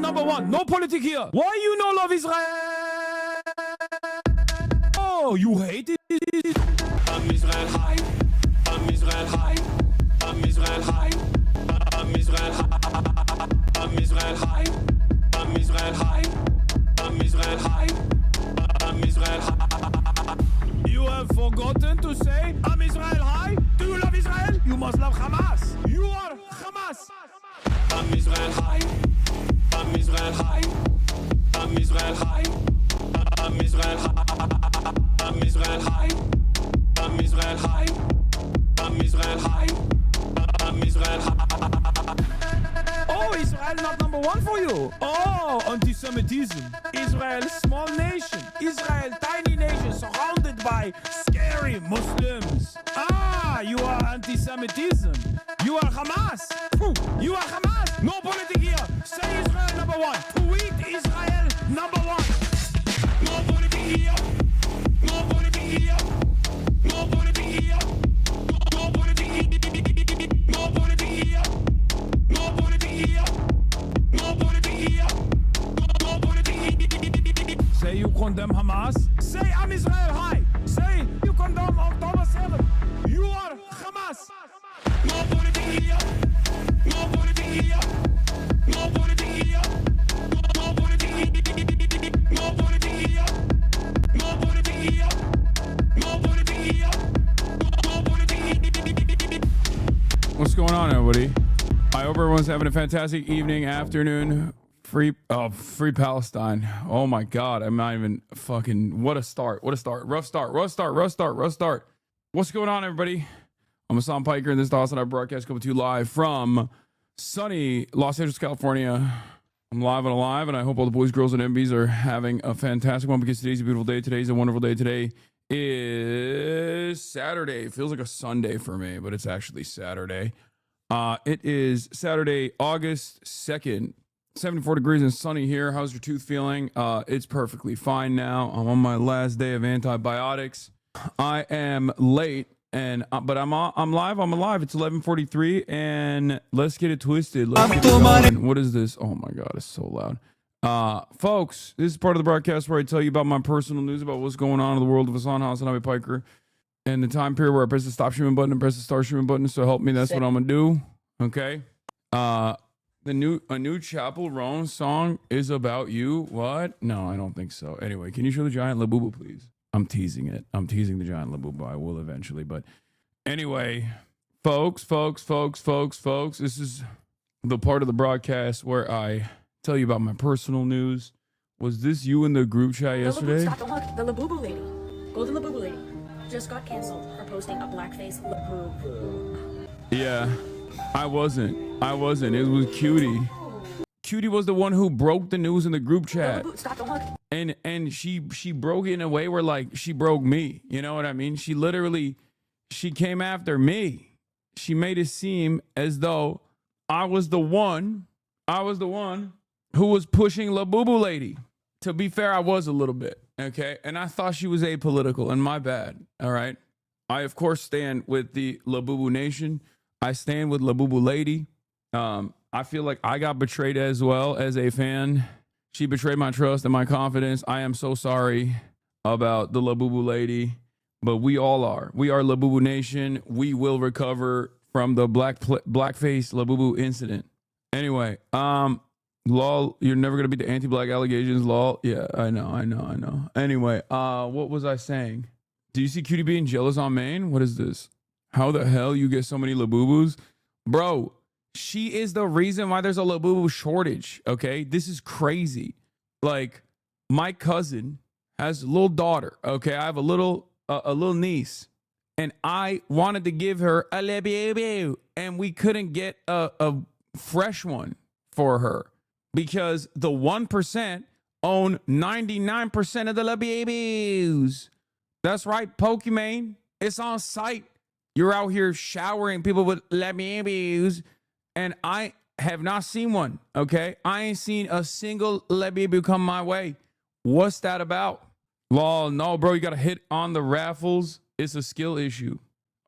number one. No politic here. Why you no love Israel? Oh, you hate it. I'm Israel high. I'm Israel high. I'm Israel high. I'm Israel high. I'm Israel high. I'm Israel high. I'm Israel high. I'm Israel high. You have forgotten to say I'm Israel high. Do you love Israel? You must love Hamas. You are Hamas. I'm Israel high. I'm Israel high. I'm Israel high. I'm Israel high. I'm Israel high. I'm Israel high. I'm Israel high. I'm Israel high. Oh, Israel not number one for you. Oh, anti-Semitism. Israel, small nation. Israel, tiny nation surrounded by scary Muslims. Ah, you are anti-Semitism. You are Hamas. You are Hamas. No politics here. Say Israel number one. Tweet Israel number one. No politics here. No politics here. No politics here. No politics here. No politics here. No politics here. No politics here. No politics here. Say you condemn Hamas. Say I'm Israel high. Say you condemn October 7. You are Hamas. No politics here. No politics here. No politics here. No politics here. No politics here. No politics here. No politics here. No politics here. What's going on, everybody? I hope everyone's having a fantastic evening, afternoon. Free Palestine. Oh my God. I'm not even fucking, what a start. What a start. Rough start. What's going on, everybody? I'm Hassan Piker, and this is the Hassan I broadcast coming to you live from sunny Los Angeles, California. I'm live and alive, and I hope all the boys, girls, and MBs are having a fantastic one, because today's a beautiful day. Today's a wonderful day. Today is Saturday. It feels like a Sunday for me, but it's actually Saturday. It is Saturday, August 2nd, 74 degrees and sunny here. How's your tooth feeling? It's perfectly fine now. I'm on my last day of antibiotics. I am late, but I'm live. I'm alive. It's 11:43, and let's get it twisted. Let's get it going. What is this? Oh my God, it's so loud. Folks, this is part of the broadcast where I tell you about my personal news about what's going on in the world of Hassan Hassan Piker. And the time period where I press the stop streaming button and press the start streaming button. So help me, that's what I'm gonna do. Okay. A new Chapel Roan song is about you. What? No, I don't think so. Anyway, can you show the giant Labubu, please? I'm teasing it. I'm teasing the giant Labubu. I will eventually, but anyway, folks, this is the part of the broadcast where I tell you about my personal news. Was this you in the group chat yesterday? Stop the look. The Labubu lady. Golden Labubu lady. Just got canceled for posting a blackface Labubu. Yeah, I wasn't. It was Cutie. Cutie was the one who broke the news in the group chat. Stop the look. And she broke it in a way where, like, she broke me. You know what I mean? She came after me. She made it seem as though I was the one who was pushing Labubu lady. To be fair, I was a little bit. Okay, and I thought she was apolitical, and my bad. All right, I of course stand with the Labubu Nation. I stand with Labubu Lady. I feel like I got betrayed as well as a fan. She betrayed my trust and my confidence. I am so sorry about the Labubu Lady, but we all are. We are Labubu Nation. We will recover from the blackface Labubu incident. Anyway, lol, you're never gonna beat the anti-black allegations, lol. Yeah, I know. Anyway, what was I saying? Do you see Cutie being jealous on Maine? What is this? How the hell you get so many Labubus? Bro, she is the reason why there's a Labubu shortage, okay? This is crazy. Like, my cousin has a little daughter, okay? I have a little niece, and I wanted to give her a Labubu, and we couldn't get a fresh one for her. Because the 1% own 99% of the Labubus. That's right, Pokimane. It's on site. You're out here showering people with Labubus, and I have not seen one, okay? I ain't seen a single Labubu come my way. What's that about? Lol, no, bro, you got to hit on the raffles. It's a skill issue.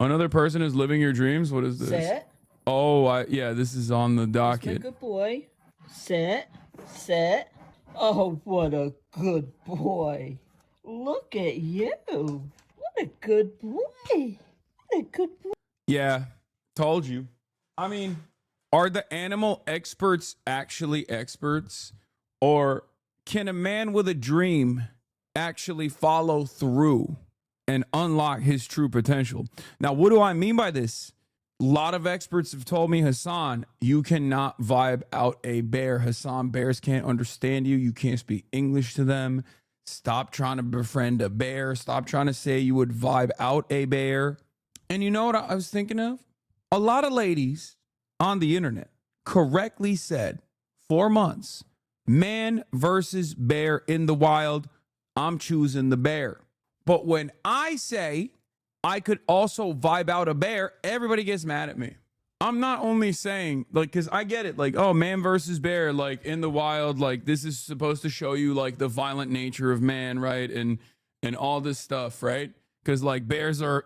Another person is living your dreams. What is this? Set. Oh, yeah, this is on the docket. Good boy. Set. Set. Oh, what a good boy. Look at you. What a good boy. What a good boy. Yeah, told you. I mean, are the animal experts actually experts? Or can a man with a dream actually follow through and unlock his true potential? Now, what do I mean by this? A lot of experts have told me, Hassan, you cannot vibe out a bear. Hassan, bears can't understand you. You can't speak English to them. Stop trying to befriend a bear. Stop trying to say you would vibe out a bear. And you know what I was thinking of? A lot of ladies on the internet correctly said 4 months, man versus bear in the wild, I'm choosing the bear. But when I say I could also vibe out a bear, everybody gets mad at me. I'm not only saying, like, because I get it, like, oh, man versus bear, like, in the wild, like, this is supposed to show you, like, the violent nature of man, right? And all this stuff, right? Because, like, bears are,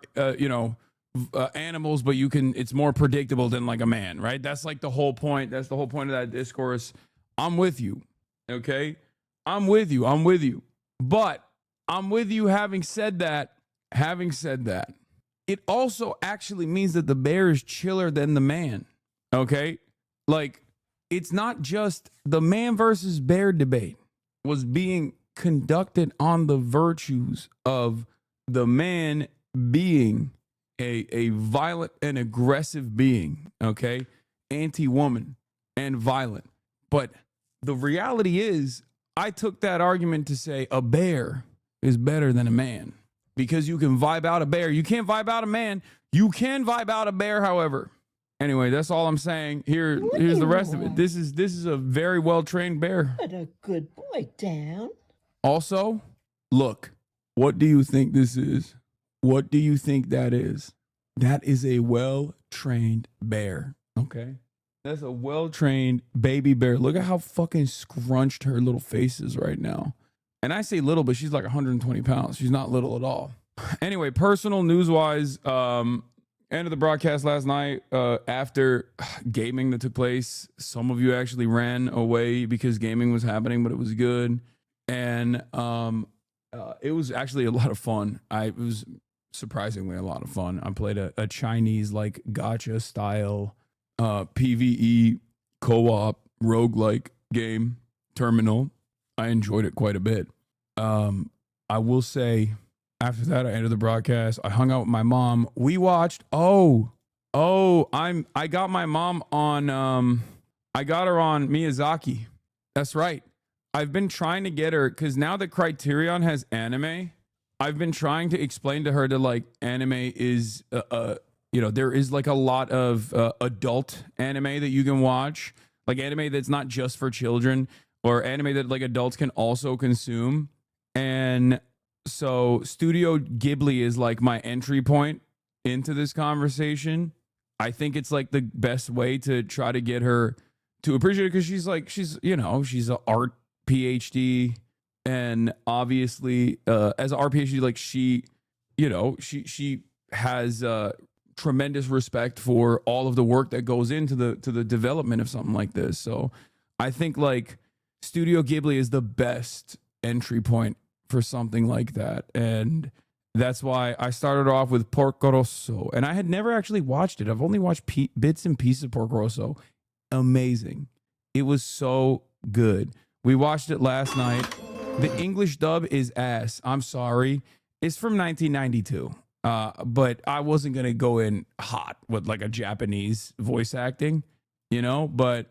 animals, but it's more predictable than, like, a man, right? That's, like, the whole point. That's the whole point of that discourse. I'm with you, okay? I'm with you. But I'm with you having said that, it also actually means that the bear is chiller than the man. Okay? Like, it's not just the man versus bear debate was being conducted on the virtues of the man being a violent and aggressive being, okay? Anti-woman and violent. But the reality is, I took that argument to say a bear is better than a man. Because you can vibe out a bear. You can't vibe out a man. You can vibe out a bear, however. Anyway, that's all I'm saying. Here's the rest of it. This is a very well-trained bear. What a good boy, Dan. Also, look, what do you think this is? What do you think that is? That is a well-trained bear, okay? That's a well-trained baby bear. Look at how fucking scrunched her little face is right now. And I say little, but she's like 120 pounds. She's not little at all. Anyway, personal news-wise, end of the broadcast last night after gaming that took place. Some of you actually ran away because gaming was happening, but it was good. And it was actually a lot of fun. It was surprisingly a lot of fun. I played a Chinese, like, gacha style PvE co-op roguelike game, Terminal. I enjoyed it quite a bit. I will say, after that, I ended the broadcast. I hung out with my mom. We watched. I got my mom on. I got her on Miyazaki. That's right. I've been trying to get her because now that Criterion has anime, I've been trying to explain to her that, like, anime is there is, like, a lot of adult anime that you can watch, like anime that's not just for children, or anime that, like, adults can also consume. And so Studio Ghibli is, like, my entry point into this conversation. I think it's, like, the best way to try to get her to appreciate it, because she's an art PhD, and obviously as an art PhD, like, she has tremendous respect for all of the work that goes into the development of something like this. So I think, like, Studio Ghibli is the best entry point for something like that. And that's why I started off with Porco Rosso. And I had never actually watched it. I've only watched bits and pieces of Porco Rosso. Amazing. It was so good. We watched it last night. The English dub is ass. I'm sorry. It's from 1992. But I wasn't going to go in hot with, like, a Japanese voice acting, but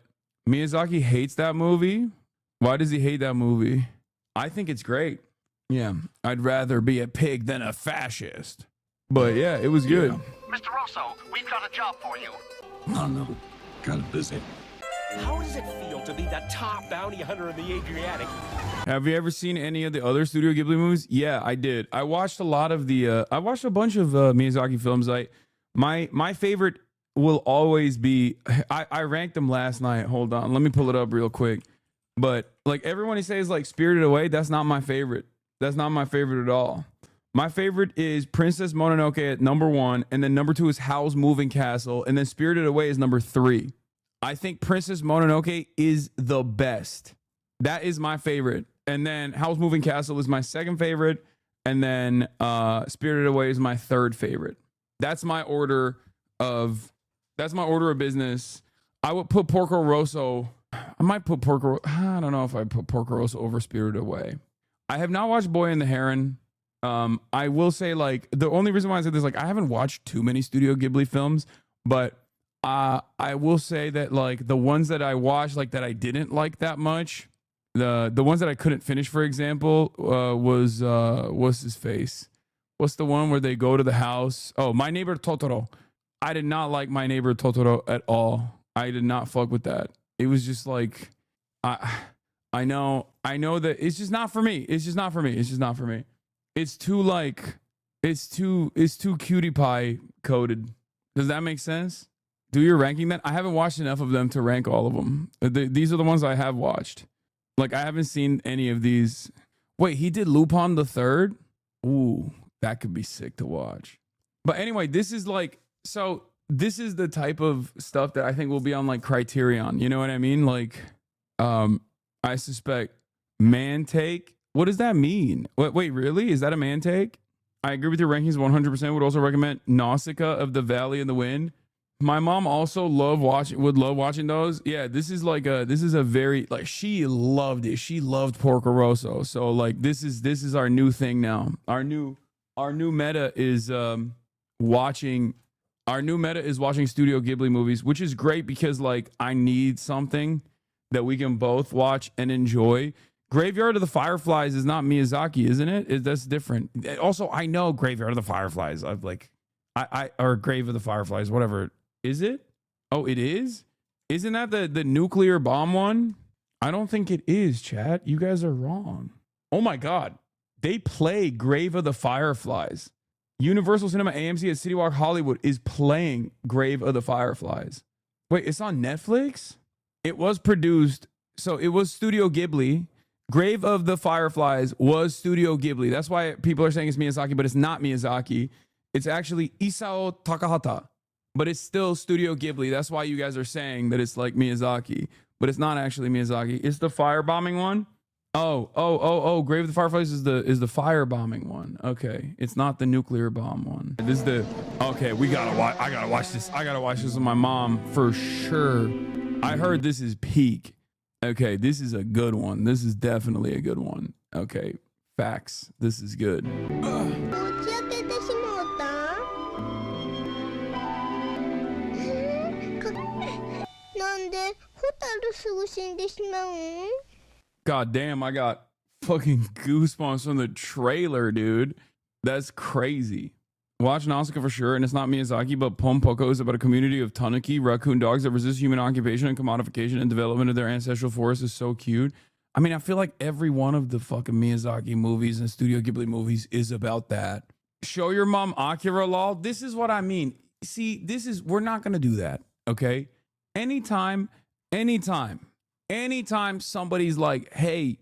Miyazaki hates that movie. Why does he hate that movie? I think it's great. Yeah, I'd rather be a pig than a fascist. But yeah, it was good. Yeah. Mr. Rosso, we've got a job for you. Oh no, kind of busy. How does it feel to be the top bounty hunter in the Adriatic? Have you ever seen any of the other Studio Ghibli movies? Yeah, I did. I watched a lot of I watched a bunch of Miyazaki films. My favorite will always be, I ranked them last night. Hold on, let me pull it up real quick. But, like, everyone who says, like, Spirited Away, that's not my favorite. That's not my favorite at all. My favorite is Princess Mononoke at number 1, and then number 2 is Howl's Moving Castle, and then Spirited Away is number 3. I think Princess Mononoke is the best. That is my favorite. And then Howl's Moving Castle is my second favorite. And then Spirited Away is my third favorite. That's my order of business. I would put Porco Rosso. I might put Porco. I don't know if I put Porco Rosso over Spirited Away. I have not watched Boy and the Heron. I will say, like, the only reason why I said this, like, I haven't watched too many Studio Ghibli films, but I will say that, like, the ones that I watched, like, that I didn't like that much, the ones that I couldn't finish, for example, was what's his face? What's the one where they go to the house? Oh, My Neighbor Totoro. I did not like My Neighbor Totoro at all. I did not fuck with that. It was just like, I know that it's just not for me. It's just not for me. It's just not for me. It's too like, it's too cutie pie coded. Does that make sense? Do your ranking then? I haven't watched enough of them to rank all of them. These are the ones I have watched. Like, I haven't seen any of these. Wait, he did Lupin the Third? Ooh, that could be sick to watch. But anyway, this is like, so this is the type of stuff that I think will be on like Criterion. You know what I mean? Like, I suspect man take. What does that mean? Wait, really? Is that a man take? I agree with your rankings 100%. Would also recommend Nausicaa of the Valley of the Wind. My mom also would love watching those. Yeah, this is a very, like, she loved it. She loved Porco Rosso. So like this is our new thing now. Our new meta is watching Studio Ghibli movies, which is great because, like, I need something that we can both watch and enjoy. Graveyard of the Fireflies is not Miyazaki, isn't it? That's different. Also, I know Graveyard of the Fireflies. I've like, or Grave of the Fireflies, whatever. Is it? Oh, it is? Isn't that the nuclear bomb one? I don't think it is, chat. You guys are wrong. Oh my God. They play Grave of the Fireflies. Universal Cinema AMC at City Walk Hollywood is playing Grave of the Fireflies. Wait, it's on Netflix? It was produced, so it was Studio Ghibli. Grave of the Fireflies was Studio Ghibli. That's why people are saying it's Miyazaki, but it's not Miyazaki. It's actually Isao Takahata, but it's still Studio Ghibli. That's why you guys are saying that it's like Miyazaki, but it's not actually Miyazaki. It's the firebombing one. Oh, Grave of the Fireflies is the firebombing one. Okay, it's not the nuclear bomb one. This is the, okay, I gotta watch this. I gotta watch this with my mom for sure. I heard this is peak. Okay, this is a good one. This is definitely a good one. Okay, facts. This is good. 打ち明けてしもうたなんでホタルすぐ死んでしまうん God damn, I got fucking goosebumps from the trailer, dude. That's crazy. Watch Nausicaa for sure, and it's not Miyazaki, but Pom Poko is about a community of tanuki, raccoon dogs that resist human occupation and commodification and development of their ancestral forest. Is so cute. I mean, I feel like every one of the fucking Miyazaki movies and Studio Ghibli movies is about that. Show your mom Akira, lol. This is what I mean. See, we're not going to do that, okay? Anytime somebody's like, hey,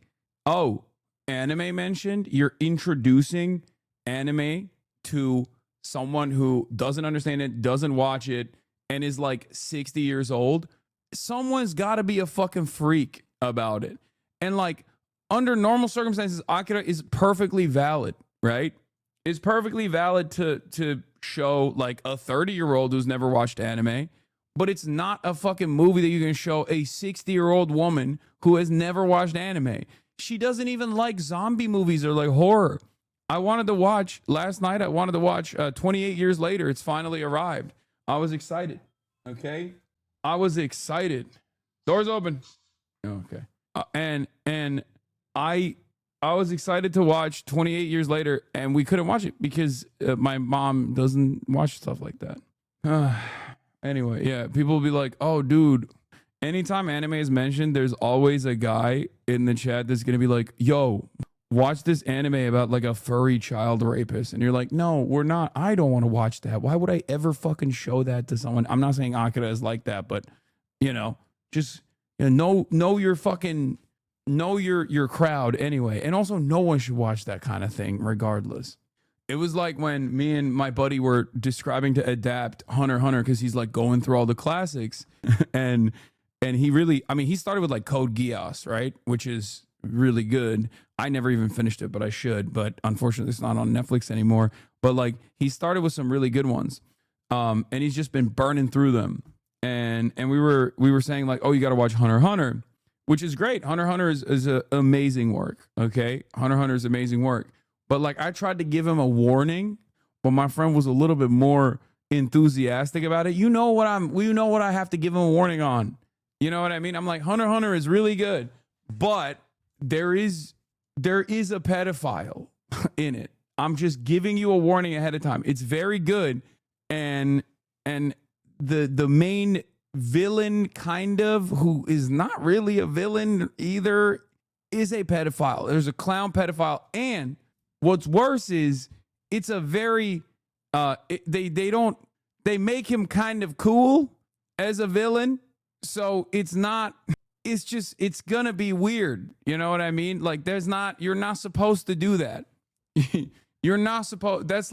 oh, anime mentioned, you're introducing anime to someone who doesn't understand it, doesn't watch it, and is like 60 years old, someone's got to be a fucking freak about it. And like, under normal circumstances, Akira is perfectly valid, right? It's perfectly valid to show like a 30-year-old who's never watched anime, but it's not a fucking movie that you can show a 60-year-old woman who has never watched anime. She doesn't even like zombie movies or like horror. Last night I wanted to watch 28 Years Later. It's finally arrived. I was excited. Okay? I was excited. Doors open. Okay. And I was excited to watch 28 Years Later, and we couldn't watch it because my mom doesn't watch stuff like that. Anyway, yeah, people will be like, oh, dude, anytime anime is mentioned, there's always a guy in the chat that's going to be like, yo, watch this anime about like a furry child rapist. And you're like, no, we're not. I don't want to watch that. Why would I ever fucking show that to someone? I'm not saying Akira is like that, but you know, just know your fucking, know your crowd anyway. And also no one should watch that kind of thing regardless. It was like when me and my buddy were describing to Adapt Hunter x Hunter because he's like going through all the classics. and And he really, I mean, he started with like Code Geass, right? Which is really good. I never even finished it, but I should. But unfortunately, it's not on Netflix anymore. But like, he started with some really good ones, and he's just been burning through them. And we were saying like, oh, you got to watch Hunter x Hunter, which is great. Hunter x Hunter is a amazing work. Okay, Hunter x Hunter is amazing work. But like, I tried to give him a warning, but my friend was a little bit more enthusiastic about it. You know what I have to give him a warning on. You know what I mean? I'm like, Hunter x Hunter is really good, but there is a pedophile in it. I'm just giving you a warning ahead of time. It's very good, and the main villain, kind of, who is not really a villain either, is a pedophile. There's a clown pedophile, and what's worse is it's a very they make him kind of cool as a villain. So it's gonna be weird. You know what I mean? Like, you're not supposed to do that. You're not supposed, that's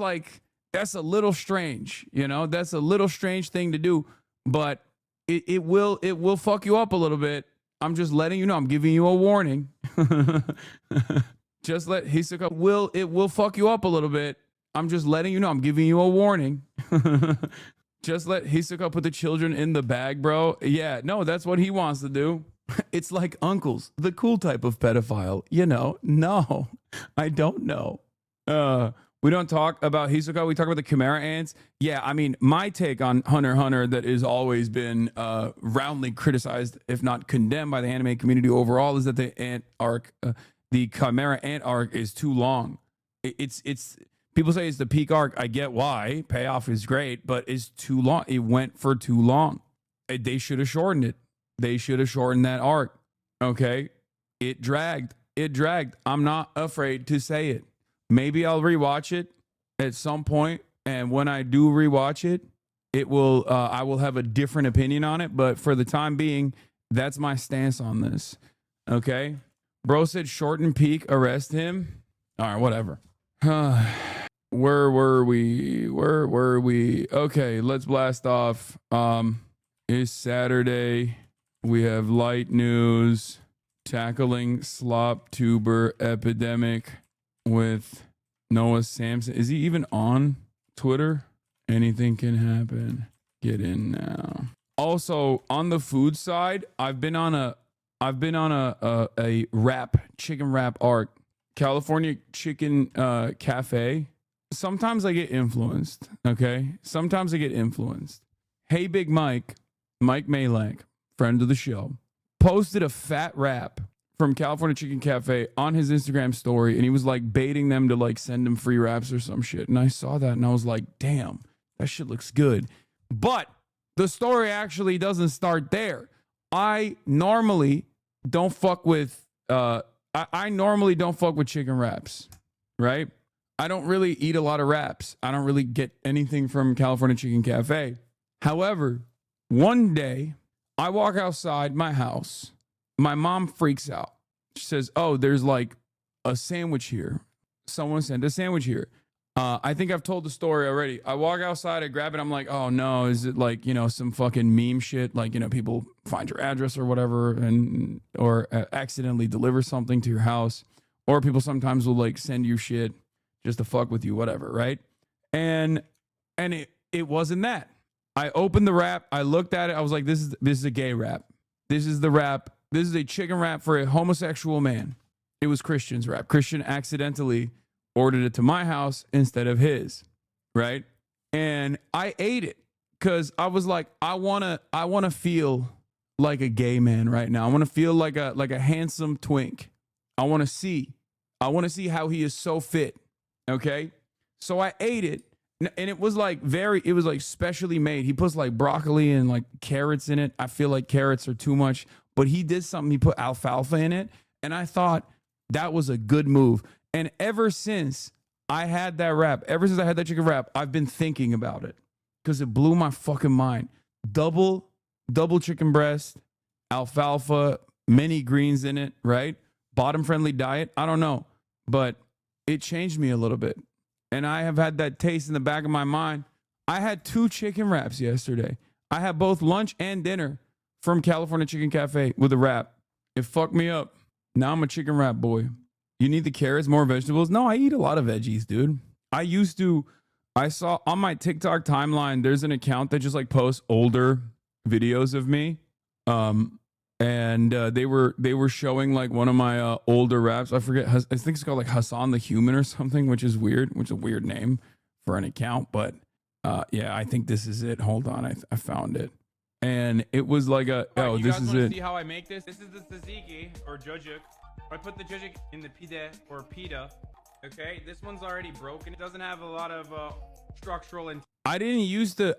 a little strange, you know, that's a little strange thing to do, but it will fuck you up a little bit. I'm just letting you know, I'm giving you a warning. Just let Hisoka it will fuck you up a little bit. I'm just letting you know, I'm giving you a warning. Just let Hisoka put the children in the bag, bro. Yeah, no, that's what he wants to do. It's like Uncles, the cool type of pedophile. You know, no, I don't know. We don't talk about Hisoka. We talk about the Chimera ants. Yeah, I mean, my take on Hunter x Hunter that has always been roundly criticized, if not condemned by the anime community overall, is that the ant arc, the Chimera ant arc, is too long. It's people say it's the peak arc. I get why. Payoff is great, but it's too long. It went for too long. They should have shortened it. They should have shortened that arc. Okay? It dragged. I'm not afraid to say it. Maybe I'll rewatch it at some point, and when I do rewatch it, I will have a different opinion on it, but for the time being, that's my stance on this. Okay? Bro said shorten peak, arrest him. All right, whatever. Where were we? Okay, let's blast off. It's Saturday. We have light news. Tackling slop tuber epidemic with Noah Samson. Is he even on Twitter? Anything can happen. Get in now. Also, on the food side, I've been on a chicken wrap arc. California Chicken Cafe. Sometimes I get influenced, okay? Sometimes I get influenced. Hey Big Mike Malak, friend of the show, posted a fat wrap from California Chicken Cafe on his Instagram story, and he was like baiting them to like send him free wraps or some shit. And I saw that and I was like, damn, that shit looks good. But the story actually doesn't start there. I normally don't fuck with chicken wraps, right? I don't really eat a lot of wraps. I don't really get anything from California Chicken Cafe. However, one day I walk outside my house. My mom freaks out. She says, oh, there's like a sandwich here. Someone sent a sandwich here. I think I've told the story already. I walk outside, I grab it. I'm like, oh no, is it like, you know, some fucking meme shit? Like, you know, people find your address or whatever or accidentally deliver something to your house. Or people sometimes will like send you shit just to fuck with you, whatever, right? And it wasn't that. I opened the wrap. I looked at it. I was like, this is a gay wrap. This is the wrap. This is a chicken wrap for a homosexual man. It was Christian's wrap. Christian accidentally ordered it to my house instead of his, right? And I ate it because I was like, I wanna feel like a gay man right now. I want to feel like a handsome twink. I want to see how he is so fit. Okay, so I ate it, and it was like specially made. He puts like broccoli and like carrots in it. I feel like carrots are too much, but he did something. He put alfalfa in it, and I thought that was a good move. And ever since I had that chicken wrap, I've been thinking about it because it blew my fucking mind. Double chicken breast, alfalfa, many greens in it, right? Bottom friendly diet. I don't know, but it changed me a little bit. And I have had that taste in the back of my mind. I had 2 chicken wraps yesterday. I had both lunch and dinner. from California Chicken Cafe with a wrap. It fucked me up. Now I'm a chicken wrap boy. You need the carrots, more vegetables? No, I eat a lot of veggies, dude. I saw on my TikTok timeline, there's an account that just like posts older videos of me. And they were showing like one of my older raps. I forget. I think it's called like Hassan the Human or something, which is weird, which is a weird name for an account. But yeah, I think this is it. Hold on, I found it, and it was like a Right, this is it. See how I make this? This is the tzatziki or jujik. I put the jujik in the pide or pita. Okay, this one's already broken. It doesn't have a lot of structural and. I didn't used to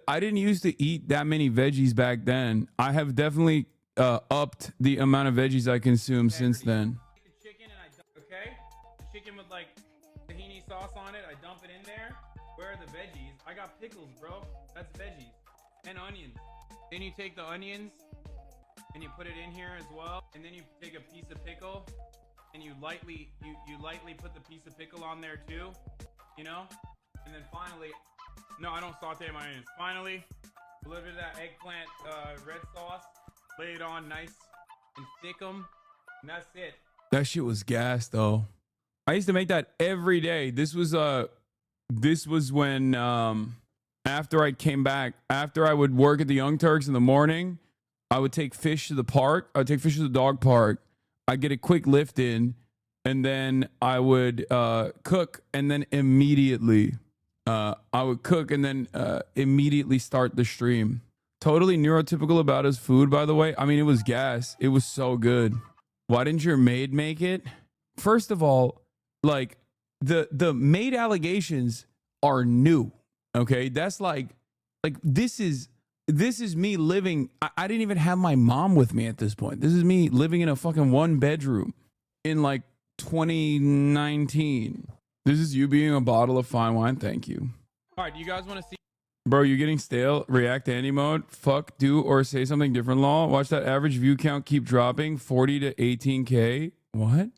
eat that many veggies back then. I have definitely upped the amount of veggies I consume since then. The chicken and okay, the chicken with like tahini sauce on it. I dump it in there. Where are the veggies? I got pickles, bro. That's veggies and onions. Then you take the onions and you put it in here as well. And then you take a piece of pickle and you lightly put the piece of pickle on there too. You know, and then finally, no, I don't saute my onions. Finally, a little bit of that eggplant red sauce. Lay it on nice and thick them, and that's it. That shit was gas though. I used to make that every day. This was when after I came back, after I would work at the Young Turks in the morning, I would take fish to the park. I would take fish to the dog park. I'd get a quick lift in, and then I would cook, and then immediately immediately start the stream. Totally neurotypical about his food, by the way. I mean, it was gas. It was so good. Why didn't your maid make it? First of all, like the maid allegations are new. Okay, that's like this is me living. I didn't even have my mom with me at this point. This is me living in a fucking 1-bedroom in like 2019. This is you being a bottle of fine wine. Thank you. All right, do you guys want to see? Bro, you're getting stale. React to any mode. Fuck, do, or say something different, law. Watch that average view count keep dropping. 40 to 18K. What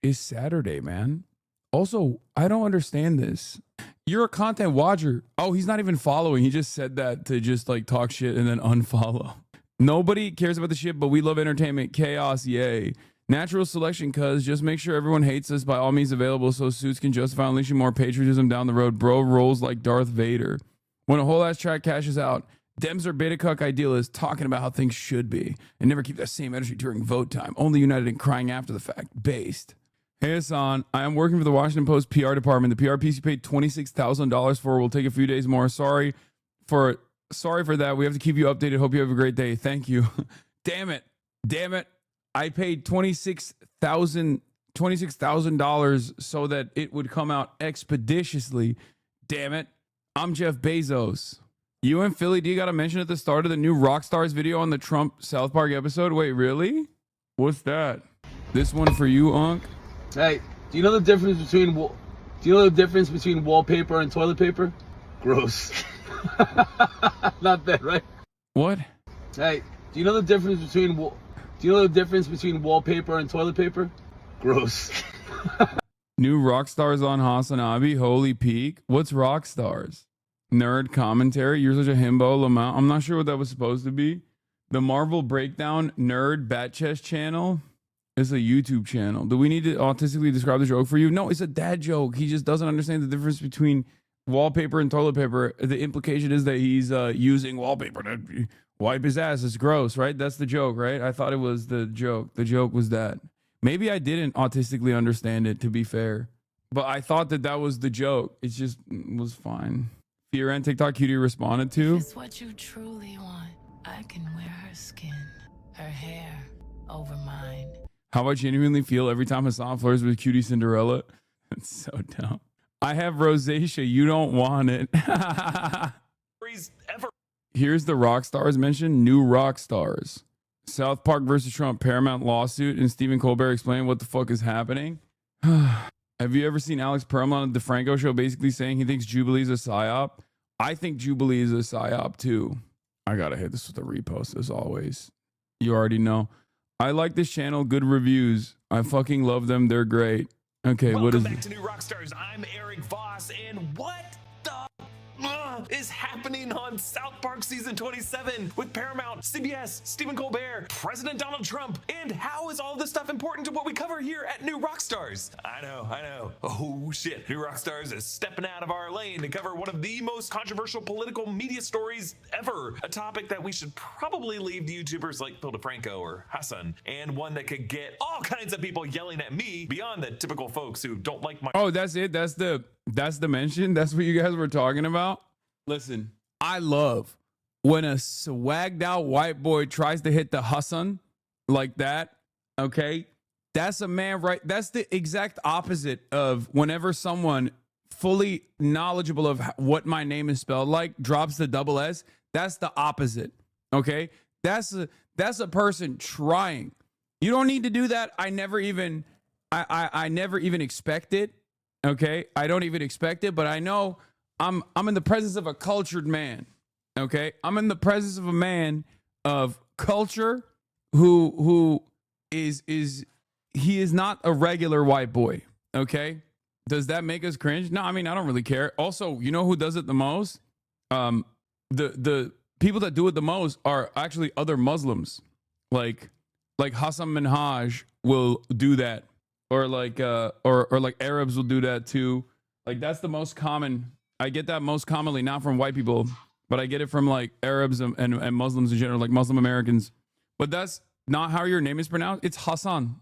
is Saturday, man? Also, I don't understand this. You're a content watcher. Oh, he's not even following. He just said that to just like talk shit and then unfollow. Nobody cares about the shit, but we love entertainment. Chaos, yay. Natural selection, cuz just make sure everyone hates us by all means available so Suits can justify unleashing more patriotism down the road. Bro rolls like Darth Vader. When a whole ass track cashes out, Dems are beta cuck idealists talking about how things should be and never keep that same energy during vote time. Only united in crying after the fact. Based. Hey Hassan, I am working for the Washington Post PR department. The PR piece you paid $26,000 for will take a few days more. Sorry for that. We have to keep you updated. Hope you have a great day. Thank you. Damn it. I paid $26,000 so that it would come out expeditiously. Damn it. I'm Jeff Bezos. You and Philly D got to mention at the start of the new Rockstars video on the Trump South Park episode. Wait, really? What's that? This one for you, Unc? Hey, do you know the difference between wallpaper and toilet paper? Gross. Not bad, right? What? Hey, do you know the difference between wallpaper and toilet paper? Gross. New Rockstars on Hasanabi. Holy peak. What's Rockstars? Nerd commentary. You're such a himbo, Lamau. I'm not sure what that was supposed to be. The Marvel Breakdown Nerd Bat Chest channel is a YouTube channel. Do we need to autistically describe the joke for you? No, it's a dad joke. He just doesn't understand the difference between wallpaper and toilet paper. The implication is that he's using wallpaper to wipe his ass. It's gross, right? That's the joke, right? I thought it was the joke. The joke was that. Maybe I didn't autistically understand it, to be fair. But I thought that was the joke. It just was fine. Fear and TikTok Cutie responded to. It's what you truly want. I can wear her skin, her hair, over mine. How I genuinely feel every time Hassan flirts with Cutie Cinderella. That's so dumb. I have rosacea. You don't want it. Here's the rock stars mentioned. New rock stars. South Park versus Trump Paramount lawsuit, and Stephen Colbert explained what the fuck is happening. Have you ever seen Alex Perlman on the DeFranco show basically saying he thinks Jubilee is a psyop? I think Jubilee is a psyop too. I gotta hit this with a repost as always. You already know. I like this channel. Good reviews. I fucking love them. They're great. Okay, Welcome what is back it? to New Rockstars. I'm Eric Voss, and what the drama is happening on South Park Season 27 with Paramount, CBS, Stephen Colbert, President Donald Trump, and how is all this stuff important to what we cover here at New Rockstars? I know. Oh shit, New Rockstars is stepping out of our lane to cover one of the most controversial political media stories ever, a topic that we should probably leave to YouTubers like Phil DeFranco or Hassan, and one that could get all kinds of people yelling at me beyond the typical folks who don't like my— Oh, that's it. That's the mention. That's what you guys were talking about. Listen, I love when a swagged out white boy tries to hit the Hassan like that. Okay, that's a man, right? That's the exact opposite of whenever someone fully knowledgeable of what my name is spelled like drops the double S. That's the opposite. Okay, that's a person trying. You don't need to do that. I never even expect it. Okay, I don't even expect it, but I know I'm in the presence of a cultured man. Okay, I'm in the presence of a man of culture who is he is not a regular white boy. Okay, does that make us cringe? No, I mean, I don't really care. Also, you know who does it the most? The people that do it the most are actually other Muslims, like Hassan Minhaj will do that, or like Arabs will do that too. Like that's the most common. I get that most commonly not from white people, but I get it from like Arabs and Muslims in general, like Muslim Americans. But that's not how your name is pronounced. It's Hassan.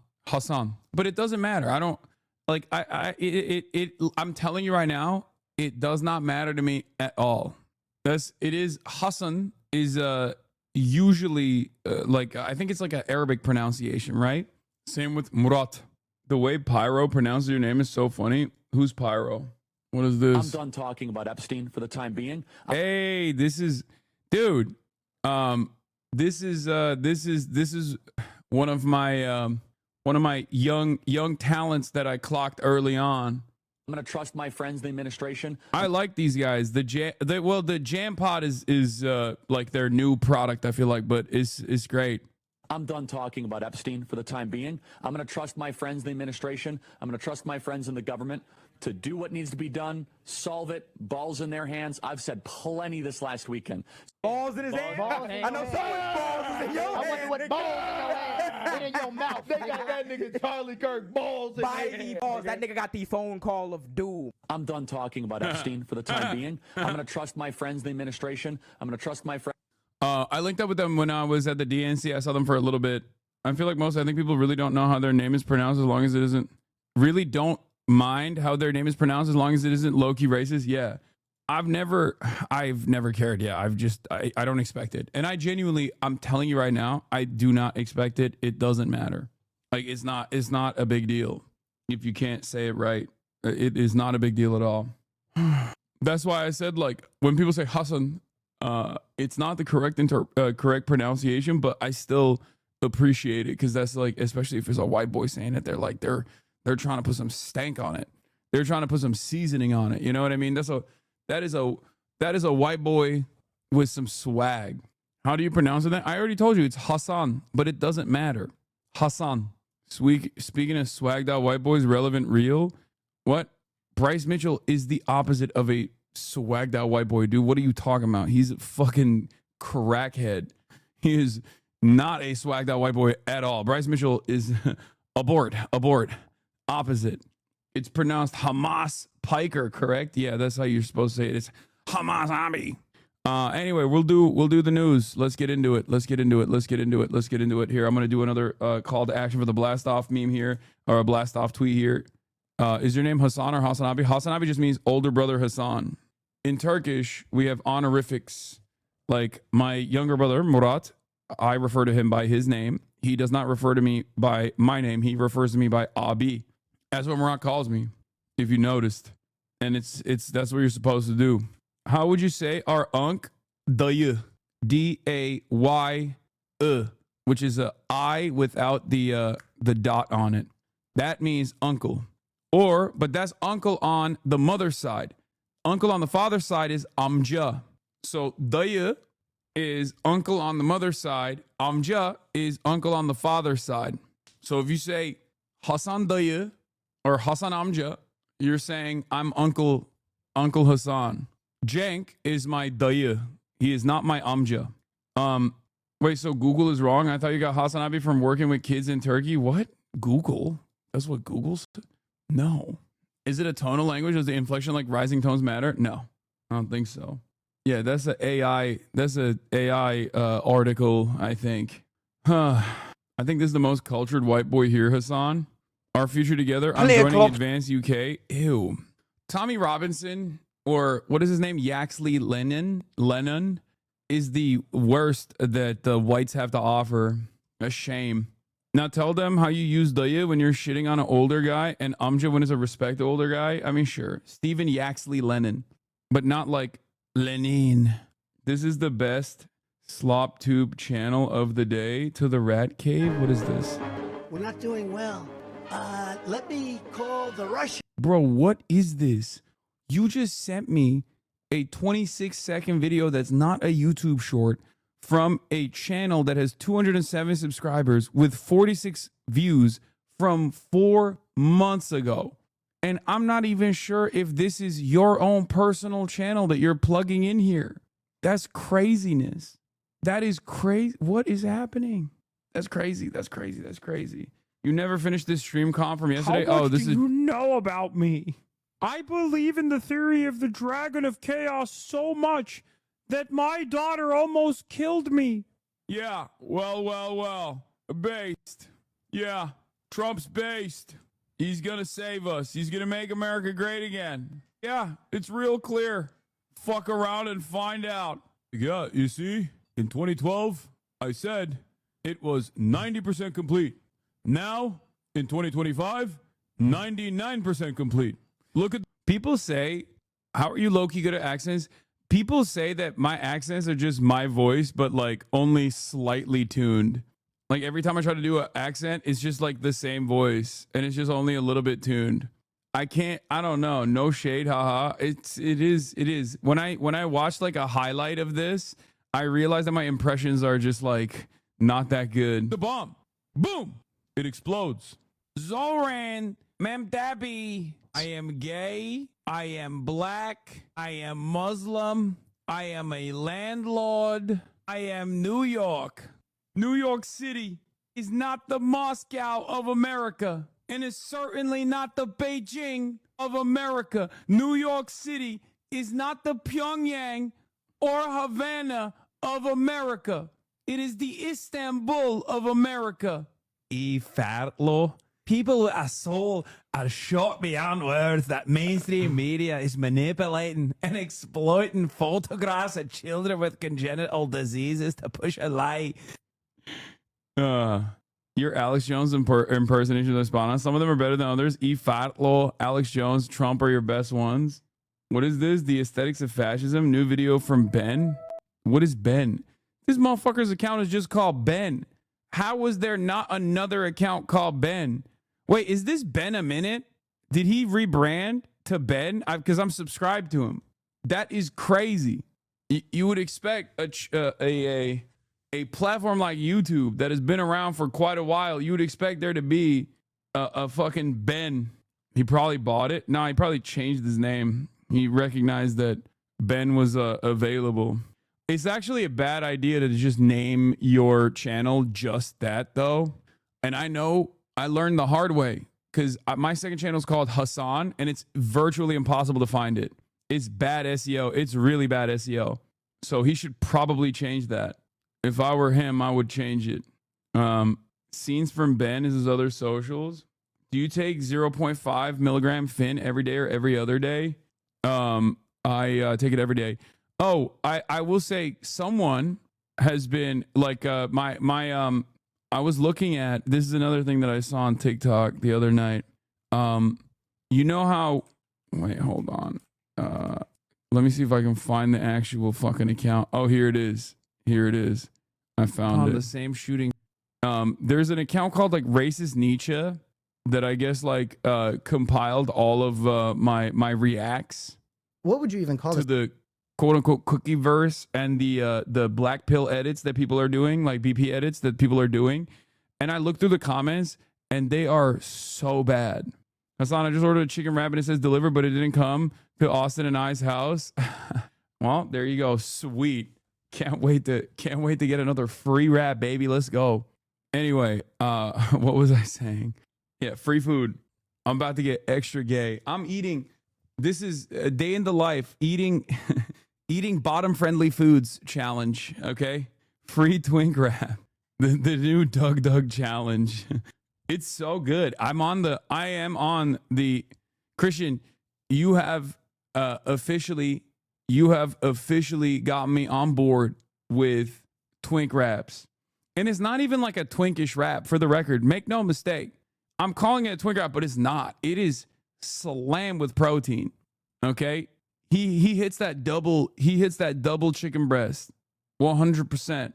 But it doesn't matter. I don't like. I'm telling you right now, it does not matter to me at all. It is Hassan is usually like I think it's like an Arabic pronunciation, right? Same with Murat. The way Pyro pronounces your name is so funny. Who's Pyro? What is this? I'm done talking about Epstein for the time being. Hey, this is dude. This is one of my young talents that I clocked early on. I'm going to trust my friends, the administration. I like these guys. The Jam Pod is like their new product, I feel like, but it's great. I'm done talking about Epstein for the time being. I'm going to trust my friends, the administration. I'm going to trust my friends in the government to do what needs to be done, solve it, balls in their hands. I've said plenty this last weekend. Balls in his hand? I know someone's balls is in your hand. I wonder what balls in your hand. In your mouth. They got that nigga Charlie Kirk balls in his hand. Balls. That nigga got the phone call of doom. I'm done talking about Epstein for the time being. I'm going to trust my friends, the administration. I'm going to trust my friends. I linked up with them when I was at the DNC. I saw them for a little bit. I feel like I think people really don't know how their name is pronounced as long as it isn't, really don't mind how their name is pronounced as long as it isn't low-key racist. Yeah. I've never cared. Yeah. I don't expect it. And I'm telling you right now, I do not expect it. It doesn't matter. Like it's not a big deal. If you can't say it right, it is not a big deal at all. That's why I said, like, when people say Hassan, it's not the correct pronunciation, but I still appreciate it because that's like, especially if it's a white boy saying it, they're trying to put some stank on it. They're trying to put some seasoning on it. You know what I mean? That is a white boy with some swag. How do you pronounce it? I already told you it's Hassan, but it doesn't matter. Hassan. Speaking of swagged out white boys, relevant, real. What? Bryce Mitchell is the opposite of a swagged out white boy, dude. What are you talking about? He's a fucking crackhead. He is not a swagged out white boy at all. Bryce Mitchell is abort, opposite. It's pronounced Hamas Piker, correct? Yeah, that's how you're supposed to say it. It's Hamas Abi. Anyway, we'll do the news. Let's get into it. Here, I'm gonna do another call to action for the blast off meme here, or a blast off tweet here. Is your name Hassan or Hassan Abi? Hassan Abi just means older brother Hassan. In Turkish, we have honorifics. Like my younger brother Murat, I refer to him by his name. He does not refer to me by my name. He refers to me by Abi. That's what Murat calls me, if you noticed. And that's what you're supposed to do. How would you say our unk dayı? D-A-Y-E, which is a I without the dot on it. That means uncle. But that's uncle on the mother's side. Uncle on the father's side is amca. So dayı is uncle on the mother's side. Amca is uncle on the father's side. So if you say Hasan dayı or Hasan amca, you're saying I'm Uncle Hassan. Cenk is my dayı. He is not my amca. Wait, so Google is wrong? I thought you got Hasan Abi from working with kids in Turkey. What? Google? That's what Google's? No. Is it a tonal language? Does the inflection like rising tones matter? No, I don't think so. Yeah, that's an AI. That's an AI article, I think. I think this is the most cultured white boy here, Hassan. Our future together. I'm joining Advanced UK. Ew. Tommy Robinson, or what is his name? Yaxley Lennon is the worst that the whites have to offer. A shame. Now tell them how you use dayı when you're shitting on an older guy and amca when it's a respect older guy. I mean, sure. Stephen Yaxley Lennon, but not like Lenin. This is the best slop tube channel of the day. To the Rat Cave. What is this? We're not doing well. Let me call the Russian. Bro, what is this? You just sent me a 26-second video that's not a YouTube short from a channel that has 207 subscribers with 46 views from 4 months ago. And I'm not even sure if this is your own personal channel that you're plugging in here. That's craziness. That is crazy. What is happening? That's crazy. That's crazy. That's crazy. You never finished this stream comp from yesterday? How much do you know about me? I believe in the theory of the Dragon of Chaos so much that my daughter almost killed me. Yeah, well. Based. Yeah, Trump's based. He's gonna save us. He's gonna make America great again. Yeah, it's real clear. Fuck around and find out. Yeah, you see, in 2012, I said it was 90% complete. Now, in 2025, 99% complete. Look at people say, how are you low-key good at accents? People say that my accents are just my voice, but like only slightly tuned. Like every time I try to do an accent, it's just like the same voice and it's just only a little bit tuned. I don't know. No shade, haha. It is. When I watched like a highlight of this, I realized that my impressions are just like not that good. The bomb. Boom. It explodes. Zoran Memdabi. I am gay. I am black. I am Muslim. I am a landlord. I am New York. New York City is not the Moscow of America, and is certainly not the Beijing of America. New York City is not the Pyongyang or Havana of America. It is the Istanbul of America. Fartlo. People with a soul are shocked beyond words that mainstream media is manipulating and exploiting photographs of children with congenital diseases to push a lie. Your Alex Jones impersonation of Spana. Some of them are better than others. Fatlo, Alex Jones, Trump are your best ones. What is this? The Aesthetics of Fascism. New video from Ben. What is Ben? This motherfucker's account is just called Ben. How was there not another account called Ben? Wait, is this Ben a Minute? Did he rebrand to Ben? Because I'm subscribed to him. That is crazy. You would expect a platform like YouTube that has been around for quite a while. You would expect there to be a fucking Ben. He probably bought it. No, he probably changed his name. He recognized that Ben was available. It's actually a bad idea to just name your channel just that, though. And I know I learned the hard way because my second channel is called Hassan, and it's virtually impossible to find it. It's bad SEO. It's really bad SEO. So he should probably change that. If I were him, I would change it. Scenes from Ben is his other socials. Do you take 0.5 milligram Fin every day or every other day? I take it every day. Oh, I will say someone has been like I was looking at, this is another thing that I saw on TikTok the other night. You know how, wait, hold on. Let me see if I can find the actual fucking account. Oh, here it is. Here it is. I found it. The same shooting. There's an account called like Racist Nietzsche that I guess like compiled all of my reacts. What would you even call to the quote unquote cookie verse and the black pill edits that people are doing, like BP edits that people are doing. And I looked through the comments and they are so bad. Hassan, I just ordered a chicken wrap and it says delivered, but it didn't come to Austin and I's house. Well, there you go. Sweet. Can't wait to get another free wrap, baby. Let's go. Anyway, what was I saying? Yeah, free food. I'm about to get extra gay. I'm eating. This is a day in the life eating eating bottom friendly foods challenge. Okay, free twink wrap. The new Doug challenge. It's so good. I am on the Christian. You have officially got me on board with twink wraps. And it's not even like a twinkish wrap, for the record. Make no mistake. I'm calling it a twink wrap, but it's not. It is slammed with protein. Okay? He hits that double chicken breast 100%.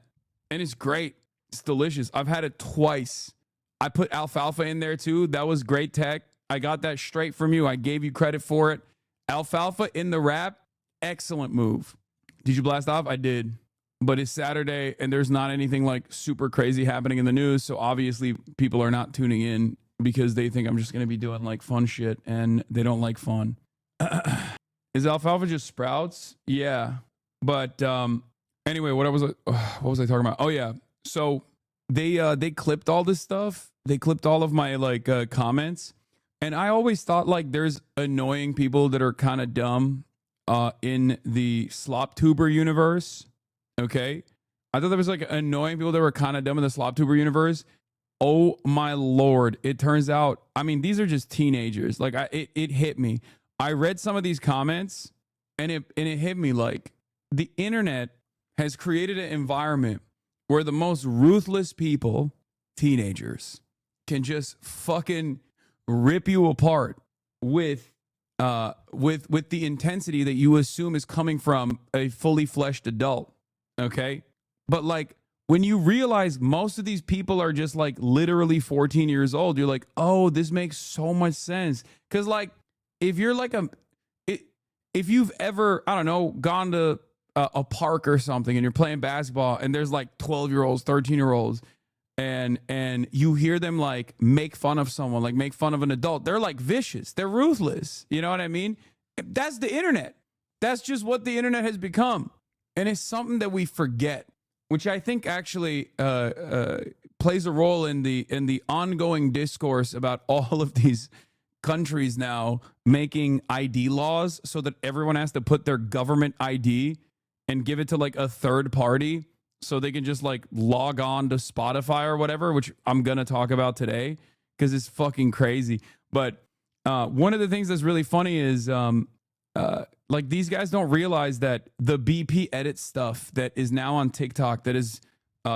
And it's great. It's delicious. I've had it twice. I put alfalfa in there too. That was great tech. I got that straight from you. I gave you credit for it. Alfalfa in the wrap, excellent move. Did you blast off? I did. But it's Saturday and there's not anything like super crazy happening in the news. So obviously people are not tuning in because they think I'm just going to be doing like fun shit and they don't like fun. Is alfalfa just sprouts? Yeah. But anyway, what was I talking about? Oh yeah. So they clipped all this stuff. They clipped all of my like comments. And I always thought like there's annoying people that are kind of dumb in the Sloptuber universe. Okay. I thought there was like annoying people that were kind of dumb in the Sloptuber universe. Oh my Lord. It turns out, I mean, these are just teenagers. Like it hit me. I read some of these comments and it hit me like the internet has created an environment where the most ruthless people, teenagers, can just fucking rip you apart with the intensity that you assume is coming from a fully fleshed adult. Okay. But like when you realize most of these people are just like literally 14 years old, you're like, oh, this makes so much sense. Cause like if you're like if you've ever, I don't know, gone to a park or something and you're playing basketball and there's like 12-year-olds, 13-year-olds and you hear them like make fun of someone, like make fun of an adult, they're like vicious, they're ruthless. You know what I mean? That's the internet. That's just what the internet has become. And it's something that we forget, which I think actually plays a role in the ongoing discourse about all of these countries now making ID laws so that everyone has to put their government ID and give it to like a third party so they can just like log on to Spotify or whatever, which I'm going to talk about today because it's fucking crazy. But one of the things that's really funny is like these guys don't realize that the BP edit stuff that is now on TikTok that has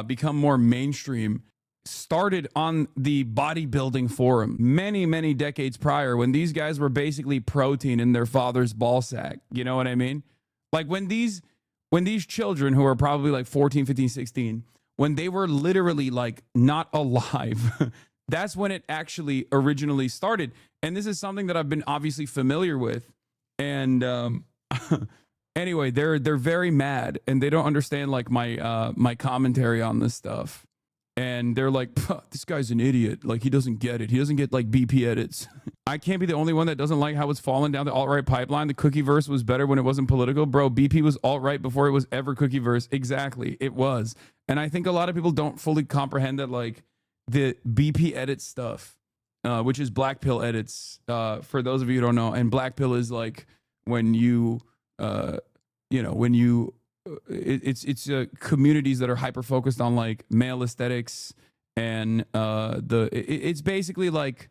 become more mainstream started on the bodybuilding forum many, many decades prior when these guys were basically protein in their father's ball sack. You know what I mean? Like when these children who are probably like 14, 15, 16, when they were literally like not alive, that's when it actually originally started. And this is something that I've been obviously familiar with. And anyway, they're very mad and they don't understand like my commentary on this stuff. And they're like, this guy's an idiot. Like, he doesn't get it. He doesn't get, like, BP edits. I can't be the only one that doesn't like how it's fallen down the alt-right pipeline. The Cookieverse was better when it wasn't political. Bro, BP was alt-right before it was ever Cookieverse. Exactly. It was. And I think a lot of people don't fully comprehend that, like, the BP edit stuff, which is black pill edits, for those of you who don't know. And black pill is, like, when you, when you... It's communities that are hyper focused on like male aesthetics and it's basically like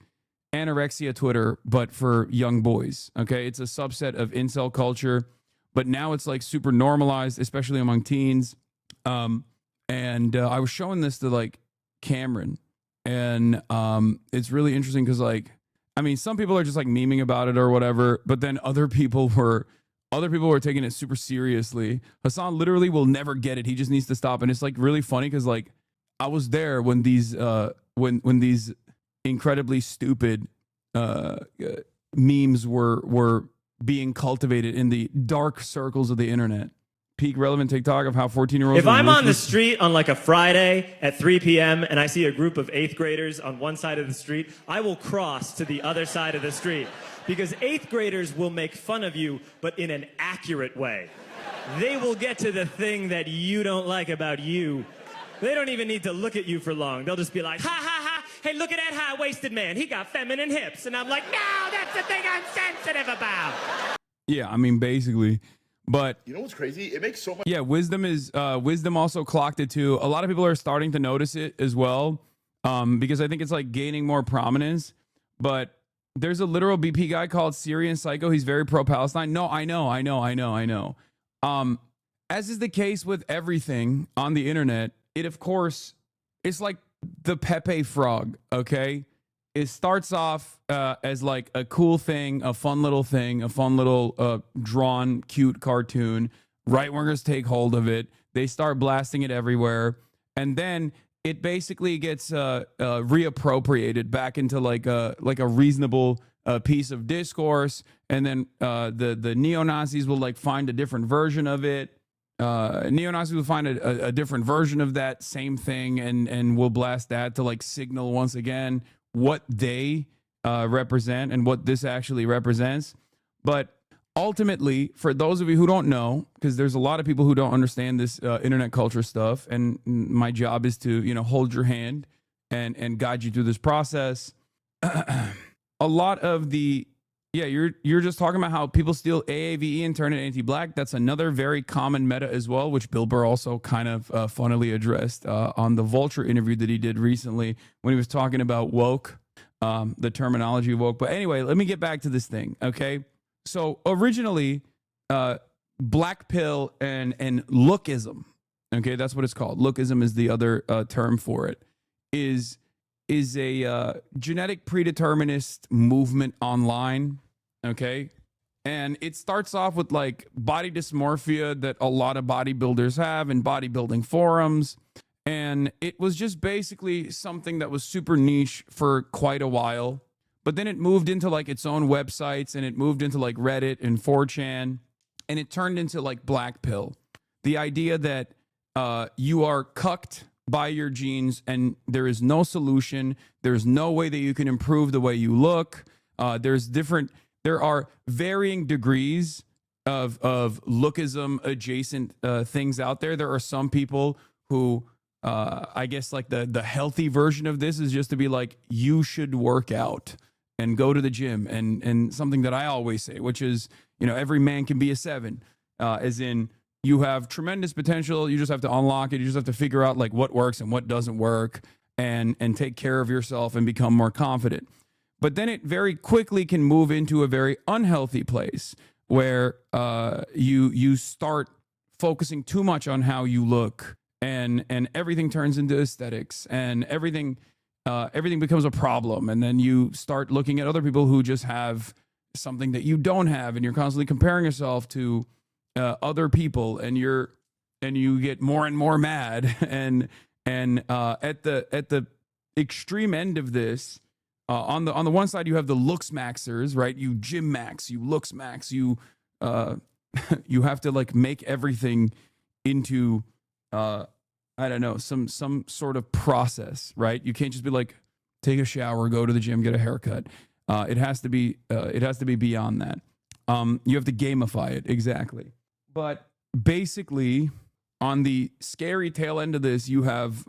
anorexia Twitter but for young boys. Okay, it's a subset of incel culture, but now it's like super normalized, especially among teens. And I was showing this to like Cameron, and it's really interesting because like I mean some people are just like memeing about it or whatever, but then other people were taking it super seriously. Hassan literally will never get it. He just needs to stop. And it's like really funny because like I was there when these when these incredibly stupid memes were being cultivated in the dark circles of the internet. peak relevant TikTok of how 14-year-olds. If I'm on the street on like a Friday at 3 p.m. and I see a group of 8th graders on one side of the street, I will cross to the other side of the street because 8th graders will make fun of you, but in an accurate way. They will get to the thing that you don't like about you. They don't even need to look at you for long. They'll just be like, ha, ha, ha. Hey, look at that high-waisted man. He got feminine hips. And I'm like, no, that's the thing I'm sensitive about. Yeah, I mean, basically. But you know what's crazy? It makes so much. Yeah, Wisdom also clocked it too. A lot of people are starting to notice it as well, because I think it's like gaining more prominence. But there's a literal BP guy called Syrian Psycho. He's very pro-Palestine. No, I know. As is the case with everything on the internet, it of course, it's like the Pepe frog. Okay, it starts off as like a cool thing, a fun little thing, a fun little drawn cute cartoon. Right wingers take hold of it. They start blasting it everywhere, and then it basically gets reappropriated back into like a reasonable piece of discourse. And then the neo-Nazis will like find a different version of it. Neo-Nazis will find a different version of that same thing and will blast that to like signal once again what they represent and what this actually represents. But ultimately, for those of you who don't know, because there's a lot of people who don't understand this internet culture stuff, and my job is to, you know, hold your hand and guide you through this process. A lot of the, yeah, you're just talking about how people steal AAVE and turn it anti-black. That's another very common meta as well, which Bill Burr also kind of funnily addressed on the Vulture interview that he did recently when he was talking about woke, the terminology of woke. But anyway, let me get back to this thing, okay? So originally, black pill and lookism, okay, that's what it's called. Lookism is the other term for it, is a genetic predeterminist movement online, okay? And it starts off with like body dysmorphia that a lot of bodybuilders have in bodybuilding forums. And it was just basically something that was super niche for quite a while. But then it moved into like its own websites, and it moved into like Reddit and 4chan, and it turned into like black pill. The idea that you are cucked by your genes and there is no solution. There's no way that you can improve the way you look. There are varying degrees of lookism adjacent things out there. There are some people who, I guess like the healthy version of this is just to be like, you should work out and go to the gym, and something that I always say, which is, you know, every man can be a 7, as in you have tremendous potential. You just have to unlock it. You just have to figure out like what works and what doesn't work, and take care of yourself and become more confident. But then it very quickly can move into a very unhealthy place where you start focusing too much on how you look, and everything turns into aesthetics, and everything becomes a problem. And then you start looking at other people who just have something that you don't have, and you're constantly comparing yourself to other people, and you get more and more mad. And at the extreme end of this, on the one side you have the looks maxers, right? You gym max, you looks max, you you have to like make everything into I don't know, some sort of process, right? You can't just be like, take a shower, go to the gym, get a haircut. It has to be beyond that. You have to gamify it, exactly. But basically, on the scary tail end of this, you have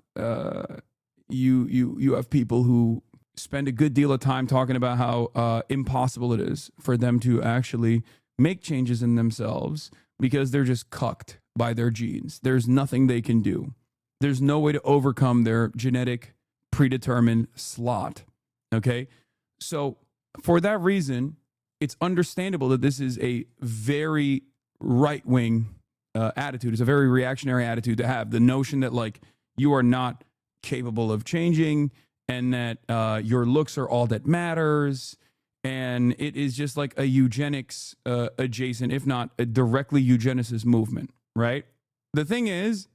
you have people who spend a good deal of time talking about how impossible it is for them to actually make changes in themselves because they're just cucked by their genes. There's nothing they can do. There's no way to overcome their genetic predetermined slot. Okay? So for that reason, it's understandable that this is a very right-wing attitude. It's a very reactionary attitude to have. The notion that like you are not capable of changing, and that your looks are all that matters. And it is just like a eugenics adjacent, if not a directly eugenicist movement, right? The thing is,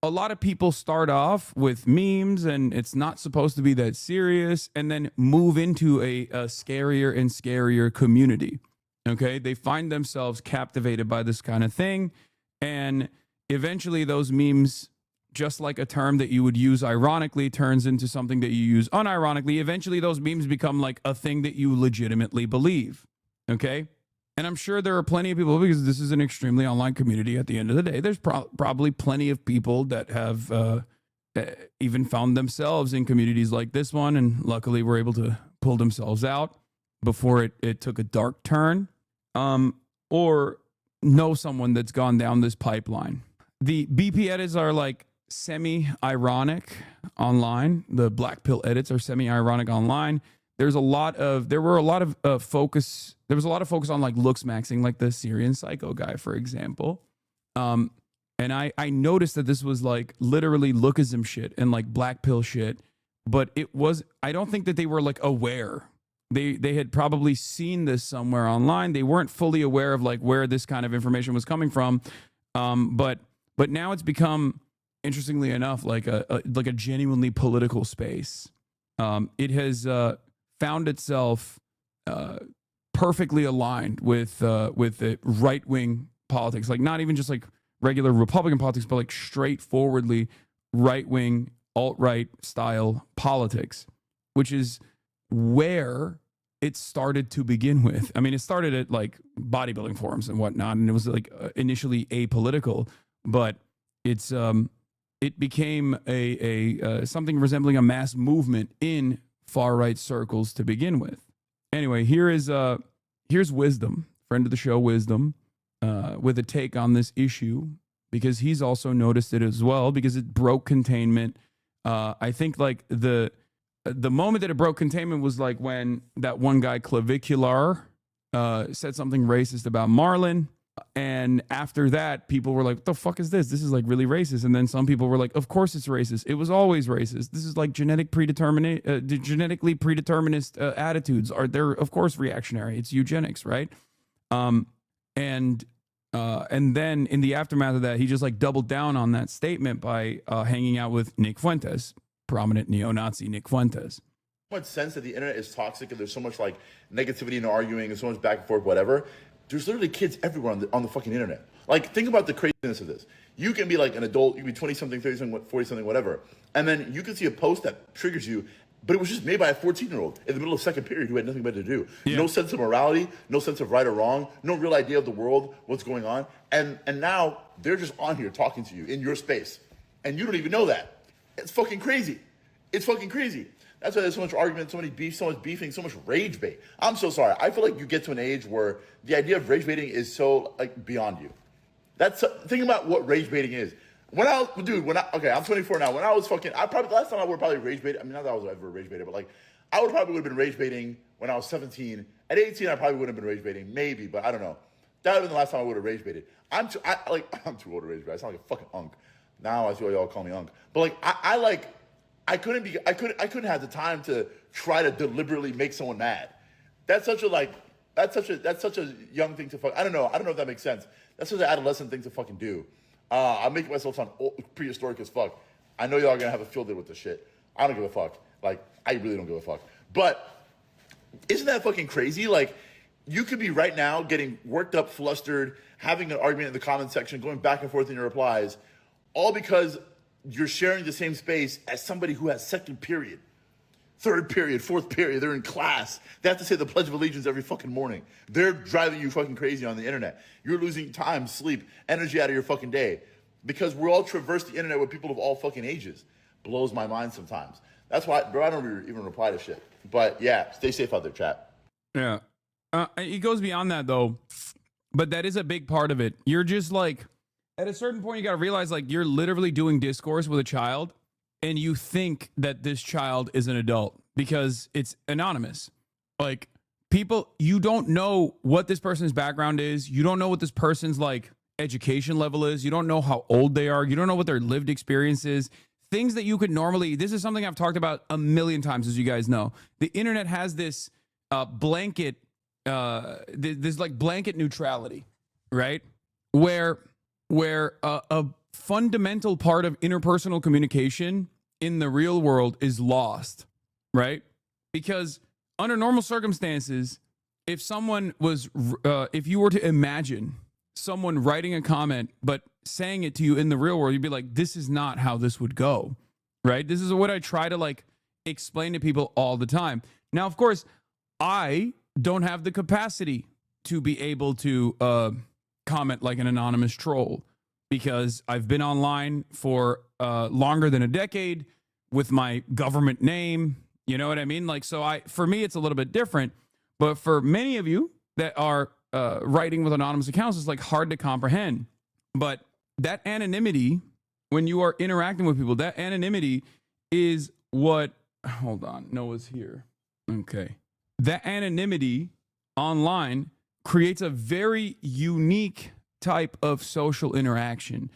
a lot of people start off with memes, and it's not supposed to be that serious, and then move into a scarier and scarier community. Okay, they find themselves captivated by this kind of thing, and eventually those memes, just like a term that you would use ironically, turns into something that you use unironically. Eventually those memes become like a thing that you legitimately believe. Okay. And I'm sure there are plenty of people, because this is an extremely online community at the end of the day, there's probably plenty of people that have even found themselves in communities like this one, and luckily were able to pull themselves out before it took a dark turn, or know someone that's gone down this pipeline. The BP edits are like semi-ironic online. The Black Pill edits are semi-ironic online. There was a lot of focus on like looks maxing, like the Syrian psycho guy, for example. And I noticed that this was like literally lookism shit and like black pill shit, but I don't think that they were like aware. They had probably seen this somewhere online. They weren't fully aware of like where this kind of information was coming from. But now it's become, interestingly enough, like a genuinely political space. It has found itself perfectly aligned with the right-wing politics, like not even just like regular Republican politics, but like straightforwardly right-wing, alt-right style politics, which is where it started to begin with. I mean, it started at like bodybuilding forums and whatnot, and it was like initially apolitical, but it became a something resembling a mass movement in far-right circles to begin with. Anyway, here's Wisdom, friend of the show, Wisdom, with a take on this issue, because he's also noticed it as well, because it broke containment. I think like the moment that it broke containment was like when that one guy Clavicular said something racist about Marlon. And after that, people were like, what the fuck is this? This is like really racist. And then some people were like, of course it's racist. It was always racist. This is like genetically predeterminist attitudes. They're of course reactionary. It's eugenics, right? And then in the aftermath of that, he just like doubled down on that statement by hanging out with Nick Fuentes, prominent neo-Nazi Nick Fuentes. So much sense that the internet is toxic and there's so much like negativity and arguing and so much back and forth, whatever. There's literally kids everywhere on the fucking internet. Like, think about the craziness of this. You can be like an adult, you can be 20-something, 30-something, 40-something, whatever. And then you can see a post that triggers you, but it was just made by a 14-year-old in the middle of second period who had nothing better to do. Yeah. No sense of morality, no sense of right or wrong, no real idea of the world, what's going on. And now they're just on here talking to you in your space. And you don't even know that. It's fucking crazy. It's fucking crazy. That's why there's so much argument, so many beef, so much beefing, so much rage bait. I'm so sorry. I feel like you get to an age where the idea of rage baiting is so like beyond you. Think about what rage baiting is. I'm 24 now. When I was fucking, last time I would probably rage bait. I mean, not that I was ever rage baited, but like, I would probably would have been rage baiting when I was 17. At 18, I probably wouldn't have been rage baiting, maybe, but I don't know. That would have been the last time I would have rage baited. I'm too old to rage bait. I sound like a fucking unk. Now I see why y'all call me unk. But like, I couldn't have the time to try to deliberately make someone mad. That's such a young thing to fuck. I don't know if that makes sense. That's such an adolescent thing to fucking do. I'm making myself sound prehistoric as fuck. I know y'all are gonna have a field day with this shit. I don't give a fuck. Like, I really don't give a fuck. But isn't that fucking crazy? Like, you could be right now getting worked up, flustered, having an argument in the comment section, going back and forth in your replies, all because you're sharing the same space as somebody who has second period, third period, fourth period. They're in class. They have to say the Pledge of Allegiance every fucking morning. They're driving you fucking crazy on the internet. You're losing time, sleep, energy out of your fucking day because we're all traverse the internet with people of all fucking ages. Blows my mind sometimes. That's why, bro, I don't even reply to shit. But yeah, stay safe out there, chat. Yeah. It goes beyond that though, but that is a big part of it. You're just like, at a certain point, you got to realize, like, you're literally doing discourse with a child, and you think that this child is an adult because it's anonymous. Like, people, you don't know what this person's background is. You don't know what this person's, like, education level is. You don't know how old they are. You don't know what their lived experience is. Things that you could normally, this is something I've talked about a million times, as you guys know. The internet has this blanket neutrality, right? Where a fundamental part of interpersonal communication in the real world is lost, right? Because under normal circumstances, if you were to imagine someone writing a comment, but saying it to you in the real world, you'd be like, this is not how this would go, right? This is what I try to like explain to people all the time. Now, of course, I don't have the capacity to be able to comment like an anonymous troll because I've been online for longer than a decade with my government name. You know what I mean? Like, so for me, it's a little bit different. But for many of you that are writing with anonymous accounts, it's like hard to comprehend. But that anonymity, when you are interacting with people, that anonymity is what, hold on, Noah's here. Okay. That anonymity online creates a very unique type of social interaction,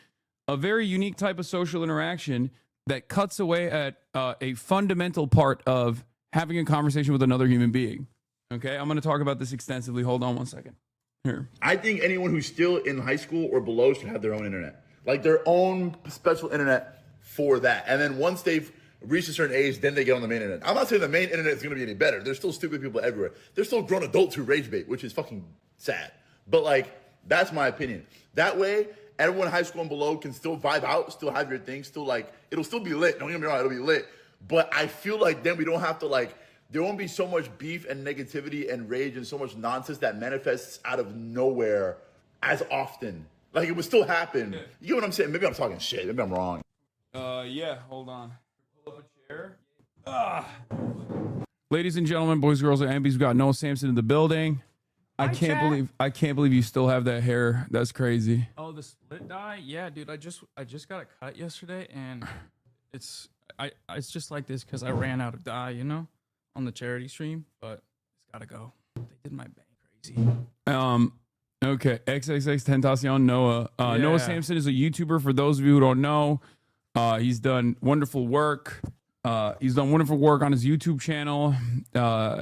a very unique type of social interaction that cuts away at a fundamental part of having a conversation with another human being. Okay, I'm going to talk about this extensively. Hold on one second. Here. I think anyone who's still in high school or below should have their own internet, like their own special internet for that. And then once they've reached a certain age, then they get on the main internet. I'm not saying the main internet is going to be any better. There's still stupid people everywhere. There's still grown adults who rage bait, which is fucking sad. But like, that's my opinion. That way, everyone in high school and below can still vibe out, still have your thing, still like, it'll still be lit. Don't get me wrong, it'll be lit. But I feel like then we don't have to like, there won't be so much beef and negativity and rage and so much nonsense that manifests out of nowhere as often. Like it would still happen. You get what I'm saying? Maybe I'm talking shit. Maybe I'm wrong. Yeah, hold on. Pull up a chair. Ladies and gentlemen, boys, girls, and ambies, we've got Noah Samson in the building. I can't believe you still have that hair. That's crazy. Oh, the split dye? Yeah, dude. I just got it cut yesterday, and it's just like this because I ran out of dye, you know, on the charity stream. But it's gotta go. They did my bank crazy. Okay. XXX Tentacion Noah. Yeah. Noah Samson is a YouTuber. For those of you who don't know, he's done wonderful work. He's done wonderful work on his YouTube channel.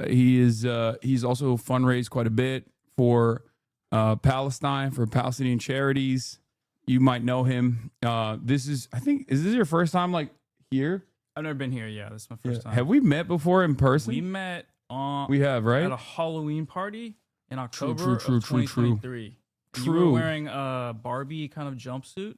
He's also fundraised quite a bit for Palestine, for Palestinian charities. You might know him. Is this your first time like here? I've never been here. Yeah, this is my first time. Have we met before in person? We met we have, right? at a Halloween party in October of True. 2023. You were wearing a Barbie kind of jumpsuit,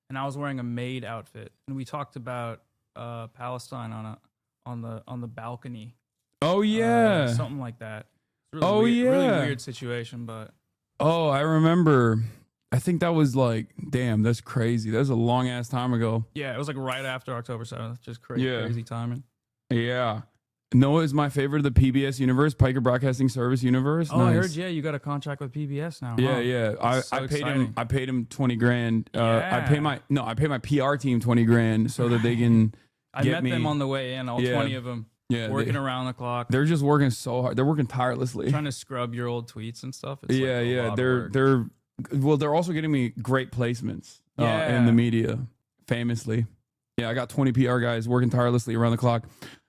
and I was wearing a maid outfit, and we talked about Palestine on the balcony. Oh yeah, something like that. It's really really weird situation, but I remember. I think that was like, damn, that's crazy. That was a long ass time ago. Yeah, it was like right after October 7th. Just crazy timing. Yeah. Noah is my favorite of the PBS universe, Piker Broadcasting Service universe. Oh, nice. I heard, you got a contract with PBS now. Yeah, huh? I paid him $20,000. I pay my PR team $20,000 so that they can I met them on the way in, all 20 of them. Yeah, working around the clock. They're just working so hard. They're working tirelessly. Trying to scrub your old tweets and stuff. It's they're also getting me great placements in the media, famously. Yeah, I got 20 PR guys working tirelessly around the clock.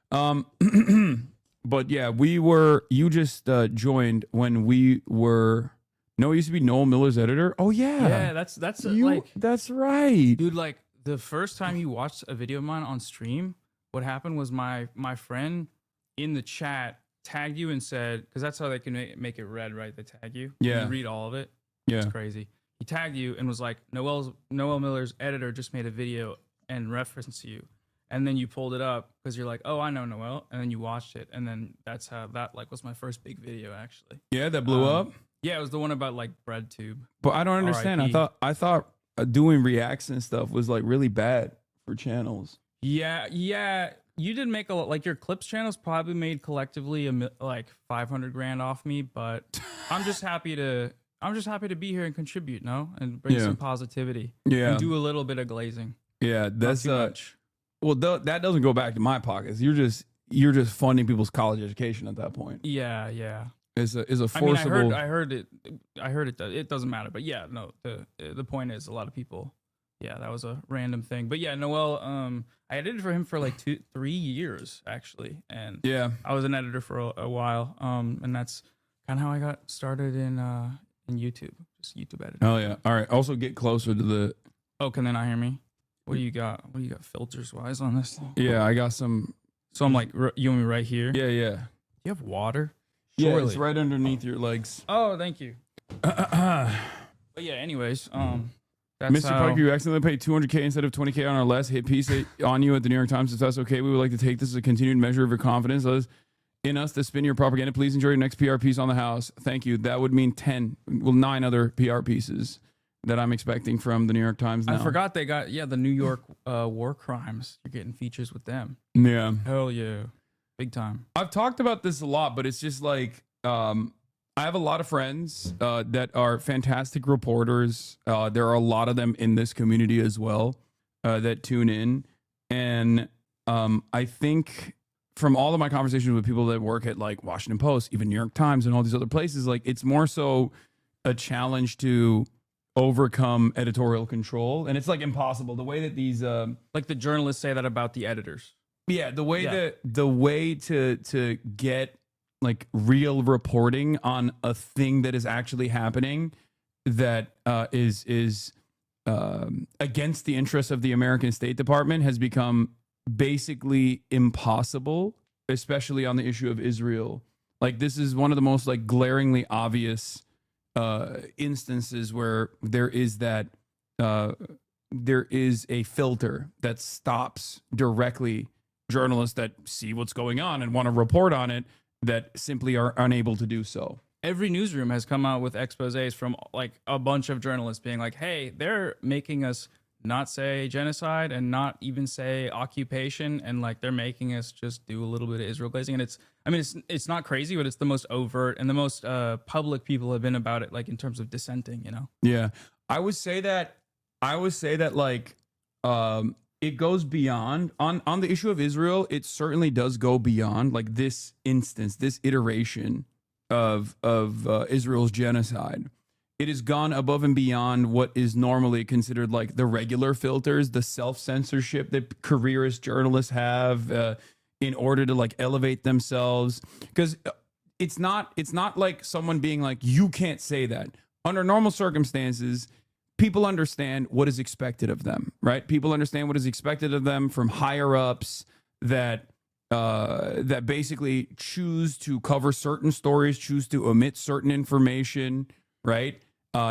But yeah, you just joined when we were, Noah used to be Noel Miller's editor. Oh yeah. Yeah, that's right. Dude, like the first time you watched a video of mine on stream, what happened was my friend in the chat tagged you and said, because that's how they can make it red, right? They tag you. Yeah. You read all of it. Yeah. It's crazy. He tagged you and was like, Noel Miller's editor just made a video and referenced you. And then you pulled it up because you're like, oh, I know Noel. And then you watched it. And then that's how that was my first big video, actually. Yeah, that blew up? Yeah, it was the one about like BreadTube. But I don't understand. I thought doing reacts and stuff was like really bad for channels. Yeah. You did make a lot, like your clips channels probably made collectively like 500 grand off me, but I'm just happy to be here and contribute, and bring some positivity. Yeah. And do a little bit of glazing. Yeah, that's much. Well, that doesn't go back to my pockets. You're just funding people's college education at that point. Yeah. Is a forcible. I heard it. It doesn't matter, but yeah, no. The point is, a lot of people. Yeah, that was a random thing, but yeah, Noel. I edited for him for like 3 years actually, and yeah, I was an editor for a while. And that's kind of how I got started in YouTube, just YouTube editing. Oh yeah. All right. Also, get closer to the. Oh, can they not hear me? What do you got? What do you got filters wise on this thing? Yeah, I got some. So I'm like, you want me right here? Yeah. You have water? Yeah, it's right underneath your legs. Oh, thank you. But yeah, anyways, That's Mr. Parker, you accidentally paid $200K instead of $20K on our last hit piece on you at the New York Times. If that's okay, we would like to take this as a continued measure of your confidence in us to spin your propaganda. Please enjoy your next PR piece on the House. Thank you. That would mean 9 other PR pieces that I'm expecting from the New York Times now. I forgot they got the New York war crimes. You're getting features with them. Yeah. Hell yeah. Big time. I've talked about this a lot, but it's just like I have a lot of friends that are fantastic reporters. There are a lot of them in this community as well that tune in. And I think from all of my conversations with people that work at like Washington Post, even New York Times and all these other places, like it's more so a challenge to overcome editorial control. And it's like impossible. The way that these like the journalists say that about the editors. Yeah, the way to get like real reporting on a thing that is actually happening that is against the interests of the American State Department has become basically impossible, especially on the issue of Israel. Like this is one of the most like glaringly obvious instances where there is a filter that stops directly journalists that see what's going on and want to report on it that simply are unable to do so. Every newsroom has come out with exposés from like a bunch of journalists being like, hey, they're making us not say genocide and not even say occupation, and like they're making us just do a little bit of Israel glazing. And it's not crazy, but it's the most overt and the most public people have been about it, like in terms of dissenting, you know? Yeah. I would say that like it goes beyond on the issue of Israel. It certainly does go beyond like this instance, this iteration of Israel's genocide. It has gone above and beyond what is normally considered like the regular filters, the self-censorship that careerist journalists have in order to like elevate themselves. Because it's not like someone being like, you can't say that. Under normal circumstances, people understand what is expected of them, right? People understand what is expected of them from higher ups that basically choose to cover certain stories, choose to omit certain information, right?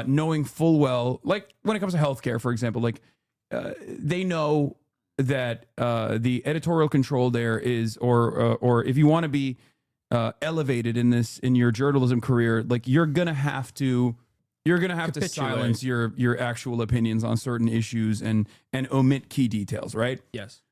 Knowing full well, like when it comes to healthcare, for example, like they know that the editorial control there is, or if you want to be elevated in your journalism career, like you're gonna have to silence your actual opinions on certain issues and omit key details, right? Yes.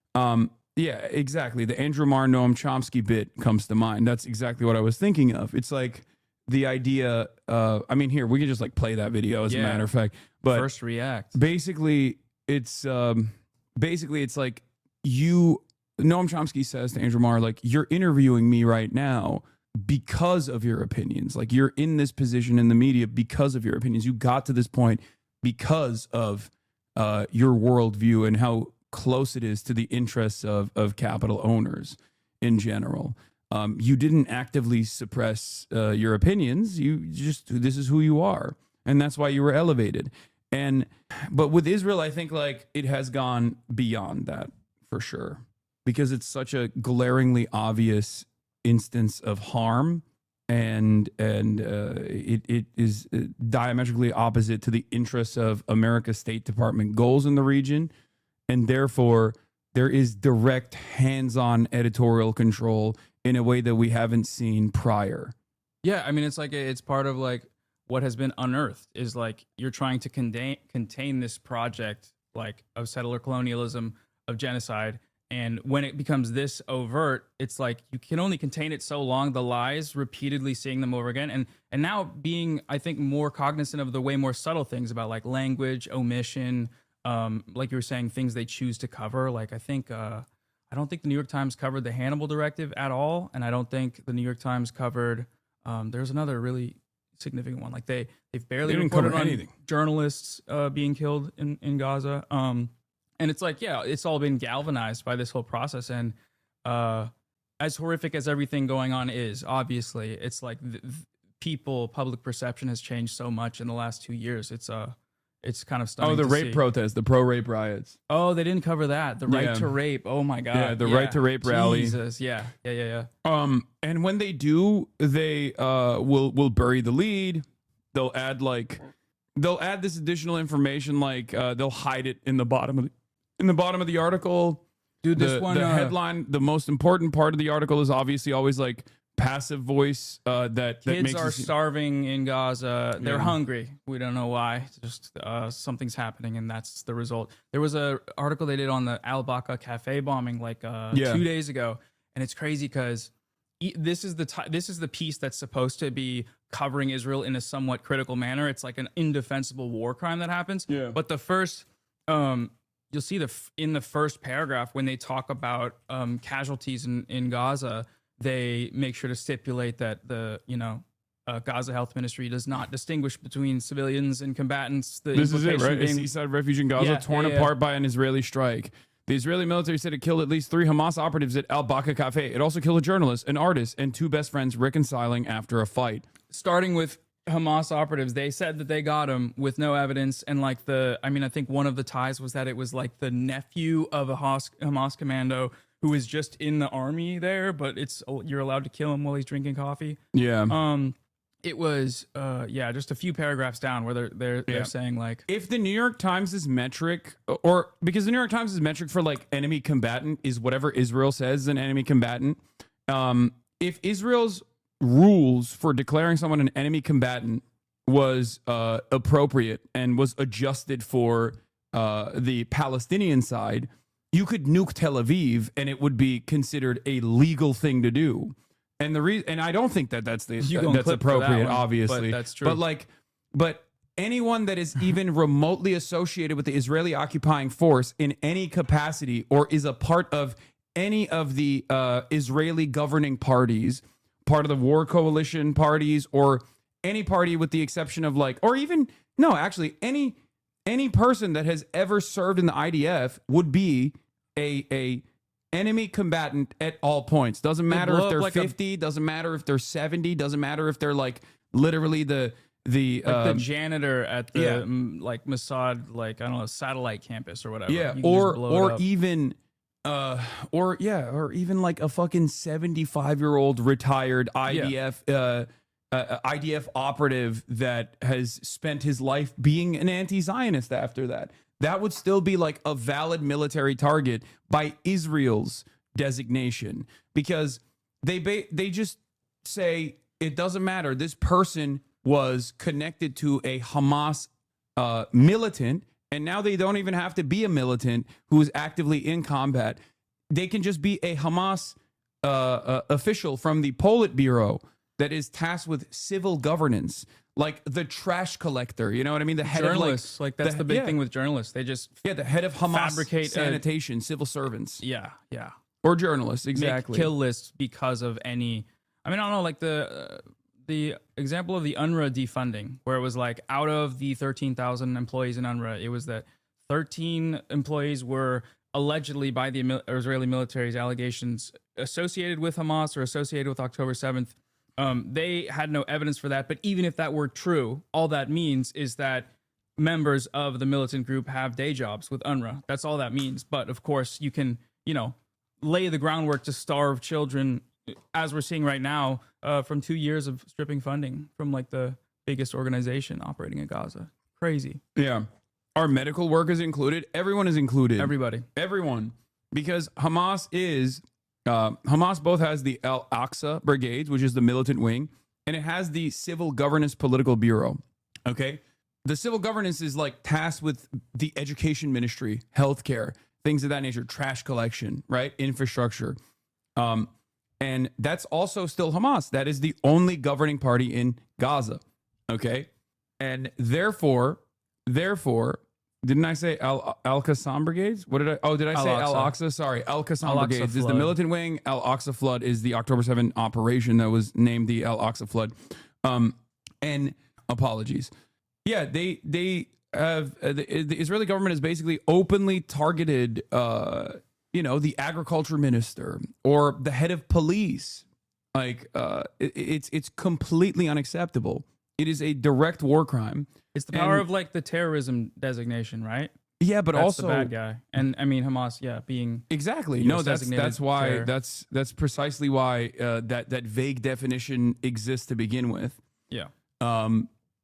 Yeah, exactly. The Andrew Marr, Noam Chomsky bit comes to mind. That's exactly what I was thinking of. It's like the idea, I mean, here, we can just like play that video as a matter of fact. But first react. Basically, it's like Noam Chomsky says to Andrew Marr, like, you're interviewing me right now because of your opinions. Like, you're in this position in the media because of your opinions. You got to this point because of your worldview and how close it is to the interests of capital owners in general. You didn't actively suppress your opinions. You just, this is who you are. And that's why you were elevated. But with Israel, I think like it has gone beyond that for sure, because it's such a glaringly obvious instance of harm, and it is diametrically opposite to the interests of America's State Department goals in the region. And therefore, there is direct hands-on editorial control in a way that we haven't seen prior. Yeah, I mean, it's like it's part of like what has been unearthed is like you're trying to contain this project like of settler colonialism, of genocide. And when it becomes this overt, it's like you can only contain it so long, the lies, repeatedly seeing them over again. And now being, I think, more cognizant of the way more subtle things about like language, omission, like you were saying, things they choose to cover. Like I don't think the New York Times covered the Hannibal Directive at all. And I don't think the New York Times covered, there's another really significant one. Like they've barely reported on anything. Journalists being killed in Gaza. And it's like, yeah, it's all been galvanized by this whole process. And as horrific as everything going on is, obviously, it's like public perception has changed so much in the last 2 years. It's kind of stunning. Oh, the rape protest, the pro-rape riots. Oh, they didn't cover that. The right to rape. Oh my God. Yeah, the right to rape rally. Jesus. Yeah. And when they do, they will bury the lead. They'll add like they'll add this additional information, like they'll hide it in the bottom of the article. Dude, this one, the headline, the most important part of the article is obviously always like passive voice. That kids makes are starving in Gaza. They're Yeah. hungry. We don't know why. Just something's happening, and that's the result. There was a article they did on the Al Baqa cafe bombing like 2 days ago, and it's crazy because this is the piece that's supposed to be covering Israel in a somewhat critical manner. It's like an indefensible war crime that happens. Yeah. But the first, you'll see in the first paragraph when they talk about casualties in Gaza, they make sure to stipulate that the Gaza Health Ministry does not distinguish between civilians and combatants. The This is it, implication right? A being- seaside refuge in Gaza torn apart by an Israeli strike. The Israeli military said it killed at least 3 Hamas operatives at Al Baqa Cafe. It also killed a journalist, an artist, and 2 best friends reconciling after a fight. Starting with Hamas operatives, they said that they got him with no evidence, and I think one of the ties was that it was like the nephew of a Hamas commando who was just in the army there, but you're allowed to kill him while he's drinking coffee. Yeah. It was just a few paragraphs down where they're saying like, if the New York Times' metric, or because the New York Times' metric for like enemy combatant is whatever Israel says is an enemy combatant. If Israel's rules for declaring someone an enemy combatant was appropriate and was adjusted for the Palestinian side, you could nuke Tel Aviv and it would be considered a legal thing to do. And the reason, and I don't think that's gonna that's clip for that appropriate, one, obviously. but that's true. But anyone that is even remotely associated with the Israeli occupying force in any capacity, or is a part of any of the Israeli governing parties, part of the war coalition parties, or any party with the exception of any person that has ever served in the IDF would be a enemy combatant at all points. Doesn't matter if they're 50, doesn't matter if they're 70, doesn't matter if they're like literally the janitor at the Mossad, I don't know, satellite campus or whatever. Yeah, You can just blow it up. or even like a fucking 75-year-old retired IDF operative that has spent his life being an anti-Zionist after that. That would still be like a valid military target by Israel's designation, because they just say it doesn't matter. This person was connected to a Hamas militant, and now they don't even have to be a militant who is actively in combat. They can just be a Hamas official from the Politburo that is tasked with civil governance, like the trash collector. You know what I mean? The head journalists, of that's the big thing with journalists. They just the head of Hamas fabricate sanitation, civil servants. Yeah. Or journalists, exactly. Make kill lists because of any. I don't know, like the example of the UNRWA defunding, where it was like out of the 13,000 employees in UNRWA, it was that 13 employees were allegedly, by the Israeli military's allegations, associated with Hamas or associated with October 7th. They had no evidence for that, but even if that were true, all that means is that members of the militant group have day jobs with UNRWA. That's all that means. But of course, you can, lay the groundwork to starve children, as we're seeing right now, from 2 years of stripping funding from like the biggest organization operating in Gaza. Crazy. Yeah. Are medical workers included? Everyone is included. Everyone. Because Hamas both has the Al-Aqsa Brigades, which is the militant wing, and it has the Civil Governance Political Bureau. Okay? The civil governance is like tasked with the education ministry, healthcare, things of that nature, trash collection, right? Infrastructure. And that's also still Hamas. That is the only governing party in Gaza. Okay? And therefore, didn't I say Al-Qassam Brigades? Did I say Al-Aqsa? Sorry, Al-Qassam Brigades is the militant wing. Al-Aqsa Flood is the October 7th operation that was named the Al-Aqsa Flood. And apologies. Yeah, they have the Israeli government has basically openly targeted, the agriculture minister or the head of police. It's completely unacceptable. It is a direct war crime. It's the power of like the terrorism designation, right? Yeah, but that's also the bad guy. And Hamas, being exactly. US No, that's designated why terror. that's precisely why that vague definition exists to begin with. Yeah.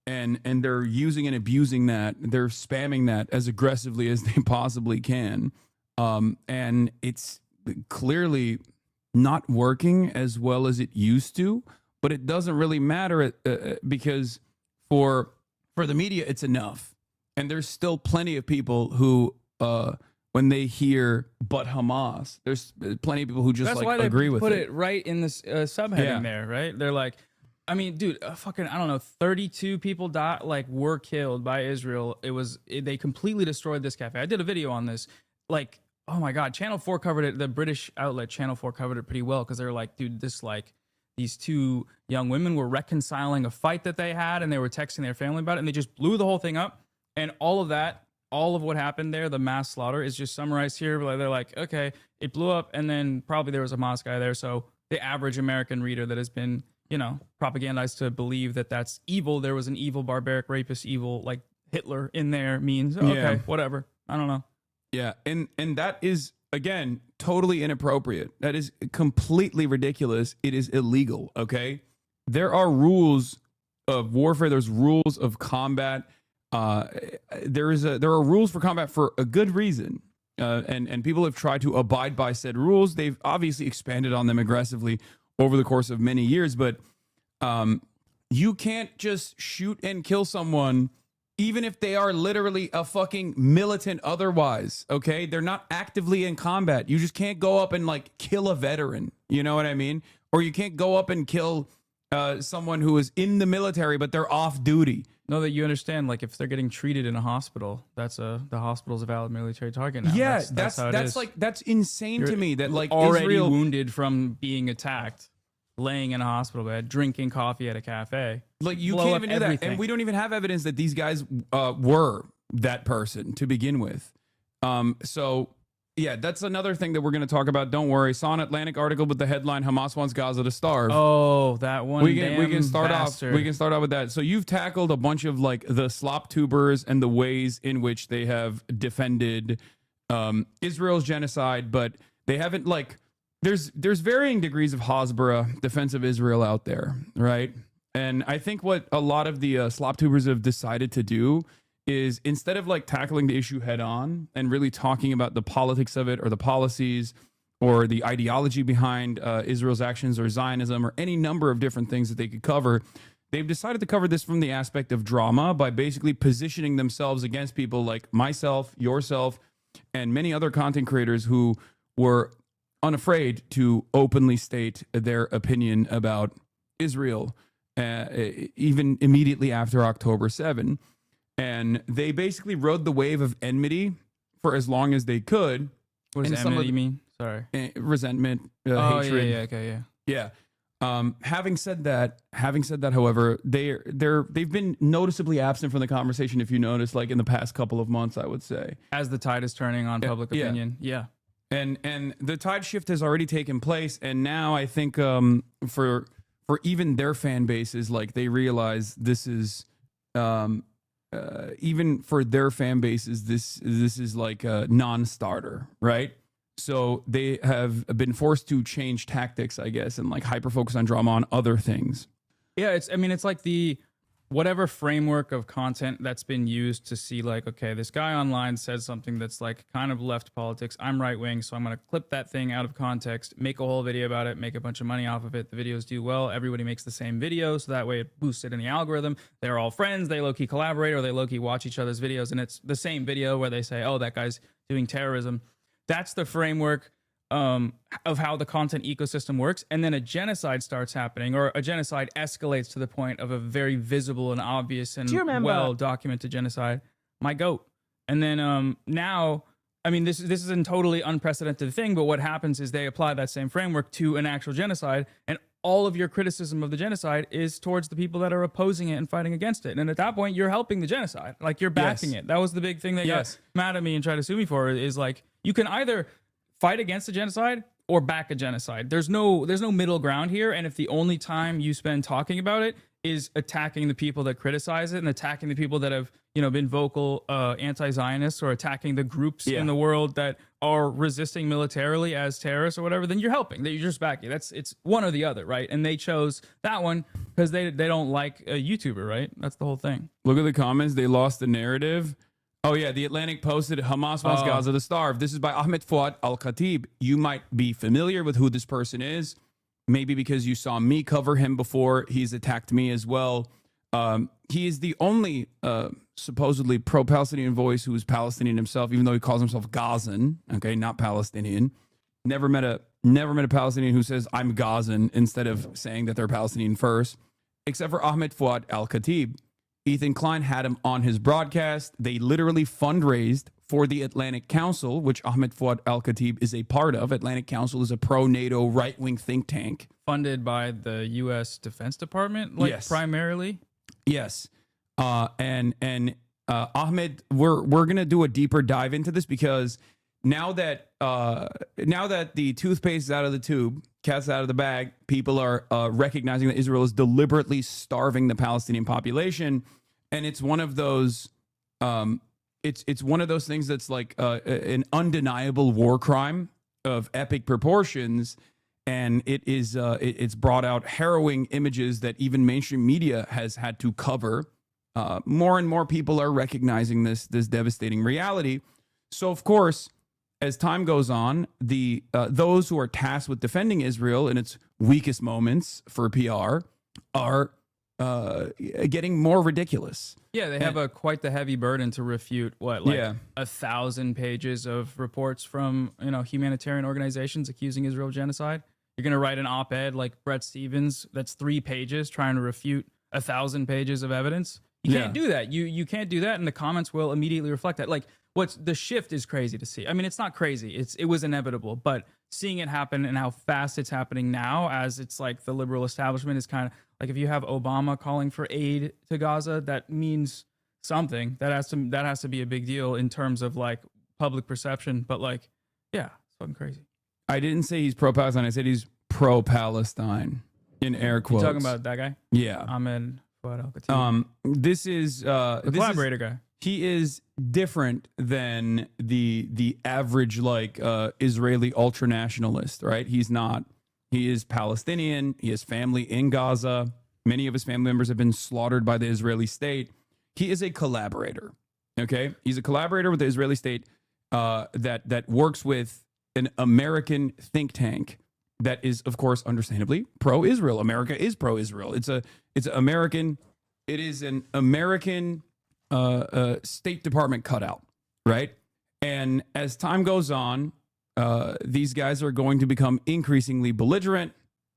and they're using and abusing that. They're spamming that as aggressively as they possibly can. And it's clearly not working as well as it used to, but it doesn't really matter because for the media, it's enough. And there's still plenty of people who, when they hear "but Hamas," there's plenty of people who just That's like why they agree with put it. it right in this subheading there, right? They're like, I mean, dude, fucking, I don't know, 32 people were killed by Israel. They completely destroyed this cafe. I did a video on this. Like, oh my God, Channel 4 covered it. The British outlet Channel 4 covered it pretty well because they're like, dude, these two young women were reconciling a fight that they had and they were texting their family about it and they just blew the whole thing up. And all of what happened there, the mass slaughter, is just summarized here. They're like, okay, it blew up and then probably there was a Hamas guy there. So the average American reader that has been, propagandized to believe that that's evil. There was an evil, barbaric, rapist, evil, like Hitler in there means, okay, whatever. I don't know. Yeah. And that is, again, totally inappropriate. That is completely ridiculous. It is illegal. Okay. There are rules of warfare. There's rules of combat. There are rules for combat for a good reason. And people have tried to abide by said rules. They've obviously expanded on them aggressively over the course of many years, but you can't just shoot and kill someone even if they are literally a fucking militant otherwise, okay? They're not actively in combat. You just can't go up and like kill a veteran, you know what I mean? Or you can't go up and kill someone who is in the military but they're off duty. No, that you understand, like if they're getting treated in a hospital, the hospital's a valid military target now. Yeah, that's how it is. that's insane to me that like already Israel wounded from being attacked, laying in a hospital bed, drinking coffee at a cafe. Like you Blow can't up even do that, everything. and we don't even have evidence that these guys were that person to begin with. So yeah, that's another thing that we're going to talk about. Don't worry. Saw an Atlantic article with the headline "Hamas wants Gaza to starve." Oh, that one. We can start bastard. off. We can start off with that. So you've tackled a bunch of like the slop tubers and the ways in which they have defended Israel's genocide, but they haven't like. There's varying degrees of Hasbara defense of Israel out there, right? And I think what a lot of the slop tubers have decided to do is instead of like tackling the issue head on and really talking about the politics of it or the policies or the ideology behind Israel's actions or Zionism or any number of different things that they could cover, they've decided to cover this from the aspect of drama by basically positioning themselves against people like myself, yourself, and many other content creators who were unafraid to openly state their opinion about Israel, even immediately after October 7. And they basically rode the wave of enmity for as long as they could. What does enmity mean? Sorry. Resentment, Oh, hatred. yeah, okay, yeah. Yeah. Having said that, however, they've been noticeably absent from the conversation. If you notice, like in the past couple of months, I would say, As the tide is turning on public opinion. Yeah. And the tide shift has already taken place, and now I think for even their fan bases, like they realize this is even for their fan bases, this is like a non-starter, right? So they have been forced to change tactics, I guess, and like hyper focus on drama on other things. Yeah, it's like the whatever framework of content that's been used to see like, okay, this guy online says something that's like kind of left politics. I'm right wing, so I'm going to clip that thing out of context, make a whole video about it, make a bunch of money off of it. The videos do well. Everybody makes the same video, so that way it boosts it in the algorithm. They're all friends. They low-key collaborate or they low-key watch each other's videos, and it's the same video where they say, oh, that guy's doing terrorism. That's the framework of how the content ecosystem works. And then a genocide starts happening, or a genocide escalates to the point of a very visible and obvious and well-documented genocide. My goat. And then now, I mean, this is a totally unprecedented thing, but what happens is they apply that same framework to an actual genocide, and all of your criticism of the genocide is towards the people that are opposing it and fighting against it. And at that point, you're helping the genocide. Like, you're backing it. That was the big thing they got mad at me and tried to sue me for, is like, you can either fight against a genocide or back a genocide. There's no middle ground here. And if the only time you spend talking about it is attacking the people that criticize it and attacking the people that have, been vocal anti-Zionists, or attacking the groups in the world that are resisting militarily as terrorists or whatever, then you're helping. That you're just backing. It's one or the other, right? And they chose that one. Because they don't like a YouTuber, right? That's the whole thing. Look at the comments. They lost the narrative. Oh, yeah. The Atlantic posted Hamas wants Gaza to starve. This is by Ahmed Fouad Al-Khatib. You might be familiar with who this person is. Maybe because you saw me cover him before. He's attacked me as well. He is the only supposedly pro-Palestinian voice who is Palestinian himself, even though he calls himself Gazan, okay, not Palestinian. Never met a Palestinian who says I'm Gazan instead of saying that they're Palestinian first, except for Ahmed Fouad Al-Khatib. Ethan Klein had him on his broadcast. They literally fundraised for the Atlantic Council, which Ahmed Fouad Al-Khatib is a part of. Atlantic Council is a pro-NATO right-wing think tank. Funded by the U.S. Defense Department, Yes. primarily? Yes. And Ahmed, we're gonna do a deeper dive into this because now that the toothpaste is out of the tube, cat's out of the bag, people are recognizing that Israel is deliberately starving the Palestinian population, and it's one of those it's one of those things that's like an undeniable war crime of epic proportions. And it's brought out harrowing images that even mainstream media has had to cover. More and more people are recognizing this devastating reality. So, of course, as time goes on, those who are tasked with defending Israel in its weakest moments for PR are getting more ridiculous. Yeah, they have quite the heavy burden to refute 1,000 pages of reports from humanitarian organizations accusing Israel of genocide. You're going to write an op-ed like Brett Stevens that's 3 pages trying to refute 1,000 pages of evidence. You can't do that. You can't do that, and the comments will immediately reflect that. Like, the shift is crazy to see. I mean, it's not crazy. It was inevitable, but seeing it happen and how fast it's happening now, as it's like the liberal establishment is kind of like, if you have Obama calling for aid to Gaza, that means something. That has to be a big deal in terms of like public perception. But like, yeah, it's fucking crazy. I didn't say he's pro-Palestine. I said he's pro-Palestine in air quotes. You talking about that guy? Yeah. Ahmed Fouad Al-Khatib. This is the collaborator guy. He is different than the average like Israeli ultranationalist, right? He's not. He is Palestinian. He has family in Gaza. Many of his family members have been slaughtered by the Israeli state. He is a collaborator. Okay, he's a collaborator with the Israeli state that works with an American think tank that is, of course, understandably pro-Israel. America is pro-Israel. It is an American State Department cutout, right? And as time goes on, these guys are going to become increasingly belligerent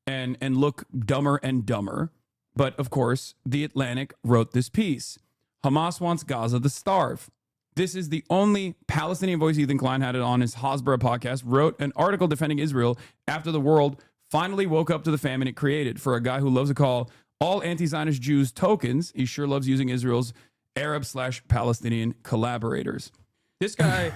and look dumber and dumber. But of course, The Atlantic wrote this piece. Hamas wants Gaza to starve. This is the only Palestinian voice Ethan Klein had it on his Hasbara podcast, wrote an article defending Israel after the world finally woke up to the famine it created. For a guy who loves to call all anti-Zionist Jews tokens, he sure loves using Israel's Arab/Palestinian collaborators. This guy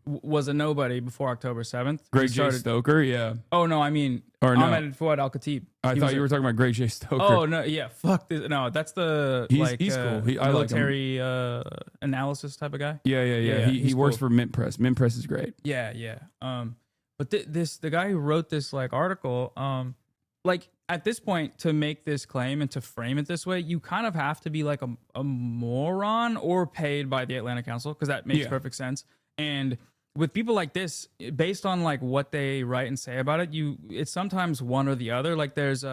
was a nobody before October 7th. Greg J. Stoker, yeah. Oh, no, I mean, Ahmed Fouad Al-Khatib. I thought you were talking about Greg J. Stoker. Oh, no, yeah, fuck this. No, that's the he's cool. I like him. military analysis type of guy. Yeah. He works for Mint Press. Mint Press is great. Yeah. But the guy who wrote this like article, like at this point, to make this claim and to frame it this way, you kind of have to be like a moron or paid by the Atlantic Council, because that makes perfect sense. And with people like this, based on like what they write and say about it, it's sometimes one or the other. Like there's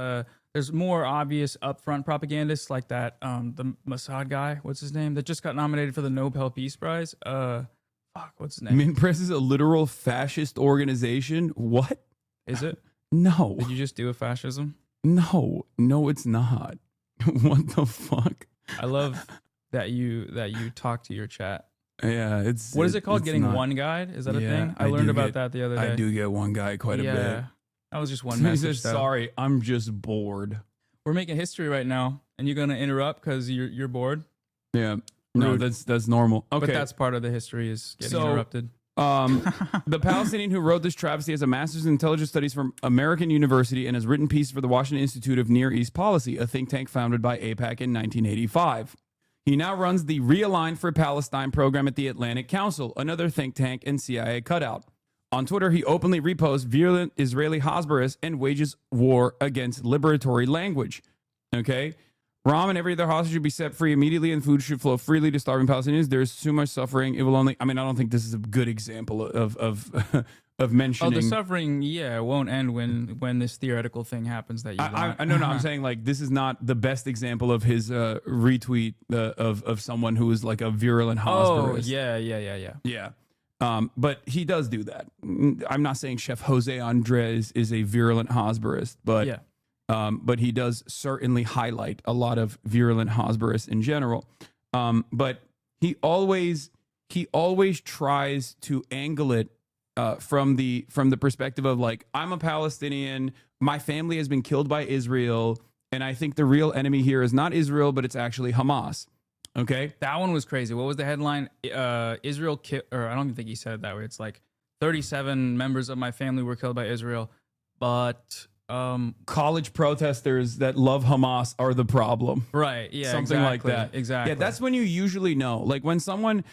more obvious upfront propagandists like that the Mossad guy, what's his name, that just got nominated for the Nobel Peace Prize. What's his name? Mint Press is a literal fascist organization. What? Is it? No. Did you just do a fascism? No, it's not. What the fuck? I love that you talk to your chat. Yeah, what is it called? Getting one guide? Is that a thing? I learned about that the other day. I do get one guide quite a bit. That was just one message. Sorry, I'm just bored. We're making history right now, and you're gonna interrupt because you're bored. Yeah, no, that's normal. Okay, but that's part of the history is getting interrupted. The Palestinian who wrote this travesty has a master's in intelligence studies from American University and has written pieces for the Washington Institute of Near East Policy, a think tank founded by AIPAC in 1985. He now runs the Realign for Palestine program at the Atlantic Council, another think tank and CIA cutout. On Twitter, he openly reposts virulent Israeli Hasbaras and wages war against liberatory language. Okay. Ram and every other hostage should be set free immediately, and food should flow freely to starving Palestinians. There's too much suffering. It will only. I mean, I don't think this is a good example of of mentioning. Oh, the suffering, yeah, won't end when this theoretical thing happens that you want. I no, I'm saying like this is not the best example of his retweet of someone who is like a virulent Oh, hosperist. yeah. But he does do that. I'm not saying Chef Jose Andres is a virulent hosperist, but Yeah. But he does certainly highlight a lot of virulent hosberists in general. But he always tries to angle it from the perspective of like, I'm a Palestinian, my family has been killed by Israel, and I think the real enemy here is not Israel, but it's actually Hamas. Okay, that one was crazy. What was the headline? Israel killed, or I don't even think he said it that way. It's like 37 members of my family were killed by Israel, but college protesters that love Hamas are the problem. Right. Yeah. Something like that. Exactly. Yeah, that's when you usually know. Like when someone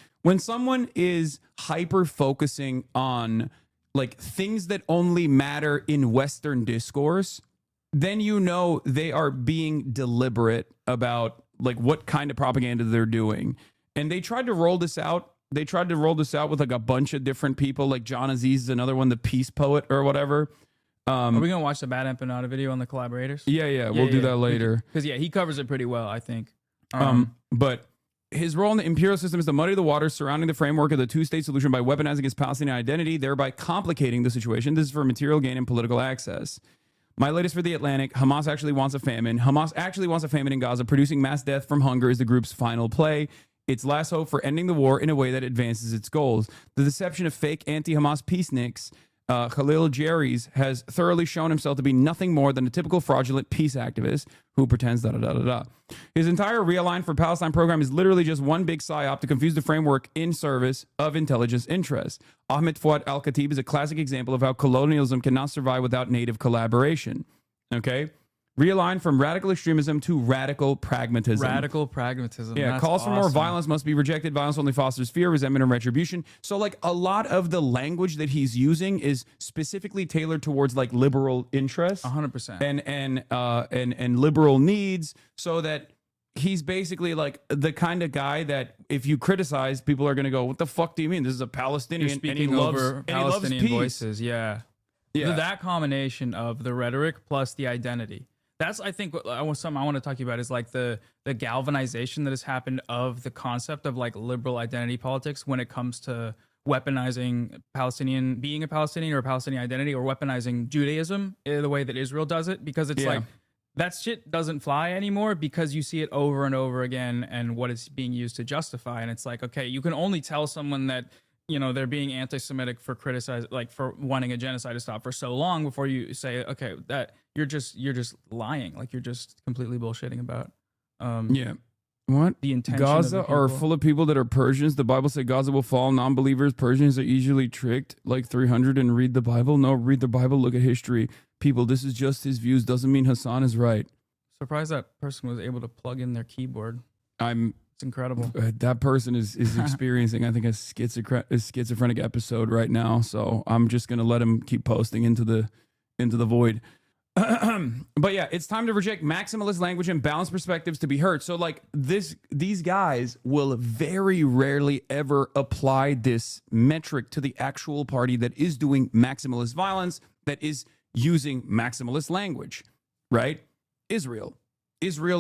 is hyper focusing on like things that only matter in Western discourse, then you know they are being deliberate about like what kind of propaganda they're doing. And they tried to roll this out. They tried to roll this out with like a bunch of different people. Like John Aziz is another one, the peace poet or whatever. Are we gonna watch the Bad Empanada video on the collaborators? Yeah, we'll do that later. Because he covers it pretty well, I think. But his role in the imperial system is to muddy the waters surrounding the framework of the two-state solution by weaponizing its Palestinian identity, thereby complicating the situation. This is for material gain and political access. My latest for The Atlantic, Hamas actually wants a famine. Hamas actually wants a famine in Gaza. Producing mass death from hunger is the group's final play. Its last hope for ending the war in a way that advances its goals. The deception of fake anti-Hamas peaceniks, Khalil Jerry's, has thoroughly shown himself to be nothing more than a typical fraudulent peace activist who pretends da-da-da-da-da. His entire Realign for Palestine program is literally just one big psyop to confuse the framework in service of intelligence interests. Ahmed Fouad al-Khatib is a classic example of how colonialism cannot survive without native collaboration. Okay? Realign from radical extremism to radical pragmatism. Radical pragmatism. Yeah, That's calls for more awesome. violence must be rejected. Violence only fosters fear, resentment, and retribution. So, like, a lot of the language that he's using is specifically tailored towards like liberal interests, 100%, and liberal needs, so that he's basically like the kind of guy that if you criticize, people are going to go, "What the fuck do you mean? This is a Palestinian, You're speaking and he loves over and he loves Palestinian peace." voices. Yeah. Yeah. That combination of the rhetoric plus the identity. That's, I think, something I want to talk to you about is like the galvanization that has happened of the concept of like liberal identity politics when it comes to weaponizing being a Palestinian or a Palestinian identity, or weaponizing Judaism in the way that Israel does it, because it's like that shit doesn't fly anymore because you see it over and over again and what it's being used to justify. And it's like, okay, you can only tell someone that, you know, they're being anti-Semitic for for wanting a genocide to stop for so long before you say, okay, that you're just lying, like you're just completely bullshitting about. What? The intention Gaza of the are people. full of people that are Persians. The Bible said Gaza will fall. Non-believers, Persians are easily tricked. Like 300 and read the Bible. No, read the Bible. Look at history. People, this is just his views. Doesn't mean Hassan is right. Surprised that person was able to plug in their keyboard. It's incredible. That person is experiencing, I think, a schizophrenic episode right now. So I'm just gonna let him keep posting into the void. But yeah, it's time to reject maximalist language and balanced perspectives to be heard. So like these guys will very rarely ever apply this metric to the actual party that is doing maximalist violence, that is using maximalist language, right? Israel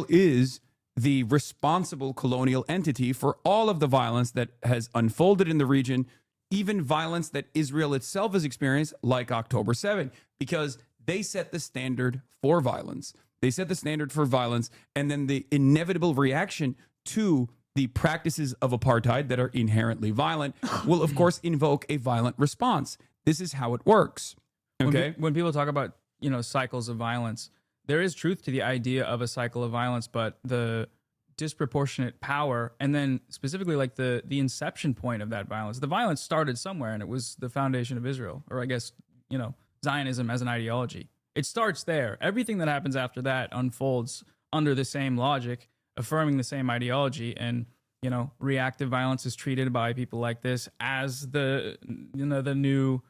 is the responsible colonial entity for all of the violence that has unfolded in the region, even violence that Israel itself has experienced, like October 7, because they set the standard for violence. They set the standard for violence, and then the inevitable reaction to the practices of apartheid that are inherently violent will, of course, invoke a violent response. This is how it works. Okay? When people talk about, you know, cycles of violence, there is truth to the idea of a cycle of violence, but the disproportionate power, and then specifically like the inception point of that violence. The violence started somewhere, and it was the foundation of Israel, or I guess, you know, Zionism as an ideology. It starts there. Everything that happens after that unfolds under the same logic, affirming the same ideology, and, you know, reactive violence is treated by people like this as the new,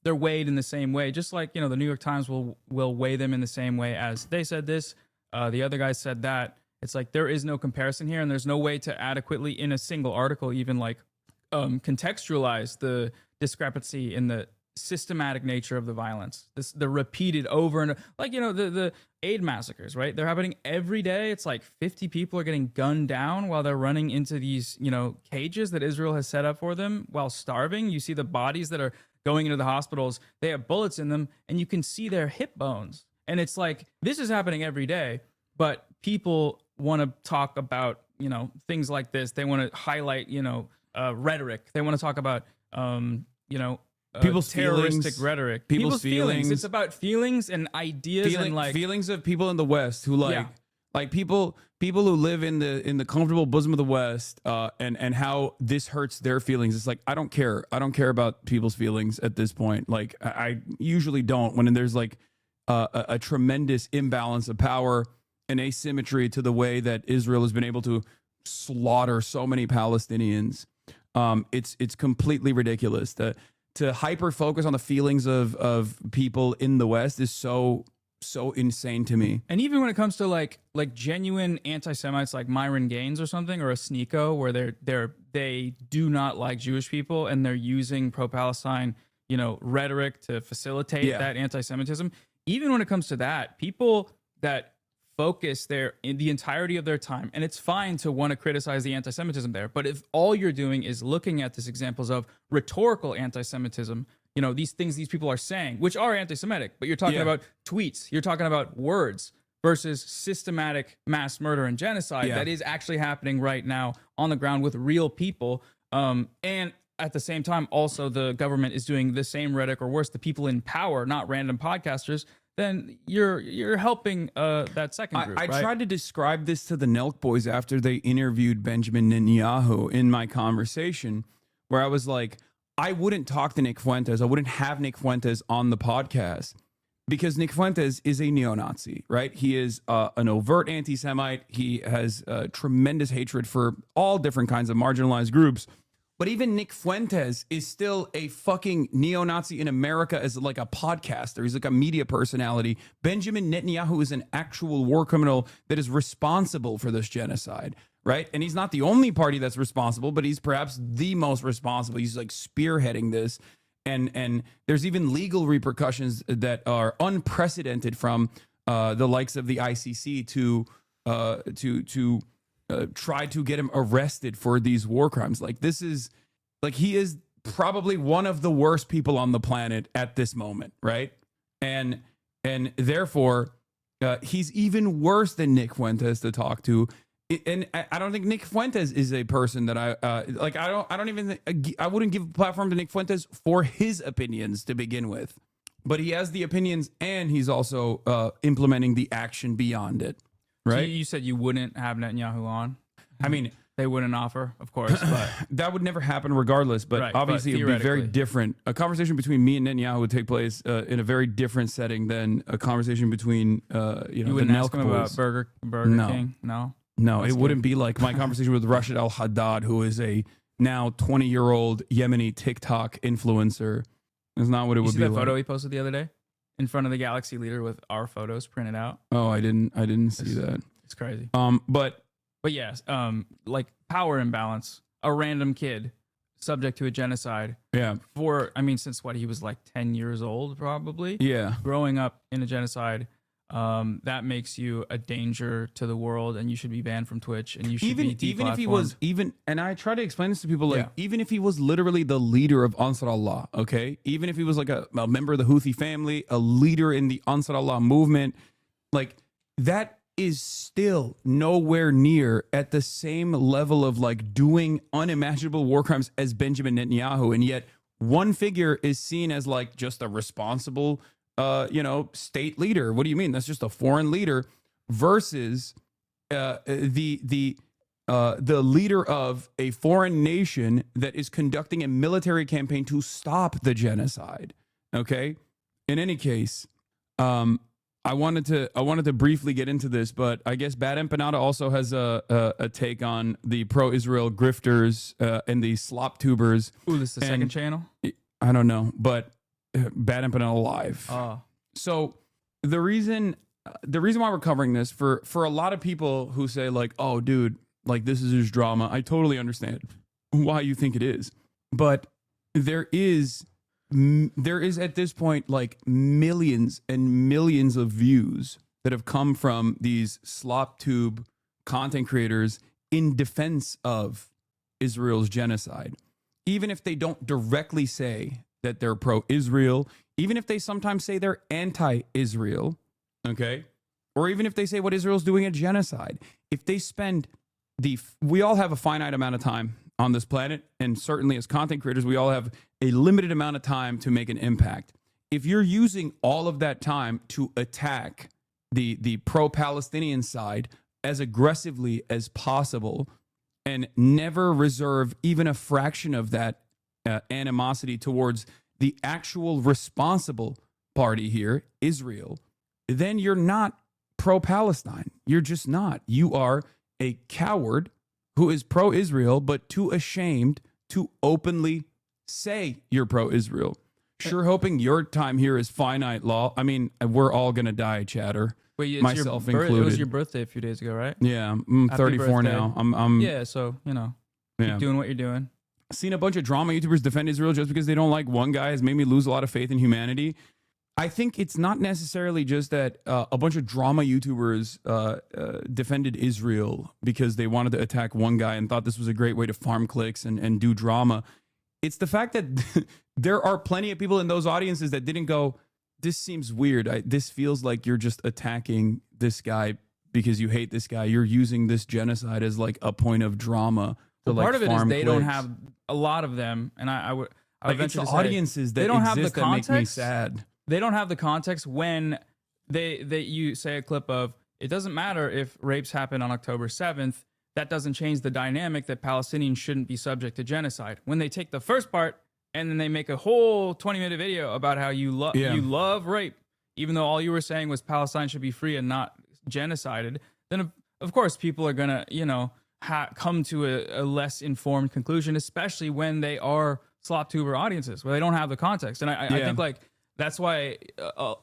they're weighed in the same way, just like, you know, the New York Times will weigh them in the same way as they said this. The other guy said that. It's like there is no comparison here, and there's no way to adequately, in a single article, even like contextualize the discrepancy in the systematic nature of the violence. The repeated over and like, you know, the Aid massacres, right? They're happening every day. It's like 50 people are getting gunned down while they're running into these, you know, cages that Israel has set up for them while starving. You see the bodies that are going into the hospitals. They have bullets in them, and you can see their hip bones. And it's like, this is happening every day, but people want to talk about, you know, things like this. They want to highlight, you know, rhetoric. They want to talk about, you know, people's terroristic feelings, rhetoric. people's feelings. It's about feelings and ideas and like feelings of people in the West who like people who live in the comfortable bosom of the West, and how this hurts their feelings. It's like, I don't care about people's feelings at this point. Like, I usually don't when there's like a tremendous imbalance of power and asymmetry to the way that Israel has been able to slaughter so many Palestinians. It's completely ridiculous. To hyper focus on the feelings of people in the West is so insane to me. And even when it comes to like genuine anti-Semites like Myron Gaines or something, or a Sneeko, where they do not like Jewish people and they're using pro-Palestine, you know, rhetoric to facilitate that anti-Semitism. Even when it comes to that, people that focus in the entirety of their time, and it's fine to want to criticize the anti-Semitism there, but if all you're doing is looking at these examples of rhetorical anti-Semitism, you know, these things these people are saying, which are anti-Semitic, but you're talking about tweets, you're talking about words versus systematic mass murder and genocide that is actually happening right now on the ground with real people. And at the same time, also the government is doing the same rhetoric, or worse, the people in power, not random podcasters, then you're helping that second group. I tried to describe this to the Nelk boys after they interviewed Benjamin Netanyahu in my conversation, where I was like, I wouldn't talk to Nick Fuentes. I wouldn't have Nick Fuentes on the podcast because Nick Fuentes is a neo-Nazi, right? He is an overt anti-Semite. He has tremendous hatred for all different kinds of marginalized groups. But even Nick Fuentes is still a fucking neo-Nazi in America as like a podcaster. He's like a media personality. Benjamin Netanyahu is an actual war criminal that is responsible for this genocide, right? And he's not the only party that's responsible, but he's perhaps the most responsible. He's like spearheading this. And there's even legal repercussions that are unprecedented from the likes of the ICC to try to get him arrested for these war crimes. Like, this is like, he is probably one of the worst people on the planet at this moment, right? And therefore he's even worse than Nick Fuentes to talk to. And I don't think Nick Fuentes is a person that I wouldn't give a platform to Nick Fuentes for his opinions to begin with, but he has the opinions and he's also implementing the action beyond it. Right. So you said you wouldn't have Netanyahu on. I mean, they wouldn't offer, of course, but that would never happen regardless. But obviously it would be very different. A conversation between me and Netanyahu would take place in a very different setting than a conversation between you wouldn't ask him about Burger King. No, it wouldn't be like my conversation with Rashid Al Haddad, who is a now 20-year-old Yemeni TikTok influencer. That's not what it would be like. That photo he posted the other day in front of the Galaxy leader with our photos printed out. Oh, I didn't see that. It's crazy. But yes, like power imbalance, a random kid subject to a genocide. Yeah. Since he was like 10 years old, probably. Yeah. Growing up in a genocide, that makes you a danger to the world, and you should be banned from Twitch, and you should be even if he was and I try to explain this to people, like, even if he was literally the leader of Ansar Allah, okay, even if he was like a member of the Houthi family, a leader in the Ansar Allah movement, like, that is still nowhere near at the same level of like doing unimaginable war crimes as Benjamin Netanyahu, and yet one figure is seen as like just a responsible state leader. What do you mean? That's just a foreign leader versus the leader of a foreign nation that is conducting a military campaign to stop the genocide. Okay. In any case, I wanted to briefly get into this, but I guess Bad Empanada also has a take on the pro-Israel grifters and the slop tubers. Ooh, this is the second channel? I don't know, but Bad Empanada Live. Oh. So the reason the reason why we're covering this for a lot of people who say like, oh, dude, like this is just drama. I totally understand why you think it is, but there is at this point like millions and millions of views that have come from these slop tube content creators in defense of Israel's genocide. Even if they don't directly say that they're pro-Israel, even if they sometimes say they're anti-Israel, okay? Or even if they say what Israel's doing a genocide. If they spend we all have a finite amount of time on this planet, and certainly as content creators, we all have a limited amount of time to make an impact. If you're using all of that time to attack the pro-Palestinian side as aggressively as possible and never reserve even a fraction of that animosity towards the actual responsible party here, Israel, then you're not pro-Palestine. You're just not. You are a coward who is pro-Israel, but too ashamed to openly say you're pro-Israel. Sure hoping your time here is finite, Law. I mean, we're all going to die, chatter. Wait, myself It included. was your birthday a few days ago, right? Yeah, I'm Happy 34 birthday. now. I'm yeah, so, you know, keep doing what you're doing. Seen a bunch of drama YouTubers defend Israel just because they don't like one guy has made me lose a lot of faith in humanity. I think it's not necessarily just that a bunch of drama YouTubers defended Israel because they wanted to attack one guy and thought this was a great way to farm clicks and do drama. It's the fact that there are plenty of people in those audiences that didn't go, this seems weird. This feels like you're just attacking this guy because you hate this guy. You're using this genocide as like a point of drama. Well, like part of it is farm they don't clicks. have a lot of them, and I would Like, it's venture the to say audiences that they don't have the exist that make context. me sad. They don't have the context when you say a clip of, it doesn't matter if rapes happen on October 7th. That doesn't change the dynamic that Palestinians shouldn't be subject to genocide. When they take the first part and then they make a whole 20-minute video about how you love rape, even though all you were saying was Palestine should be free and not genocided, then of course people are gonna, you know, come to a less informed conclusion, especially when they are slop tuber audiences where they don't have the context. And I think like that's why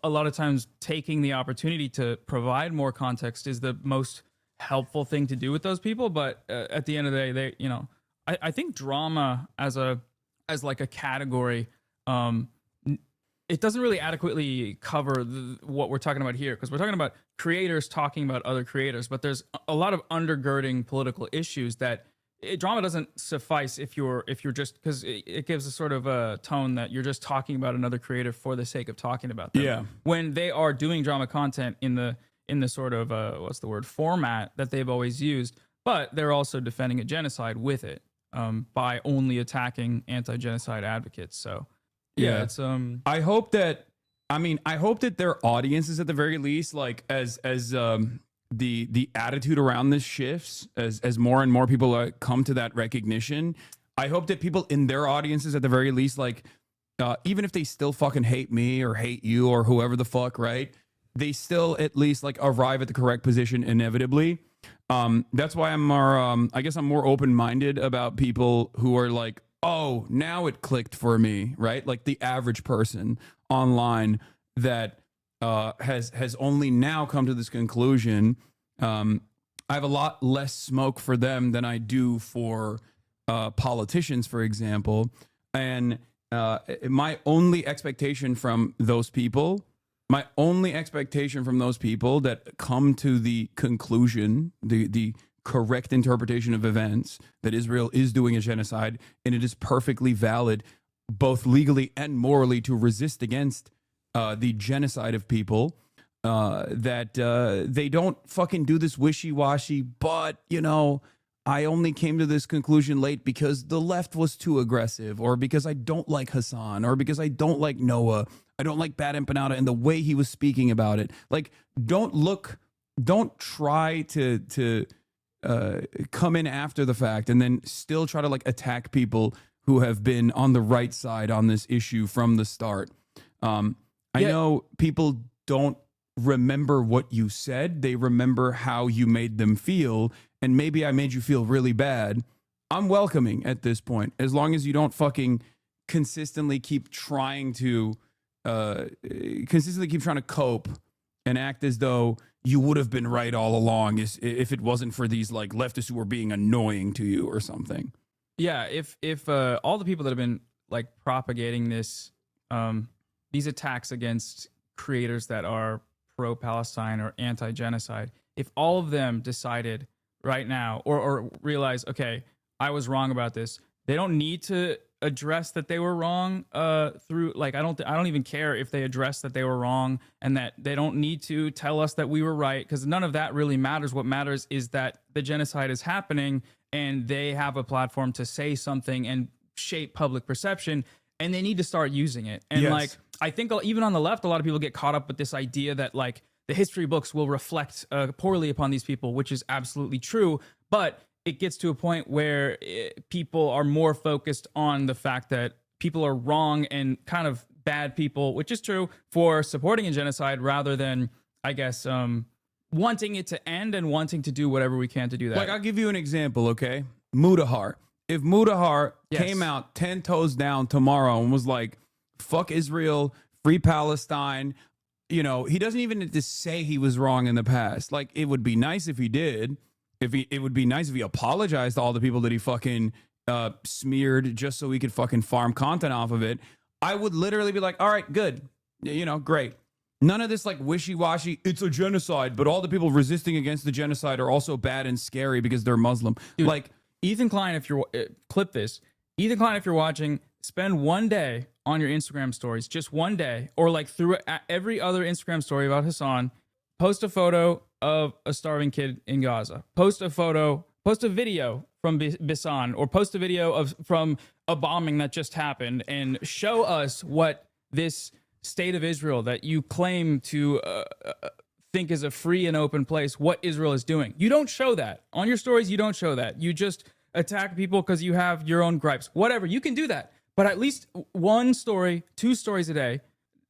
a lot of times taking the opportunity to provide more context is the most helpful thing to do with those people. But at the end of the day, they, you know, I think drama as like a category, it doesn't really adequately cover what we're talking about here, because we're talking about creators talking about other creators, but there's a lot of undergirding political issues that drama doesn't suffice if you're just, because it gives a sort of a tone that you're just talking about another creator for the sake of talking about them. Yeah. When they are doing drama content in the sort of what's the word, format that they've always used, but they're also defending a genocide with it by only attacking anti-genocide advocates. So yeah, it's I hope that their audiences at the very least, like as the attitude around this shifts, as more and more people come to that recognition, I hope that people in their audiences at the very least, like even if they still fucking hate me or hate you or whoever the fuck, right, they still at least like arrive at the correct position inevitably. That's why I'm more I guess I'm more open-minded about people who are like, oh, now it clicked for me, right? Like the average person online that has only now come to this conclusion. I have a lot less smoke for them than I do for politicians, for example. And my only expectation from those people that come to the conclusion, the correct interpretation of events, that Israel is doing a genocide, and it is perfectly valid, both legally and morally, to resist against the genocide of people, that they don't fucking do this wishy-washy, but, you know, I only came to this conclusion late because the left was too aggressive, or because I don't like Hassan, or because I don't like Noah, I don't like Bad Empanada and the way he was speaking about it. Like, don't try to come in after the fact and then still try to like attack people who have been on the right side on this issue from the start. I know people don't remember what you said. They remember how you made them feel. And maybe I made you feel really bad. I'm welcoming at this point, as long as you don't fucking consistently keep trying to cope and act as though you would have been right all along if it wasn't for these like leftists who were being annoying to you or something. Yeah, if all the people that have been like propagating this these attacks against creators that are pro-Palestine or anti-genocide, if all of them decided right now or realize, okay, I was wrong about this, they don't need to address that they were wrong through like I don't even care if they address that they were wrong, and that they don't need to tell us that we were right, because none of that really matters. What matters is that the genocide is happening and they have a platform to say something and shape public perception, and they need to start using it. And like I think even on the left, a lot of people get caught up with this idea that like the history books will reflect poorly upon these people, which is absolutely true, but it gets to a point where people are more focused on the fact that people are wrong and kind of bad people, which is true, for supporting a genocide rather than, I guess, wanting it to end and wanting to do whatever we can to do that. Like, I'll give you an example, okay? Mudahar. If Mudahar came out 10 toes down tomorrow and was like, fuck Israel, free Palestine, you know, he doesn't even need to say he was wrong in the past. Like, it would be nice if he did. It would be nice if he apologized to all the people that he fucking smeared just so he could fucking farm content off of it. I would literally be like, all right, good. You know, great. None of this like wishy-washy, it's a genocide, but all the people resisting against the genocide are also bad and scary because they're Muslim. Dude, like Ethan Klein, if you're clip this, Ethan Klein, if you're watching, spend one day on your Instagram stories, just one day, or like through every other Instagram story about Hassan, post a photo of a starving kid in Gaza. Post a video from Bisan, or post a video from a bombing that just happened, and show us what this state of Israel that you claim to think is a free and open place, what Israel is doing. You don't show that. On your stories, you don't show that. You just attack people because you have your own gripes. Whatever, you can do that. But at least one story, 2 stories a day,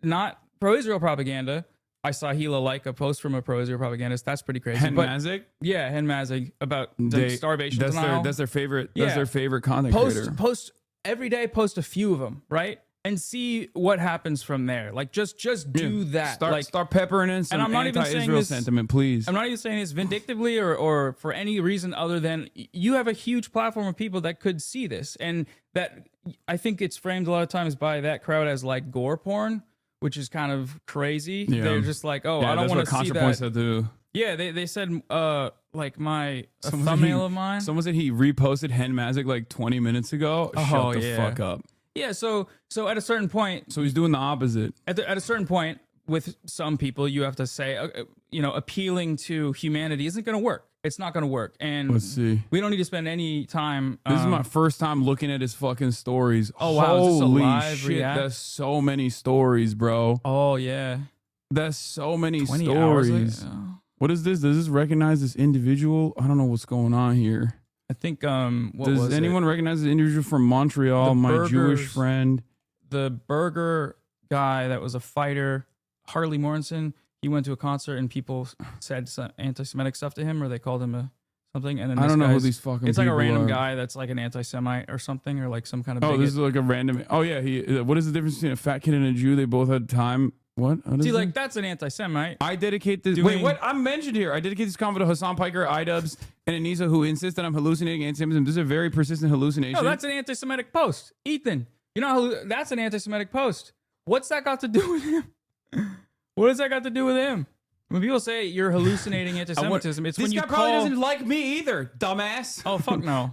not pro-Israel propaganda. I saw Hila like a post from a pro-Israel propagandist. That's pretty crazy. Hen Mazik? Yeah, Hen Mazik about the starvation denial. That's their favorite. That's their favorite content creator. Post every day. Post a few of them, right? And see what happens from there. Like just do that. Start peppering in some anti-Israel sentiment, please. I'm not even saying this vindictively or for any reason other than you have a huge platform of people that could see this, and that I think it's framed a lot of times by that crowd as like gore porn, which is kind of crazy. Yeah. They're just like, oh, I don't want to see that. Yeah, they said like a thumbnail of mine. Someone said he reposted Hen Mazik like 20 minutes ago. Shut the fuck up. Yeah, so at a certain point, so he's doing the opposite. At a certain point, with some people, you have to say, appealing to humanity isn't going to work. It's not going to work. And let's see. We don't need to spend any time. This is my first time looking at his fucking stories. Oh wow, holy is this a live shit! react? That's so many stories, bro. Oh yeah, that's so many 20 stories. Hours What is this? Does this recognize this individual? I don't know what's going on here. I think does anyone recognize this individual from Montreal? My Jewish friend, the burger guy that was a fighter, Harley Morrison. He went to a concert and people said some anti-Semitic stuff to him, or they called him something. And then I don't know who these fucking. It's like a random are. guy that's like an anti-Semite or something, or like some kind of. Oh, this is like a random. Oh yeah, what is the difference between a fat kid and a Jew? They both had time. What? See, like that's an anti-Semite. I dedicate this. Wait, what? I'm mentioned here. I dedicate this convo to Hassan Piker, iDubbbz, and Anissa, who insist that I'm hallucinating anti-Semitism. This is a very persistent hallucination. No, that's an anti-Semitic post, Ethan. You know that's an anti-Semitic post. What's that got to do with him? What does that got to do with him? When people say you're hallucinating anti-Semitism, it's when you call... This guy probably doesn't like me either, dumbass. Oh, fuck no.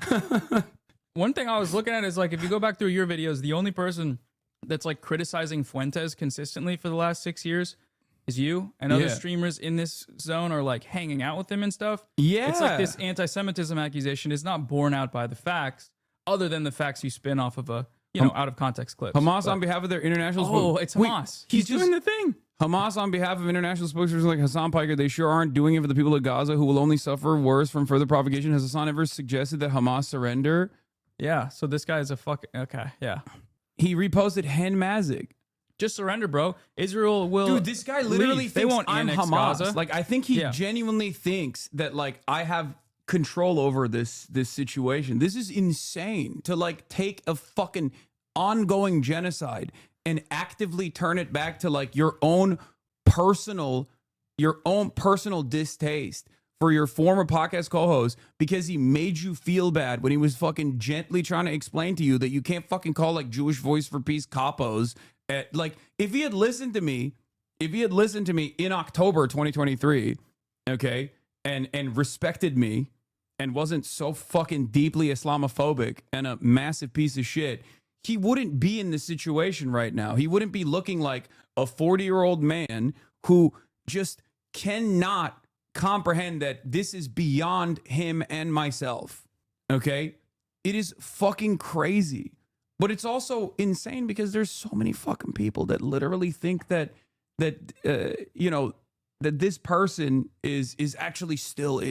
One thing I was looking at is like, if you go back through your videos, the only person that's like criticizing Fuentes consistently for the last 6 years is you, and other streamers in this zone are like hanging out with him and stuff. Yeah. It's like this anti-Semitism accusation is not borne out by the facts, other than the facts you spin off of a, out of context clips. Hamas on behalf of their international... Oh, it's Hamas. He's doing the thing. Hamas on behalf of international spokespersons like Hassan Piker, they sure aren't doing it for the people of Gaza who will only suffer worse from further provocation. Has Hassan ever suggested that Hamas surrender? Yeah, so this guy is a fucking... Okay, yeah. He reposted Hen Mazik. Just surrender, bro. Israel will... Dude, this guy literally leave. thinks they won't I'm Hamas. Gaza. Like, I think he genuinely thinks that, like, I have control over this situation. This is insane to, like, take a fucking ongoing genocide and actively turn it back to like your own personal, your own personal distaste for your former podcast co-host because he made you feel bad when he was fucking gently trying to explain to you that you can't fucking call like Jewish Voice for Peace capos. Like if he had listened to me in October 2023, okay, and respected me and wasn't so fucking deeply Islamophobic and a massive piece of shit, he wouldn't be in this situation right now. He wouldn't be looking like a 40-year-old man who just cannot comprehend that this is beyond him and myself. Okay? It is fucking crazy. But it's also insane because there's so many fucking people that literally think that this person is actually still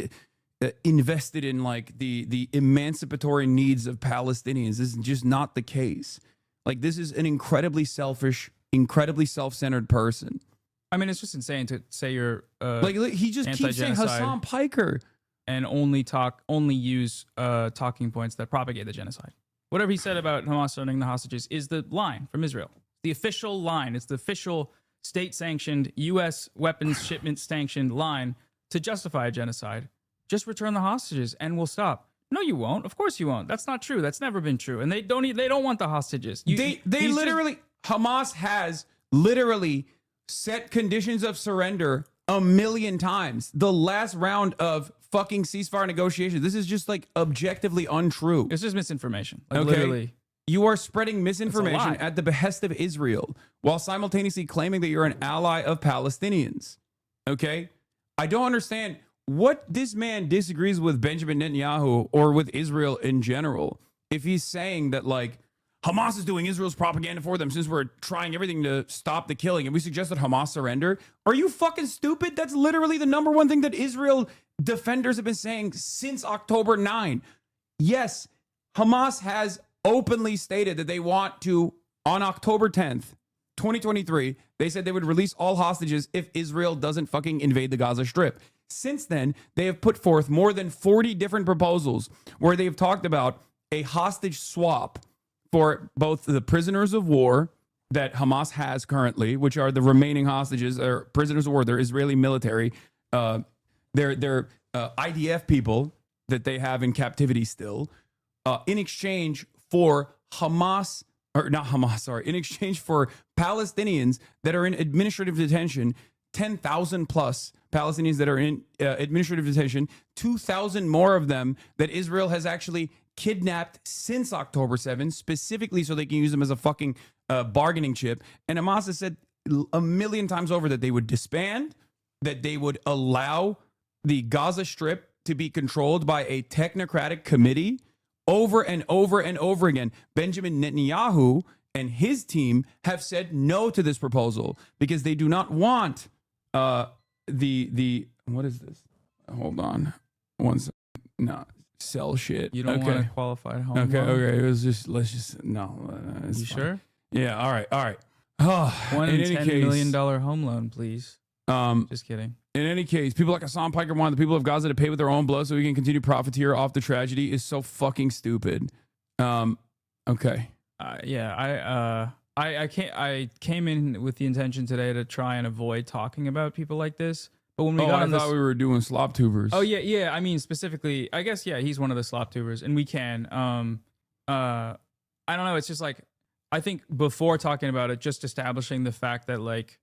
invested in like the emancipatory needs of Palestinians. This is just not the case. Like this is an incredibly selfish, incredibly self-centered person. I mean, it's just insane to say you're like he just keeps saying Hassan Piker and only use talking points that propagate the genocide. Whatever he said about Hamas sending the hostages is the line from Israel. The official line. It's the official state-sanctioned U.S. weapons shipment sanctioned line to justify a genocide. Just return the hostages and we'll stop. No, you won't. Of course you won't. That's not true. That's never been true. And they don't want the hostages. Hamas has literally set conditions of surrender 1,000,000 times. The last round of fucking ceasefire negotiations. This is just like objectively untrue. It's just misinformation. Like, okay. Literally. You are spreading misinformation at the behest of Israel while simultaneously claiming that you're an ally of Palestinians. Okay? I don't understand what this man disagrees with Benjamin Netanyahu or with Israel in general. If he's saying that like Hamas is doing Israel's propaganda for them since we're trying everything to stop the killing and we suggest that Hamas surrender. Are you fucking stupid? That's literally the number one thing that Israel defenders have been saying since October 9. Yes, Hamas has openly stated that they want to, on October 10th, 2023, they said they would release all hostages if Israel doesn't fucking invade the Gaza Strip. Since then, they have put forth more than 40 different proposals where they've talked about a hostage swap for both the prisoners of war that Hamas has currently, which are the remaining hostages or prisoners of war, they're Israeli military, they're IDF people that they have in captivity still, in exchange for in exchange for Palestinians that are in administrative detention, 10,000 plus Palestinians that are in administrative detention, 2,000 more of them that Israel has actually kidnapped since October 7th, specifically so they can use them as a fucking bargaining chip. And Hamas has said 1,000,000 times over that they would disband, that they would allow the Gaza Strip to be controlled by a technocratic committee. Over and over and over again, Benjamin Netanyahu and his team have said no to this proposal because they do not want what is this? Hold on. One second. No. Sell shit. You don't want a qualified home Okay, loan? okay. It was just, no. You sure? Yeah, all right. $1 in in any $10 million home loan, please. Just kidding. In any case, people like Hassan Piker want the people of Gaza to pay with their own blood so we can continue profiteer off the tragedy is so fucking stupid. Okay. I came in with the intention today to try and avoid talking about people like this. But when we got on I thought we were doing slop tubers. Oh yeah. I mean, specifically, I guess he's one of the slop tubers, and we can. I don't know. It's just like I think before talking about it, just establishing the fact that like,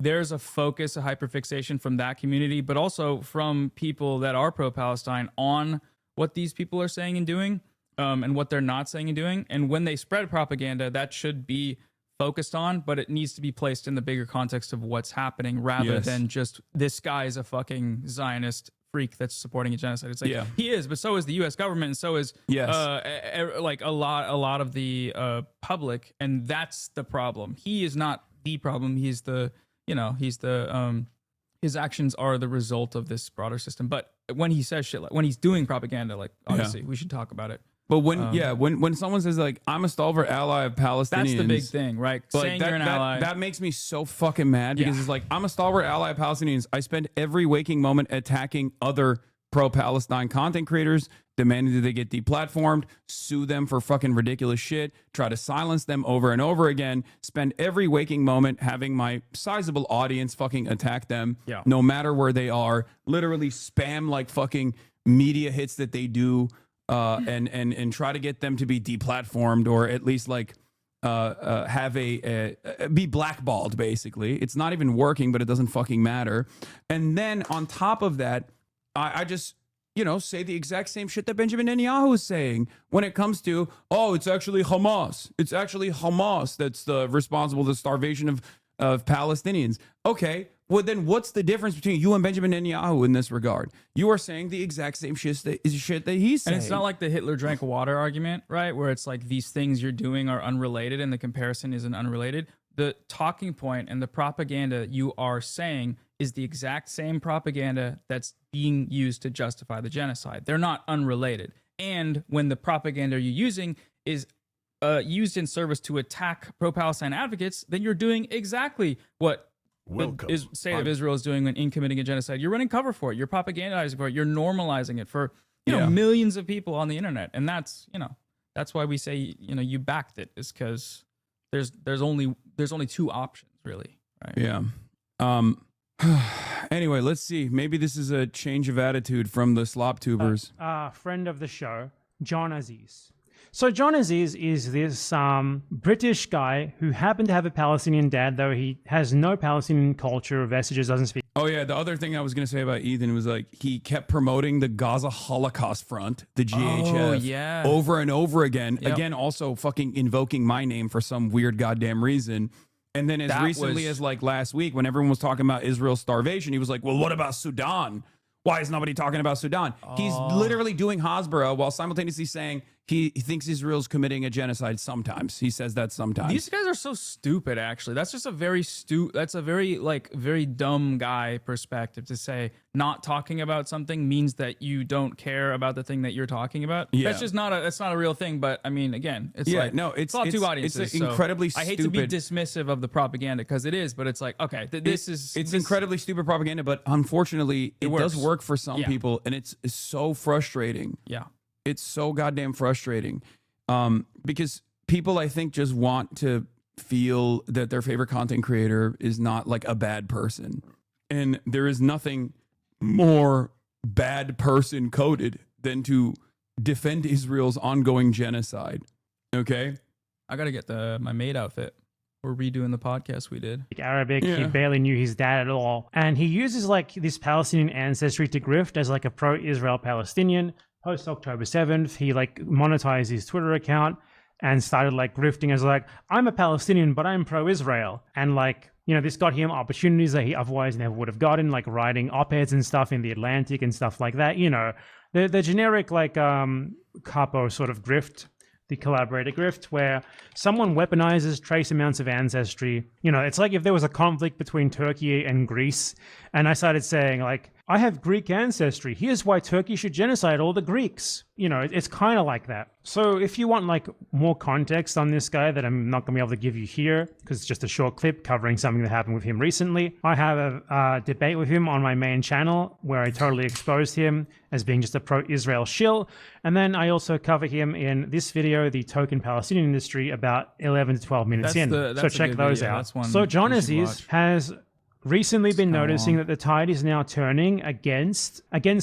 there's a focus, a hyperfixation from that community, but also from people that are pro-Palestine on what these people are saying and doing, and what they're not saying and doing. And when they spread propaganda, that should be focused on, but it needs to be placed in the bigger context of what's happening rather than just this guy is a fucking Zionist freak that's supporting a genocide. It's like he is, but so is the U.S. government, and so is like a lot of the public, and that's the problem. He is not the problem. He's the his actions are the result of this broader system. But when he says shit, like when he's doing propaganda, like obviously we should talk about it. But when someone says like I'm a stalwart ally of Palestinians, that's the big thing, right? Saying you're an ally. That makes me so fucking mad because it's like I'm a stalwart ally of Palestinians. I spend every waking moment attacking other pro-Palestine content creators demanding that they get deplatformed, sue them for fucking ridiculous shit, try to silence them over and over again, spend every waking moment having my sizable audience fucking attack them, no matter where they are, literally spam like fucking media hits that they do, and try to get them to be deplatformed or at least like have be blackballed. Basically, it's not even working, but it doesn't fucking matter. And then on top of that, I just say the exact same shit that Benjamin Netanyahu is saying when it comes to, it's actually Hamas. It's actually Hamas that's responsible for the starvation of Palestinians. Okay, well then what's the difference between you and Benjamin Netanyahu in this regard? You are saying the exact same shit that he's saying. And it's not like the Hitler drank water argument, right? Where it's like these things you're doing are unrelated and the comparison isn't unrelated. The talking point and the propaganda you are saying is the exact same propaganda that's being used to justify the genocide. They're not unrelated. And when the propaganda you're using is used in service to attack pro-Palestine advocates, then you're doing exactly what the state of Israel is doing in committing a genocide. You're running cover for it. You're propagandizing for it. You're normalizing it for millions of people on the internet. And that's why we say you backed it, is because there's only two options really, right? Yeah. Anyway, let's see. Maybe this is a change of attitude from the slop tubers. Friend of the show, John Aziz. So John Aziz is this British guy who happened to have a Palestinian dad, though he has no Palestinian culture or vestiges, doesn't speak. Oh yeah, the other thing I was going to say about Ethan was like he kept promoting the Gaza Holocaust Front, the GHF, over and over again. Yep. Again, also fucking invoking my name for some weird goddamn reason. And then as recently as like last week, when everyone was talking about Israel's starvation, he was like, well, what about Sudan? Why is nobody talking about Sudan? He's literally doing Hasbara while simultaneously saying he thinks Israel's committing a genocide sometimes. He says that sometimes. These guys are so stupid, actually. That's just a very very dumb guy perspective to say not talking about something means that you don't care about the thing that you're talking about. Yeah. That's just not a real thing. But I mean, again, it's it's all two audiences. It's incredibly so I hate stupid. to be dismissive of the propaganda because it is, but it's like, okay, it's incredibly stupid propaganda, but unfortunately it does work for some people, and it's so frustrating. Yeah. It's so goddamn frustrating, because people, I think, just want to feel that their favorite content creator is not like a bad person. And there is nothing more bad person coded than to defend Israel's ongoing genocide. Okay? I got to get my maid outfit. We're redoing the podcast we did. Arabic, he barely knew his dad at all. And he uses like this Palestinian ancestry to grift as like a pro-Israel Palestinian. Post October 7th, he like monetized his Twitter account and started like grifting as like, I'm a Palestinian, but I'm pro-Israel. And like, this got him opportunities that he otherwise never would have gotten, like writing op-eds and stuff in the Atlantic and stuff like that. The generic like capo sort of grift, the collaborator grift, where someone weaponizes trace amounts of ancestry. It's like if there was a conflict between Turkey and Greece, and I started saying like, I have Greek ancestry. Here's why Turkey should genocide all the Greeks. It's kind of like that. So if you want like more context on this guy that I'm not going to be able to give you here, because it's just a short clip covering something that happened with him recently, I have a debate with him on my main channel where I totally exposed him as being just a pro-Israel shill. And then I also cover him in this video, the token Palestinian industry, about 11 to 12 minutes in. So check those out. So John Aziz has recently been noticing that the tide is now turning against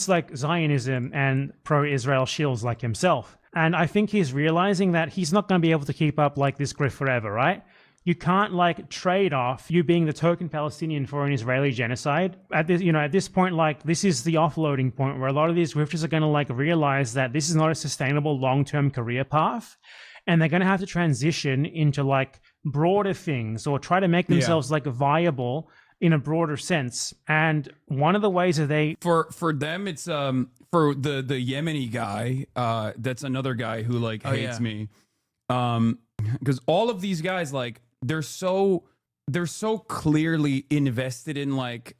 like Zionism and pro-Israel shills like himself. And I think he's realizing that he's not going to be able to keep up like this grift forever, right? You can't like trade off you being the token Palestinian for an Israeli genocide. At this point, like this is the offloading point where a lot of these grifters are going to like realize that this is not a sustainable long-term career path. And they're going to have to transition into like broader things or try to make themselves like viable in a broader sense. And one of the ways that they for them, it's for the Yemeni guy, that's another guy who like hates me, because all of these guys, like they're so clearly invested in like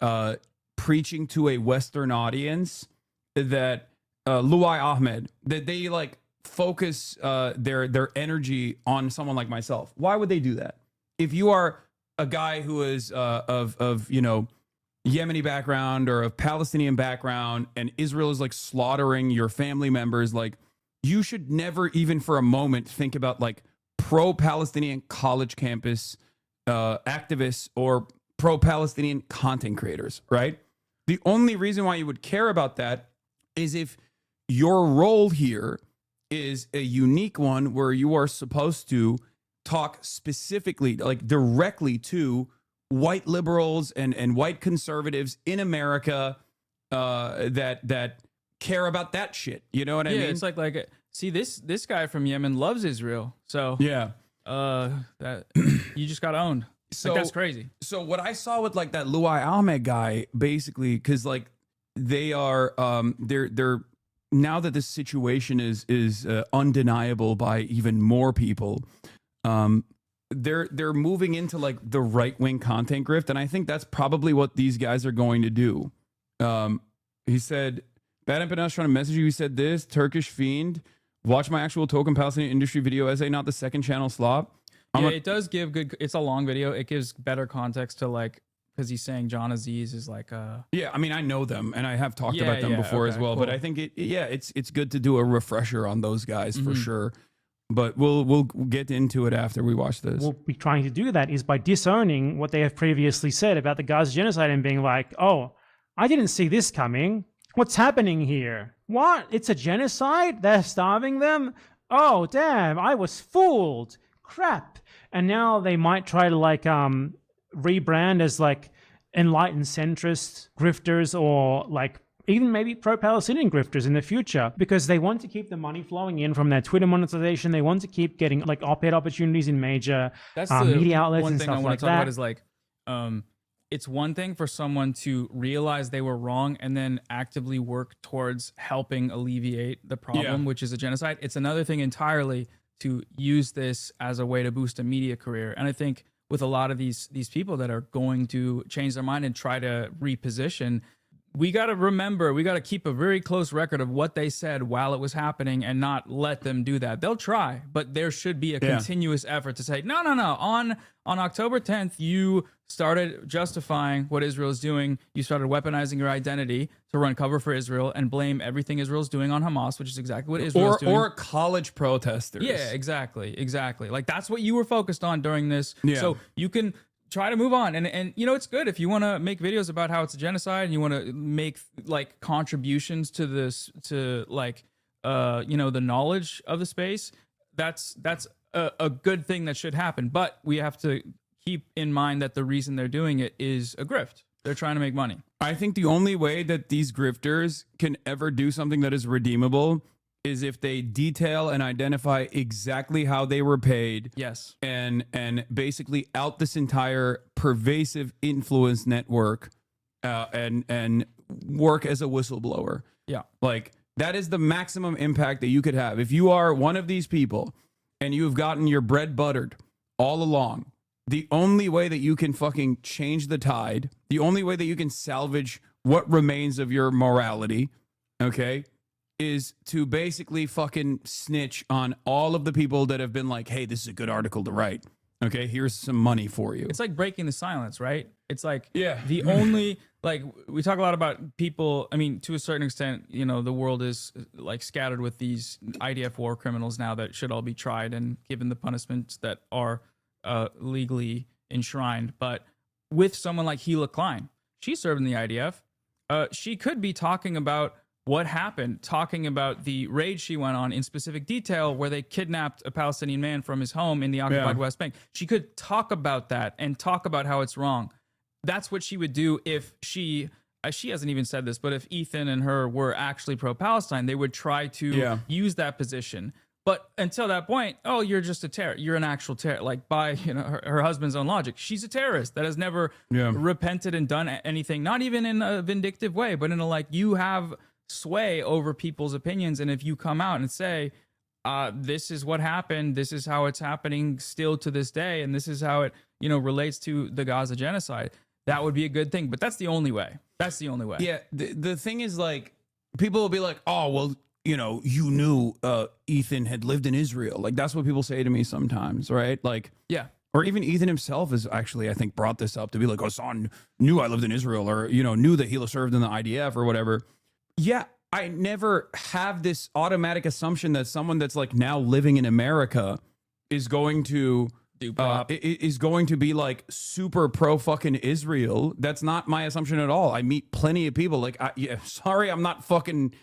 preaching to a Western audience that Luai Ahmed, that they like focus their energy on someone like myself. Why would they do that? If you are a guy who is of Yemeni background or of Palestinian background, and Israel is like slaughtering your family members, like you should never even for a moment think about like pro-Palestinian college campus activists or pro-Palestinian content creators, right? The only reason why you would care about that is if your role here is a unique one where you are supposed to talk specifically, like directly to white liberals and white conservatives in America that care about that shit. You know what I mean? It's like see this guy from Yemen loves Israel, so yeah, that you just got owned. So that's crazy. So what I saw with like that Luai Ahmed guy, basically, because like they are they're now that this situation is undeniable by even more people, they're moving into like the right wing content grift, and I think that's probably what these guys are going to do. He said, "Bad Empanada's trying to message you." He said this Turkish fiend. Watch my actual token Palestinian industry video as a not the second channel slop. It does give good. It's a long video. It gives better context to like because he's saying John Aziz is like yeah. I mean, I know them and I have talked about them before as well. Cool. But I think it's good to do a refresher on those guys for sure. But we'll get into it after we watch this. We'll be trying to do that is by disowning what they have previously said about the Gaza genocide and being like, oh, I didn't see this coming. What's happening here? What? It's a genocide? They're starving them? Oh, damn, I was fooled. Crap. And now they might try to like rebrand as like enlightened centrist grifters or like even maybe pro-Palestinian grifters in the future because they want to keep the money flowing in from their Twitter monetization. They want to keep getting like op-ed opportunities in major media outlets and stuff like that. One thing I want to talk about is like it's one thing for someone to realize they were wrong and then actively work towards helping alleviate the problem, which is a genocide. It's another thing entirely to use this as a way to boost a media career. And I think with a lot of these people that are going to change their mind and try to reposition, we got to remember, we got to keep a very close record of what they said while it was happening and not let them do that. They'll try, but there should be a continuous effort to say, no. On October 10th, you started justifying what Israel is doing. You started weaponizing your identity to run cover for Israel and blame everything Israel's doing on Hamas, which is exactly what Israel's doing. Or college protesters. Yeah, exactly. Like that's what you were focused on during this. Yeah. So you can try to move on. And you know, it's good if you want to make videos about how it's a genocide and you want to make like contributions to this, to like, you know, the knowledge of the space. That's a good thing that should happen. But we have to keep in mind that the reason they're doing it is a grift. They're trying to make money. I think the only way that these grifters can ever do something that is redeemable is if they detail and identify exactly how they were paid. Yes. And basically out this entire pervasive influence network and work as a whistleblower. Yeah. Like that is the maximum impact that you could have. If you are one of these people and you've gotten your bread buttered all along, the only way that you can fucking change the tide, the only way that you can salvage what remains of your morality, okay, is to basically fucking snitch on all of the people that have been like, hey, this is a good article to write. Okay, here's some money for you. It's like breaking the silence, right? It's like yeah. The only, like, we talk a lot about people. I mean, to a certain extent, you know, the world is like scattered with these IDF war criminals now that should all be tried and given the punishments that are legally enshrined. But with someone like Hila Klein, she served in the IDF. She could be talking about what happened, talking about the raid she went on in specific detail where they kidnapped a Palestinian man from his home in the occupied West Bank. She could talk about that and talk about how it's wrong. That's what she would do if she hasn't even said this, but if Ethan and her were actually pro-Palestine, they would try to use that position. But until that point, oh, you're just a terrorist. You're an actual terrorist. Like by her husband's own logic, she's a terrorist that has never repented and done anything, not even in a vindictive way, but in a like, you have sway over people's opinions. And if you come out and say, this is what happened, this is how it's happening still to this day, and this is how it, relates to the Gaza genocide, that would be a good thing. But that's the only way. That's the only way. Yeah. The thing is, like, people will be like, oh, well, you knew Ethan had lived in Israel. Like, that's what people say to me sometimes, right? Like, yeah. or even Ethan himself has actually, I think, brought this up to be like, Hassan knew I lived in Israel, or, you know, knew that Hila served in the IDF or whatever. Yeah, I never have this automatic assumption that someone that's like now living in America is going to is going to be like super pro fucking Israel. That's not my assumption at all. I meet plenty of people like, sorry, I'm not fucking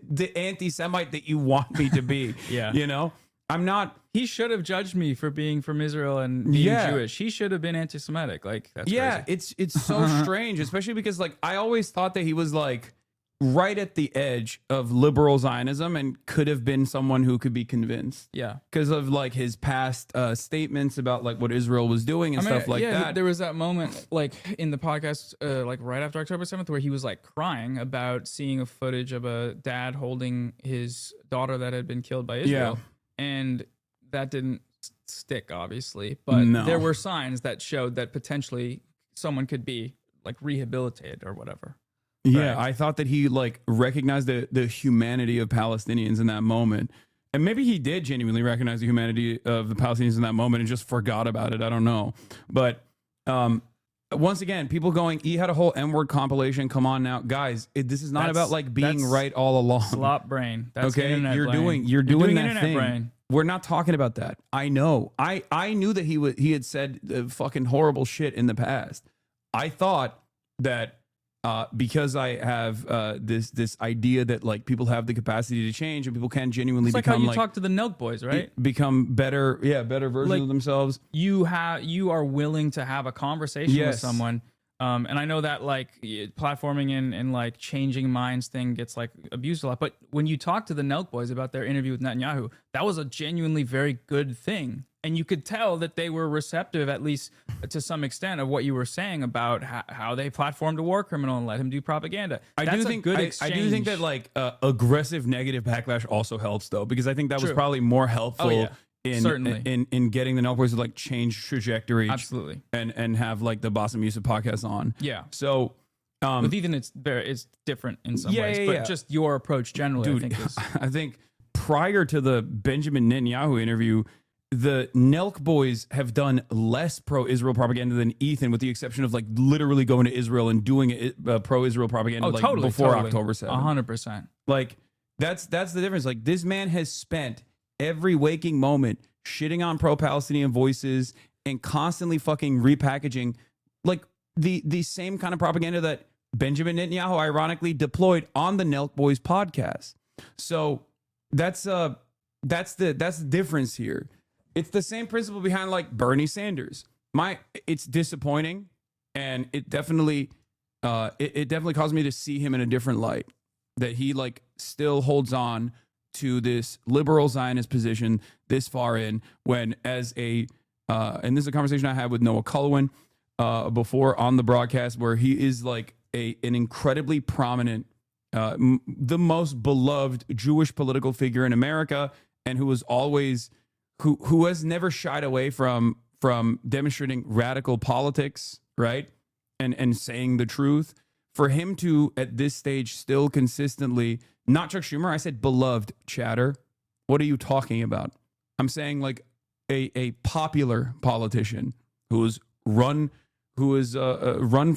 the anti-Semite that you want me to be. Yeah. You know, I'm not. He should have judged me for being from Israel and being Yeah. Jewish. He should have been anti-Semitic. Like, that's Yeah, crazy. it's so strange, especially because like I always thought that he was like right at the edge of liberal Zionism and could have been someone who could be convinced. Yeah. Because of like his past statements about like what Israel was doing and stuff like that. There was that moment, like in the podcast, like right after October 7th, where he was like crying about seeing a footage of a dad holding his daughter that had been killed by Israel, and that didn't stick, obviously. But No. there were signs that showed that potentially someone could be like rehabilitated or whatever. Yeah, I thought that he like recognized the humanity of Palestinians in that moment. And maybe he did genuinely recognize the humanity of the Palestinians in that moment and just forgot about it. I don't know. But once again, people going, he had a whole N-word compilation. Come on now. Guys, this is not about like being that's right all along. Slop brain. That's okay, internet you're brain. doing that internet thing. brain. We're not talking about that. I know. I knew that he had said fucking horrible shit in the past. I thought that because I have this idea that like people have the capacity to change and people can genuinely It's like become how you talk to the Nelk boys, right? become better versions Like, of themselves. You are willing to have a conversation with Yes. someone. And I know that like platforming and like changing minds thing gets like abused a lot. But when you talk to the Nelk boys about their interview with Netanyahu, that was a genuinely very good thing. And you could tell that they were receptive, at least to some extent, of what you were saying about how they platformed a war criminal and let him do propaganda. I That's do a think good I exchange. do think that like aggressive negative backlash also helps though, because I think that was True. probably more helpful Oh, yeah. in Certainly. in getting the Nelk Boys to like change trajectory. Absolutely. And have like the Boss and Music podcast on. Yeah. So with Ethan, it's different in some ways, but just your approach generally, Dude, I think is I think prior to the Benjamin Netanyahu interview, the Nelk Boys have done less pro-Israel propaganda than Ethan, with the exception of like literally going to Israel and doing pro-Israel propaganda before October 7th. 100%. Like that's the difference. Like this man has spent every waking moment shitting on pro-Palestinian voices and constantly fucking repackaging like the same kind of propaganda that Benjamin Netanyahu ironically deployed on the Nelk Boys podcast. So that's the difference here. It's the same principle behind like Bernie Sanders. It's disappointing, and it definitely caused me to see him in a different light. That he like still holds on to this liberal Zionist position this far in, when as and this is a conversation I had with Noah Cullowen before on the broadcast, where he is like an incredibly prominent, the most beloved Jewish political figure in America, and who was always who has never shied away from demonstrating radical politics, right? And saying the truth. For him to, at this stage, still consistently, not Chuck Schumer, I said beloved chatter. What are you talking about? I'm saying like a popular politician who is run for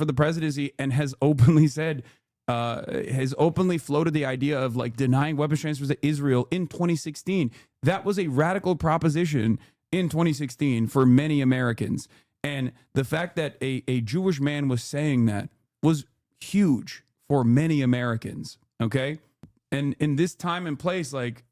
the presidency and has openly said, has openly floated the idea of like denying weapons transfers to Israel in 2016. That was a radical proposition in 2016 for many Americans. And the fact that a Jewish man was saying that was huge for many Americans. Okay. And in this time and place, like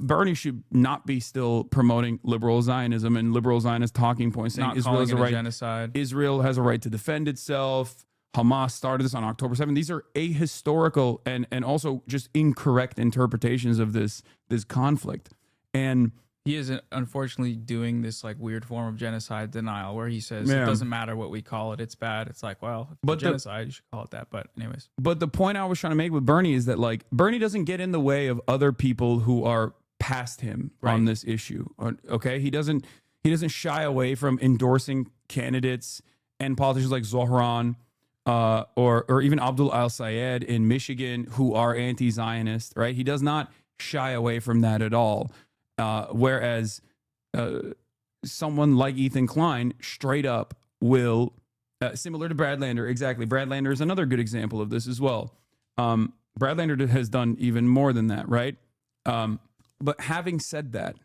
Bernie should not be still promoting liberal Zionism and liberal Zionist talking points, saying Not Israel has a calling it a right, genocide. Israel has a right to defend itself. Hamas started this on October 7th. These are ahistorical and also just incorrect interpretations of this conflict. And he is unfortunately doing this like weird form of genocide denial, where he says Yeah. it doesn't matter what we call it, it's bad. It's like, well, if But it's the- genocide, you should call it that. But anyways, But the point I was trying to make with Bernie is that like Bernie doesn't get in the way of other people who are past him on this issue. Okay, he doesn't shy away from endorsing candidates and politicians like Zohran or even Abdul Al-Sayed in Michigan who are anti-Zionist. Right, he does not shy away from that at all. Whereas someone like Ethan Klein straight up will, similar to Brad Lander, exactly. Brad Lander is another good example of this as well. Brad Lander has done even more than that, right? But having said that,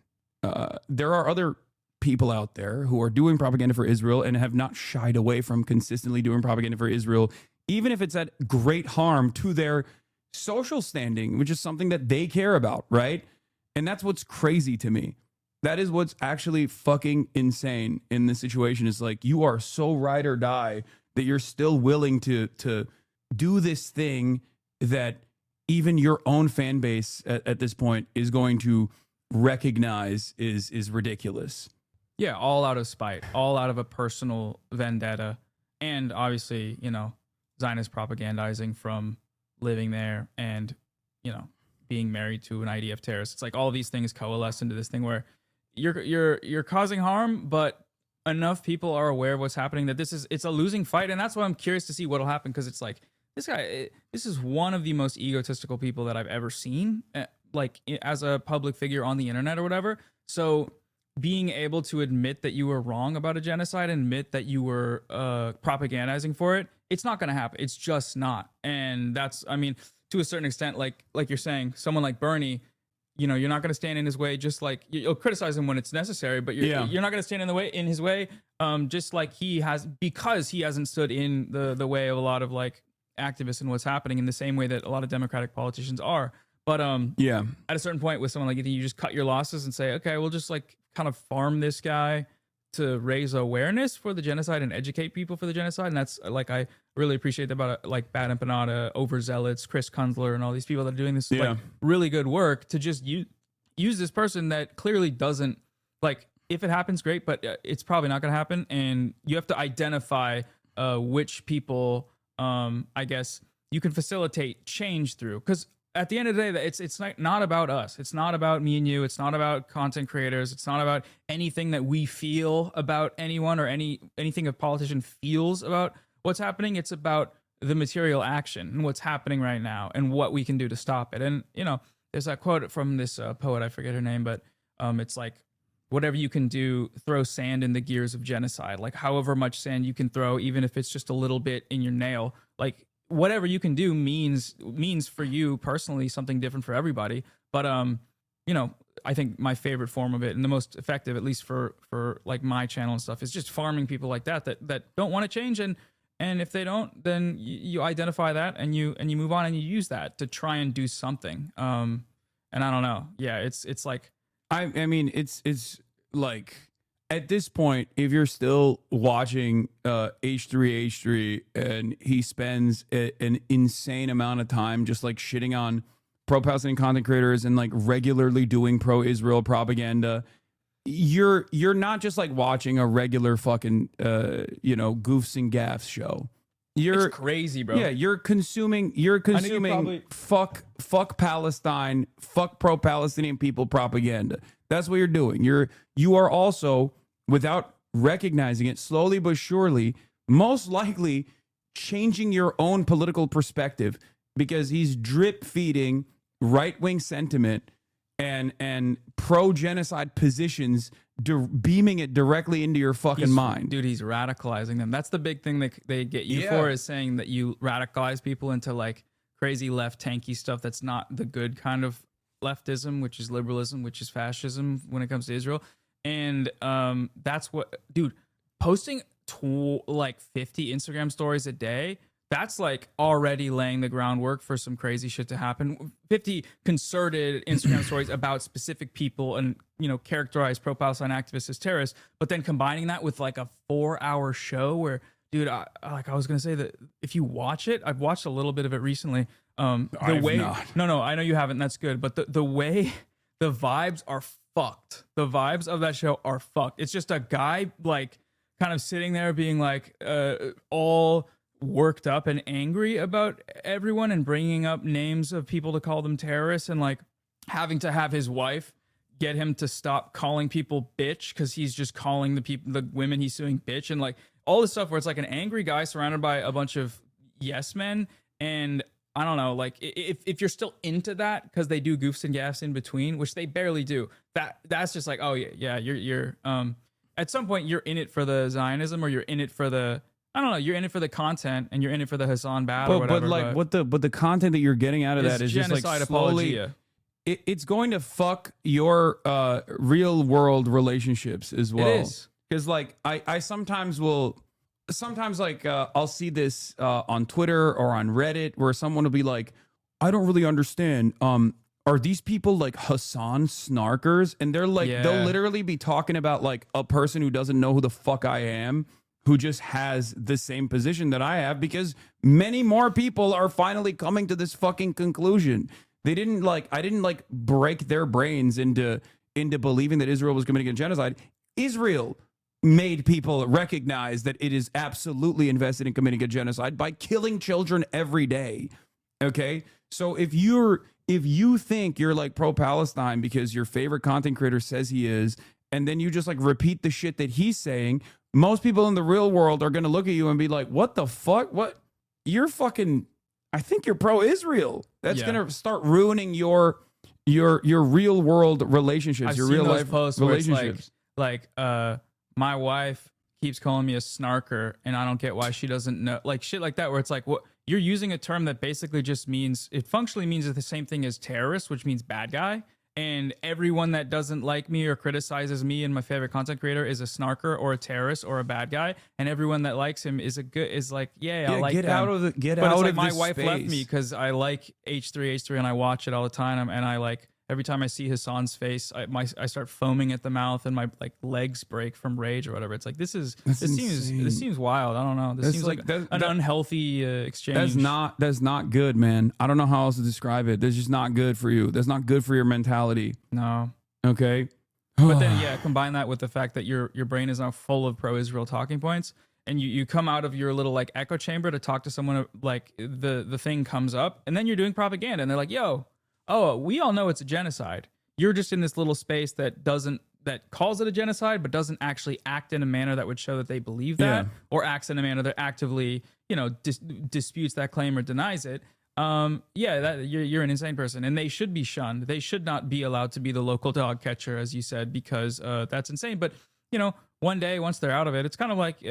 there are other people out there who are doing propaganda for Israel and have not shied away from consistently doing propaganda for Israel, even if it's at great harm to their social standing, which is something that they care about, right? And that's what's crazy to me. That is what's actually fucking insane in this situation, is like, you are so ride or die that you're still willing to do this thing that even your own fan base at this point is going to recognize is ridiculous. Yeah, all out of spite, all out of a personal vendetta, and obviously, you know, Zionist propagandizing from living there and, you know, being married to an IDF terrorist. It's like all these things coalesce into this thing where you're causing harm, but enough people are aware of what's happening that it's a losing fight, and that's why I'm curious to see what'll happen, because it's like, this is one of the most egotistical people that I've ever seen, like as a public figure on the internet or whatever. So being able to admit that you were wrong about a genocide and admit that you were propagandizing for it, it's not going to happen. It's just not. And that's, I mean, to a certain extent, like you're saying, someone like Bernie, you know, you're not going to stand in his way, just like you'll criticize him when it's necessary, but you're not going to stand in his way, just like he has, because he hasn't stood in the way of a lot of like activists and what's happening in the same way that a lot of Democratic politicians are. But at a certain point with someone like Ethan, you just cut your losses and say, okay, we'll just like kind of farm this guy to raise awareness for the genocide and educate people for the genocide. And that's like, I really appreciate that about like Bad Empanada, Overzealots, Chris Kunzler, and all these people that are doing this like really good work to just use this person that clearly doesn't, like, if it happens, great, but it's probably not going to happen. And you have to identify which people, I guess, you can facilitate change through. Because at the end of the day, it's not about us. It's not about me and you. It's not about content creators. It's not about anything that we feel about anyone or anything a politician feels about what's happening. It's about the material action and what's happening right now and what we can do to stop it. And, you know, there's that quote from this poet, I forget her name, but it's like, whatever you can do, throw sand in the gears of genocide. Like, however much sand you can throw, even if it's just a little bit in your nail, like, whatever you can do means for you personally something different for everybody. But you know, I think my favorite form of it and the most effective, at least for like my channel and stuff, is just farming people like that don't want to change, and if they don't, then you identify that and you move on and you use that to try and do something. And I don't know. Yeah, it's like I mean it's like, at this point, if you're still watching H3H3 and he spends an insane amount of time just like shitting on pro-Palestinian content creators and like regularly doing pro-Israel propaganda, you're not just like watching a regular fucking goofs and gaffs show. It's crazy, bro. Yeah, you're consuming fuck Palestine, fuck pro-Palestinian people propaganda. That's what you're doing. You are also, without recognizing it, slowly but surely, most likely changing your own political perspective, because he's drip feeding right-wing sentiment and pro-genocide positions, beaming it directly into your fucking mind. Dude, he's radicalizing them. That's the big thing that they get you for, is saying that you radicalize people into like crazy left tanky stuff that's not the good kind of leftism, which is liberalism, which is fascism when it comes to Israel. And that's what, dude, posting like 50 Instagram stories a day, that's like already laying the groundwork for some crazy shit to happen. 50 concerted Instagram stories about specific people and, you know, characterize pro-Palestine activists as terrorists, but then combining that with like a 4-hour show where, dude, I was going to say that if you watch it, I've watched a little bit of it recently. No, I know you haven't. That's good. But the way the vibes are fucked. The vibes of that show are fucked. It's just a guy like kind of sitting there being like all worked up and angry about everyone and bringing up names of people to call them terrorists, and like having to have his wife get him to stop calling people bitch because he's just calling the women he's suing bitch, and like all this stuff where it's like an angry guy surrounded by a bunch of yes men. And I don't know, like if you're still into that, because they do goofs and gaffs in between, which they barely do, that's just like, oh yeah, you're at some point you're in it for the Zionism, or you're in it for the, I don't know, you're in it for the content, and you're in it for the Hassan battle or whatever. But like what the content that you're getting out of that is just like slowly. Apologia. It's going to fuck your real world relationships as well. It is. Because like I sometimes like I'll see this on Twitter or on Reddit where someone will be like, I don't really understand. Are these people like Hassan snarkers? And they're like, they'll literally be talking about like a person who doesn't know who the fuck I am, who just has the same position that I have, because many more people are finally coming to this fucking conclusion. I didn't like break their brains into believing that Israel was committing a genocide. Israel made people recognize that it is absolutely invested in committing a genocide by killing children every day. Okay? So if you think you're like pro-Palestine because your favorite content creator says he is, and then you just like repeat the shit that he's saying, most people in the real world are going to look at you and be like, what the fuck? What? You're fucking, I think you're pro-Israel. That's going to start ruining your real world relationships, I've your seen real those life posts where it's relationships. like my wife keeps calling me a snarker, and I don't get why she doesn't know, like shit like that, where it's like, what, you're using a term that basically just means, it functionally means the same thing as terrorist, which means bad guy. And everyone that doesn't like me or criticizes me and my favorite content creator is a snarker or a terrorist or a bad guy, and everyone that likes him is like, I like get them. out of the get but out it's like of my this wife left space. me because I like H3 and I watch it all the time, and I like, every time I see Hassan's face, I start foaming at the mouth and my like legs break from rage or whatever. It's like this seems wild. I don't know. This That's seems like an that- unhealthy exchange. That's not good, man. I don't know how else to describe it. That's just not good for you. That's not good for your mentality. No. Okay. But then combine that with the fact that your brain is now full of pro-Israel talking points, and you come out of your little like echo chamber to talk to someone, like the thing comes up, and then you're doing propaganda, and they're like, we all know it's a genocide. You're just in this little space that calls it a genocide, but doesn't actually act in a manner that would show that they believe that, or acts in a manner that actively, disputes that claim or denies it. You're an insane person, and they should be shunned. They should not be allowed to be the local dog catcher, as you said, because that's insane. But one day, once they're out of it, it's kind of like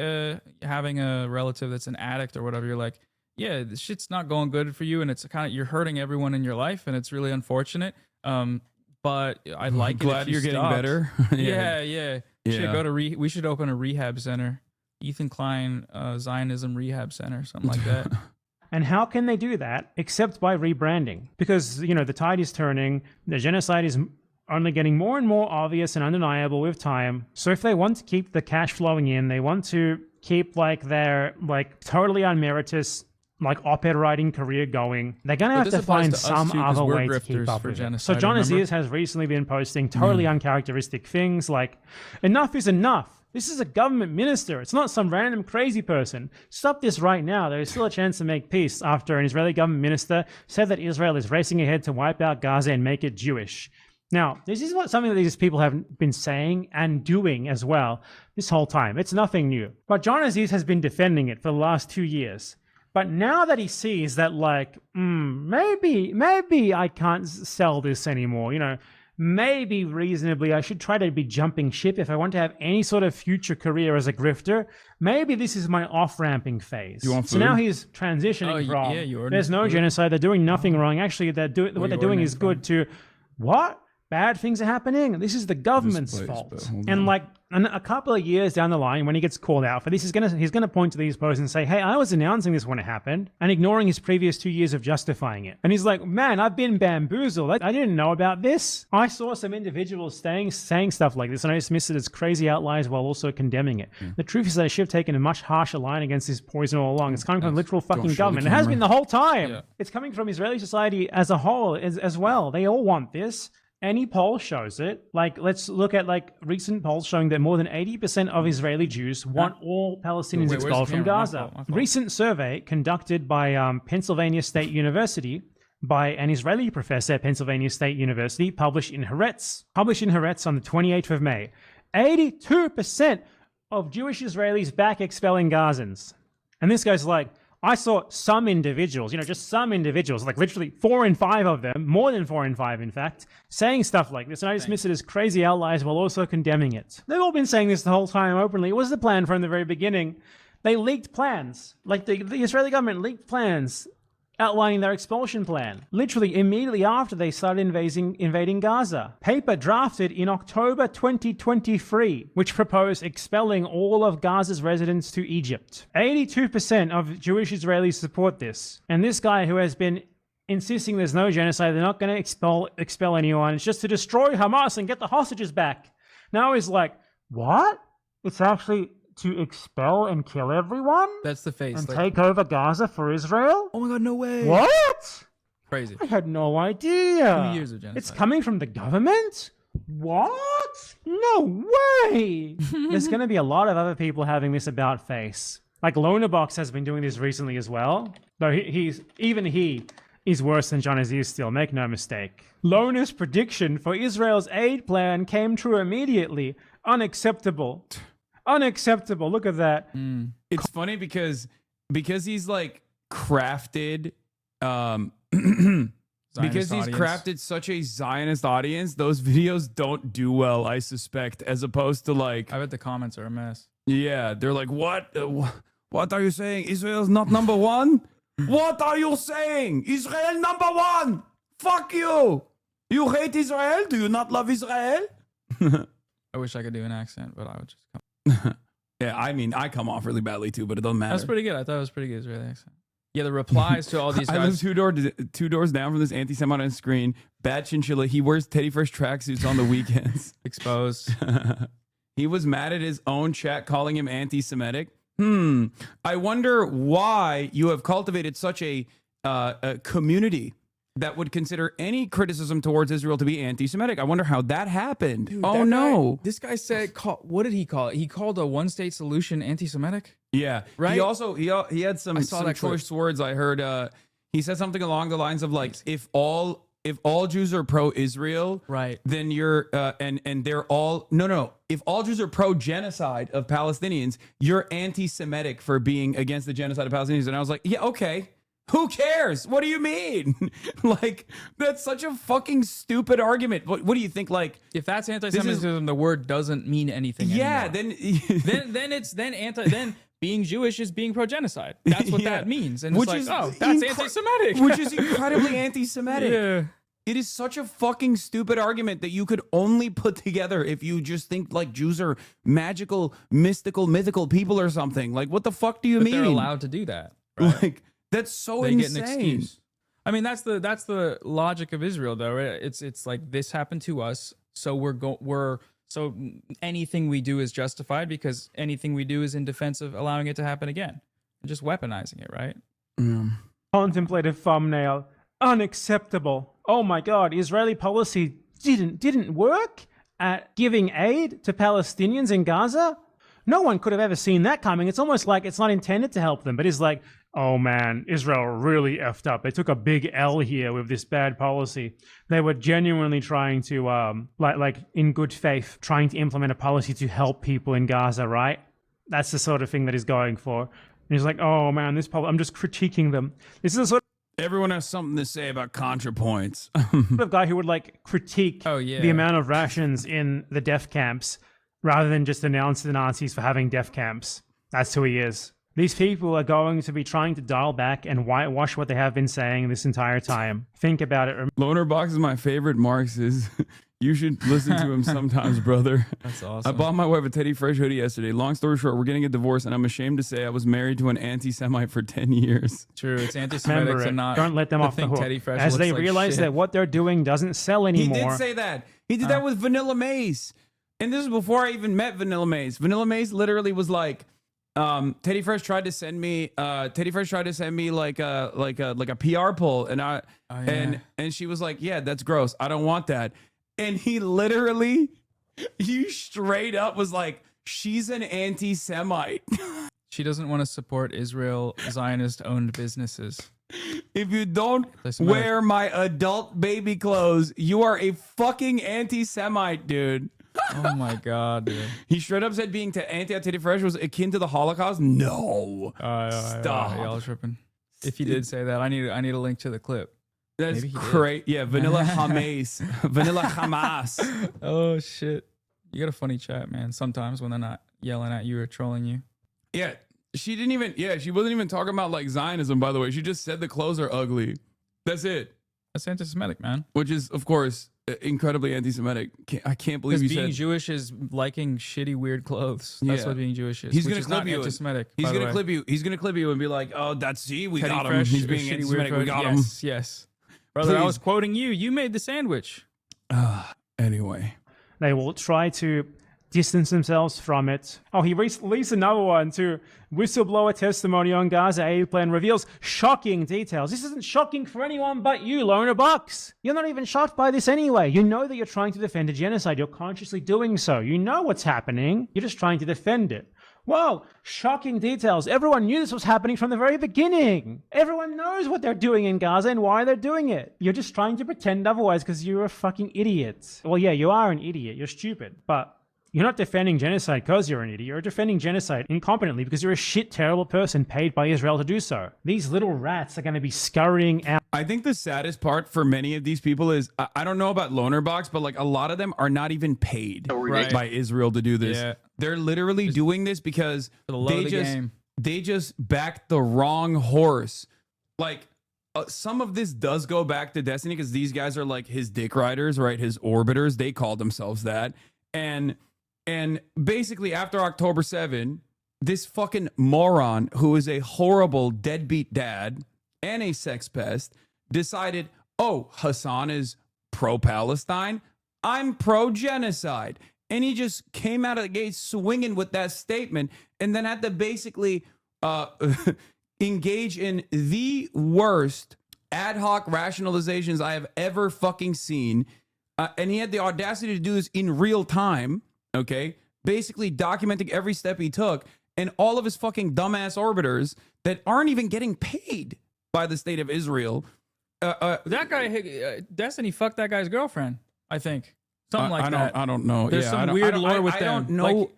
having a relative that's an addict or whatever. You're like, yeah, this shit's not going good for you, and it's kind of, you're hurting everyone in your life, and it's really unfortunate. But I'd like Glad it if you you're getting stopped. better. Yeah. We should open a rehab center, Ethan Klein Zionism Rehab Center, something like that. And how can they do that except by rebranding? Because, the tide is turning, the genocide is only getting more and more obvious and undeniable with time. So if they want to keep the cash flowing in, they want to keep their totally unmeritorious op-ed writing career going, they're going to have to find some other way to keep up with it. So John Aziz has recently been posting totally uncharacteristic things like, enough is enough. This is a government minister. It's not some random crazy person. Stop this right now. There is still a chance to make peace after an Israeli government minister said that Israel is racing ahead to wipe out Gaza and make it Jewish. Now, this is something that these people have been saying and doing as well this whole time. It's nothing new. But John Aziz has been defending it for the last 2 years. But now that he sees that, maybe I can't sell this anymore, maybe reasonably I should try to be jumping ship if I want to have any sort of future career as a grifter. Maybe this is my off-ramping phase. You want So food? now he's transitioning from, there's no genocide, they're doing nothing wrong. Actually, what they're doing is good to, what? Bad things are happening. This is the government's fault. And a couple of years down the line, when he gets called out for this, he's gonna point to these posts and say, "Hey, I was announcing this when it happened," and ignoring his previous 2 years of justifying it. And he's like, "Man, I've been bamboozled. I didn't know about this. I saw some individuals saying stuff like this, and I dismissed it as crazy outliers while also condemning it. The truth is that I should have taken a much harsher line against this poison all along. It's coming from the literal fucking government. It has been the whole time. Yeah. It's coming from Israeli society as a whole as well. They all want this." Any poll shows it. Let's look at recent polls showing that more than 80% of Israeli Jews want all Palestinians expelled from Gaza. My fault. Recent survey conducted by Pennsylvania State University by an Israeli professor at Pennsylvania State University, published in Haaretz on the 28th of May. 82% of Jewish Israelis back expelling Gazans. And this guy's like, I saw some individuals, just some individuals, like literally 4 and 5 of them, more than 4 and 5, in fact, saying stuff like this. And I dismiss it as crazy outliers while also condemning it. They've all been saying this the whole time openly. It was the plan from the very beginning. They leaked plans. Like the Israeli government leaked plans outlining their expulsion plan. Literally immediately after they started invading Gaza. Paper drafted in October 2023, which proposed expelling all of Gaza's residents to Egypt. 82% of Jewish Israelis support this. And this guy who has been insisting there's no genocide, they're not going to expel anyone, it's just to destroy Hamas and get the hostages back. Now he's like, what? It's actually to expel and kill everyone? That's the face. And take over Gaza for Israel? Oh my god, no way. What? Crazy. I had no idea. 2 years of genocide. It's coming from the government? What? No way. There's going to be a lot of other people having this about face. Like Lonerbox has been doing this recently as well. Though he is worse than John Aziz still, make no mistake. Loner's prediction for Israel's aid plan came true immediately. Unacceptable. Unacceptable. Look at that. It's funny because he's like crafted because he's crafted such a Zionist audience, those videos don't do well, I suspect, as opposed to like, I bet the comments are a mess. Yeah, they're like, what are you saying? Israel's not number one? What are you saying? Israel number one. Fuck you. You hate Israel? Do you not love Israel? I wish I could do an accent, but I would just come. Yeah, I mean, I come off really badly too, but it doesn't matter. That's pretty good. I thought it was pretty good Israeli accent. Yeah, the replies to all these guys. I live two doors down from this anti-Semite on screen. Bad Chinchilla. He wears Teddy Fresh tracksuits on the weekends. Exposed. He was mad at his own chat calling him anti-Semitic. I wonder why you have cultivated such a community that would consider any criticism towards Israel to be anti-Semitic. I wonder how that happened. Dude, oh no! This guy said, what did he call it? He called a one-state solution anti-Semitic. Yeah, right. He also he had some choice words. I heard he said something along the lines of like, if all Jews are pro-Israel, right, then you're and they're all no. If all Jews are pro-genocide of Palestinians, you're anti-Semitic for being against the genocide of Palestinians. And I was like, yeah, okay. Who cares? What do you mean? Like, that's such a fucking stupid argument. What do you think? Like, if that's anti-Semitism, the word doesn't mean anything. Yeah, anymore. then being Jewish is being pro-genocide. That's what that means. And it's like, that's anti-Semitic. Which is incredibly anti-Semitic. Yeah. It is such a fucking stupid argument that you could only put together if you just think like Jews are magical, mystical people or something. Like, what the fuck do you mean? They're allowed to do that. Right? Like, that's so they insane. Get an excuse. I mean, that's the logic of Israel, though. Right? It's like this happened to us, so so anything we do is justified because anything we do is in defense of allowing it to happen again and just weaponizing it, right? Contemplative thumbnail. Unacceptable. Oh my God, Israeli policy didn't work at giving aid to Palestinians in Gaza? No one could have ever seen that coming. It's almost like it's not intended to help them, but it's like, oh man, Israel really effed up. They took a big L here with this bad policy. They were genuinely trying to, like in good faith, trying to implement a policy to help people in Gaza, right? That's the sort of thing that he's going for. And he's like, oh man, this policy, I'm just critiquing them. This is the sort of Everyone has something to say about ContraPoints. the guy who would like critique the amount of rations in the death camps rather than just denounce the Nazis for having death camps. That's who he is. These people are going to be trying to dial back and whitewash what they have been saying this entire time. Think about it. Lonerbox is my favorite Marxist. You should listen to him sometimes, brother. That's awesome. I bought my wife a Teddy Fresh hoodie yesterday. Long story short, we're getting a divorce, and I'm ashamed to say I was married to an anti-Semite for 10 years. True, it's anti-Semitic to not. Don't let them off the hook. Teddy Fresh as they like realize shit. that what they're doing doesn't sell anymore. He did say that. He did that with Vanilla Mace. And this is before I even met Vanilla Mace. Vanilla Mace literally was like, Teddy Fresh tried to send me like a PR poll, and and she was like, yeah, that's gross. I don't want that. And he straight up was like, she's an anti-Semite. She doesn't want to support Israel Zionist-owned businesses. If you don't wear my adult baby clothes, you are a fucking anti-Semite, dude. Oh my god, dude. He straight up said being anti-Teddy Fresh was akin to the Holocaust. No, stop. Y'all tripping. If he did say that, I need a link to the clip. That's Maybe he did. great. Yeah, Vanilla Hamas. Vanilla Hamas. Oh shit. You got a funny chat, man. Sometimes when they're not yelling at you or trolling you. Yeah, she didn't even. Yeah, she wasn't even talking about like Zionism. By the way, she just said the clothes are ugly. That's it. That's anti-Semitic, man. Which is, of course, incredibly anti-Semitic. I can't believe you being said Jewish is liking shitty, weird clothes. That's what being Jewish is. He's which gonna is clip not you. Anti-Semitic. He's by the gonna way. clip you. He's gonna clip you and be like, "Oh, that's we Teddy got him. Fresh He's or being shitty, anti-Semitic. weird We got yes, him." Yes, brother. I Please. was quoting you. You made the sandwich. Anyway, they will try to distance themselves from it. Oh, he released another one too. Whistleblower testimony on Gaza aid plan reveals shocking details. This isn't shocking for anyone but you, Loner Bucks. You're not even shocked by this anyway. You know that you're trying to defend a genocide. You're consciously doing so. You know what's happening. You're just trying to defend it. Whoa, shocking details. Everyone knew this was happening from the very beginning. Everyone knows what they're doing in Gaza and why they're doing it. You're just trying to pretend otherwise because you're a fucking idiot. Well, yeah, you are an idiot. You're stupid. But you're not defending genocide because you're an idiot. You're defending genocide incompetently because you're a shit, terrible person paid by Israel to do so. These little rats are going to be scurrying out. I think the saddest part for many of these people is I don't know about Loner Box, but like a lot of them are not even paid by Israel to do this. Yeah. They're literally doing this because For the love of the game. they just backed the wrong horse. Like some of this does go back to Destiny because these guys are like his dick riders, right? His orbiters. They call themselves that. And basically after October 7, this fucking moron who is a horrible deadbeat dad and a sex pest decided, oh, Hassan is pro-Palestine. I'm pro-genocide. And he just came out of the gate swinging with that statement and then had to basically engage in the worst ad hoc rationalizations I have ever fucking seen. And he had the audacity to do this in real time, okay? Basically documenting every step he took and all of his fucking dumbass orbiters that aren't even getting paid by the state of Israel. That guy, Destiny fucked that guy's girlfriend, I think. Something like that. I don't know. There's some weird lore with them.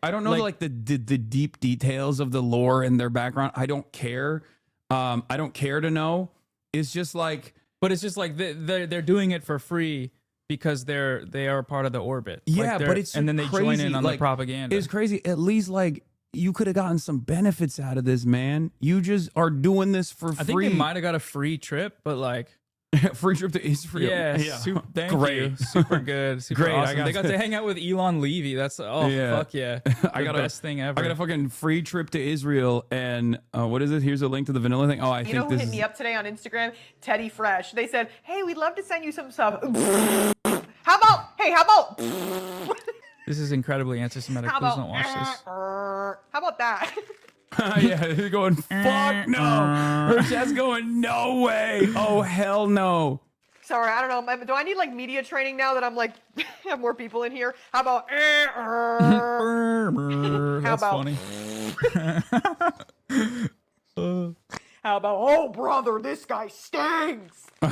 I don't know like the deep details of the lore and their background. I don't care. I don't care to know. It's just like, but it's just like they're doing it for free because they are part of the orbit. Yeah, like but it's and then they crazy. join in on like, the propaganda. It's crazy. At least like you could have gotten some benefits out of this, man. You just are doing this for free. I think they might have got a free trip, but like free trip to Israel. Yeah, thank great. you. Super good. Super Great. awesome. They got to hang out with Elon Levy. That's fuck yeah. I got the best thing ever. I got a fucking free trip to Israel, and what is it? Here's a link to the vanilla thing. Oh, I You think know who this hit is. me up today on Instagram? Teddy Fresh. They said, hey, we'd love to send you some stuff. How about This is incredibly anti-Semitic. How Please about don't watch this. how about that? Yeah, they're going, fuck no. Her chat's going, no way. Oh, hell no. Sorry, I don't know. Do I need like media training now that I'm like have more people in here? How about That's funny. How about oh brother, this guy stinks. The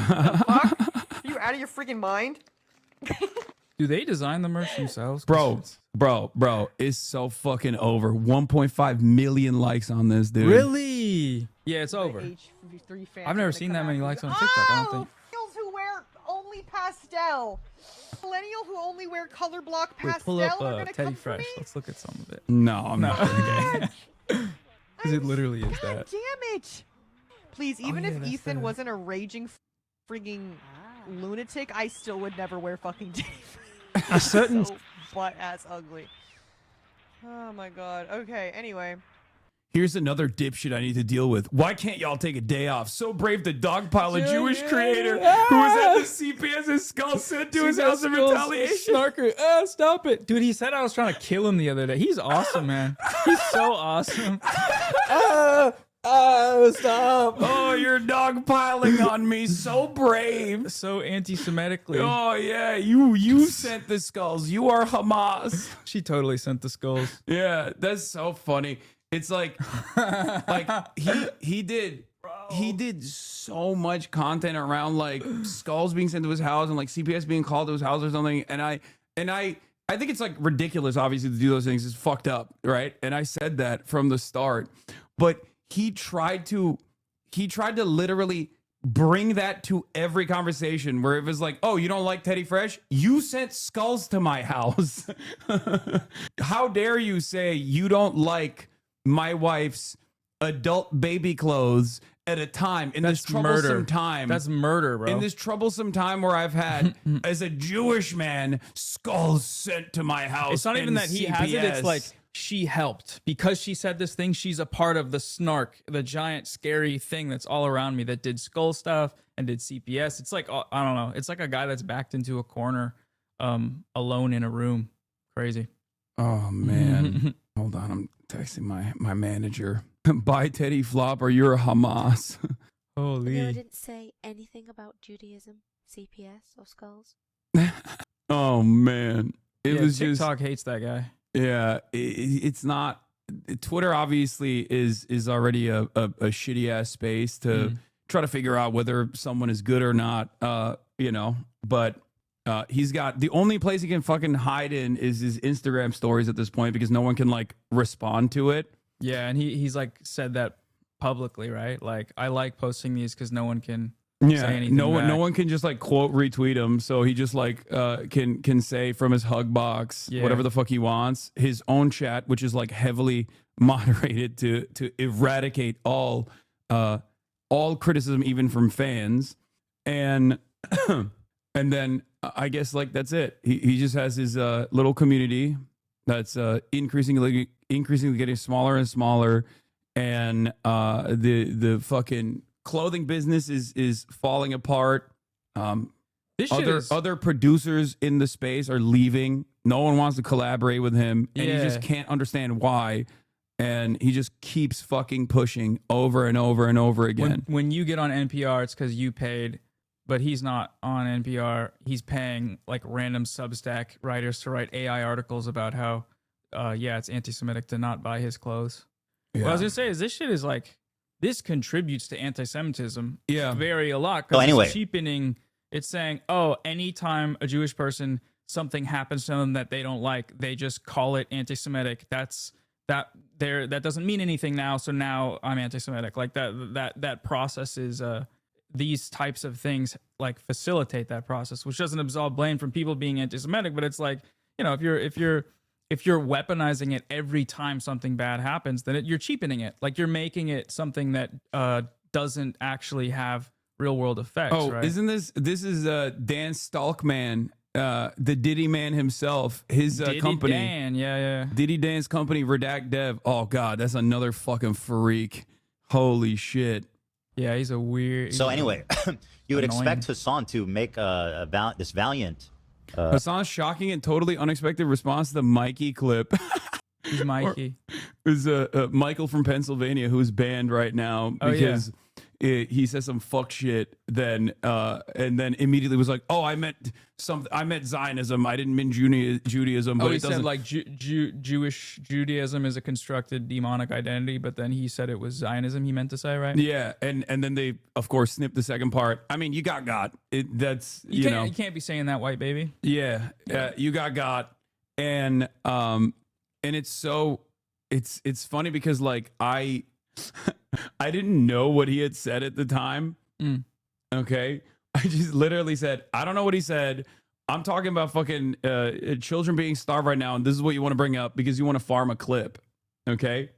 fuck? Are you out of your freaking mind? Do they design the merch themselves? Bro, it's so fucking over. 1.5 million likes on this, dude. Really? Yeah, it's over. I've never seen that many likes on TikTok. I don't think. Millennials who wear only pastel. Millennial who only wear color block Wait, pastel pull up are gonna Teddy come for Fresh. me? Let's look at some of it. No, I'm not. Because it literally is that. Damn it! Please, even yeah, if that's Ethan the- wasn't a raging frigging lunatic, I still would never wear fucking Teddy Fresh. A certain So butt ass ugly. Oh my god. Okay, anyway. Here's another dipshit I need to deal with. Why can't y'all take a day off? So brave to dogpile a Jewish creator who was at the CPS and Skull sent to his house in retaliation. Snarker, stop it. Dude, he said I was trying to kill him the other day. He's awesome, man. He's so awesome. Stop. Oh, you're dogpiling on me. So brave. So anti-Semitically. Oh, yeah. You sent the skulls. You are Hamas. She totally sent the skulls. Yeah, that's so funny. It's like he did so much content around like skulls being sent to his house and like CPS being called to his house or something. And I I think it's like ridiculous, obviously, to do those things. It's fucked up, right? And I said that from the start. But he tried to literally bring that to every conversation where it was like, oh, you don't like Teddy Fresh? You sent skulls to my house. How dare you say you don't like my wife's adult baby clothes at a time in this troublesome time. That's murder, bro. In this troublesome time where I've had, as a Jewish man, skulls sent to my house. It's not even and that he has it. It's CPS. like she helped because she said this thing. She's a part of the snark, the giant scary thing that's all around me that did skull stuff and did CPS. It's like, I don't know. It's like a guy that's backed into a corner, alone in a room. Crazy. Oh man. Hold on, I'm texting my manager. Buy Teddy Flop or you're a Hamas. Holy. I didn't say anything about Judaism, CPS, or skulls. Oh man. It was TikTok just hates that guy. Yeah, it's not. Twitter obviously is already a shitty ass space to try to figure out whether someone is good or not. But he's got the only place he can fucking hide in is his Instagram stories at this point because no one can like respond to it. Yeah, and he's like said that publicly, right? Like, I like posting these because no one can say anything. No back. one can just like quote retweet him. So he just like can say from his hug box whatever the fuck he wants. His own chat, which is like heavily moderated to eradicate all criticism, even from fans. And and then I guess like that's it. He just has his little community that's increasingly getting smaller and smaller, and the fucking clothing business is falling apart. Other producers in the space are leaving. No one wants to collaborate with him, and he just can't understand why. And he just keeps fucking pushing over and over and over again. When you get on NPR, it's because you paid, but he's not on NPR. He's paying like random Substack writers to write AI articles about how, it's anti-Semitic to not buy his clothes. Yeah. What I was gonna say is this shit is like, this contributes to anti-Semitism. Yeah, a lot. So anyway, it's cheapening. It's saying, anytime a Jewish person, something happens to them that they don't like, they just call it anti-Semitic. That doesn't mean anything now. So now I'm anti-Semitic. Like that process is these types of things like facilitate that process, which doesn't absolve blame from people being anti-Semitic, but it's like, if you're weaponizing it every time something bad happens, then you're cheapening it. Like you're making it something that doesn't actually have real world effects. Oh, right? isn't this is Dan Stalkman, the Diddy man himself, his Diddy company. Dan, yeah. Diddy Dan's company, Redact Dev. Oh god, that's another fucking freak. Holy shit. Yeah, he's a weird. So anyway, you would annoying. expect Hassan to make this Valiant. Hassan's shocking and totally unexpected response to the Mikey clip. Who's Mikey? It was Michael from Pennsylvania who's banned right now because he says some fuck shit. Then and then immediately was like, "Oh, I meant Zionism. I didn't mean Judaism." But He it doesn't. said like Judaism is a constructed demonic identity, but then he said it was Zionism. He meant to say, right? Yeah, and then they of course snipped the second part. I mean, you got. That's you can't be saying that, white baby. Yeah, you got, and it's so it's funny because like I didn't know what he had said at the time. Okay, I just literally said I don't know what he said. I'm talking about fucking children being starved right now, and this is what you want to bring up because you want to farm a clip. Okay,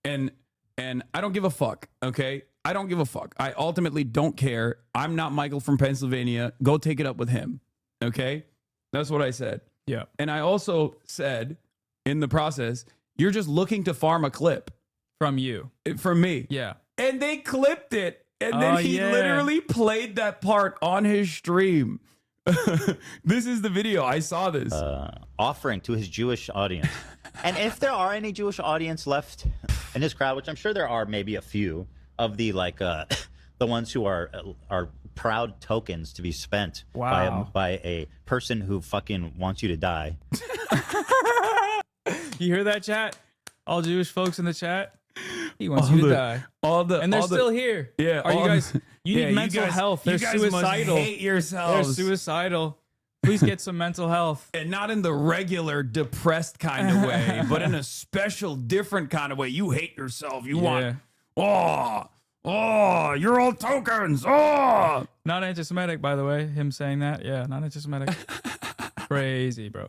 and I don't give a fuck. Okay, I don't give a fuck. I ultimately don't care. I'm not Michael from Pennsylvania. Go take it up with him. Okay, that's what I said. Yeah, and I also said in the process, you're just looking to farm a clip from you, from me. Yeah, and they clipped it, and then he literally played that part on his stream. This is the video. I saw this. Offering to his Jewish audience. And if there are any Jewish audience left in his crowd, which I'm sure there are maybe a few of the like the ones who are proud tokens to be spent by a person who fucking wants you to die. You hear that, chat? All Jewish folks in the chat? He wants you to die. And they're still here. Yeah. Are you guys? You need mental health. They're you guys suicidal. Must hate yourselves. They're suicidal. Please get some mental health. And not in the regular depressed kind of way, but in a special, different kind of way. You hate yourself. You want, you're all tokens. Oh, not anti-Semitic, by the way. Him saying that, yeah, not anti-Semitic. Crazy, bro.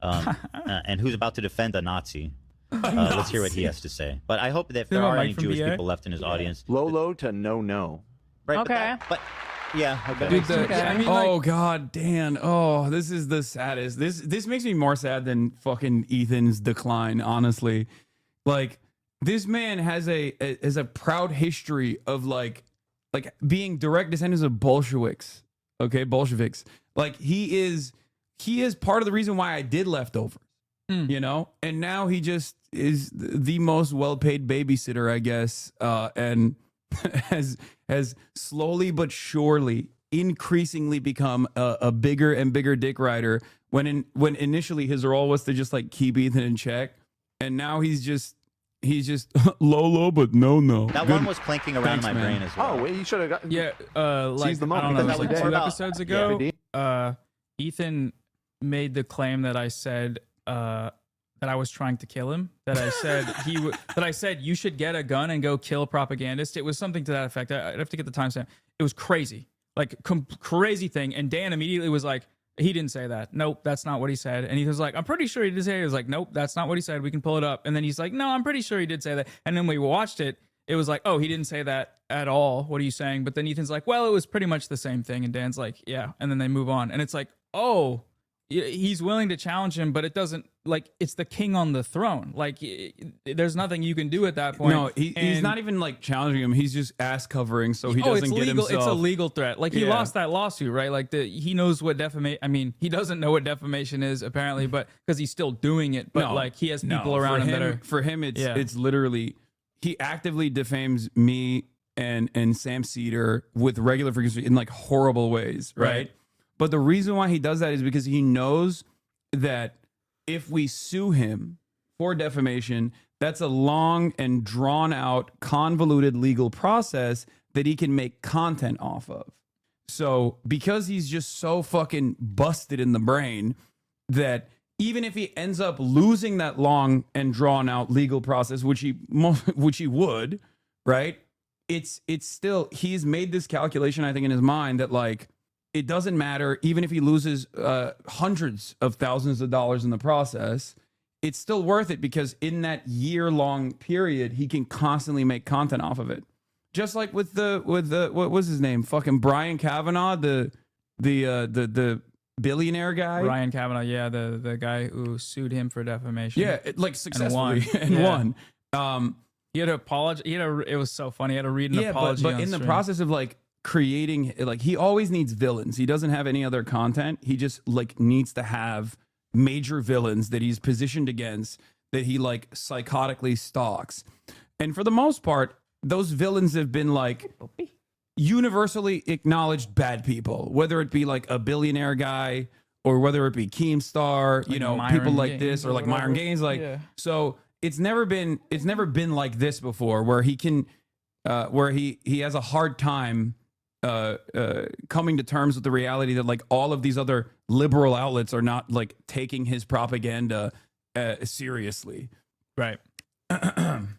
And who's about to defend a Nazi? Let's hear what he has to say. But I hope that if there are any Jewish people left in his audience, low to no. Right, Okay. But yeah, Dude, God, Dan. Oh, this is the saddest. This makes me more sad than fucking Ethan's decline, honestly. Like, this man has a proud history of like being direct descendants of Bolsheviks. Okay, Bolsheviks. Like, he is part of the reason why I did Leftovers. You know? And now he just is the most well-paid babysitter, I guess, and has slowly but surely increasingly become a bigger and bigger dick rider when initially his role was to just like keep Ethan in check, and now he's just low but no. that one was clanking around in my brain as well. Oh, wait, you should have got. Yeah, like Seize the I don't moment. know, it was like That was 2 about- episodes ago. Ethan made the claim that I said that I was trying to kill him. That I said that I said you should get a gun and go kill propagandists. It was something to that effect. I'd have to get the timestamp. It was crazy, like crazy thing. And Dan immediately was like, he didn't say that. Nope, that's not what he said. And he was like, I'm pretty sure he did say it. He was like, nope, that's not what he said. We can pull it up. And then he's like, no, I'm pretty sure he did say that. And then we watched it. It was like, oh, he didn't say that at all. What are you saying? But then Ethan's like, well, it was pretty much the same thing. And Dan's like, yeah. And then they move on. And it's like, oh, he's willing to challenge him, but it doesn't, like, it's the king on the throne. Like, there's nothing you can do at that point. No, he's not even like challenging him. He's just ass covering so he doesn't get legal, himself. It's a legal threat. Like, he lost that lawsuit, right? Like, he knows what defamation. I mean, he doesn't know what defamation is apparently, but because he's still doing it. But like, he has people around him that are. For him, it's literally he actively defames me and Sam Cedar with regular frequency in like horrible ways, right? But the reason why he does that is because he knows that if we sue him for defamation, that's a long and drawn out, convoluted legal process that he can make content off of. So because he's just so fucking busted in the brain that even if he ends up losing that long and drawn out legal process, which he would, right? It's still, he's made this calculation, I think, in his mind that like, it doesn't matter, even if he loses hundreds of thousands of dollars in the process, it's still worth it because in that year-long period, he can constantly make content off of it. Just like with the what was his name? Fucking Brian Kavanaugh, the billionaire guy. Ryan Kavanaugh, yeah, the guy who sued him for defamation. Yeah, like successfully and won. He had to apologize. It was so funny. He had to read an apology. But on in the stream. process of like creating, like, he always needs villains. He doesn't have any other content. He just like needs to have major villains that he's positioned against, that he like psychotically stalks. And for the most part, those villains have been like universally acknowledged bad people, whether it be like a billionaire guy or whether it be Keemstar, you know, Myron people like Gaines this, or like Myron Gaines. Like, so it's never been like this before, where he can, where he has a hard time coming to terms with the reality that like all of these other liberal outlets are not like taking his propaganda seriously. Right.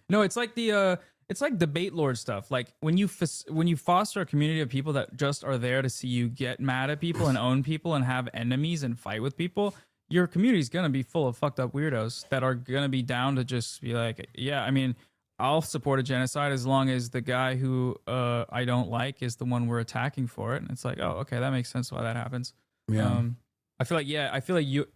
No, it's like it's like debate lord stuff. Like when you foster a community of people that just are there to see you get mad at people and own people and have enemies and fight with people, your community is gonna be full of fucked up weirdos that are gonna be down to just be like, yeah, I mean, I'll support a genocide as long as the guy who I don't like is the one we're attacking for it. And it's like, oh, okay, that makes sense why that happens. Yeah. I feel like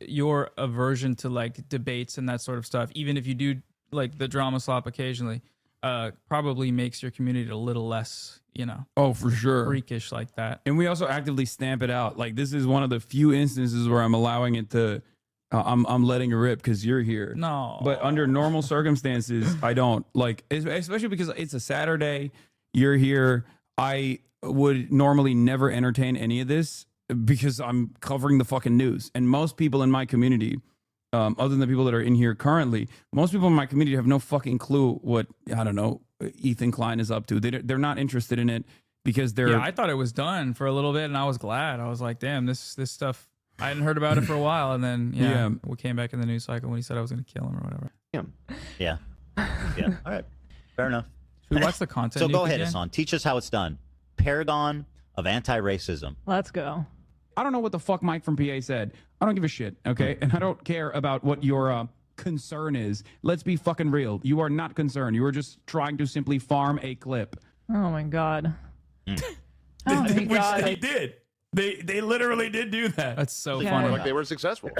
your aversion to like debates and that sort of stuff, even if you do like the drama slop occasionally, probably makes your community a little less, you know. Oh, for sure. Freakish like that. And we also actively stamp it out. Like, this is one of the few instances where I'm allowing it to, I'm letting it rip because you're here. No. But under normal circumstances, I don't. Like, especially because it's a Saturday, you're here. I would normally never entertain any of this because I'm covering the fucking news. And most people in my community, other than the people that are in here currently, most people in my community have no fucking clue what, I don't know, Ethan Klein is up to. They're not interested in it because they're... Yeah, I thought it was done for a little bit and I was glad. I was like, damn, this stuff I hadn't heard about it for a while, and then Yeah. we came back in the news cycle when he said I was going to kill him or whatever. Yeah. All right. Fair enough. Should we watch the content? So go nuke ahead, again? Hassan. Teach us how it's done. Paragon of anti-racism. Let's go. I don't know what the fuck Mike from PA said. I don't give a shit, okay? And I don't care about what your concern is. Let's be fucking real. You are not concerned. You are just trying to simply farm a clip. Oh my god. Oh my God. They did. They literally did do that. That's so Yeah. funny. Like they were successful.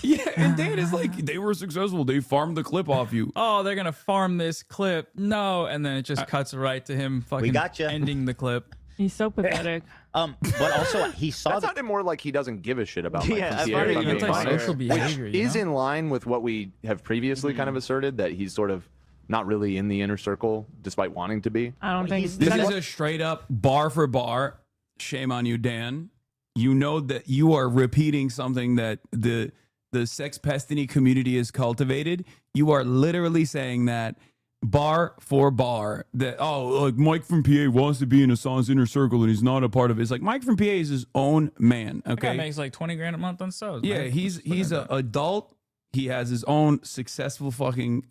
Yeah, and Dan is like, they were successful. They farmed the clip off you. Oh, they're gonna farm this clip. No, and then it just cuts right to him fucking gotcha. ending the clip. He's so pathetic. But also he saw That sounded more like he doesn't give a shit about Mike Yeah, from I PA, find if it I'm being antisocial honest, behavior, which you is know? in line with what we have previously kind of asserted, that he's sort of not really in the inner circle despite wanting to be. I don't think This is a straight up bar for bar. Shame on you, Dan. You know that you are repeating something that the sex pestiny community has cultivated. You are literally saying that bar for bar, that like Mike from PA wants to be in Hassan's inner circle and he's not a part of it. It's like Mike from PA is his own man. That guy Okay. makes like 20 grand a month on subs. Yeah, man. he's an adult. He has his own successful fucking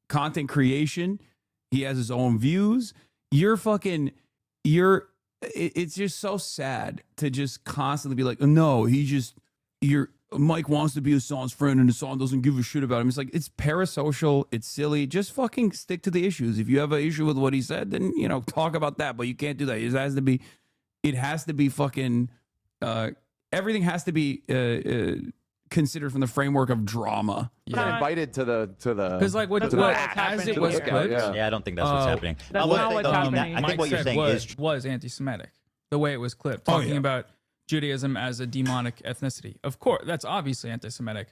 content creation. He has his own views. It's just so sad to just constantly be like, no, Mike wants to be Hassan's friend and Hassan doesn't give a shit about him. It's like, it's parasocial. It's silly. Just fucking stick to the issues. If you have an issue with what he said, then, talk about that, but you can't do that. It has to be fucking, everything has to be considered from the framework of drama. Got invited to the Because like what to the- as it to was the cookout, clipped. Yeah, I don't think that's what's happening. That's I will not say, what's though, happening. I think Mike what you're said saying was anti-Semitic. The way it was clipped, Oh, talking yeah. about Judaism as a demonic ethnicity. Of course, that's obviously anti-Semitic,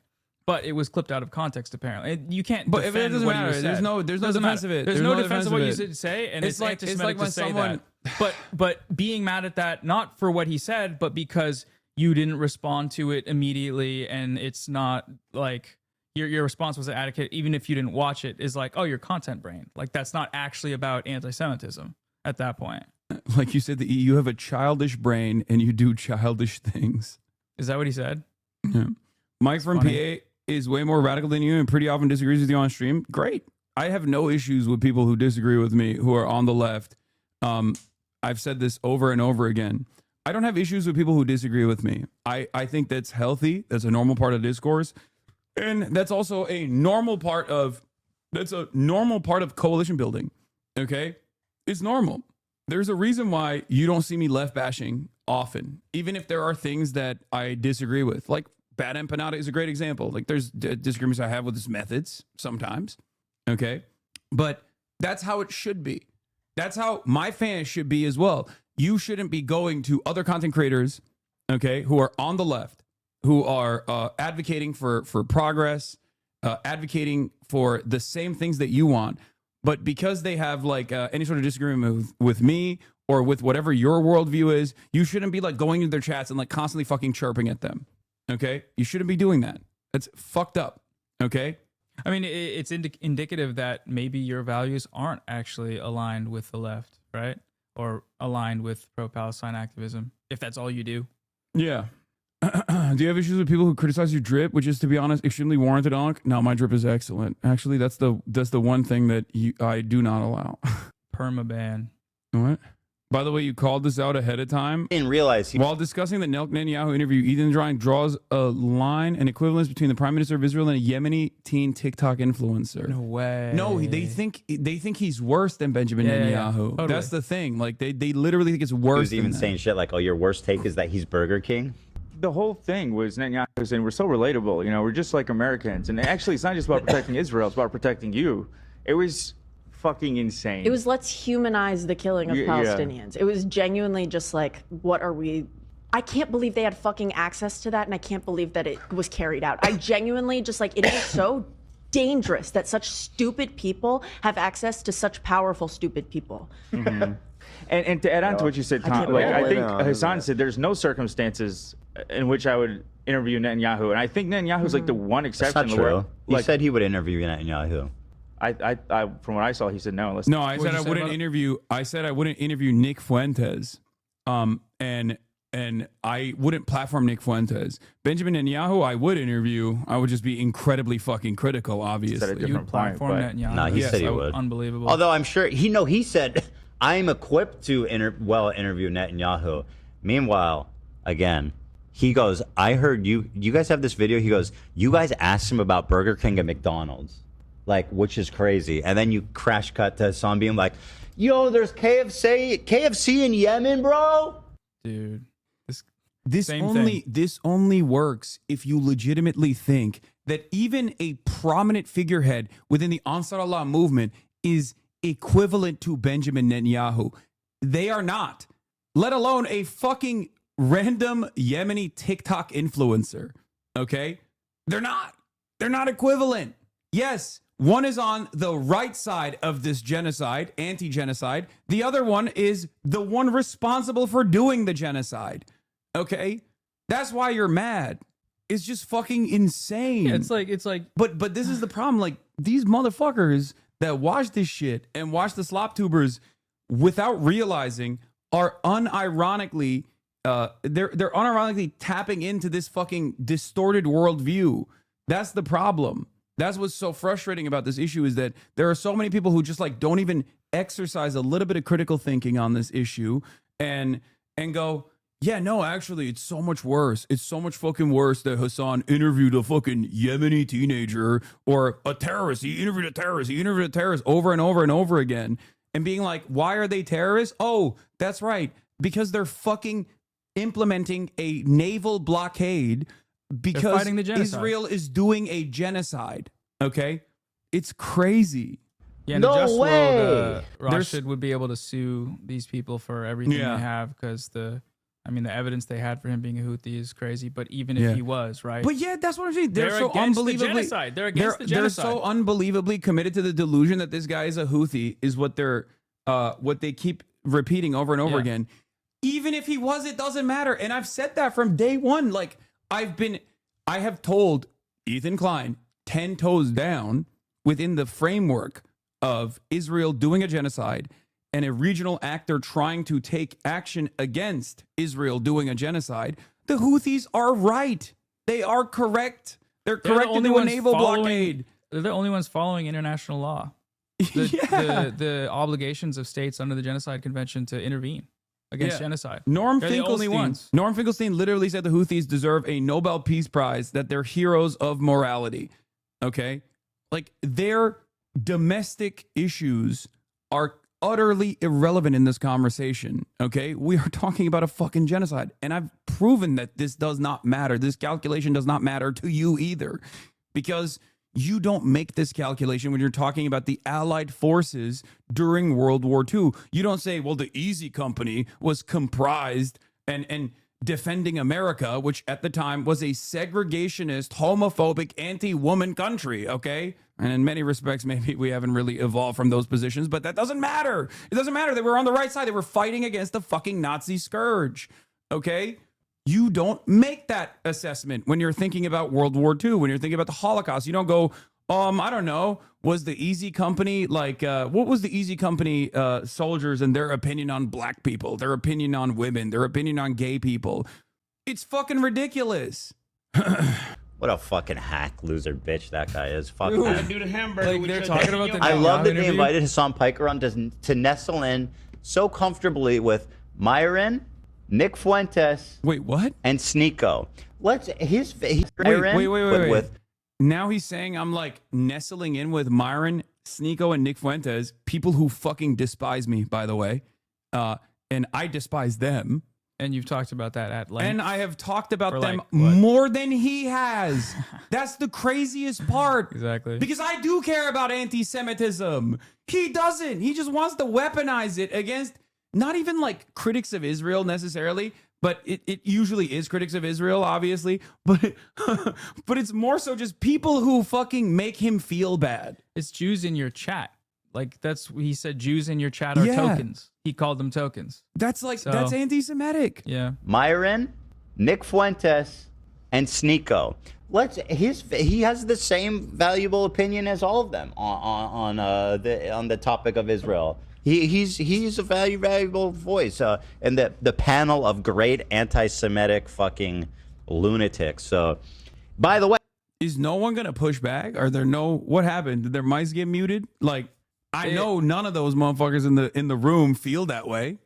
but it was clipped out of context. Apparently, you can't. But if it defend doesn't what you matter, said. there's no Doesn't defense matter. of it. There's no defense of what you should say, and it's like anti-Semitic when to say someone. that. But being mad at that, not for what he said, but because you didn't respond to it immediately, and it's not like your response was adequate, even if you didn't watch it, is like, oh, you're content brain. Like that's not actually about anti-Semitism at that point. Like you said, you have a childish brain and you do childish things. Is that what he said? Yeah. Mike from funny. PA is way more radical than you and pretty often disagrees with you on stream. Great. I have no issues with people who disagree with me who are on the left. I've said this over and over again. I don't have issues with people who disagree with me. I think that's healthy. That's a normal part of discourse. And that's also a normal part of coalition building. Okay? It's normal. There's a reason why you don't see me left bashing often, even if there are things that I disagree with. Like Bad Empanada is a great example. Like there's disagreements I have with his methods sometimes. Okay? But that's how it should be. That's how my fans should be as well. You shouldn't be going to other content creators, okay, who are on the left, who are advocating for progress, advocating for the same things that you want. But because they have like any sort of disagreement with me or with whatever your worldview is, you shouldn't be like going into their chats and like constantly fucking chirping at them. Okay? You shouldn't be doing that. That's fucked up. Okay? I mean, it's indicative that maybe your values aren't actually aligned with the left, right? Or aligned with pro-Palestine activism, if that's all you do. Yeah. Do you have issues with people who criticize your drip, which is, to be honest, extremely warranted, Onk? No, my drip is excellent. Actually, that's the one thing that I do not allow. Permaban. What? By the way, you called this out ahead of time. Didn't realize While discussing the Netanyahu interview, Ethan Drine draws a line, an equivalence between the Prime Minister of Israel and a Yemeni teen TikTok influencer. No way. No, they think he's worse than Benjamin Yeah, Netanyahu. Totally. That's the thing. Like they literally think it's worse. He was even than that. saying shit like, "Oh, your worst take is that he's Burger King." The whole thing was Netanyahu saying we're so relatable, we're just like Americans. And actually, it's not just about protecting Israel, it's about protecting you. It was fucking insane. It was let's humanize the killing of Yeah. Palestinians. It was genuinely just like, what are we? I can't believe they had fucking access to that, and I can't believe that it was carried out. I genuinely just like, it is so dangerous that such stupid people have access to such powerful, stupid people. Mhm. And to add on to what you said, I Tom, can't like I believe think it. Hassan said there's no circumstances in which I would interview Netanyahu, and I think Netanyahu's like the one exception. That's not where, true. He like, said he would interview Netanyahu. I from what I saw, he said no. No, I said I wouldn't interview. I said I wouldn't interview Nick Fuentes. And and I wouldn't platform Nick Fuentes. Benjamin Netanyahu, I would interview. I would just be incredibly fucking critical, obviously. At a different point, platform but Netanyahu. No, he said he would. Unbelievable. Although I'm sure he said I'm equipped to interview Netanyahu. Meanwhile, again, he goes, I heard you guys have this video. He goes, you guys asked him about Burger King and McDonald's, like, which is crazy. And then you crash cut to Hassan being like, yo, there's KFC in Yemen, bro. Dude, This only works if you legitimately think that even a prominent figurehead within the Ansar Allah movement is equivalent to Benjamin Netanyahu. They are not, let alone a fucking random Yemeni TikTok influencer. Okay? They're not equivalent. Yes, one is on the right side of this genocide, anti-genocide. The other one is the one responsible for doing the genocide. Okay? That's why you're mad. It's just fucking insane. Yeah, it's like But this is the problem. Like, these motherfuckers that watch this shit and watch the slop tubers without realizing are unironically they're unironically tapping into this fucking distorted worldview. That's the problem. That's what's so frustrating about this issue, is that there are so many people who just like don't even exercise a little bit of critical thinking on this issue and go, yeah, no, actually, it's so much worse. It's so much fucking worse that Hassan interviewed a fucking Yemeni teenager or a terrorist. He interviewed a terrorist. He interviewed a terrorist over and over and over again. And being like, why are they terrorists? Oh, that's right. Because they're fucking implementing a naval blockade because fighting the genocide. Israel is doing a genocide. Okay? It's crazy. Yeah, in the just world, Rashid would be able to sue these people for everything they have, because the evidence they had for him being a Houthi is crazy. But even if he was, right? But yeah, that's what I'm saying. They're so against unbelievably the genocide. They're against the genocide. They're so unbelievably committed to the delusion that this guy is a Houthi, is what they keep repeating over and over again. Even if he was, it doesn't matter. And I've said that from day one. Like, I have told Ethan Klein 10 toes down within the framework of Israel doing a genocide and a regional actor trying to take action against Israel doing a genocide. The Houthis are right. They are correct. They're correct to do a naval blockade. They're the only ones following international law. The obligations of states under the Genocide Convention to intervene against genocide. Norm They're the only ones. Finkelstein literally said the Houthis deserve a Nobel Peace Prize, that they're heroes of morality. Okay? Like, their domestic issues are utterly irrelevant in this conversation. Okay? We are talking about a fucking genocide. And I've proven that this does not matter. This calculation does not matter to you either. Because you don't make this calculation when you're talking about the Allied forces during World War II. You don't say, well, the Easy Company was comprised and defending America, which at the time was a segregationist, homophobic, anti-woman country, okay? And in many respects, maybe we haven't really evolved from those positions, but that doesn't matter. It doesn't matter. They were on the right side. They were fighting against the fucking Nazi scourge, okay? You don't make that assessment when you're thinking about World War II, when you're thinking about the Holocaust. You don't go, I don't know, was the Easy Company, like, what was the Easy Company soldiers and their opinion on black people, their opinion on women, their opinion on gay people? It's fucking ridiculous. What a fucking hack loser bitch that guy is. Fuck Dude, him. do the hamburger. Like, they're talking about the I love that they interview. invited Hassan Piker on to nestle in so comfortably with Myron, Nick Fuentes. Wait, what? And Sneeko. He's Wait. Now he's saying I'm like nestling in with Myron, Sneeko, and Nick Fuentes, people who fucking despise me, by the way. And I despise them. And you've talked about that at length. And I have talked about For them like, what? more than he has. That's the craziest part. Exactly. Because I do care about anti-Semitism. He doesn't. He just wants to weaponize it against not even like critics of Israel necessarily, but it usually is critics of Israel, obviously. But but it's more so just people who fucking make him feel bad. It's Jews in your chat. Like, that's, he said Jews in your chat are tokens. He called them tokens. That's like, that's anti-Semitic. Yeah. Myron, Nick Fuentes, and Sneeko. He has the same valuable opinion as all of them on the topic of Israel. He's a valuable voice, and the panel of great anti-Semitic fucking lunatics. So, by the way, is no one gonna push back? Are there no? What happened? Did their mics get muted? Like, I know none of those motherfuckers in the room feel that way.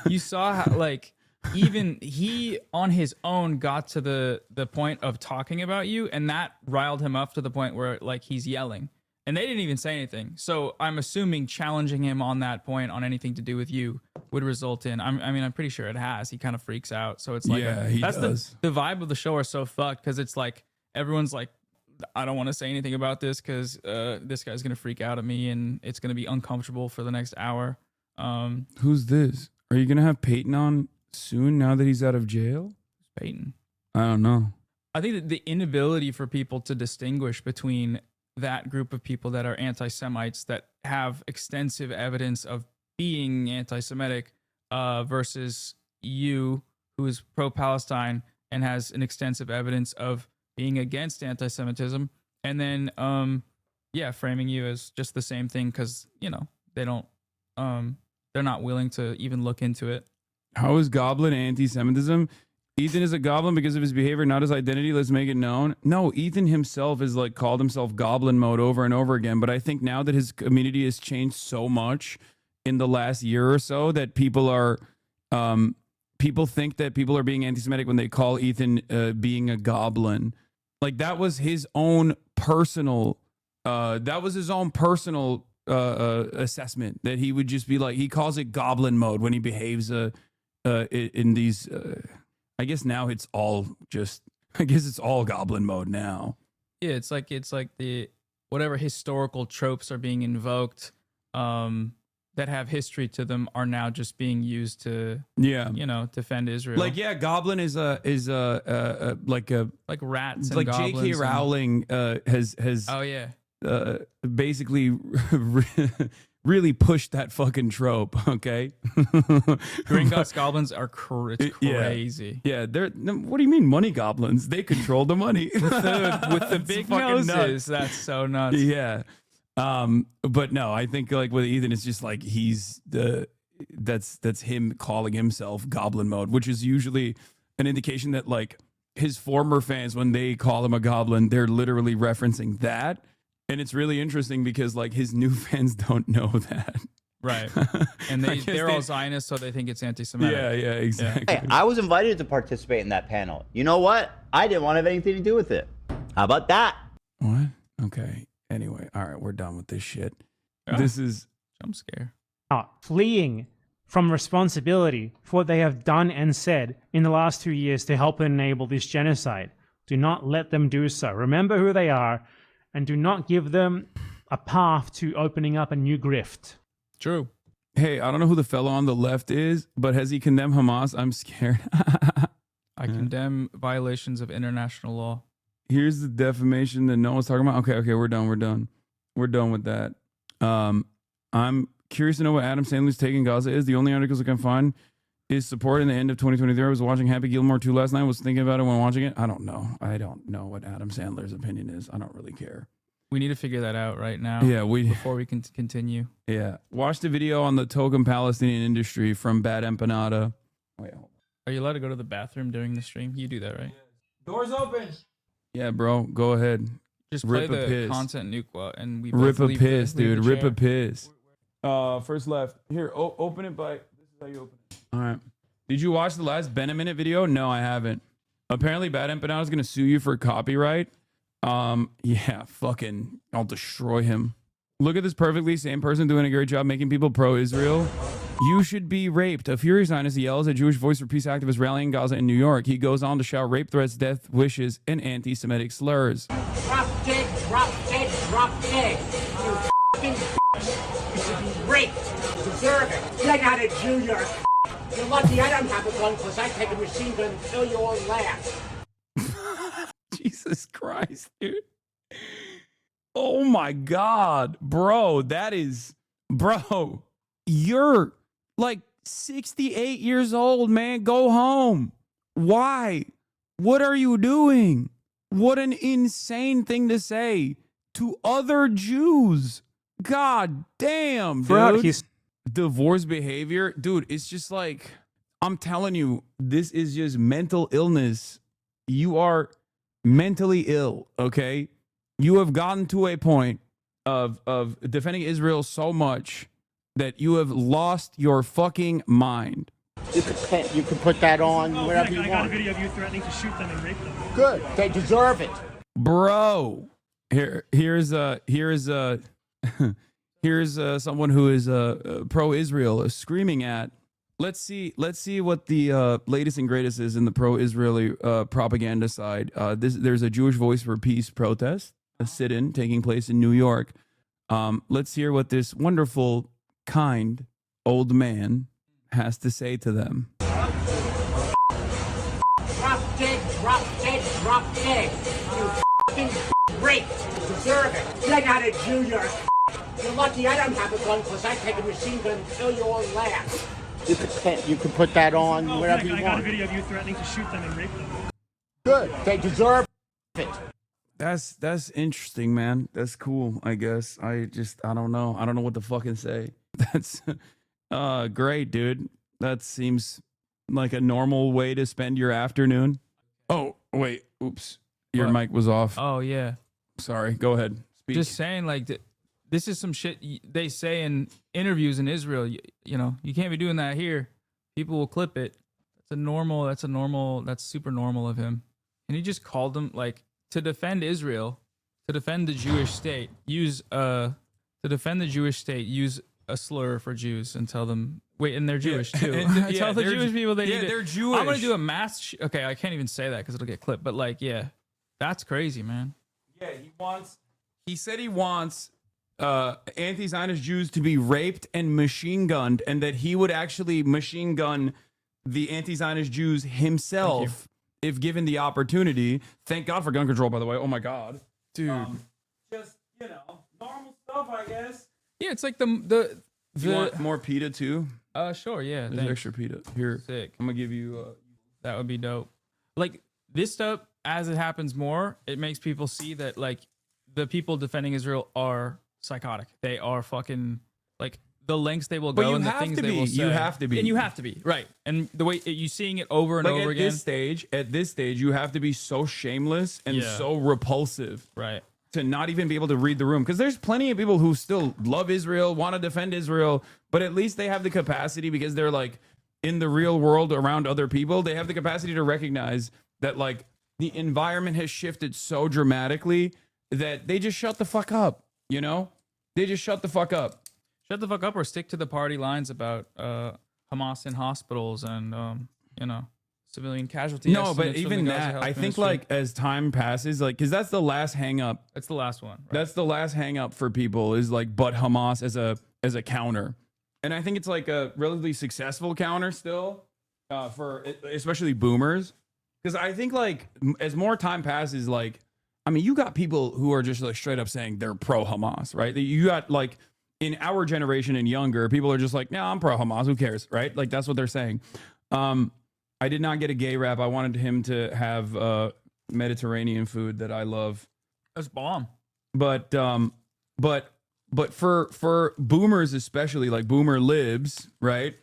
You saw how, like, even he on his own got to the point of talking about you, and that riled him up to the point where, like, he's yelling, and they didn't even say anything. So I'm assuming challenging him on that point on anything to do with you would result in, I'm pretty sure it has. He kind of freaks out. So it's like, he that's does. the vibe of the show are so fucked, because it's like everyone's like, I don't want to say anything about this because this guy's gonna freak out at me and it's gonna be uncomfortable for the next hour. Who's this? Are you gonna have Peyton on soon now that he's out of jail? Peyton. I don't know. I think that the inability for people to distinguish between that group of people that are anti-Semites that have extensive evidence of being anti-Semitic versus you, who is pro-Palestine and has an extensive evidence of being against anti-Semitism, and then framing you as just the same thing because they don't they're not willing to even look into it. How is Goblin anti-Semitism? Ethan is a goblin because of his behavior, not his identity. Let's make it known. No, Ethan himself is like called himself Goblin Mode over and over again. But I think now that his community has changed so much in the last year or so that people are, people think that people are being anti-Semitic when they call Ethan being a goblin. Like that was his own personal, assessment that he would just be like, he calls it Goblin Mode when he behaves in these. I guess now it's all Goblin Mode now. Yeah, it's like the whatever historical tropes are being invoked that have history to them are now just being used to defend Israel. Like Goblin is like rats and like goblins. J.K. Rowling has basically really pushed that fucking trope. Okay, Gringotts goblins are crazy. Yeah, they're. What do you mean, money goblins? They control the money with the big fucking noses. nuts. That's so nuts. Yeah, but no, I think like with Ethan, it's just like that's him calling himself Goblin Mode, which is usually an indication that like his former fans, when they call him a goblin, they're literally referencing that. And it's really interesting because like his new fans don't know that. Right. And they're all Zionists, so they think it's anti-Semitic. Yeah, exactly. Hey, I was invited to participate in that panel. You know what? I didn't want to have anything to do with it. How about that? What? Okay. Anyway, all right, we're done with this shit. Yeah. This is jump scare. Fleeing from responsibility for what they have done and said in the last 2 years to help enable this genocide. Do not let them do so. Remember who they are, and do not give them a path to opening up a new grift. True. Hey, I don't know who the fellow on the left is, but has he condemned Hamas? I'm scared. I condemn violations of international law. Here's the defamation that no one's talking about. Okay, we're done with that. I'm curious to know what Adam Sandler's take in Gaza is. The only articles I can find is support in the end of 2023. I was watching Happy Gilmore 2 last night. I was thinking about it when watching it. I don't know what Adam Sandler's opinion is. I don't really care. We need to figure that out right now. Yeah, before we can continue. Yeah. Watch the video on the token Palestinian industry from Bad Empanada. Wait, are you allowed to go to the bathroom during the stream? You do that, right? Doors open. Yeah, bro. Go ahead. Just play Rip a the piss. content nuke and we Rip both a leave piss, the dude. Rip chair. a piss. First left. Here, open it by. This is how you open it. All right. Did you watch the last Ben a Minute video? No, I haven't. Apparently, Bad Empanada is gonna sue you for copyright. Yeah, fucking, I'll destroy him. Look at this perfectly same person doing a great job making people pro-Israel. You should be raped. A furious Zionist yells at Jewish Voice for Peace activists rallying in Gaza in New York. He goes on to shout rape threats, death wishes, and anti-Semitic slurs. Drop dead, drop dead, drop dead. You f***ing you should be raped. You deserve it. You're not a Jew, you're a You're lucky I don't have a gun because I take a machine gun and kill you all last. Jesus Christ, dude. Oh my God, bro. Bro, you're like 68 years old, man. Go home. Why? What are you doing? What an insane thing to say to other Jews. God damn, dude. divorce behavior, dude, it's just like, I'm telling you, this is just mental illness. You are mentally ill, okay? You have gotten to a point of defending Israel so much that you have lost your fucking mind. You can put that on wherever you want. I got a video of you threatening to shoot them and rape them. Good. They deserve it. Bro, here's someone who is pro-Israel screaming at. Let's see what the latest and greatest is in the pro-Israeli propaganda side. There's a Jewish Voice for Peace protest, a sit-in taking place in New York. Let's hear what this wonderful, kind old man has to say to them. Drop dead, drop dead, drop dead. You fucking raped. You deserve it. You're not a Jew, you're a You're lucky I don't have a gun because I take a machine gun and kill you all last. You can put that on wherever you want. I got a video of you threatening to shoot them and rape them. Good. They deserve it. That's interesting, man. That's cool, I guess. I don't know. I don't know what to fucking say. That's great, dude. That seems like a normal way to spend your afternoon. Oh, wait. Oops. Your mic was off. Oh, yeah. Sorry. Go ahead. Speak. Just saying, like, this is some shit they say in interviews in Israel. You know, you can't be doing that here. People will clip it. That's super normal of him. And he just called them, like, to defend Israel, to defend the Jewish state, use a slur for Jews and tell them, wait, and they're Jewish too. Tell the Jewish people they need they're Jewish. I'm gonna do a mass. Okay, I can't even say that because it'll get clipped. But like, yeah, that's crazy, man. Yeah, he said he wants anti-Zionist Jews to be raped and machine gunned, and that he would actually machine gun the anti-Zionist Jews himself if given the opportunity. Thank God for gun control, by the way. Oh my God, dude. Just normal stuff, I guess. Yeah, it's like the You want more pita too? Sure, yeah. There's Thanks. extra pita here. Sick. I'm gonna give you. That would be dope. Like this stuff, as it happens more, it makes people see that like the people defending Israel are psychotic. They are fucking like the lengths they will go and the things they will say. You have to be. And you have to be right. And the way you seeing it over and like over at again. At this stage, you have to be so shameless and so repulsive. Right. To not even be able to read the room, because there's plenty of people who still love Israel, want to defend Israel, but at least they have the capacity, because they're like in the real world around other people, they have the capacity to recognize that like the environment has shifted so dramatically that they just shut the fuck up. You know, they just shut the fuck up. Shut the fuck up, or stick to the party lines about Hamas in hospitals and civilian casualties. No, but even that, I think like as time passes, like, because that's the last hang up. That's the last one. Right? That's the last hang up for people is like, but Hamas as a counter. And I think it's like a relatively successful counter still for especially boomers. Because I think like as more time passes, like, I mean, you got people who are just like straight up saying they're pro Hamas, right? You got like in our generation and younger, people are just like, no, I'm pro Hamas. Who cares? Right? Like that's what they're saying. I did not get a gay rap. I wanted him to have Mediterranean food that I love. That's bomb. But for boomers especially, like boomer libs, right?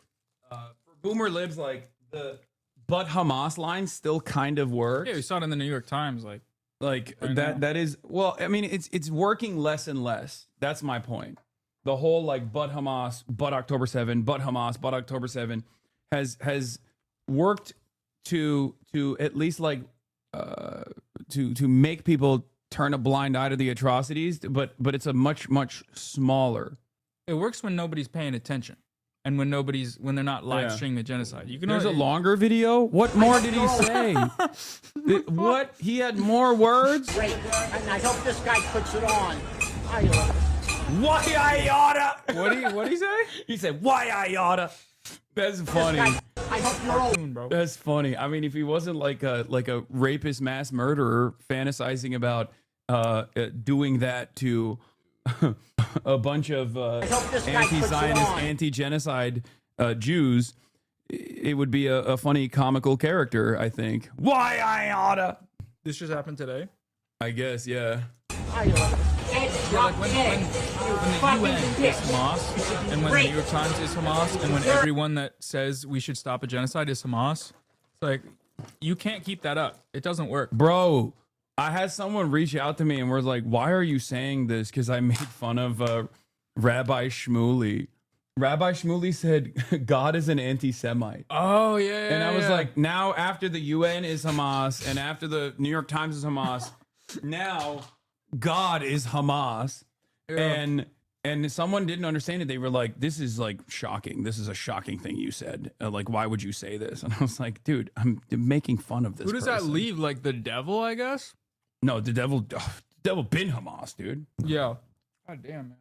For boomer libs, like the but Hamas line still kind of works. Yeah, we saw it in the New York Times, like right that. That is, well, I mean, it's working less and less. That's my point. The whole like but Hamas, but October 7, but Hamas, but October 7 has worked to at least like to make people turn a blind eye to the atrocities, but it's a much smaller. It works when nobody's paying attention and when they're not live streaming the genocide. You can. There's a longer video. What more did he say? What? He had more words. Great, and I hope this guy puts it on. Why I oughta? What did he say? He said, "Why I oughta." That's funny. I hope you're old, bro. That's funny. I mean, if he wasn't like a rapist, mass murderer, fantasizing about doing that to a bunch of anti-Zionist, anti-genocide Jews, it would be a funny comical character, I think. Why I oughta? This just happened today. I guess, yeah. Dead, dead, Yeah, drop like when dead. the UN is Hamas, and when the New York Times is Hamas, and when everyone that says we should stop a genocide is Hamas, it's like, you can't keep that up. It doesn't work. Bro, I had someone reach out to me and was like, why are you saying this? Because I made fun of Rabbi Shmuley. Rabbi Shmuley said, God is an anti-Semite. Oh, yeah. And I was like, now after the UN is Hamas and after the New York Times is Hamas, now God is Hamas. Yeah. And someone didn't understand it. They were like, this is like shocking. This is a shocking thing you said. Like, why would you say this? And I was like, dude, I'm making fun of this who does that person. leave? Like the devil, I guess? No, the devil been Hamas, dude. Yeah. God damn, man.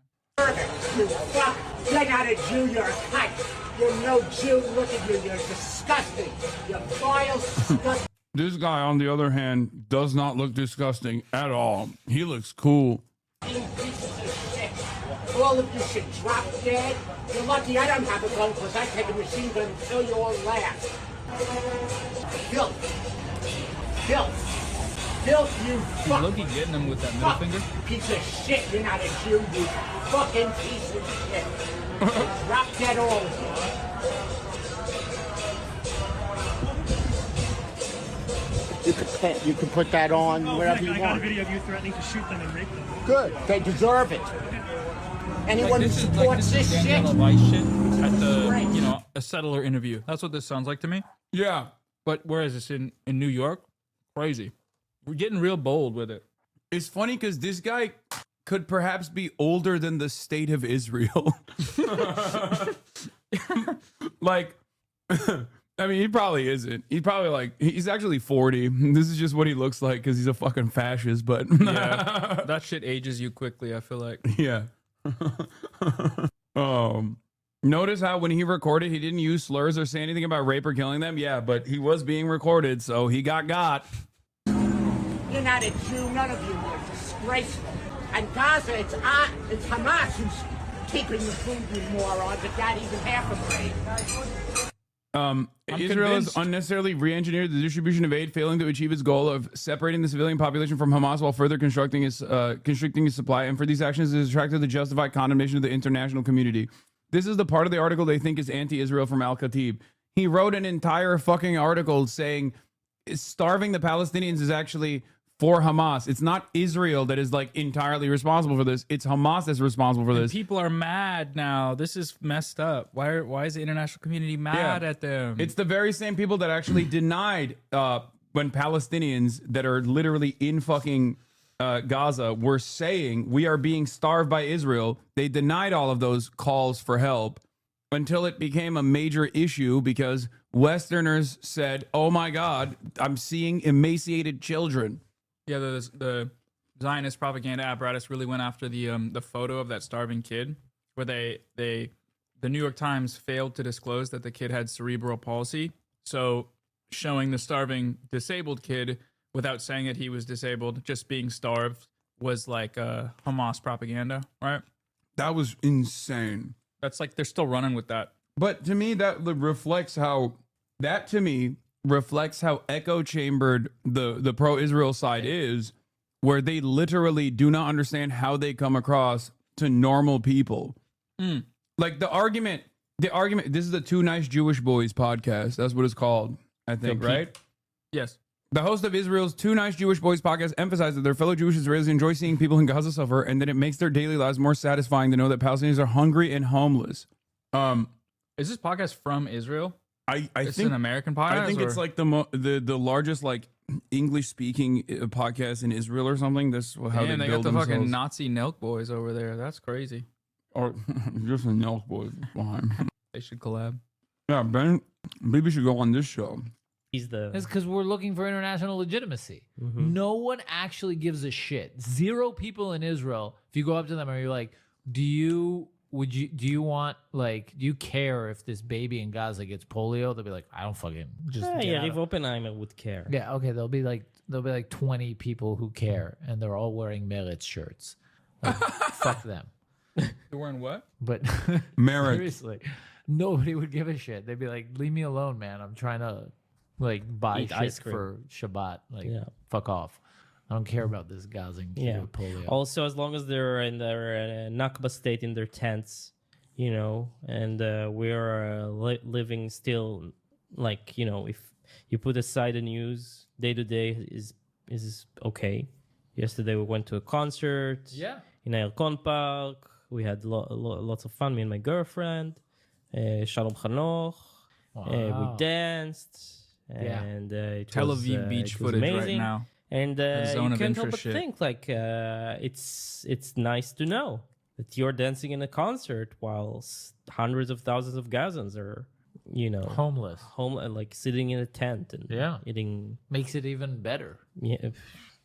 You fuck! You're not a Jew, you're a cunt! You're no Jew, look at you, you're disgusting! You're vile, disgusting! This guy, on the other hand, does not look disgusting at all. He looks cool. Pieces of shit! All of you should drop dead! You're lucky I don't have a gun, because I take a machine gun and kill you all last! Filth! Filth! Filth, you He's fuck! Loki getting him with that middle Fuck, finger. piece of shit, you're not a Jew, you fucking piece of shit! Drop dead all of you! You can put that on wherever you want. I got a video of you threatening to shoot them and rape them. Good, they deserve it. Anyone who This is supports this shit, Daniela Weiss shit at the, a settler interview. That's what this sounds like to me. Yeah. But where is this in New York? Crazy. We're getting real bold with it. It's funny because this guy could perhaps be older than the state of Israel. Like, I mean, he probably isn't. He's probably like, he's actually 40. This is just what he looks like because he's a fucking fascist, but Yeah, that shit ages you quickly, I feel like. yeah. Notice how when he recorded, he didn't use slurs or say anything about rape or killing them. Yeah, but he was being recorded, so he got. you're not a Jew, none of you are disgraceful. And Gaza, it's Hamas who's keeping the food, you morons, if not even half of it. Israel has convinced. unnecessarily re-engineered the distribution of aid, failing to achieve its goal of separating the civilian population from Hamas while further constricting its supply. And for these actions, it is attracted the justified condemnation of the international community. This is the part of the article they think is anti-Israel from Al-Khatib. He wrote an entire fucking article saying starving the Palestinians is actually for Hamas. It's not Israel that is like entirely responsible for this. It's Hamas that's responsible for And this. people are mad now. This is messed up. Why is the international community mad at them? It's the very same people that actually denied when Palestinians that are literally in fucking Gaza were saying we are being starved by Israel. They denied all of those calls for help until it became a major issue because Westerners said, oh my God, I'm seeing emaciated children. Yeah, the Zionist propaganda apparatus really went after the photo of that starving kid, where the New York Times failed to disclose that the kid had cerebral palsy. So showing the starving disabled kid without saying that he was disabled, just being starved, was like Hamas propaganda, right? That was insane. That's like they're still running with that. But to me, that reflects how echo chambered the pro-Israel side is, where they literally do not understand how they come across to normal people. Like the argument, this is the Two Nice Jewish Boys podcast. That's what it's called, I think, right? Yes. The host of Israel's Two Nice Jewish Boys podcast emphasized that their fellow Jewish Israelis enjoy seeing people in Gaza suffer and that it makes their daily lives more satisfying to know that Palestinians are hungry and homeless. Is this podcast from Israel? I It's think an American podcast. I think it's or- like the largest like English speaking podcast in Israel or something. That's how Man, they they got build the themselves. fucking Nazi Nelk boys over there. That's crazy. Or just a Nelk boy. Fine. They should collab. Yeah, Ben, maybe should go on this show. He's the. It's because we're looking for international legitimacy. No one actually gives a shit. Zero people in Israel. If you go up to them and you're like, do you care if this baby in Gaza gets polio? They'll be like, I don't fucking just. Yeah, Riv Oppenheimer would care. Yeah, okay. There'll be like 20 people who care, and they're all wearing Meretz shirts. Like, fuck them. They're wearing what? But Meretz. seriously, nobody would give a shit. They'd be like, leave me alone, man. I'm trying to like buy Eat shit ice cream. for Shabbat. Like, Yeah. fuck off. I don't care about this Gazan kid Yeah. with polio. Also, as long as they're in their Nakba state in their tents, you know, and we're living still, like, you know, if you put aside the news, day to day is okay. Yesterday we went to a concert. Yeah. In Erkon Park. We had lots of fun. Me and my girlfriend, Shalom Chanoch. Wow. We danced. Yeah. And it Tel was, Aviv beach it was footage right amazing. now. And A zone you of can't help but interest shit. think like it's nice to know that you're dancing in a concert while hundreds of thousands of Gazans are, you know, homeless, like sitting in a tent and eating. Makes it even better. Yeah,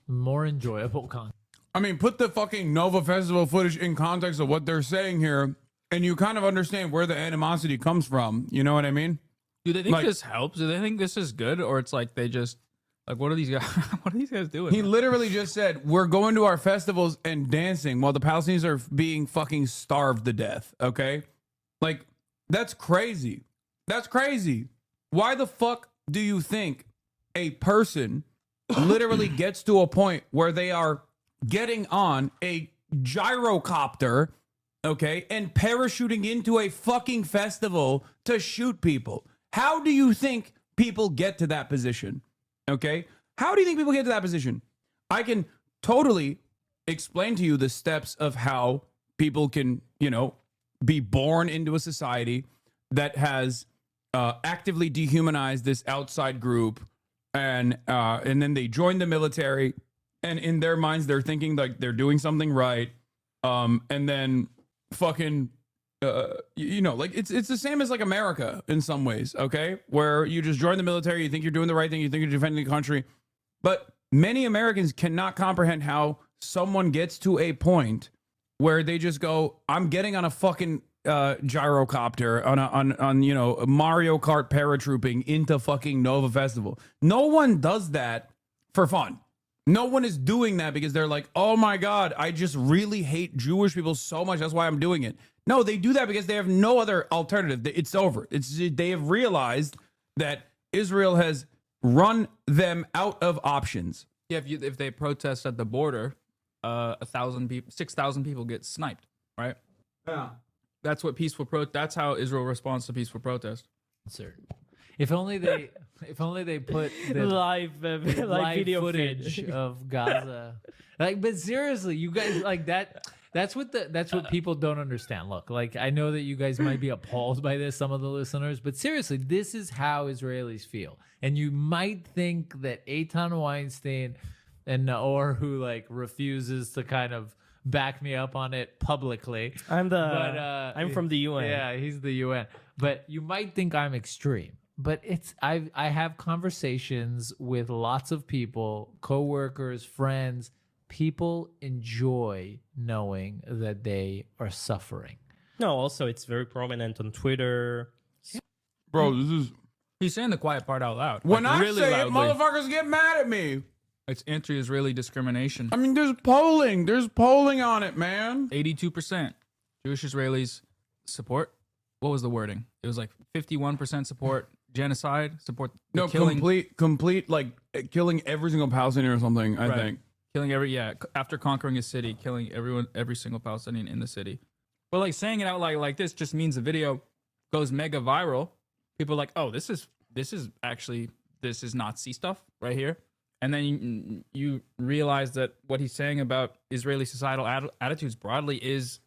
more enjoyable content. I mean, put the fucking Nova Festival footage in context of what they're saying here, and you kind of understand where the animosity comes from. You know what I mean? Do they think Like- this helps? Do they think this is good, or it's like they just like what are these guys? What are these guys doing? He literally just said, we're going to our festivals and dancing while the Palestinians are being fucking starved to death, okay? Like, that's crazy. That's crazy. Why the fuck do you think a person literally gets to a point where they are getting on a gyrocopter, okay, and parachuting into a fucking festival to shoot people? How do you think people get to that position? Okay? How do you think people get to that position? I can totally explain to you the steps of how people can, you know, be born into a society that has actively dehumanized this outside group, and then they join the military, and in their minds they're thinking like they're doing something right, and then fucking you know, like it's the same as like America in some ways, okay? Where you just join the military, you think you're doing the right thing, you think you're defending the country, but many Americans cannot comprehend how someone gets to a point where they just go, I'm getting on a fucking gyrocopter on you know, Mario Kart paratrooping into fucking Nova Festival. No one does that for fun. No one is doing that because they're like, oh my God, I just really hate Jewish people so much. That's why I'm doing it. No, they do that because they have no other alternative. It's over. They have realized that Israel has run them out of options. Yeah, if they protest at the border, 1,000 people, 6,000 people get sniped, right? Yeah. That's what that's how Israel responds to peaceful protest. Sir. If only they put the live video footage feed. of Gaza. Like, but seriously, you guys like that. That's what people don't understand. Look, like I know that you guys might be appalled by this, some of the listeners, but seriously, this is how Israelis feel. And you might think that Eitan Weinstein and Naor, who like refuses to kind of back me up on it publicly. I'm from the UN. Yeah, he's the UN. But you might think I'm extreme. But I have conversations with lots of people, coworkers, friends. People enjoy knowing that they are suffering. No, also it's very prominent on Twitter. Bro, this is... He's saying the quiet part out loud. When like, I really say loudly. it, motherfuckers get mad at me. It's anti-Israeli discrimination. I mean, there's polling. There's polling on it, man. 82% Jewish Israelis support. What was the wording? It was like 51% support genocide, support the No, killing. complete, like killing every single Palestinian or something, I Right. think. Killing after conquering a city, killing every single Palestinian in the city. But like saying it out like this just means the video goes mega viral. People are like, oh, this is Nazi stuff right here. And then you realize that what he's saying about Israeli societal attitudes broadly is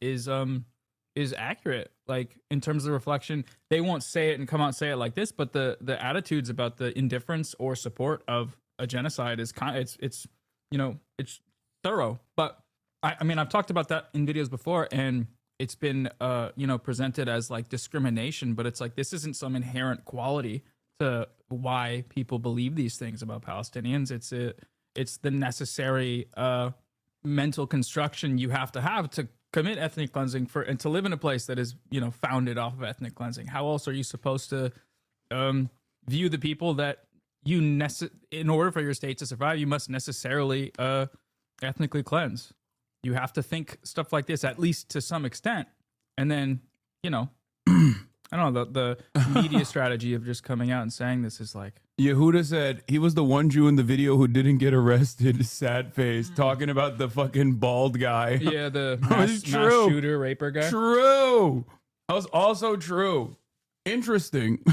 accurate. Like in terms of the reflection, they won't say it and come out and say it like this, but the attitudes about the indifference or support of a genocide is it's thorough. But I mean, I've talked about that in videos before, and it's been presented as like discrimination, but it's like this isn't some inherent quality to why people believe these things about Palestinians. It's the necessary mental construction you have to commit ethnic cleansing and to live in a place that is founded off of ethnic cleansing. How else are you supposed to view the people that in order for your state to survive, you must necessarily ethnically cleanse? You have to think stuff like this, at least to some extent, and then I don't know, the media strategy of just coming out and saying this is like, Yehuda said he was the one Jew in the video who didn't get arrested. Sad face, talking about the fucking bald guy. yeah, the That was mass true. shooter, raper guy. True. That was also true. Interesting.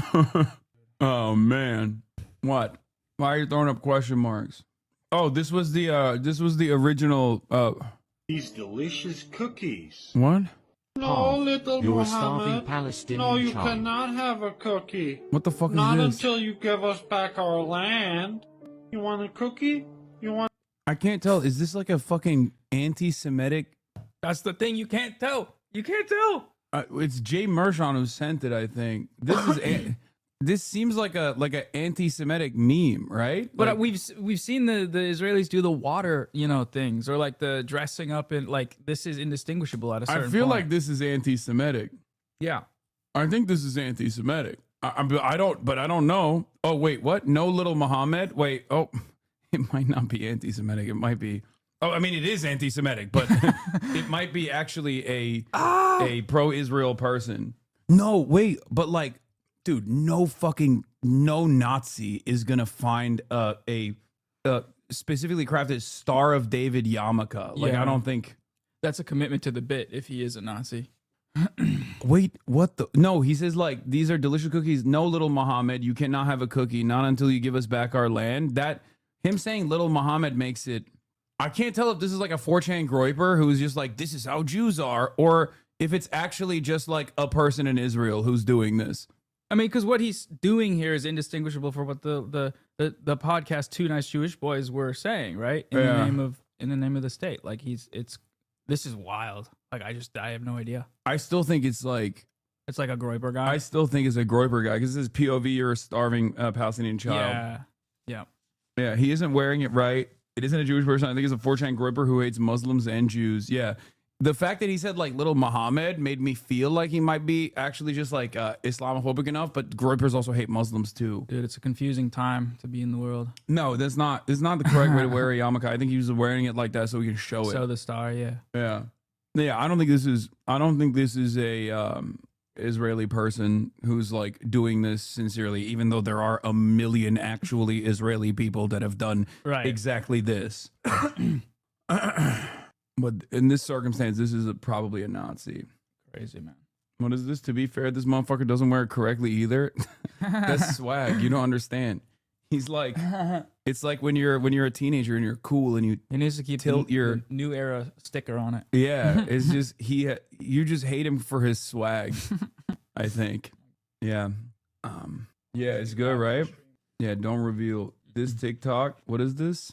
Oh man. What? Why are you throwing up question marks? Oh, this was the original These delicious cookies. what? No, little you're a Muhammad. starving Palestinian No, you child. cannot have a cookie. What the fuck is Not this? until you give us back our land. You want a cookie? You want? I can't tell. Is this like a fucking anti-Semitic? That's the thing. You can't tell. You can't tell. It's Jay Mershon who sent it. I think this is. This seems like a anti-Semitic meme, right? But Like- we've seen the Israelis do the water, things, or like the dressing up, and like this is indistinguishable at a certain I feel point. like this is anti-Semitic. Yeah. I think this is anti-Semitic. I don't know. Oh wait, what? No little Muhammad. Wait. Oh, it might not be anti-Semitic. It might be. Oh, I mean, it is anti-Semitic, but it might be actually a pro-Israel person. No, wait, but like, dude, no Nazi is gonna find a specifically crafted Star of David yarmulke. Like, Yeah. I don't think. That's a commitment to the bit if he is a Nazi. Wait, what the? No, he says like these are delicious cookies. No, little Muhammad, you cannot have a cookie, not until you give us back our land. That him saying little Muhammad makes it. I can't tell if this is like a 4chan groiper who's just like this is how Jews are, or if it's actually just like a person in Israel who's doing this. I mean, because what he's doing here is indistinguishable from what the podcast Two Nice Jewish Boys were saying, right? In Yeah. the name of the state. Like this is wild. Like I have no idea. I still think it's like a Groiper guy. I still think it's a groiper guy because this is POV or a starving Palestinian child. Yeah. Yeah. Yeah, he isn't wearing it right. It isn't a Jewish person. I think it's a 4chan groiper who hates Muslims and Jews. Yeah. The fact that he said like little Muhammad made me feel like he might be actually just like Islamophobic enough, but groipers also hate Muslims too. Dude, it's a confusing time to be in the world. No, that's not the correct way to wear a yarmulke. I think he was wearing it like that so he can show it. So the star, yeah. Yeah. Yeah, I don't think this is a Israeli person who's like doing this sincerely, even though there are a million actually Israeli people that have done Right. exactly this. But in this circumstance, this is probably a Nazi. Crazy, man. What is this? To be fair, this motherfucker doesn't wear it correctly either. That's swag. You don't understand. He's like, it's like when you're a teenager and you're cool and you He needs to keep tilt the your new era sticker on it. yeah. It's just you just hate him for his swag. I think. Yeah. Yeah, it's good, right? Yeah. Don't reveal this TikTok. What is this?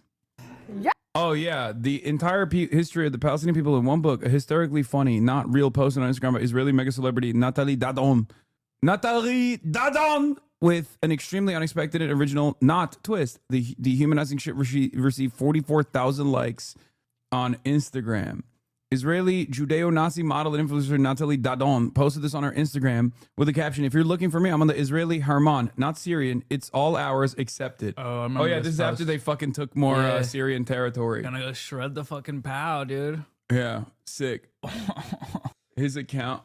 Yeah. Oh yeah, the entire history of the Palestinian people in one book, a hysterically funny, not real post on Instagram by Israeli mega celebrity Natalie Dadon. Natalie Dadon with an extremely unexpected and original not twist. The dehumanizing shit received 44,000 likes on Instagram. Israeli Judeo-Nazi model and influencer Natalie Dadon posted this on her Instagram with a caption, "If you're looking for me, I'm on the Israeli Harman, not Syrian. It's all ours except it." Oh, I remember yeah, this this is after post. they fucking took more Yeah. Syrian territory. Gonna go shred the fucking pow, dude. Yeah, sick. His account,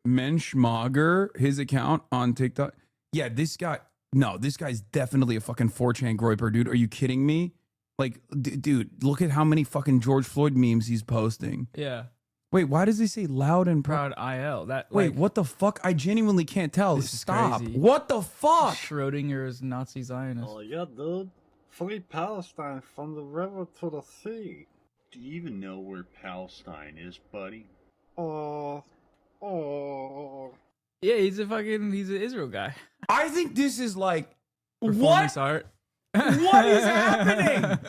Menschmager, his account on TikTok. Yeah, this guy's definitely a fucking 4chan groiper, dude. Are you kidding me? Like, dude, look at how many fucking George Floyd memes he's posting. Yeah. Wait, why does he say loud and proud? Proud IL. That Wait, like, what the fuck? I genuinely can't tell. This is Stop. crazy. What the fuck? Schrodinger's Nazi Zionist. Oh yeah, dude. Free Palestine from the river to the sea. Do you even know where Palestine is, buddy? Oh. Yeah, he's an Israel guy. I think this is like Performance art. What is happening?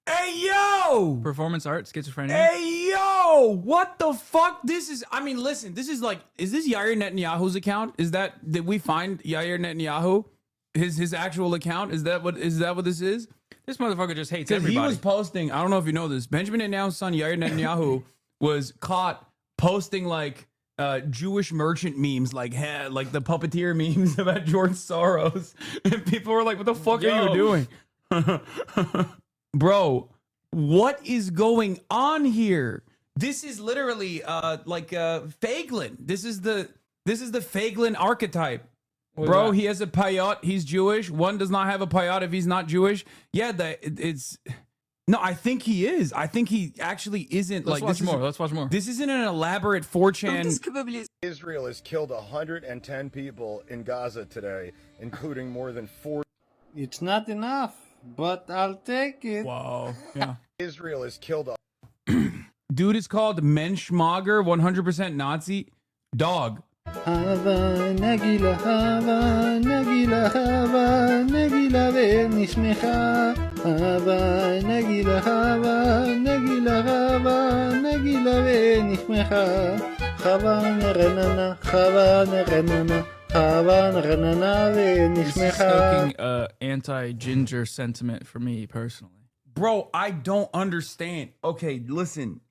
Hey yo! Performance art, schizophrenia. Hey yo! What the fuck? This is. I mean, listen. This is like. Is this Yair Netanyahu's account? Did we find Yair Netanyahu? His actual account? Is that what this is? This motherfucker just hates Because he everybody. was posting. I don't know if you know this. Benjamin Netanyahu's son Yair Netanyahu was caught posting like Jewish merchant memes, like the puppeteer memes about George Soros, and people were like, "What the fuck are you doing, bro? What is going on here? This is literally like Fagelin. This is the This is the Feiglin archetype. What is Bro, that? he has a payot. He's Jewish. One does not have a payot if he's not Jewish. Yeah, it's... No, I think he is. I think he actually isn't. Let's like watch this more. Is, Let's watch more. This isn't an elaborate 4chan... Israel has killed 110 people in Gaza today, including more than 40. It's not enough, but I'll take it. Wow. Yeah. Israel has killed a Dude is called Menschmager, 100% Nazi. Dog. Hava nagila, hava nagila, hava nagila ונשמחה. Hava nagila, hava nagila, hava nagila ונשמחה. Hava nerenana, hava nerenana, hava nerenana ונשמחה. Stoking anti-ginger sentiment for me personally. Bro, I don't understand. Okay, listen.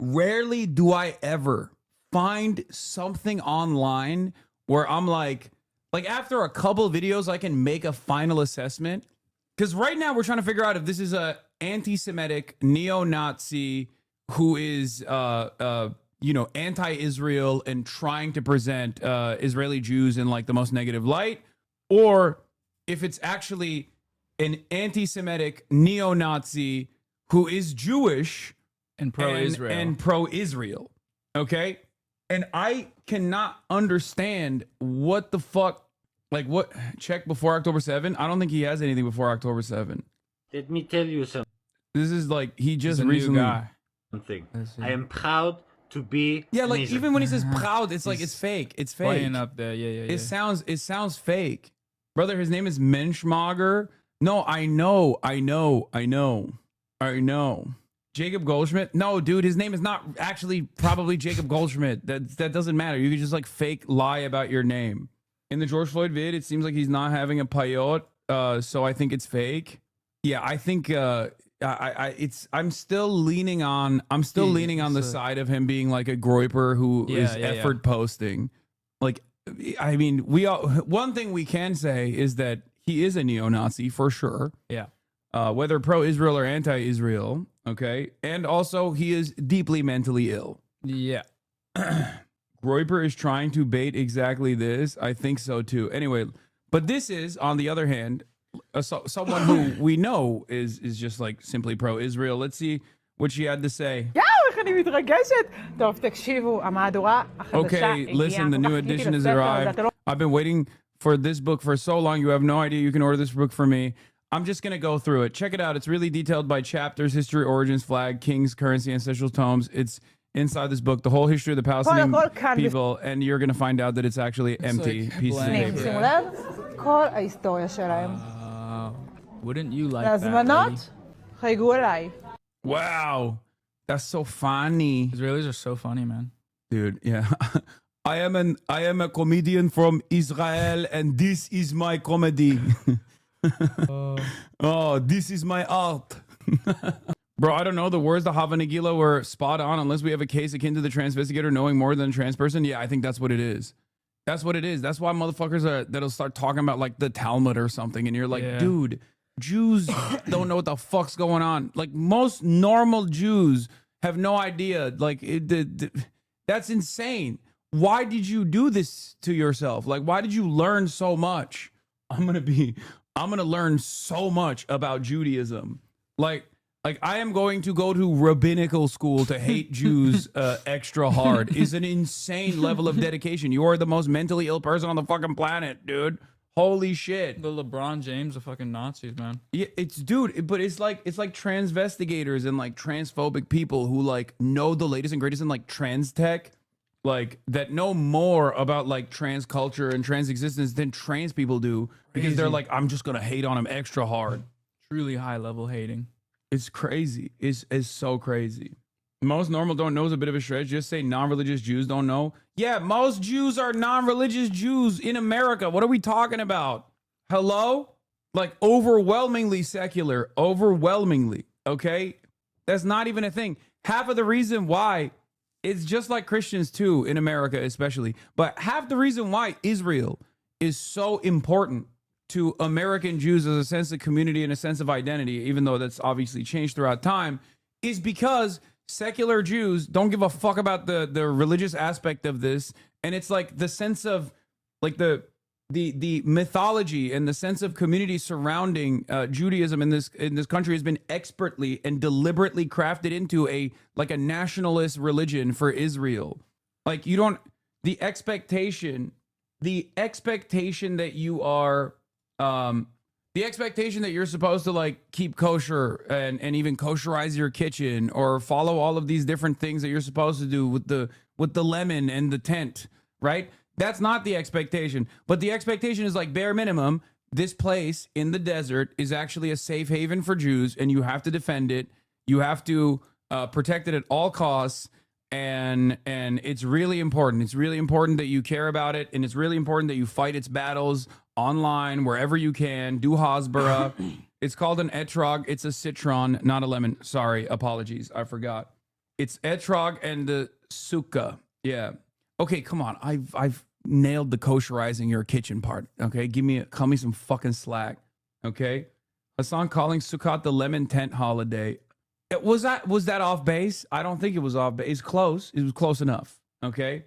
Rarely do I ever find something online where I'm like after a couple of videos, I can make a final assessment. Because right now we're trying to figure out if this is a anti-Semitic neo-Nazi who is, anti-Israel and trying to present Israeli Jews in like the most negative light, or if it's actually an anti-Semitic neo-Nazi who is Jewish and pro-Israel. Okay? And I cannot understand what the fuck, like what, check before October 7? I don't think he has anything before October 7. Let me tell you something. This is like, he just a new recently. guy. I am proud to be. Yeah, like Israel. even when he says proud, it's like, it's fake. It's fake. Playing up there. Yeah. It sounds fake. Brother, his name is Menschmager. No, I know. Jacob Goldschmidt? No, dude, his name is not actually probably Jacob Goldschmidt. That doesn't matter. You can just like fake lie about your name. In the George Floyd vid, it seems like he's not having a payot, so I think it's fake. Yeah, I think I'm still leaning on the side of him being like a groiper who is effort posting. Like, I mean, one thing we can say is that he is a neo-Nazi for sure. Yeah. Whether pro-Israel or anti-Israel, okay? And also, he is deeply mentally ill. Yeah. Groiper is trying to bait exactly this. I think so, too. Anyway, but this is, on the other hand, someone who we know is just like simply pro-Israel. Let's see what she had to say. איך אני מתרגשת. טוב, תקשיבו, המהדורה החדשה Okay, listen, the new edition has arrived. I've been waiting for this book for so long. You have no idea. You can order this book for me. I'm just going to go through it. Check it out. It's really detailed by chapters, history, origins, flag, kings, currency, ancestral tomes. It's inside this book, the whole history of the Palestinian people, and you're going to find out that it's actually empty pieces of paper. שימו לב, כל ההיסטוריה שלהם. Wouldn't you like that, להזמנות, חייגו אליי. Wow. That's so funny. Israelis are so funny, man. Dude, yeah. I am a comedian from Israel, and this is my comedy. Oh, this is my art. Bro, I don't know. The words the Hava Nagila were spot on, unless we have a case akin to the transvestigator knowing more than a trans person. Yeah, I think that's what it is. That's what it is. That's why motherfuckers that'll start talking about like the Talmud or something, and you're like, dude, Jews don't know what the fuck's going on. Like most normal Jews have no idea. Like that's insane. Why did you do this to yourself? Like, why did you learn so much? I'm gonna learn so much about Judaism. Like I am going to go to rabbinical school to hate Jews extra hard. Is an insane level of dedication. You are the most mentally ill person on the fucking planet, dude. Holy shit. The LeBron James of fucking Nazis, man. Yeah, but it's like transvestigators and like transphobic people who like know the latest and greatest in like trans tech, like that know more about like trans culture and trans existence than trans people do, because they're like, I'm just gonna hate on them extra hard. Truly high level hating. It's crazy. It's so crazy. Most normal don't know is a bit of a stretch. Just say non-religious Jews don't know. Yeah, most Jews are non-religious Jews in America. What are we talking about? Hello? Like overwhelmingly secular. Overwhelmingly. Okay? That's not even a thing. Half of the reason why, it's just like Christians too, in America especially, but half the reason why Israel is so important to American Jews as a sense of community and a sense of identity, even though that's obviously changed throughout time, is because secular Jews don't give a fuck about the religious aspect of this, And it's like the sense of like the mythology and the sense of community surrounding Judaism in this country has been expertly and deliberately crafted into a nationalist religion for Israel. Like the expectation that you are the expectation that you're supposed to like keep kosher and even kosherize your kitchen or follow all of these different things that you're supposed to do with the lemon and the tent, right? That's not the expectation. But the expectation is like bare minimum. This place in the desert is actually a safe haven for Jews, and you have to defend it. You have to protect it at all costs. And it's really important. It's really important that you care about it, and it's really important that you fight its battles online wherever you can. Do Hasbara. It's called an etrog. It's a citron, not a lemon. Sorry, apologies. I forgot. It's etrog and the sukkah. Yeah. Okay, come on. I've nailed the kosherizing your kitchen part. Okay, call me some fucking slack. Okay, Hassan calling Sukkot the lemon tent holiday. Was that off base? I don't think it was off base. It's close. It was close enough. Okay.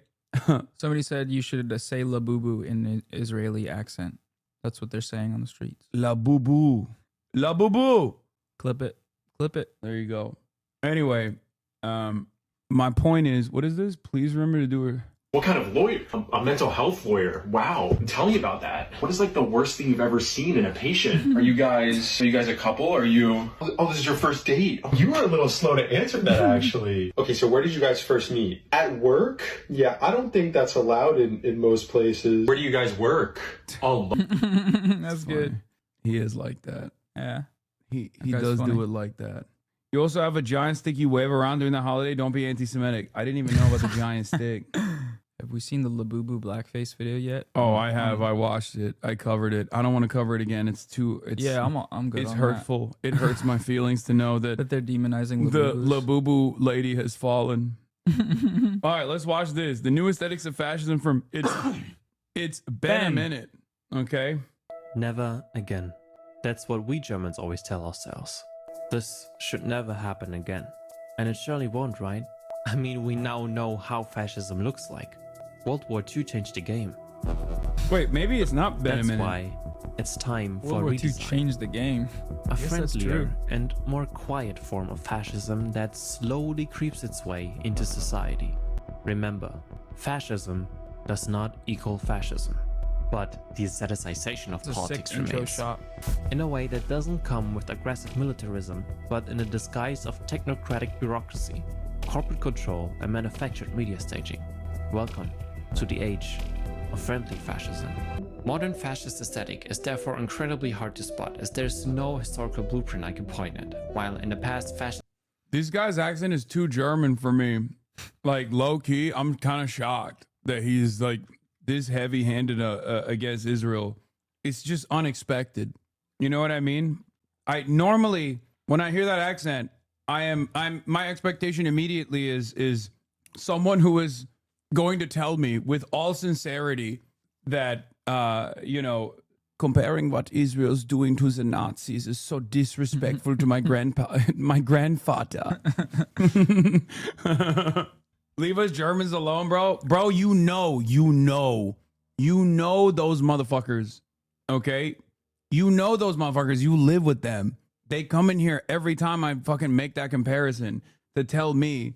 Somebody said you should say La Boo Boo in an Israeli accent. That's what they're saying on the streets. La Boo Boo. La Boo Boo. Clip it. Clip it. There you go. Anyway, my point is, what is this? Please remember to do it. What kind of lawyer? A mental health lawyer. Wow. Tell me about that. What is like the worst thing you've ever seen in a patient? Are you guys a couple? Are you? Oh, this is your first date. You were a little slow to answer that, actually. Okay, so where did you guys first meet? At work? Yeah, I don't think that's allowed in most places. Where do you guys work? Oh, that's good. He is like that. Yeah. He guy's does funny. do it like that. You also have a giant stick you wave around during the holiday. Don't be anti-Semitic. I didn't even know about the giant stick. Have we seen the Labubu blackface video yet? Oh, I have. I watched it. I covered it. I don't want to cover it again. It's yeah, I'm good. It's on hurtful. It hurts my feelings to know that they're demonizing the Labubus. Labubu lady has fallen. All right, let's watch this. The new aesthetics of fascism from it's been a minute. Okay. Never again. That's what we Germans always tell ourselves. This should never happen again. And it surely won't, right? I mean, we now know how fascism looks like. World War II changed the game. Wait, maybe it's not been a That's minute. why it's time for World War II redesign. changed the game. A I guess that's friendlier true. and more quiet form of fascism that slowly creeps its way into society. Remember, fascism does not equal fascism, but the aestheticization of It's a politics sick intro remains. shot. In a way that doesn't come with aggressive militarism, but in a disguise of technocratic bureaucracy, corporate control, and manufactured media staging. Welcome to the age of friendly fascism. Modern fascist aesthetic is therefore incredibly hard to spot, as there's no historical blueprint I can point at, while in the past fascism This guy's accent is too German for me. Like, low key, I'm kind of shocked that he's like this heavy handed against Israel. It's just unexpected. You know what I mean? I normally, when I hear that accent, my expectation immediately is someone who is going to tell me with all sincerity that, comparing what Israel's doing to the Nazis is so disrespectful to my grandfather. Leave us Germans alone, bro. Bro, you know those motherfuckers, okay? You know those motherfuckers. You live with them. They come in here every time I fucking make that comparison to tell me.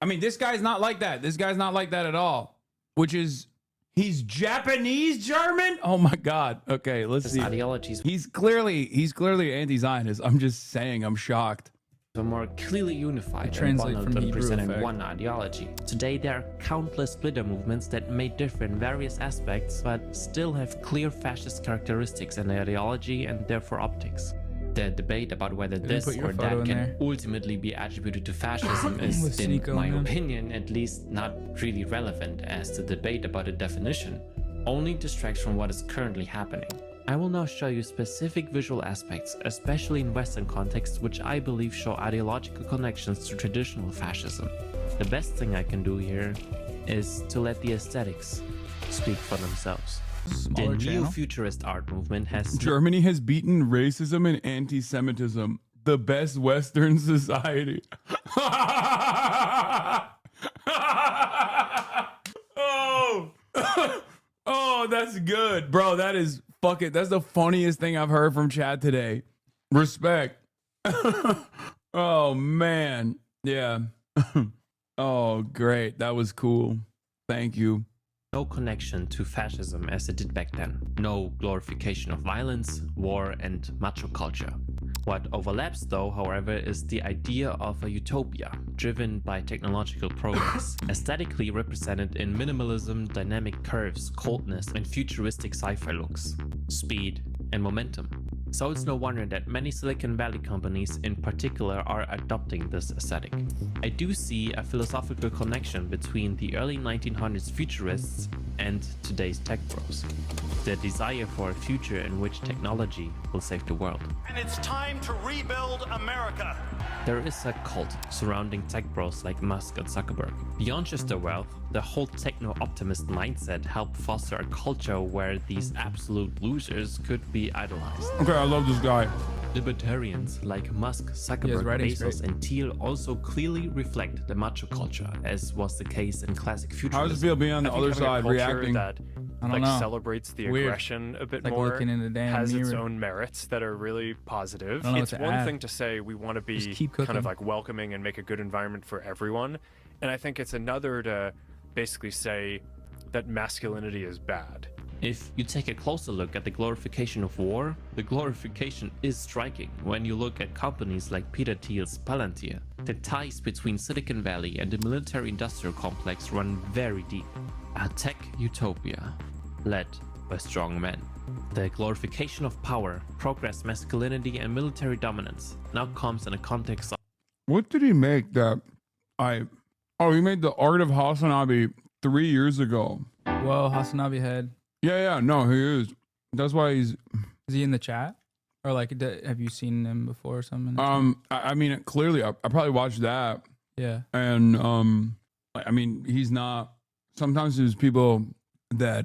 I mean, this guy's not like that. This guy's not like that at all, which is, he's Japanese German? Oh my God. Okay, let's see. ideologies He's clearly anti-Zionist. I'm just saying, I'm shocked. were more clearly unified and Translate bundled from and Hebrew presenting effect. one ideology. Today there are countless splitter movements that may differ in various aspects, but still have clear fascist characteristics in their ideology and therefore optics. The debate about whether Didn't this put your or photo that in can there. ultimately be attributed to fascism is, With in Nico my in them. opinion at least, not really relevant, as the debate about a definition only distracts from what is currently happening. I will now show you specific visual aspects, especially in Western contexts, which I believe show ideological connections to traditional fascism. The best thing I can do here is to let the aesthetics speak for themselves. Smaller the channel. neo-futurist art movement has Germany has beaten racism and anti-Semitism. The best Western society. Oh, That's good, bro. That is fucking. That's the funniest thing I've heard from Chad today. Respect. Oh man, yeah. Oh great, that was cool. Thank you. No connection to fascism as it did back then. No glorification of violence, war, and macho culture. What overlaps though, however, is the idea of a utopia driven by technological progress, aesthetically represented in minimalism, dynamic curves, coldness, and futuristic sci-fi looks, speed, and momentum. So it's no wonder that many Silicon Valley companies in particular are adopting this aesthetic. I do see a philosophical connection between the early 1900s futurists and today's tech bros. The desire for a future in which technology will save the world. And it's time to rebuild America. There is a cult surrounding tech bros like Musk and Zuckerberg. Beyond just their wealth, the whole techno-optimist mindset helped foster a culture where these absolute losers could be idolized. Okay, I love this guy. Libertarians like Musk, Zuckerberg, Bezos, and Thiel also clearly reflect the macho culture, as was the case in classic futurism. How does it feel being on the other side reacting? That I don't know. celebrates the Weird. aggression a bit Like more, looking in the damn has its mirror. own merits that are really positive. I don't know It's what to one add. thing to say we want to be Just keep kind cooking. of like welcoming and make a good environment for everyone, and I think it's another to basically say that masculinity is bad. If you take a closer look at the glorification of war, the glorification is striking when you look at companies like Peter Thiel's Palantir. The ties between Silicon Valley and the military-industrial complex run very deep. A tech utopia led by strong men. The glorification of power, progress, masculinity, and military dominance now comes in a context of What did he make that Oh, he made The Art of Hasanabi 3 years ago. Whoa, Hasanabi head. Yeah, no, he is. That's why he's. Is he in the chat? Or like, have you seen him before or something? I mean, clearly, I probably watched that. Yeah. And I mean, he's not. Sometimes there's people that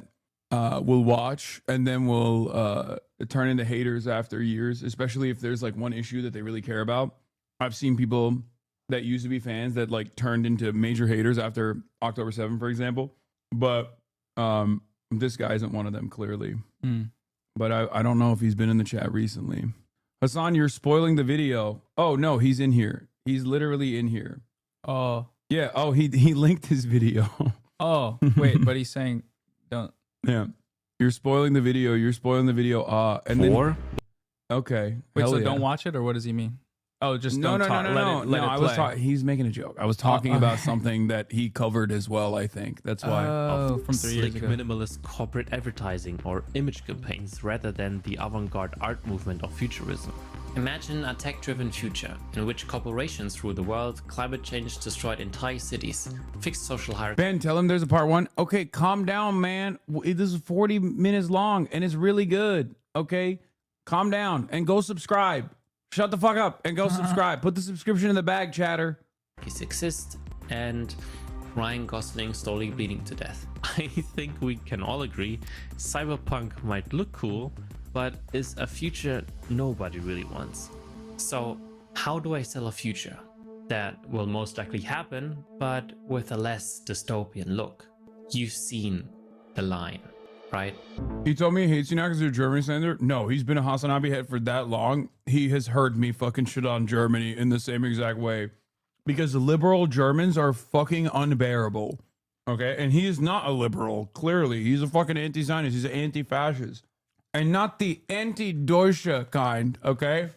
will watch and then will turn into haters after years, especially if there's like one issue that they really care about. I've seen people that used to be fans that like turned into major haters after October 7th, for example. But this guy isn't one of them, clearly. But I don't know if he's been in the chat recently. Hassan, you're spoiling the video. Oh no, he's in here. He's literally in here. Oh. Yeah. Oh, he linked his video. Oh, wait, but he's saying don't. Yeah. You're spoiling the video. You're spoiling the video. And Four? Then, okay. Wait, Hell so yeah. don't watch it, or what does he mean? Oh, just No, don't no, talk. no, no, Let it I was play. talking. He's making a joke. I was talking about something that he covered as well. I think that's why. Oh, from 3 slick years ago. minimalist corporate advertising or image campaigns rather than the avant-garde art movement of futurism. Imagine a tech-driven future in which corporations rule the world, climate change destroyed entire cities, fixed social hierarchy. Ben, tell him there's a part 1. Okay, calm down, man. This is 40 minutes long and it's really good. Okay, calm down and go subscribe. Shut the fuck up and go subscribe. Put the subscription in the bag, chatter. Exist and Ryan Gosling slowly bleeding to death. I think we can all agree cyberpunk might look cool, but is a future nobody really wants. So how do I sell a future that will most likely happen, but with a less dystopian look? You've seen the line, right? He told me he hates you now because you're a Germany slander. No, he's been a Hasanabi head for that long. He has heard me fucking shit on Germany in the same exact way. Because liberal Germans are fucking unbearable. Okay? And he is not a liberal, clearly. He's a fucking anti-Zionist. He's an anti-fascist. And not the anti-Deutsche kind, okay?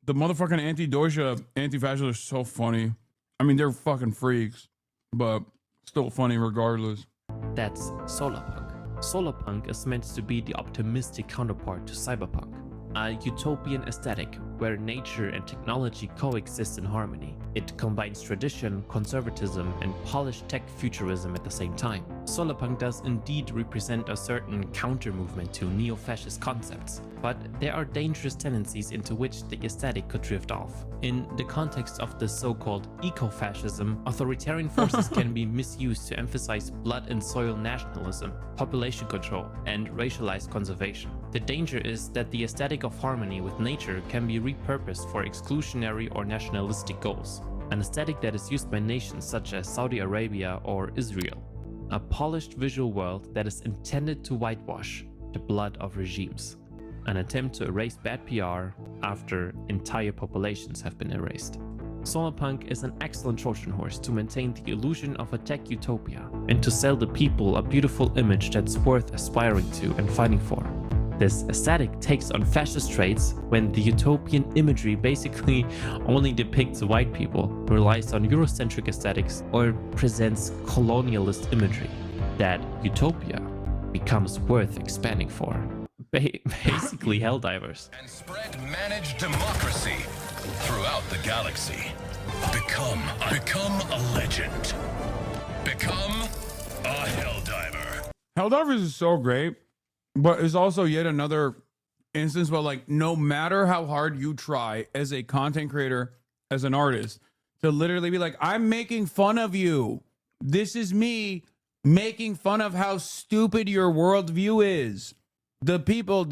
The motherfucking anti-Deutsche anti-fascists are so funny. I mean, they're fucking freaks. But still funny regardless. That's solarpunk. Solarpunk is meant to be the optimistic counterpart to cyberpunk, a utopian aesthetic where nature and technology coexist in harmony. It combines tradition, conservatism, and polished tech futurism at the same time. Solarpunk does indeed represent a certain counter-movement to neo-fascist concepts, but there are dangerous tendencies into which the aesthetic could drift off. In the context of the so-called eco-fascism, authoritarian forces can be misused to emphasize blood and soil nationalism, population control, and racialized conservation. The danger is that the aesthetic of harmony with nature can be repurposed for exclusionary or nationalistic goals, an aesthetic that is used by nations such as Saudi Arabia or Israel. a polished visual world that is intended to whitewash the blood of regimes, an attempt to erase bad PR after entire populations have been erased. Solarpunk is an excellent Trojan horse to maintain the illusion of a tech utopia and to sell the people a beautiful image that's worth aspiring to and fighting for. This aesthetic takes on fascist traits when the utopian imagery basically only depicts white people, relies on Eurocentric aesthetics, or presents colonialist imagery. That utopia becomes worth expanding for. Basically Helldivers. And spread managed democracy throughout the galaxy. Become a legend. Become a Helldiver. Helldivers is so great, but it's also yet another instance where, like, no matter how hard you try as a content creator, as an artist, to literally be like, I'm making fun of you. This is me making fun of how stupid your worldview is. The people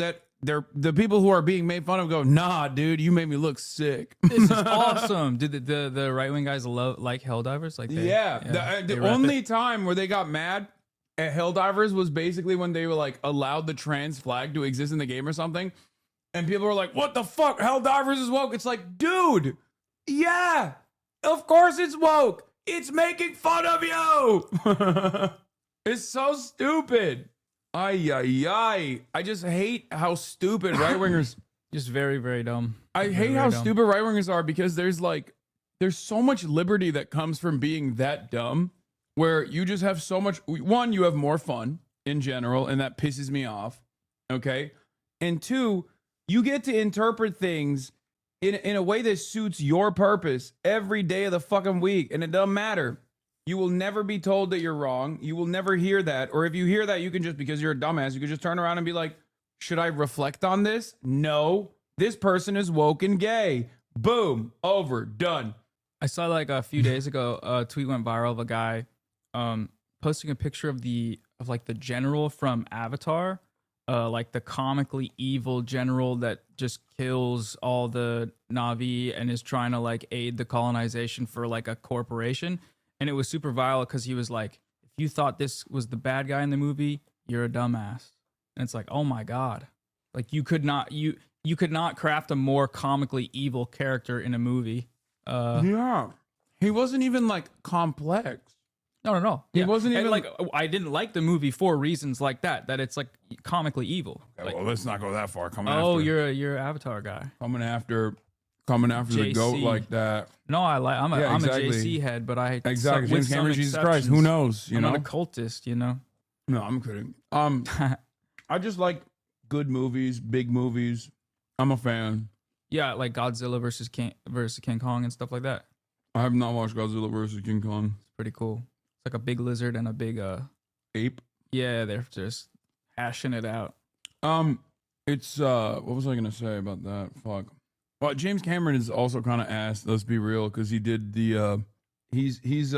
who are being made fun of go, nah, dude, you made me look sick. This is awesome. Did the right wing guys like Helldivers? Like The only time where they got mad at Helldivers was basically when they were like allowed the trans flag to exist in the game or something, and people were like, what the fuck, Helldivers is woke. It's like, dude, yeah, of course it's woke. It's making fun of you. It's so stupid. I just hate how stupid right-wingers... Just very, very dumb. I hate how stupid right-wingers are, because there's so much liberty that comes from being that dumb, where you just have so much... One, you have more fun in general, and that pisses me off, okay? And two, you get to interpret things in a way that suits your purpose every day of the fucking week, and it doesn't matter. You will never be told that you're wrong. You will never hear that. Or if you hear that, you can just, because you're a dumbass, you can just turn around and be like, should I reflect on this? No. This person is woke and gay. Boom. Over. Done. I saw like a few days ago, a tweet went viral of a guy posting a picture of the general from Avatar, like the comically evil general that just kills all the Na'vi and is trying to like aid the colonization for like a corporation. And it was super viral because he was like, if you thought this was the bad guy in the movie, you're a dumbass. And it's like, oh my God. Like you could not craft a more comically evil character in a movie. Yeah. He wasn't even like complex. No. He wasn't even like, I didn't like the movie for reasons like that it's like comically evil. Okay, well, let's not go that far. You're an Avatar guy. Coming after the goat like that. No, I'm a JC head, but I exactly James Cameron, Jesus Christ, who knows? I'm not a cultist, you know. No, I'm kidding. I just like good movies, big movies. I'm a fan. Yeah, like Godzilla versus King Kong and stuff like that. I have not watched Godzilla versus King Kong. It's pretty cool. It's like a big lizard and a big ape. Yeah, they're just hashing it out. It's what was I gonna say about that? Fuck. Well, James Cameron is also kind of ass. Let's be real, because he did the he's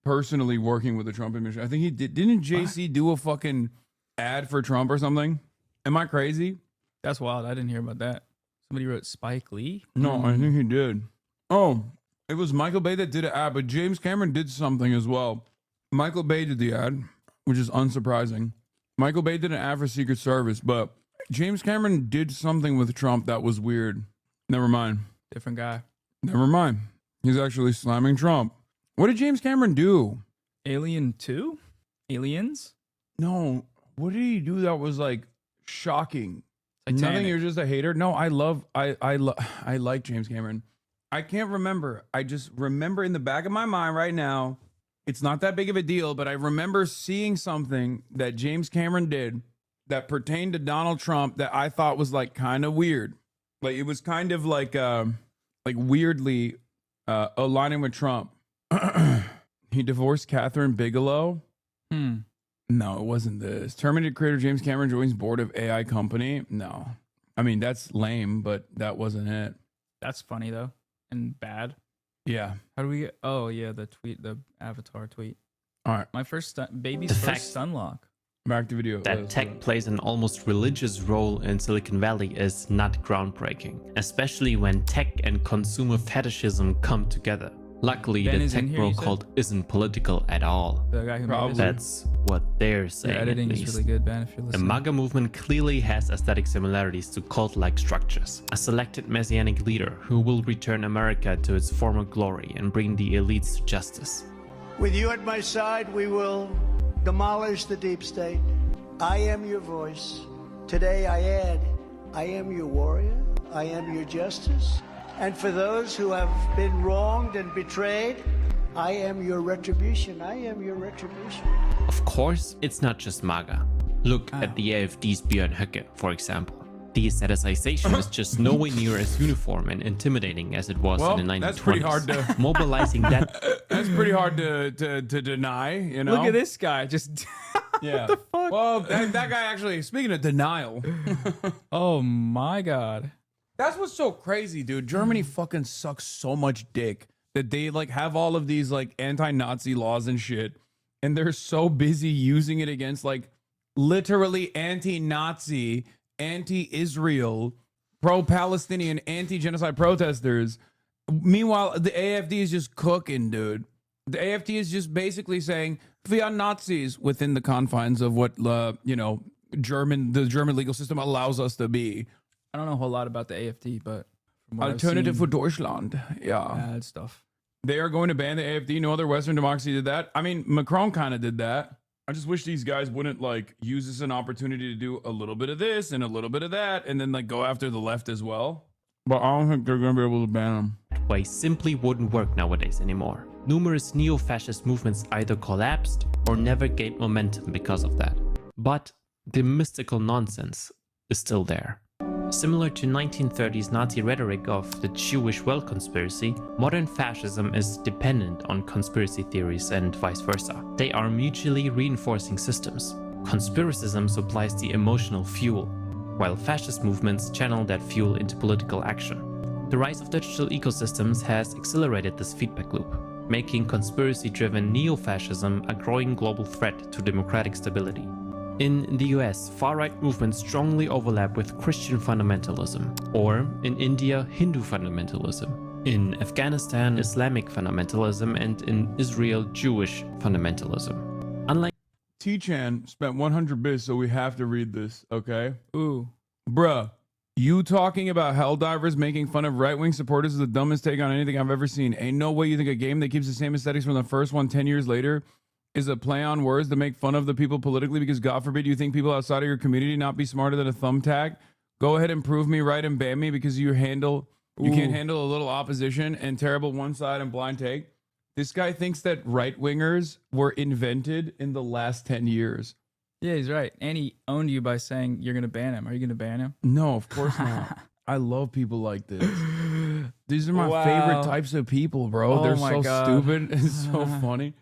personally working with the Trump administration. I think he did. Didn't JC do a fucking ad for Trump or something? Am I crazy? That's wild. I didn't hear about that. Somebody wrote Spike Lee. No, I think he did. Oh, it was Michael Bay that did an ad, but James Cameron did something as well. Michael Bay did the ad, which is unsurprising. Michael Bay did an ad for Secret Service, but James Cameron did something with Trump that was weird. Never mind. Different guy. Never mind. He's actually slamming Trump. What did James Cameron do? Alien 2? Aliens? No. What did he do that was like shocking? Titanic. Nothing. You're just a hater. No, I like James Cameron. I can't remember. I just remember in the back of my mind right now, it's not that big of a deal, but I remember seeing something that James Cameron did that pertained to Donald Trump that I thought was like kind of weird. Like it was kind of like weirdly aligning with Trump. He divorced Catherine Bigelow. No, it wasn't this. Terminated creator James Cameron joins board of AI company. No. I mean, that's lame, but that wasn't it. That's funny though. And bad. Yeah. How do we get? Oh yeah, the Avatar tweet. All right. My baby's first Sunlock. Back to video. That tech plays an almost religious role in Silicon Valley is not groundbreaking, especially when tech and consumer fetishism come together. Luckily, Ben the is in tech here, bro you said? cult isn't political at all. The guy who made this? That's what they're saying. Your editing at is least. really good, Ben, if you're The listening. MAGA movement clearly has aesthetic similarities to cult-like structures. A selected messianic leader who will return America to its former glory and bring the elites to justice. With you at my side, we will demolish the deep state. I am your voice. Today I add, I am your warrior. I am your justice. And for those who have been wronged and betrayed, I am your retribution. I am your retribution. Of course, it's not just MAGA. Look at the AFD's Björn Höcke, for example. The aestheticization is just nowhere near as uniform and intimidating as it was Well, in the 1920s. that's pretty hard to mobilizing that. That's pretty hard to deny. You know. Look at this guy. Just Yeah. Well, that guy actually. Speaking of denial. Oh my god. That's what's so crazy, dude. Germany fucking sucks so much dick that they like have all of these like anti-Nazi laws and shit, and they're so busy using it against like literally anti-Nazi, anti-Israel, pro-Palestinian, anti-genocide protesters. Meanwhile, the AFD is just cooking, dude. The AFD is just basically saying we are Nazis within the confines of what the German legal system allows us to be. I don't know a whole lot about the AFD, but from what I've Alternative seen, for Deutschland. Yeah. bad stuff. They are going to ban the AFD. No other Western democracy did that. I mean, Macron kind of did that. I just wish these guys wouldn't like use this as an opportunity to do a little bit of this and a little bit of that and then like go after the left as well. But I don't think they're going to be able to ban them. That way simply wouldn't work nowadays anymore. Numerous neo-fascist movements either collapsed or never gained momentum because of that. But the mystical nonsense is still there. Similar to 1930s Nazi rhetoric of the Jewish well conspiracy, modern fascism is dependent on conspiracy theories and vice versa. They are mutually reinforcing systems. Conspiracism supplies the emotional fuel, while fascist movements channel that fuel into political action. The rise of digital ecosystems has accelerated this feedback loop, making conspiracy-driven neo-fascism a growing global threat to democratic stability. In the US, far-right movements strongly overlap with Christian fundamentalism, or in India, Hindu fundamentalism, in Afghanistan, Islamic fundamentalism, and in Israel, Jewish fundamentalism. Unlike T-Chan spent 100 bits, so we have to read this, okay? Ooh. Bruh, you talking about Helldivers making fun of right-wing supporters is the dumbest take on anything I've ever seen. Ain't no way you think a game that keeps the same aesthetics from the first one 10 years later is a play on words to make fun of the people politically because God forbid you think people outside of your community not be smarter than a thumbtack. Go ahead and prove me right and ban me because you can't handle a little opposition and terrible one side and blind take. This guy thinks that right-wingers were invented in the last 10 years. Yeah, he's right. And he owned you by saying you're going to ban him. Are you going to ban him? No, of course not. I love people like this. These are my Wow. favorite types of people, bro. Oh They're my so God. stupid. It's so funny.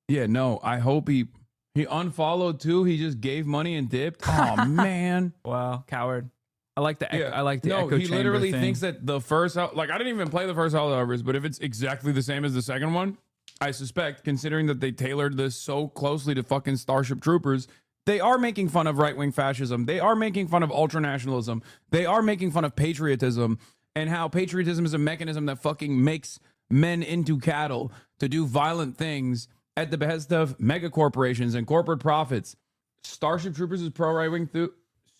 Yeah, no, I hope he unfollowed too. He just gave money and dipped. Oh man. Wow, coward. I like the Yeah. I like the no, echo he chamber literally thing. thinks that the first like I didn't even play the first Helldivers, but if it's exactly the same as the second one, I suspect, considering that they tailored this so closely to fucking Starship Troopers, they are making fun of right-wing fascism. They are making fun of ultranationalism. They are making fun of patriotism and how patriotism is a mechanism that fucking makes men into cattle to do violent things at the behest of mega corporations and corporate profits. Starship Troopers is pro right-wing.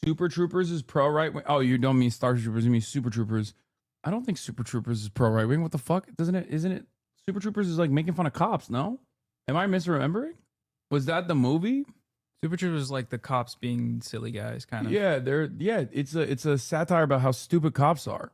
Super Troopers is pro right-wing. Oh, you don't mean Starship Troopers, you mean Super Troopers. I don't think Super Troopers is pro right-wing. What the fuck? Isn't it? Super Troopers is like making fun of cops, no? Am I misremembering? Was that the movie? Super Troopers is like the cops being silly guys, kind of. Yeah, it's a satire about how stupid cops are.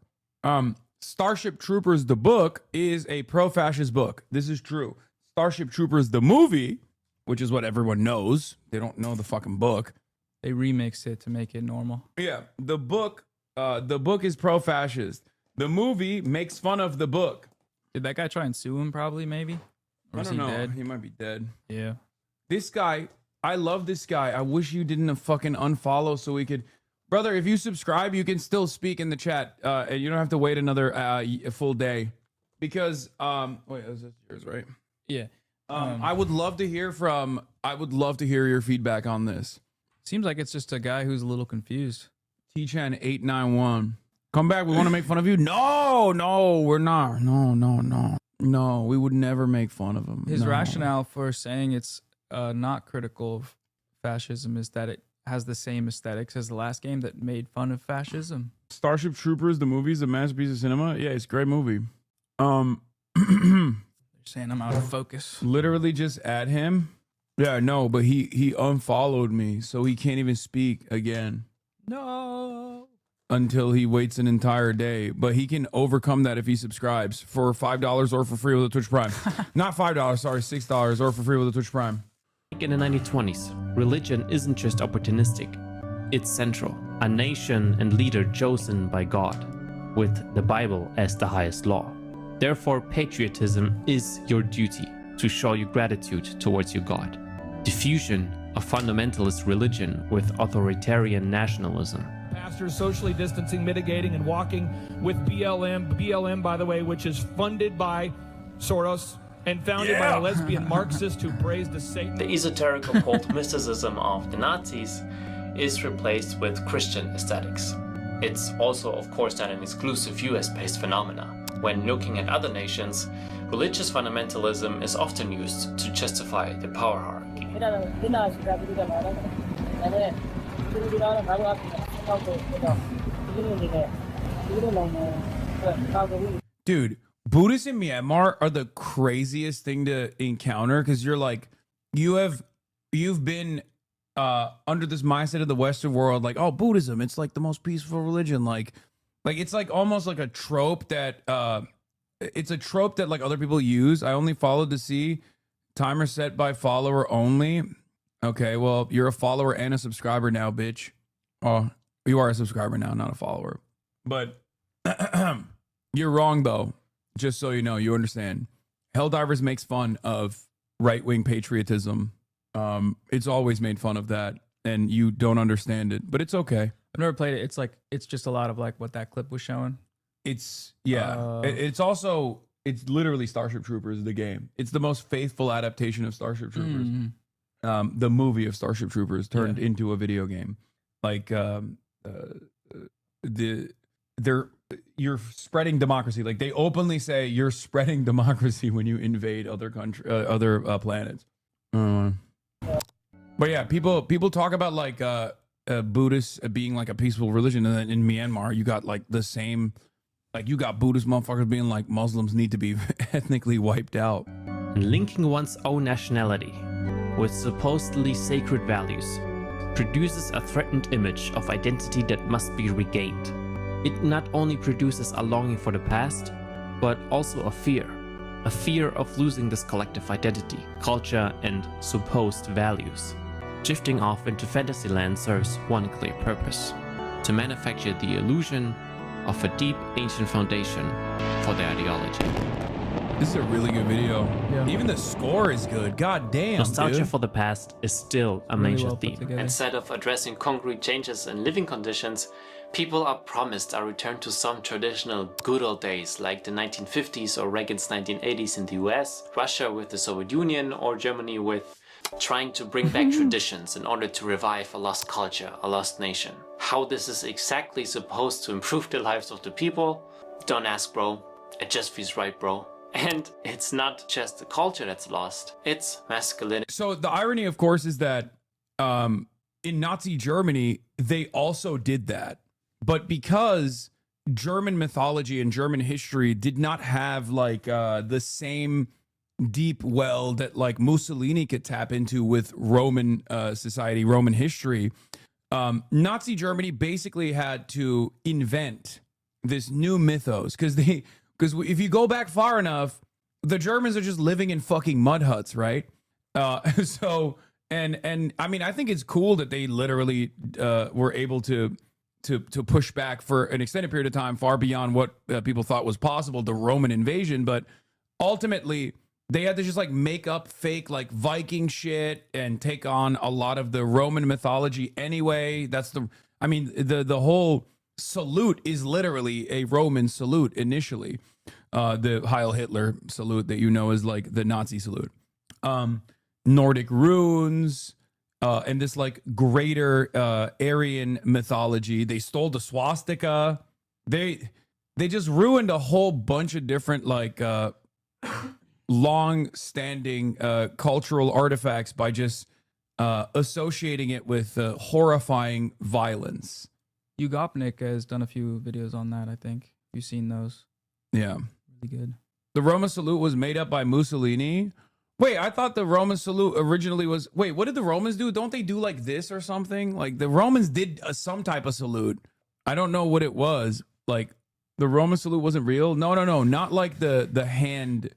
Starship Troopers the book is a pro-fascist book. This is true. Starship Troopers the movie, which is what everyone knows. They don't know the fucking book. They remixed it to make it normal. Yeah, the book is pro-fascist. The movie makes fun of the book. Did that guy try and sue him? Probably, maybe. Or I is don't he know. dead? He might be dead. Yeah. This guy, I love this guy. I wish you didn't fucking unfollow so we could. Brother, if you subscribe, you can still speak in the chat. And you don't have to wait another full day. Because, wait, is this yours, right? Yeah. I would love to hear your feedback on this. Seems like it's just a guy who's a little confused. T-Chan 891. Come back. We want to make fun of you. No, we're not. No. No, we would never make fun of him. His No. rationale for saying it's not critical of fascism is that it has the same aesthetics as the last game that made fun of fascism. Starship Troopers, the movie, is a masterpiece of cinema. Yeah, it's a great movie. You're saying I'm out of focus. Literally just add him. Yeah, no, but he unfollowed me, so he can't even speak again No. until he waits an entire day. But he can overcome that if he subscribes for $5 or for free with a Twitch Prime. Not $5, sorry, $6 or for free with a Twitch Prime. In the 1920s, religion isn't just opportunistic, it's central. A nation and leader chosen by God, with the Bible as the highest law. Therefore, patriotism is your duty to show your gratitude towards your God. The fusion of fundamentalist religion with authoritarian nationalism. Pastors socially distancing, mitigating, and walking with BLM. BLM, by the way, which is funded by Soros and founded by a lesbian Marxist who prays to Satan. The esoteric occult mysticism of the Nazis is replaced with Christian aesthetics. It's also, of course, not an exclusive US-based phenomena. When looking at other nations, religious fundamentalism is often used to justify the power hierarchy. Dude, Buddhists in Myanmar are the craziest thing to encounter because you're like, you've been under this mindset of the Western world, like, oh, Buddhism, it's like the most peaceful religion. Like it's like almost like a trope that it's a trope that like other people use. I only followed to see timer set by follower only. Okay, well, you're a follower and a subscriber now, bitch. Oh, you are a subscriber now, not a follower. But you're wrong though. Just so you know, you understand. Helldivers makes fun of right-wing patriotism. It's always made fun of that, and you don't understand it, but it's okay. I've never played it. It's just a lot of like what that clip was showing. It's it's also it's literally Starship Troopers, the game. It's the most faithful adaptation of Starship Troopers. The movie of Starship Troopers turned into a video game. Like you're spreading democracy. Like they openly say you're spreading democracy when you invade other planets. But yeah, people talk about like Buddhists being like a peaceful religion, and then in Myanmar you got like the same, like you got Buddhist motherfuckers being like Muslims need to be ethnically wiped out. Linking one's own nationality with supposedly sacred values produces a threatened image of identity that must be regained. It not only produces a longing for the past, but also a fear of losing this collective identity, culture, and supposed values. Drifting off into Fantasyland serves one clear purpose: to manufacture the illusion of a deep ancient foundation for their ideology. This is a really good video. Yeah. Even the score is good. God damn, Nostalgia dude. for the past is still a Really major well put theme. together. Instead of addressing concrete changes in living conditions, people are promised a return to some traditional good old days like the 1950s or Reagan's 1980s in the US, Russia with the Soviet Union, or Germany with trying to bring back traditions in order to revive a lost culture, a lost nation. How this is exactly supposed to improve the lives of the people? Don't ask, bro. It just feels right, bro. And it's not just the culture that's lost, it's masculinity. So the irony, of course, is that in Nazi Germany, they also did that. But because German mythology and German history did not have like the same deep well that like Mussolini could tap into with Roman society, Roman history, Nazi Germany basically had to invent this new mythos because if you go back far enough, the Germans are just living in fucking mud huts, right? So and I mean, I think it's cool that they literally were able to push back for an extended period of time, far beyond what people thought was possible, the Roman invasion. But ultimately, they had to just like make up fake like Viking shit and take on a lot of the Roman mythology anyway. That's the whole salute is literally a Roman salute initially. The Heil Hitler salute that you know is like the Nazi salute. Nordic runes, and this like greater Aryan mythology. They stole the swastika. They just ruined a whole bunch of different like long-standing cultural artifacts by just associating it with horrifying violence. Ugopnik has done a few videos on that, I think. You've seen those. Yeah. Really good. The Roma salute was made up by Mussolini. Wait, I thought the Roman salute originally was... Wait, what did the Romans do? Don't they do like this or something? Like the Romans did some type of salute. I don't know what it was. Like the Roman salute wasn't real? No. Not like the hand...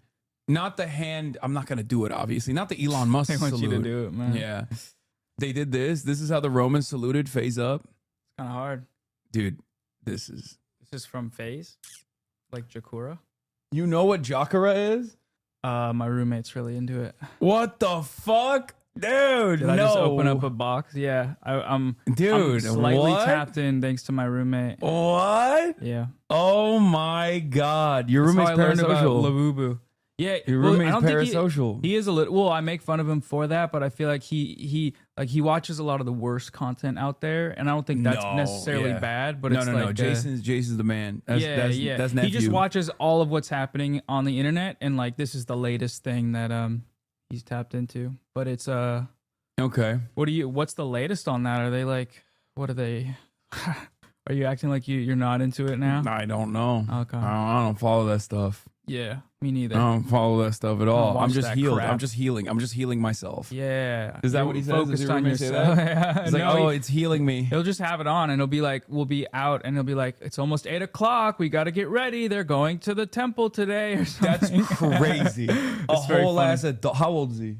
Not the hand... I'm not going to do it, obviously. Not the Elon Musk They want salute. you to do it, man. Yeah. They did this. This is how the Romans saluted face up. It's kind of hard. Dude, this is... This is from FaZe, like Jakura. You know what Jakura is? My roommate's really into it. What the fuck? Dude, Did no. I just open up a box? Yeah, I'm Dude, slightly what? tapped in thanks to my roommate. What? Yeah. Oh my God. Your That's roommate's how I learned about parasocial. Labubu. Yeah, Your well, roommate's I don't think parasocial. He is a little. Well, I make fun of him for that, but I feel like he watches a lot of the worst content out there, and I don't think that's No, necessarily yeah. bad. But no, it's no, like no. Jason's the man. That's, yeah. That's He just nephew. watches all of what's happening on the internet, and like this is the latest thing that he's tapped into. But it's Okay. What's the latest on that? Are they like? What are they? Are you acting like you're not into it now? I don't know. Okay. I don't follow that stuff. Yeah, me neither. I don't follow that stuff at all. I'm watch just that healed. crap. I'm just healing. I'm just healing myself. Yeah. Is that You what he says? focused Does your on roommate say yourself. that? Yeah. He's like, No, it's healing me. He'll just have it on and he'll be like, we'll be out and he'll be like, it's almost 8 o'clock. We got to get ready. They're going to the temple today or something. That's crazy. A It's very whole funny. ass adult. How old is he?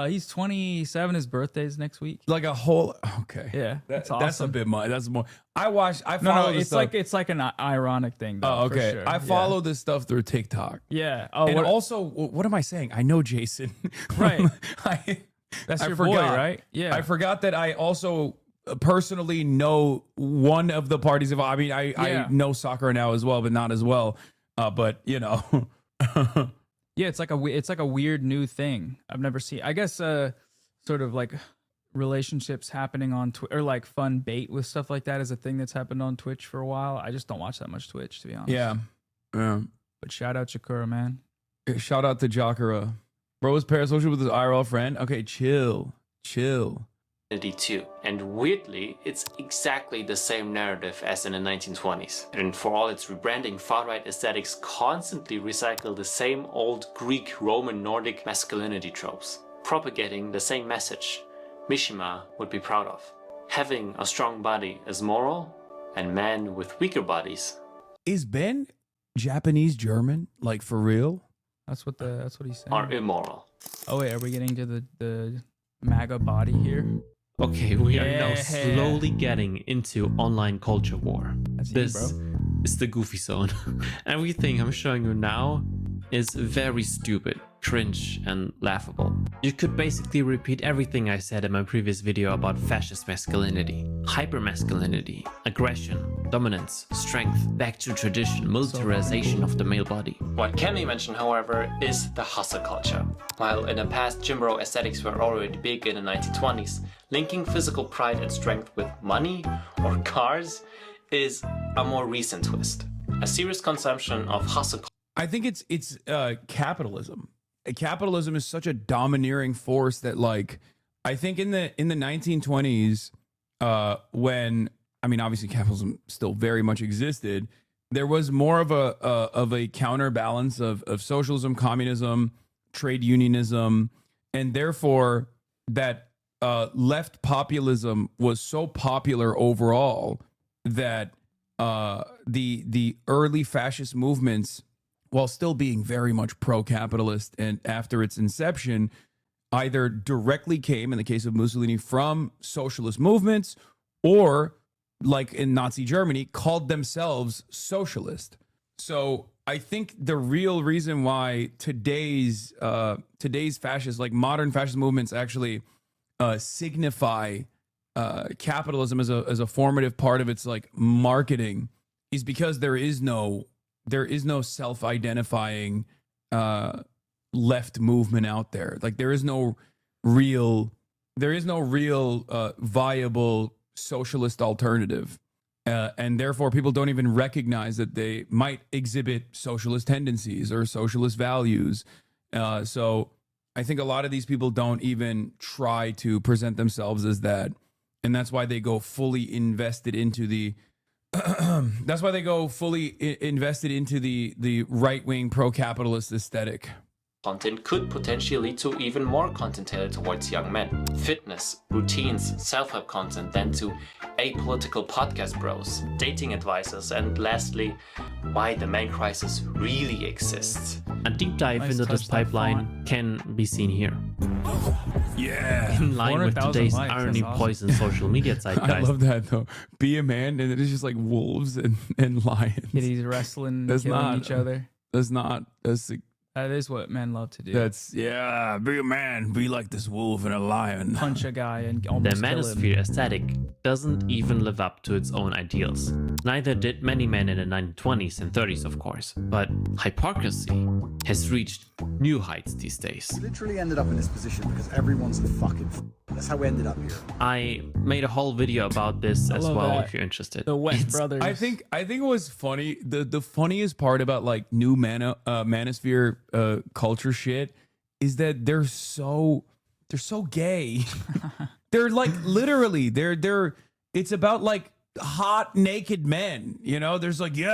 He's 27. His birthday's next week. Like a whole. Okay. Yeah. That's awesome. That's a bit much. That's more. I No, follow this it's stuff. it's like an ironic thing though. Oh, for okay. sure. I follow this stuff through TikTok. Yeah. Oh, And what, also, what am I saying? I know Jason. Right. I That's your boy, right? Yeah. I forgot that I also personally know one of the parties involved. I mean, I Yeah. know soccer now as well, but not as well. But you know, Yeah, it's like a weird new thing. I've never seen. I guess sort of like relationships happening on Twitch or like fun bait with stuff like that is a thing that's happened on Twitch for a while. I just don't watch that much Twitch, to be honest. yeah. But shout out Jakura, man. Shout out to Jakura. Bro was parasocial with his IRL friend. Okay, chill. Too. And weirdly, it's exactly the same narrative as in the 1920s. And for all its rebranding, far-right aesthetics constantly recycle the same old Greek, Roman, Nordic masculinity tropes, propagating the same message Mishima would be proud of. Having a strong body is moral, and men with weaker bodies. Is Ben Japanese German? Like for real? That's what he's saying. Are immoral. Oh wait, are we getting to the MAGA body here? Okay, we are now Yeah. slowly getting into online culture war. This is the Goofy Zone. Everything I'm showing you now is very stupid, cringe, and laughable. You could basically repeat everything I said in my previous video about fascist masculinity, hypermasculinity, aggression, dominance, strength, back to tradition, militarization of the male body. What can be mentioned, however, is the hustle culture. While in the past gym bro aesthetics were already big in the 1920s, linking physical pride and strength with money or cars is a more recent twist. A serious consumption of hustle culture. I think it's capitalism. Capitalism is such a domineering force that, like, I think in the 1920s, when, I mean, obviously capitalism still very much existed, there was more of a counterbalance of socialism, communism, trade unionism, and therefore that left populism was so popular overall that the early fascist movements, while still being very much pro-capitalist and after its inception, either directly came, in the case of Mussolini, from socialist movements, or, like in Nazi Germany, called themselves socialist. So I think the real reason why today's fascist, like modern fascist movements, actually signify capitalism as a formative part of its like marketing is because there is no self-identifying left movement out there. Like there is no real viable socialist alternative. And therefore, people don't even recognize that they might exhibit socialist tendencies or socialist values. So I think a lot of these people don't even try to present themselves as that. And that's why they go fully invested into the right-wing pro-capitalist aesthetic. Content could potentially lead to even more content tailored towards young men. Fitness, routines, self-help content, then to apolitical podcast bros, dating advisors, and lastly, why the man crisis really exists. A deep dive into this pipeline can be seen here. Yeah. In line with 400,000 today's likes, irony that's awesome. poison social media zeitgeist. I love that though. Be a man, and it's just like wolves and lions. Kitties wrestling, That's killing not each other. That is what men love to do. Yeah, be a man, be like this wolf and a lion. Punch a guy and The almost kill him. manosphere aesthetic doesn't even live up to its own ideals. Neither did many men in the 1920s and 30s, of course. But hypocrisy has reached new heights these days. We literally ended up in this position because everyone's a fucking That's how we ended up here. I made a whole video about this as love well that. if you're interested. The Wet It's- Brothers. I think it was funny. The funniest part about like new manosphere culture shit is that they're so gay. They're like literally they're it's about like hot naked men. You know, there's like be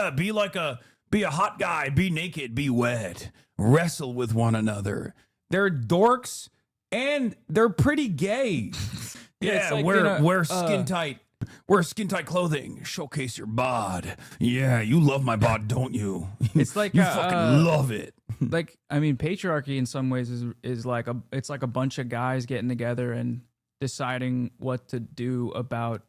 a hot guy, be naked, be wet, wrestle with one another. They're dorks and they're pretty gay. it's like, wear skin tight. Wear skin tight clothing. Showcase your bod. Yeah, you love my bod, don't you? It's like you fucking love it. Like, I mean, patriarchy in some ways is like it's like a bunch of guys getting together and deciding what to do about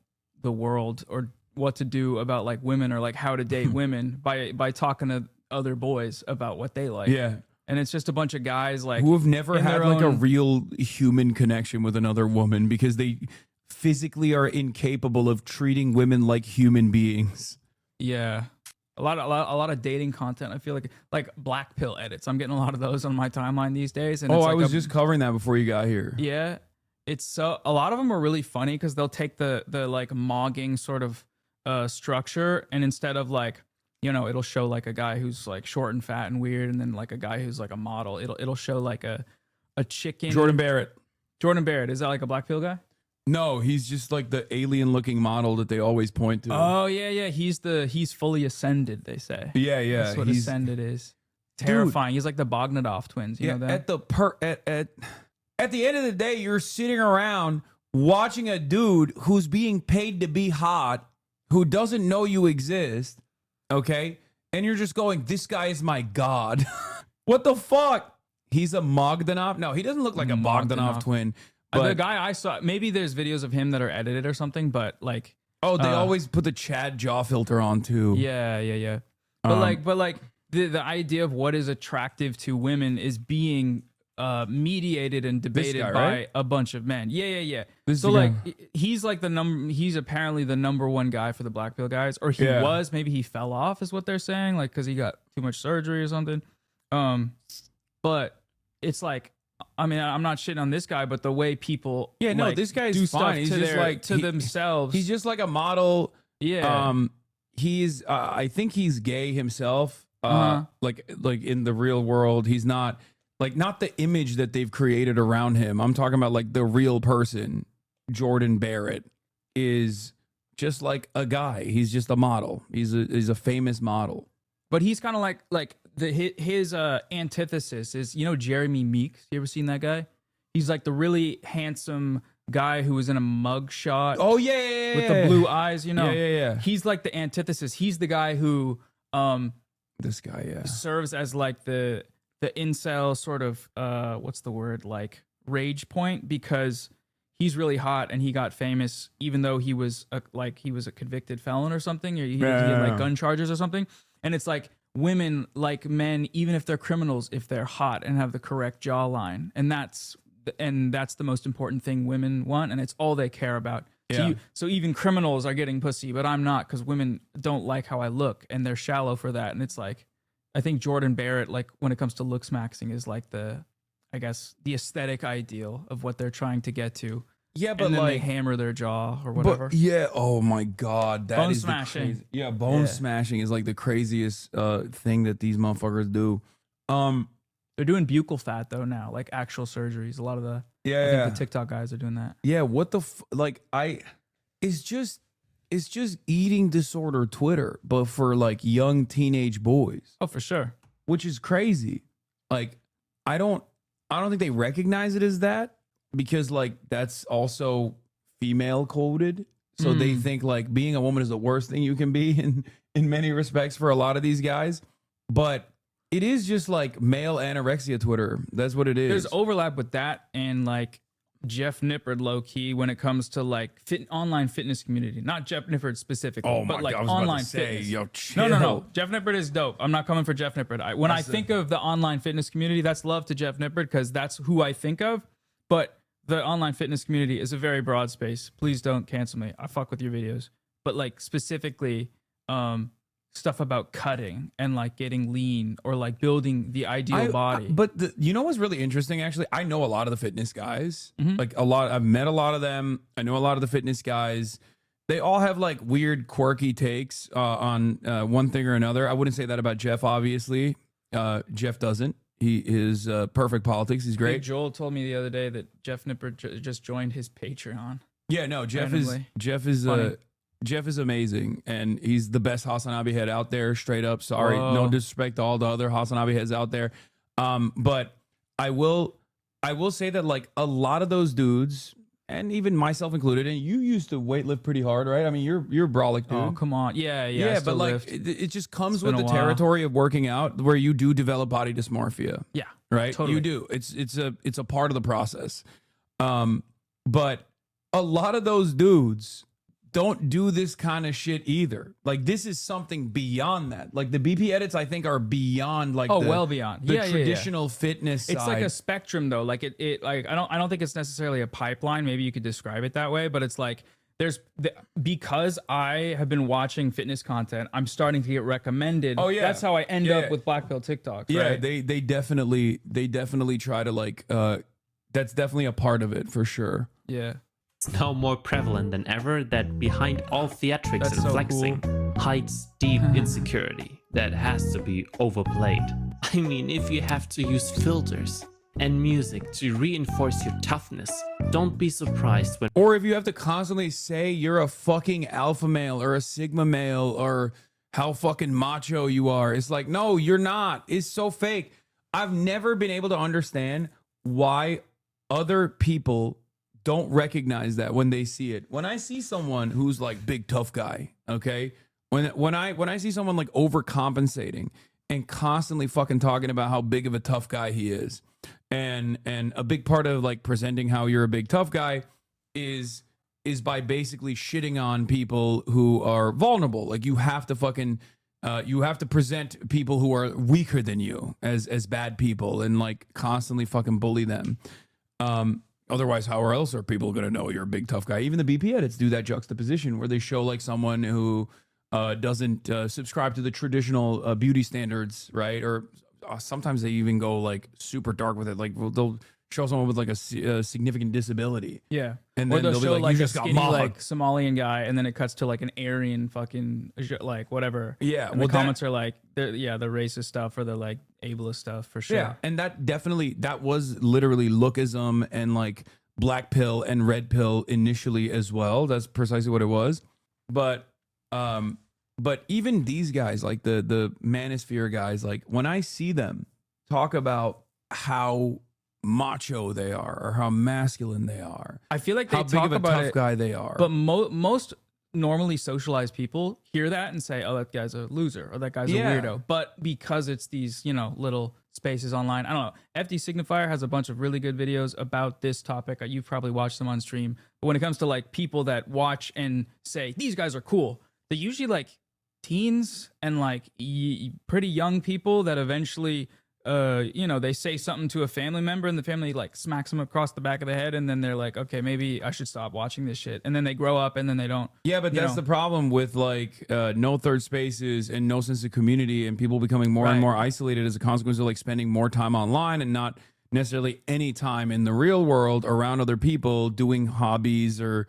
the world or what to do about like women or like how to date women by talking to other boys about what they like. Yeah. And it's just a bunch of guys like Who have never in had their like a own- real human connection with another woman because they physically are incapable of treating women like human beings. Yeah. A lot of dating content. I feel like black pill edits. I'm getting a lot of those on my timeline these days. And Oh, it's I like was just covering that before you got here. Yeah. It's so a lot of them are really funny because they'll take the like mogging sort of structure and instead of like, you know, it'll show like a guy who's like short and fat and weird and then like a guy who's like a model. It'll show like a chicken. Jordan Barrett. Jordan Barrett. Is that like a black pill guy? No, he's just like the alien looking model that they always point to. Oh yeah. He's fully ascended, they say. Yeah. That's what ascended is. Terrifying. He's like the Bogdanov twins. You know that? At the end of the day, you're sitting around watching a dude who's being paid to be hot, who doesn't know you exist, okay? And you're just going, this guy is my god. What the fuck? He's a Bogdanov? No, he doesn't look like a Bogdanov twin. But The guy I saw, maybe there's videos of him that are edited or something, but like, oh, they always put the Chad jaw filter on too. yeah. But like the idea of what is attractive to women is being mediated and debated guy, by right? a bunch of men. Yeah. This So is the like guy. he's like he's apparently the number one guy for the black pill guys, or he Yeah. was. Maybe he fell off, is what they're saying, like because he got too much surgery or something. But it's like, I mean, I'm not shitting on this guy, but the way people like, this guy's do fine. stuff He's to just like themselves. He's just like a model. Yeah. He's I think he's gay himself. Uh-huh. Like in the real world, he's not not the image that they've created around him. I'm talking about like the real person. Jordan Barrett is just like a guy. He's just a model. He's a famous model. But he's kind of like his antithesis is, you know, Jeremy Meeks. You ever seen that guy? He's like the really handsome guy who was in a mug shot. Oh yeah. With the blue eyes, you know. Yeah. He's like the antithesis. He's the guy who This guy, yeah. serves as like the incel sort of what's the word, like rage point, because he's really hot and he got famous even though he was a convicted felon or something, or he had like gun charges or something. And it's like women like men, even if they're criminals, if they're hot and have the correct jawline, and that's the most important thing women want, and it's all they care about. Yeah. So even criminals are getting pussy, but I'm not, because women don't like how I look and they're shallow for that. And it's like, I think Jordan Barrett, like when it comes to looks maxing, is like the aesthetic ideal of what they're trying to get to. Yeah, but and then they like hammer their jaw or whatever. But yeah, oh my god, that Bone is smashing. The crazy, yeah, bone smashing is like the craziest thing that these motherfuckers do. They're doing buccal fat though now, like actual surgeries. A lot of the I Yeah. think the TikTok guys are doing that. Yeah, what the it's just eating disorder Twitter, but for like young teenage boys. Oh, for sure. Which is crazy. Like I don't think they recognize it as that because like that's also female coded. So they think like being a woman is the worst thing you can be in many respects for a lot of these guys. But it is just like male anorexia Twitter. That's what it is. There's overlap with that and like Jeff Nippard low key when it comes to like online fitness community. Not Jeff Nippard specifically, Oh but my like God, I was about to online say, fitness. yo, No. chill. Jeff Nippard is dope. I'm not coming for Jeff Nippard. When I think of the online fitness community, that's love to Jeff Nippard because that's who I think of. But the online fitness community is a very broad space. Please don't cancel me. I fuck with your videos. But like specifically, stuff about cutting and like getting lean or like building the ideal body. But you know what's really interesting? Actually, I know a lot of the fitness guys. Like I've met a lot of them. I know a lot of the fitness guys. They all have like weird, quirky takes on one thing or another. I wouldn't say that about Jeff. Obviously, Jeff doesn't. He is perfect politics. He's great. Big Joel told me the other day that Jeff Nippard just joined his Patreon. Yeah, no, Jeff Randomly. is Jeff is amazing, and he's the best Hasanabi head out there. Straight up, sorry, no disrespect to all the other Hasanabi heads out there, but I will say that like a lot of those dudes, and even myself included, and you used to weightlift pretty hard, right? I mean, you're a brolic dude. Oh, come on, yeah. I but still like lift. it just comes It's with been the a while. territory of working out, where you do develop body dysmorphia. Yeah, right. totally. You do. It's a part of the process. But a lot of those dudes don't do this kind of shit either. Like this is something beyond that. Like the BP edits, I think, are beyond like well beyond the Yeah. traditional fitness. It's like side. a spectrum though. Like it like I don't think it's necessarily a pipeline. Maybe you could describe it that way, but it's like because I have been watching fitness content, I'm starting to get recommended. Oh, yeah. That's how I end Yeah. up with black belt TikToks. Yeah, right? they definitely try to like. That's definitely a part of it for sure. Yeah. It's now more prevalent than ever that behind all theatrics That's and so flexing hides deep insecurity that has to be overplayed. I mean, if you have to use filters and music to reinforce your toughness, don't be surprised when... Or if you have to constantly say you're a fucking alpha male or a sigma male or how fucking macho you are. It's like, no, you're not. It's so fake. I've never been able to understand why other people don't recognize that when they see it. When I see someone who's like big tough guy, okay? When I see someone like overcompensating and constantly fucking talking about how big of a tough guy he is, and a big part of like presenting how you're a big tough guy is by basically shitting on people who are vulnerable. Like you have to fucking you have to present people who are weaker than you as bad people and like constantly fucking bully them. Otherwise, how else are people going to know you're a big tough guy? Even the BP edits do that juxtaposition where they show like someone who doesn't subscribe to the traditional beauty standards, right? Or sometimes they even go like super dark with it. Like they'll show someone with like a significant disability. Yeah. And Or then they'll be show like, like you a just got skinny mobbed. like Somalian guy, and then it cuts to like an Aryan fucking like whatever. Yeah, And well, the that- comments are like, the racist stuff or the like ableist stuff for sure. Yeah, and that was literally lookism and like black pill and red pill initially as well. That's precisely what it was. But even these guys, like the manosphere guys, like when I see them talk about how macho they are or how masculine they are, I feel like they how big talk of a about tough it, guy they are. But most normally socialized people hear that and say, "Oh, that guy's a loser," or "That guy's Yeah. a weirdo." But because it's these, little spaces online, I don't know. FD Signifier has a bunch of really good videos about this topic. You've probably watched them on stream. But when it comes to like people that watch and say these guys are cool, they're usually like teens and like pretty young people that eventually they say something to a family member and the family like smacks them across the back of the head, and then they're like, okay, maybe I should stop watching this shit, and then they grow up and then they don't. Yeah, but that's the problem with like no third spaces and no sense of community and people becoming more and Right. more isolated as a consequence of like spending more time online and not necessarily any time in the real world around other people doing hobbies or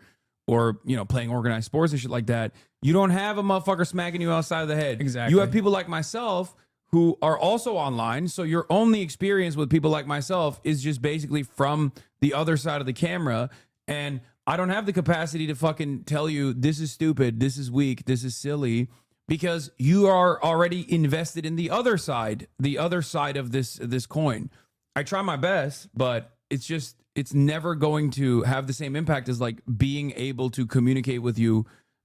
you know, playing organized sports and shit like that. You don't have a motherfucker smacking you outside of the head. Exactly. You have people like myself who are also online. So your only experience with people like myself is just basically from the other side of the camera. And I don't have the capacity to fucking tell you this is stupid, this is weak, this is silly, because you are already invested in the other side of this coin. I try my best, but it's never going to have the same impact as like being able to communicate with you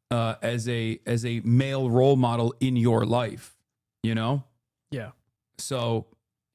as a male role model in your life, you know? Yeah. So,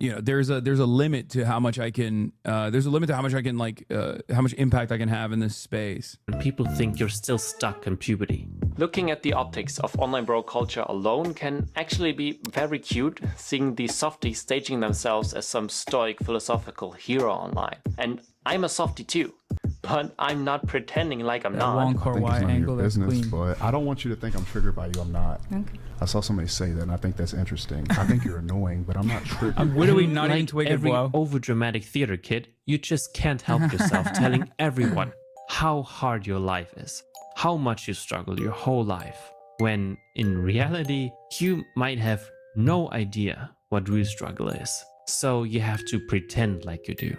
you know, there's a limit to how much I can how much impact I can have in this space. People think you're still stuck in puberty. Looking at the optics of online bro culture alone can actually be very cute, seeing these softies staging themselves as some stoic philosophical hero online. And I'm a softie too, but I'm not pretending like I'm not. Long core Y angle that's clean. But I don't want you to think I'm triggered by you. I'm not. Okay. I saw somebody say that, and I think that's interesting. I think you're annoying, but I'm not triggered. I'm literally not even twigged, every wow. overdramatic theater kid, you just can't help yourself telling everyone how hard your life is, how much you struggle your whole life, when in reality, you might have no idea what real struggle is. So you have to pretend like you do.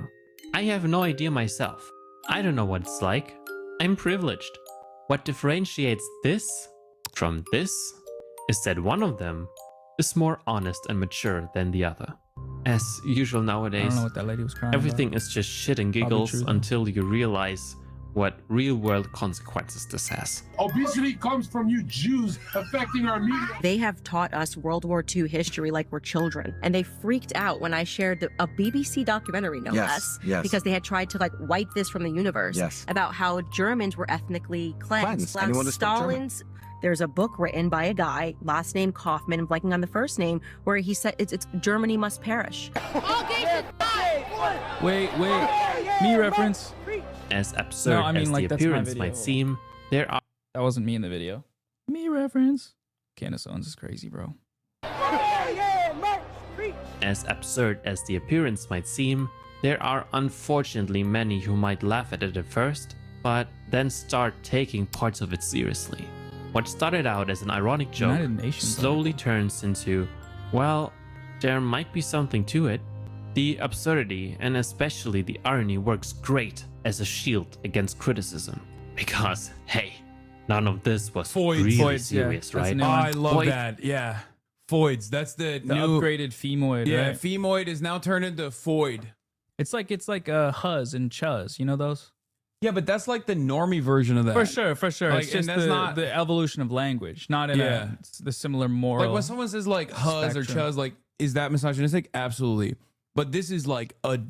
I have no idea myself. I don't know what it's like. I'm privileged. What differentiates this from this is that one of them is more honest and mature than the other. As usual I nowadays, don't know what that lady was crying everything about. is just shit and Probably giggles true, though. until you realize what real world consequences this has. Obesity comes from you Jews affecting our media. They have taught us World War II history like we're children, and they freaked out when I shared a BBC documentary, no less, because they had tried to like wipe this from the universe about how Germans were ethnically cleansed. Anyone that spoke German. Stalin's. There's a book written by a guy, last name Kaufman, I'm blanking on the first name, where he said it's Germany must perish. Wait. Me reference. As absurd as the that's my appearance video. might seem, there are... That wasn't me in the video. Me reference. Candace Owens is crazy, bro. As absurd as the appearance might seem, there are unfortunately many who might laugh at it at first, but then start taking parts of it seriously. What started out as an ironic joke United Nations, slowly turns into, well, there might be something to it. The absurdity and especially the irony works great as a shield against criticism. Because, hey, none of this was really serious, right? Oh, I love that. Yeah. Foids. That's the new upgraded femoid, Yeah, right? femoid is now turned into foid. It's like Huz and Chuz, you know those? Yeah, but that's like the normie version of that. For sure. Like, It's just and that's not the evolution of language, not in the similar moral. like when someone says like huz or spectrum. chuz, like, is that misogynistic? Absolutely. But this is like a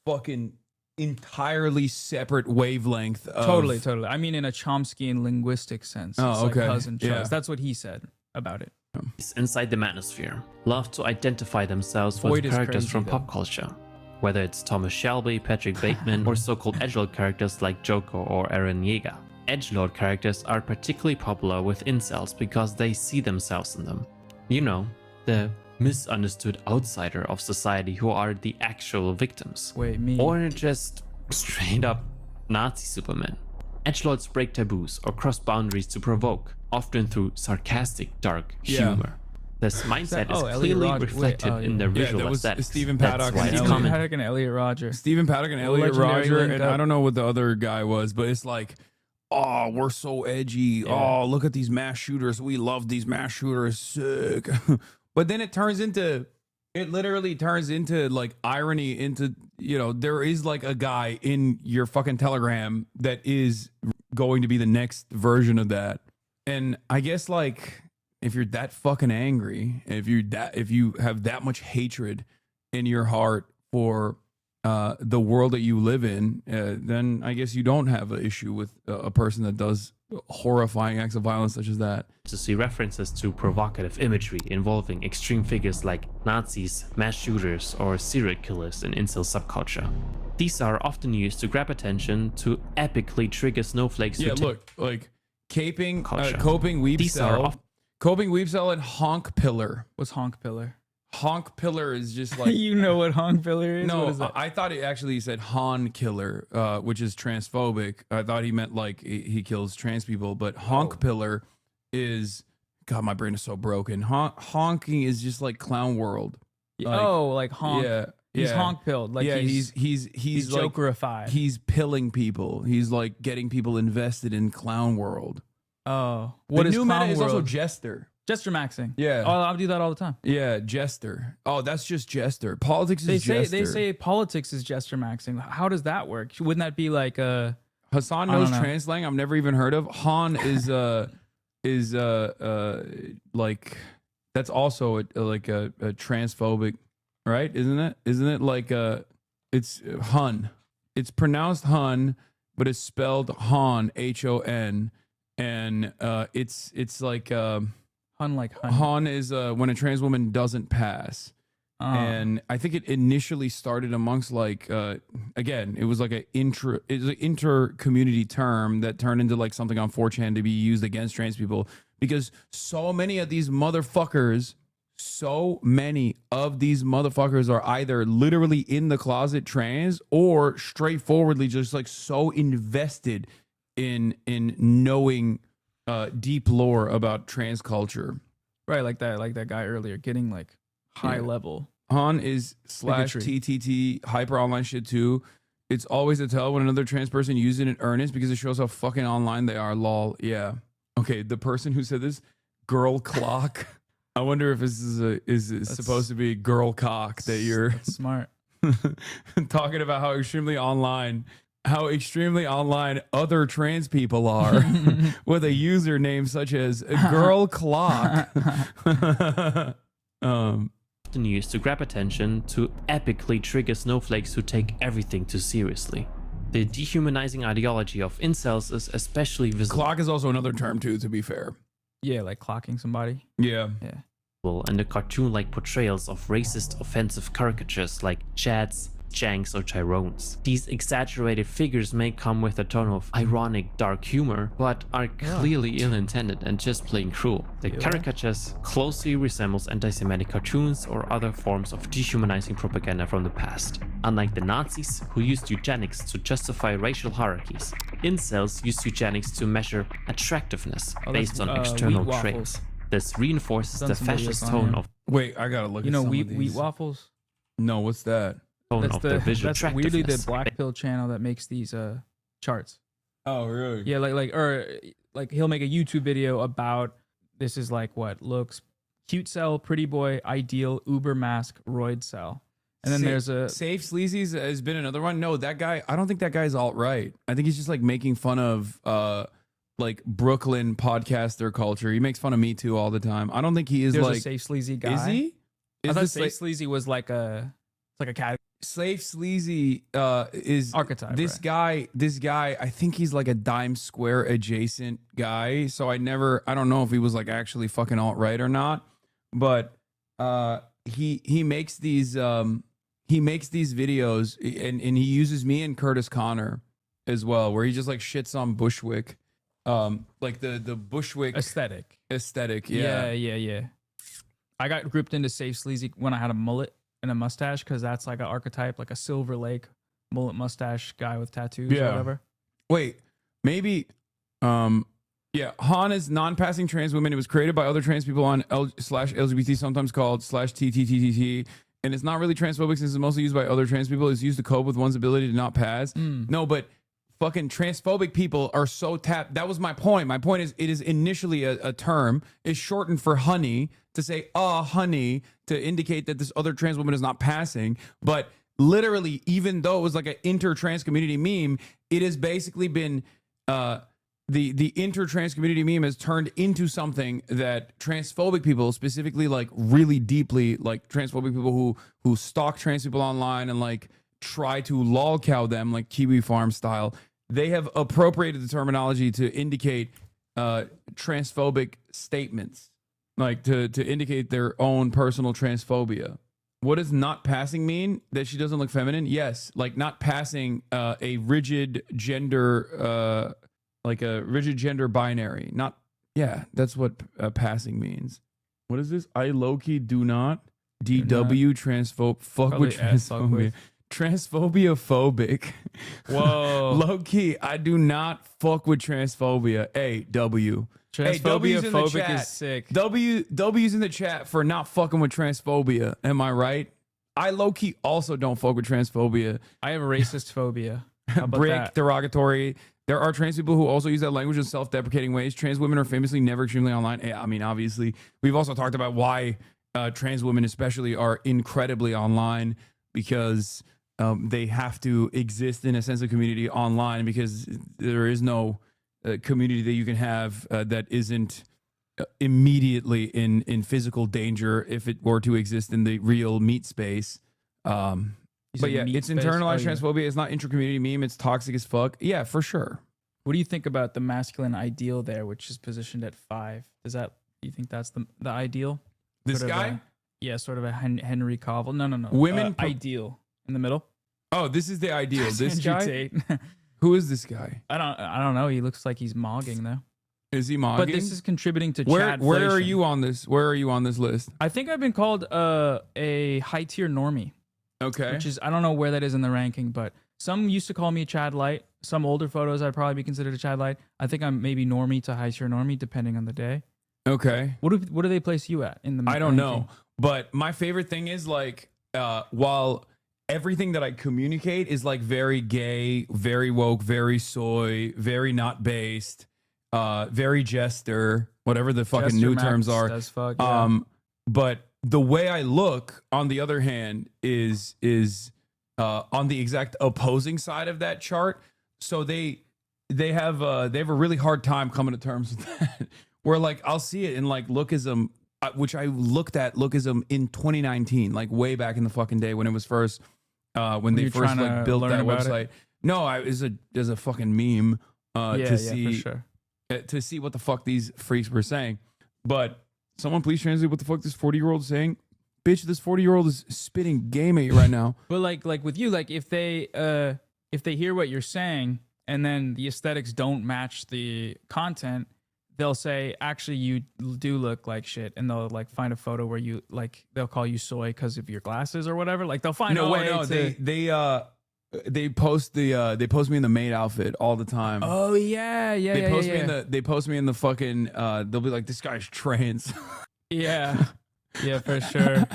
fucking entirely separate wavelength of Totally. I mean, in a Chomskyan linguistic sense. Oh, It's okay. Like Huz and Chuz. Yeah. That's what he said about it. Inside the manosphere love to identify themselves Void with is characters crazy, from though. pop culture. Whether it's Thomas Shelby, Patrick Bateman, or so-called edgelord characters like Joko or Eren Yeager. Edgelord characters are particularly popular with incels because they see themselves in them. You know, the misunderstood outsider of society who are the actual victims. Wait, me? Or just straight up Nazi Superman. Edgelords break taboos or cross boundaries to provoke, often through sarcastic, dark humor. This mindset is clearly reflected in their visual that was aesthetics. Stephen That's Paddock why and it's Elliot. common. Paddock and Elliot Rodger. Stephen Paddock and Elliot Legendary Rodger, link and up. I don't know what the other guy was, but it's like, oh, we're so edgy. Oh, look at these mass shooters. We love these mass shooters. Sick. But then it literally turns into like irony into, you know, there is like a guy in your fucking Telegram that is going to be the next version of that. And I guess like, if you're that fucking angry, if you have that much hatred in your heart for the world that you live in, then I guess you don't have an issue with a person that does horrifying acts of violence such as that. To see references to provocative imagery involving extreme figures like Nazis, mass shooters, or serial killers in incel subculture. These are often used to grab attention to epically trigger snowflakes. Yeah, who look, like Coping Culture. Weepsell, These are Coping Weepsell, and Honk Pillar. What's Honk Pillar? Honk pillar is just like You know what honk pillar is? What no. is that? I thought it actually said Han killer, which is transphobic. I thought he meant like he kills trans people, but honk pillar is God. My brain is so broken. Honking is just like clown world. Like honk. Yeah. He's yeah. honk pilled. Like yeah, he's like, Jokerified. He's pilling people. He's like getting people invested in clown world. Oh, What what is new clown meta is also world? Jester. Jester maxing. Yeah. Oh, I'll do that all the time. Yeah, Jester. Oh, that's just Jester. Politics They is say Jester. they say politics is Jester maxing. How does that work? Wouldn't that be like Hassan I don't knows know. trans slang I've never even heard of. Han is like that's also a transphobic, right? Isn't it? Isn't it like it's Hun. It's pronounced Hun, but it's spelled Han, Hon, and it's like Hun like Hun. Han is when a trans woman doesn't pass. And I think it initially started amongst like again, it was like an inter community term that turned into like something on 4chan to be used against trans people because so many of these motherfuckers are either literally in the closet trans or straightforwardly just like so invested in knowing deep lore about trans culture. Right, like that guy earlier getting like high level. Han is Bigotry. /TTT hyper online shit too. It's always a tell when another trans person uses it in earnest because it shows how fucking online they are. Lol. Yeah. Okay. The person who said this, girl clock. I wonder if this is supposed to be girl cock that you're That's smart. talking about how extremely online other trans people are with a username such as girl clock. Often used to grab attention to epically trigger snowflakes who take everything too seriously. The dehumanizing ideology of incels is especially visible. Clock is also another term too, to be fair. Yeah, like clocking somebody. Yeah. And the cartoon-like portrayals of racist, offensive caricatures like Chads, Janks, or Tyrones. These exaggerated figures may come with a tone of ironic, dark humor, but are clearly ill-intended and just plain cruel. The caricatures closely resembles anti-Semitic cartoons or other forms of dehumanizing propaganda from the past. Unlike the Nazis, who used eugenics to justify racial hierarchies, incels use eugenics to measure attractiveness based on external wheat traits. waffles. This reinforces Done the some videos fascist on tone him. of Wait, I gotta look. You at know some wheat of these. waffles? No, what's that? of their visual that's weirdly the attractiveness. black pill channel that makes these charts. Oh, really? Yeah, like he'll make a YouTube video about this is like what looks cute cell, pretty boy, ideal, uber mask, roid cell. And then there's a Safe Sleazy's has been another one. No, that guy, I don't think that guy's alt-right. I think he's just like making fun of like Brooklyn podcaster culture. He makes fun of Me Too all the time. I don't think he is there's like a safe sleazy guy. Is he? I Is thought this safe like sleazy was like a category. Safe Sleazy is Archetype, this guy, I think he's like a Dime Square adjacent guy. So I don't know if he was like actually fucking alt-right or not. But he makes these videos and he uses me and Curtis Connor as well, where he just like shits on Bushwick. Like the Bushwick aesthetic. Yeah. I got grouped into safe sleazy when I had a mullet and a mustache because that's like an archetype, like a Silver Lake mullet mustache guy with tattoos or whatever. Wait, maybe Han is non-passing trans women. It was created by other trans people on /LGBT, sometimes called /TTTTT. And it's not really transphobic since it's mostly used by other trans people. It's used to cope with one's ability to not pass. No, but fucking transphobic people are so tapped. That was my point. My point is it is initially a term. It's shortened for honey to say, honey, to indicate that this other trans woman is not passing. But literally, even though it was like an inter-trans community meme, it has basically been, the inter-trans community meme has turned into something that transphobic people, specifically like really deeply, like transphobic people who stalk trans people online and like try to lolcow them like Kiwi Farm style, they have appropriated the terminology to indicate transphobic statements, like to indicate their own personal transphobia. What does not passing mean? That she doesn't look feminine? Yes, like not passing a rigid gender, like a rigid gender binary. Not, yeah, that's what passing means. What is this? I low-key do not. DW transphobe. Fuck with Probably ass fuck transphobia. with. Transphobia phobic. Whoa. Low key, I do not fuck with transphobia. Hey, W. Hey, Transphobia W's in the phobic chat. is sick. W's in the chat for not fucking with transphobia. Am I right? I low key also don't fuck with transphobia. I have racist phobia. How about Brick, that? derogatory. There are trans people who also use that language in self-deprecating ways. Trans women are famously never extremely online. Yeah, I mean, obviously, we've also talked about why trans women, especially, are incredibly online because they have to exist in a sense of community online because there is no community that you can have that isn't immediately in physical danger if it were to exist in the real meat space. But yeah, meat it's space? internalized Oh, yeah. transphobia. It's not intra-community meme. It's toxic as fuck. Yeah, for sure. What do you think about the masculine ideal there, which is positioned at 5? Does that, you think that's the ideal? This Sort of guy? yeah, sort of a Henry Cavill. No. Women pro- ideal in the middle. Oh, this is the ideal. That's This Andrew guy? Tate. Who is this guy? I don't know. He looks like he's mogging though. Is he mogging? But this is contributing to where are Chadflation. you on this? Where are you on this list? I think I've been called a high tier normie. Okay. Which is, I don't know where that is in the ranking, but some used to call me a Chad Light. Some older photos I'd probably be considered a Chad Light. I think I'm maybe normie to high tier normie, depending on the day. Okay. What do they place you at in the? I don't ranking? know. But my favorite thing is like while everything that I communicate is like very gay, very woke, very soy, very not based, very jester, whatever the fucking Jester new Max terms are. as fuck, yeah. But the way I look, on the other hand, is on the exact opposing side of that chart. So they have a really hard time coming to terms with that. Where like I'll see it in like lookism, which I looked at lookism in 2019, like way back in the fucking day when it was first when they you're first trying to like built learn that about website. it? No, as a fucking meme Yeah, to for see sure. to see what the fuck these freaks were saying. But someone please translate what the fuck this 40-year-old is saying. Bitch, this 40-year-old is spitting game at you right now. But like with you, like if they hear what you're saying and then the aesthetics don't match the content, they'll say, actually, you do look like shit, and they'll like find a photo where you like they'll call you soy because of your glasses or whatever. Like they'll find a way. No, to... they post me in the maid outfit all the time. Oh yeah. They post me in the fucking they'll be like, this guy's trans. Yeah, for sure.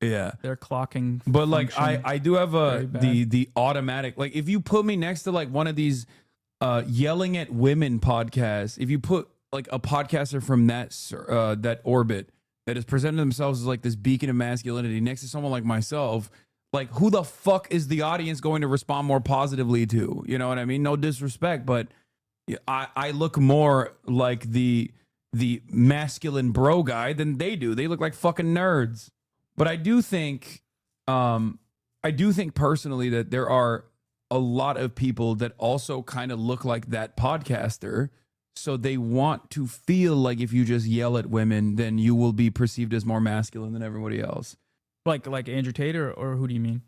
Yeah, they're clocking. But like function I do have very bad. the automatic, like if you put me next to like one of these yelling at women podcasts, if you put like a podcaster from that orbit that has presented themselves as like this beacon of masculinity next to someone like myself, like who the fuck is the audience going to respond more positively to? You know what I mean? No disrespect, but I look more like the masculine bro guy than they do. They look like fucking nerds. But I do think personally that there are a lot of people that also kind of look like that podcaster. So they want to feel like if you just yell at women, then you will be perceived as more masculine than everybody else. Like Andrew Tate or who do you mean?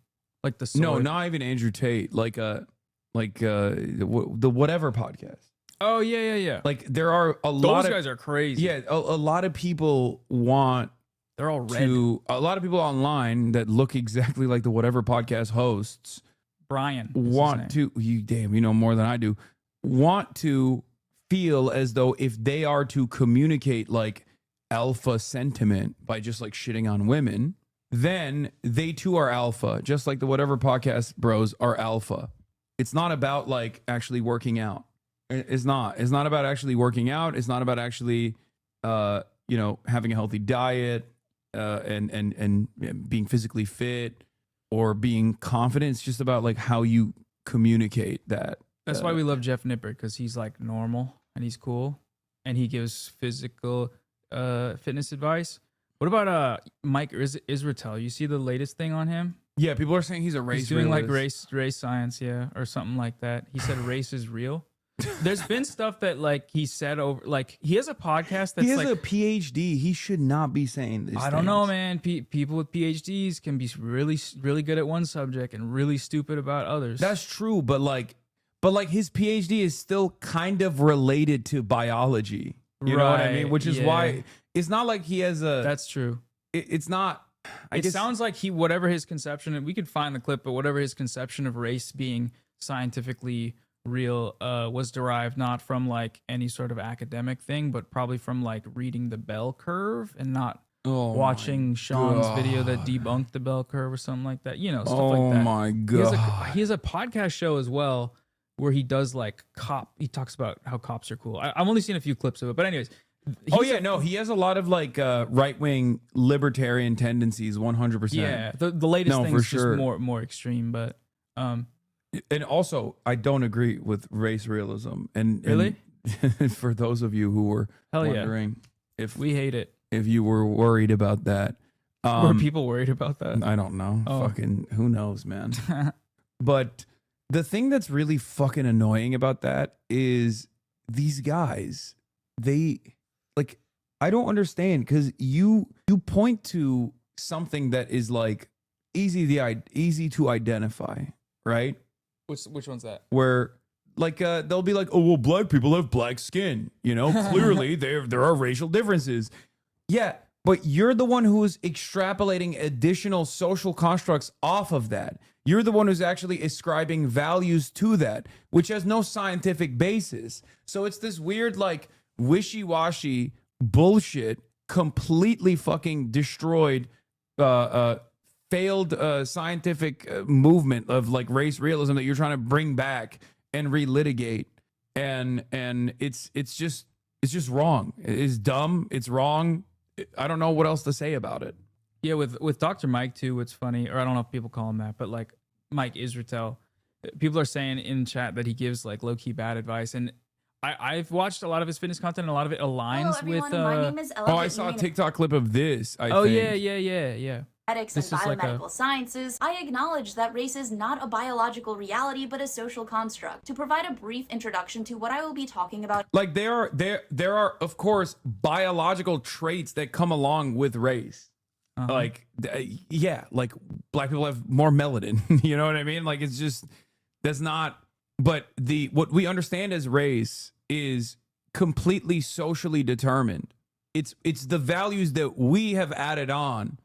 Like the No, sword? not even Andrew Tate. Like the whatever podcast. Oh yeah. Like there are a lot Those of guys are crazy. Yeah, a lot of people want. They're all red. A lot of people online that look exactly like the whatever podcast hosts. Brian want to you know more than I do. Want to feel as though if they are to communicate like alpha sentiment by just like shitting on women, then they too are alpha, just like the whatever podcast bros are alpha. It's not about like actually working out. It's not about actually working out. It's not about actually having a healthy diet and being physically fit or being confident. It's just about like how you communicate that. That's why we love Jeff Nipper, because he's like normal and he's cool and he gives physical fitness advice. What about Mike Israetel? You see the latest thing on him? Yeah, people are saying he's a race. He's doing like realist. race science, yeah, or something like that. He said race is real. There's been stuff that like he said over, like he has a podcast that's He has like a PhD. He should not be saying this. I don't know, man. People with PhDs can be really, really good at one subject and really stupid about others. That's true, but like his PhD is still kind of related to biology. You know what I mean? Right, Which is yeah. why it's not like he has a. That's true. It's not It guess- sounds like whatever his conception, and we could find the clip, but whatever his conception of race being scientifically real was derived not from like any sort of academic thing, but probably from like reading the bell curve and not watching Sean's video that debunked the bell curve or something like that. You know, stuff like that. Oh my God. He has a podcast show as well where he does like he talks about how cops are cool. I've only seen a few clips of it, but anyways. He has a lot of like right-wing libertarian tendencies, 100%. Yeah, the latest thing is sure. just more extreme, but and also I don't agree with race realism. And Really? for those of you who were Hell yeah. wondering if we hate it, if you were worried about that, were people worried about that? I don't know. Oh. Fucking who knows, man. But the thing that's really fucking annoying about that is these guys, they like, I don't understand, because you point to something that is like easy to identify, right? Which one's that? Where like they'll be like, oh well, black people have black skin, you know, clearly there are racial differences. Yeah, but you're the one who is extrapolating additional social constructs off of that. You're the one who's actually ascribing values to that, which has no scientific basis. So it's this weird, like, wishy-washy bullshit, completely fucking destroyed, failed scientific movement of like race realism that you're trying to bring back and relitigate. And it's just wrong. It's dumb. It's wrong. I don't know what else to say about it. Yeah, with Dr. Mike too, what's funny, or I don't know if people call him that, but like Mike Israetel, people are saying in chat that he gives like low-key bad advice, and I've watched a lot of his fitness content, and a lot of it aligns with My name is Ella. Oh, I saw a TikTok clip of this. I oh think. yeah. Genetics and This is like biomedical sciences, I acknowledge that race is not a biological reality but a social construct. To provide a brief introduction to what I will be talking about, Like there are of course biological traits that come along with race. Like yeah, like black people have more melanin. You know what I mean? Like it's just that's not. But what we understand as race is completely socially determined. It's the values that we have added on.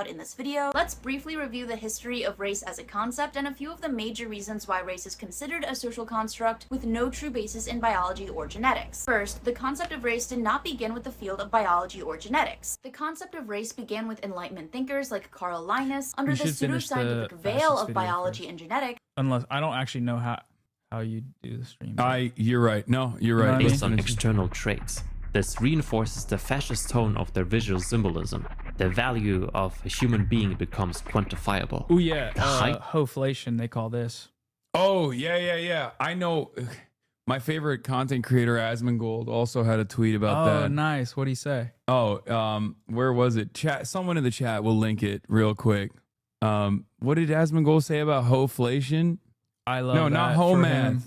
in this video, let's briefly review the history of race as a concept and a few of the major reasons why race is considered a social construct with no true basis in biology or genetics. First, the concept of race did not begin with the field of biology or genetics. The concept of race began with Enlightenment thinkers like Carl Linus under the pseudoscientific veil of biology and genetics. Unless I don't actually know how you do the stream. You're right. No, you're right. Based on external traits. This reinforces the fascist tone of their visual symbolism. The value of a human being becomes quantifiable. Oh yeah, The height- hoflation they call this. Oh yeah. I know. My favorite content creator, Asmongold, also had a tweet about that. Oh, nice. What do you say? Oh, where was it? Chat. Someone in the chat will link it real quick. What did Asmongold say about hoflation? I love no, that not for Homath. him.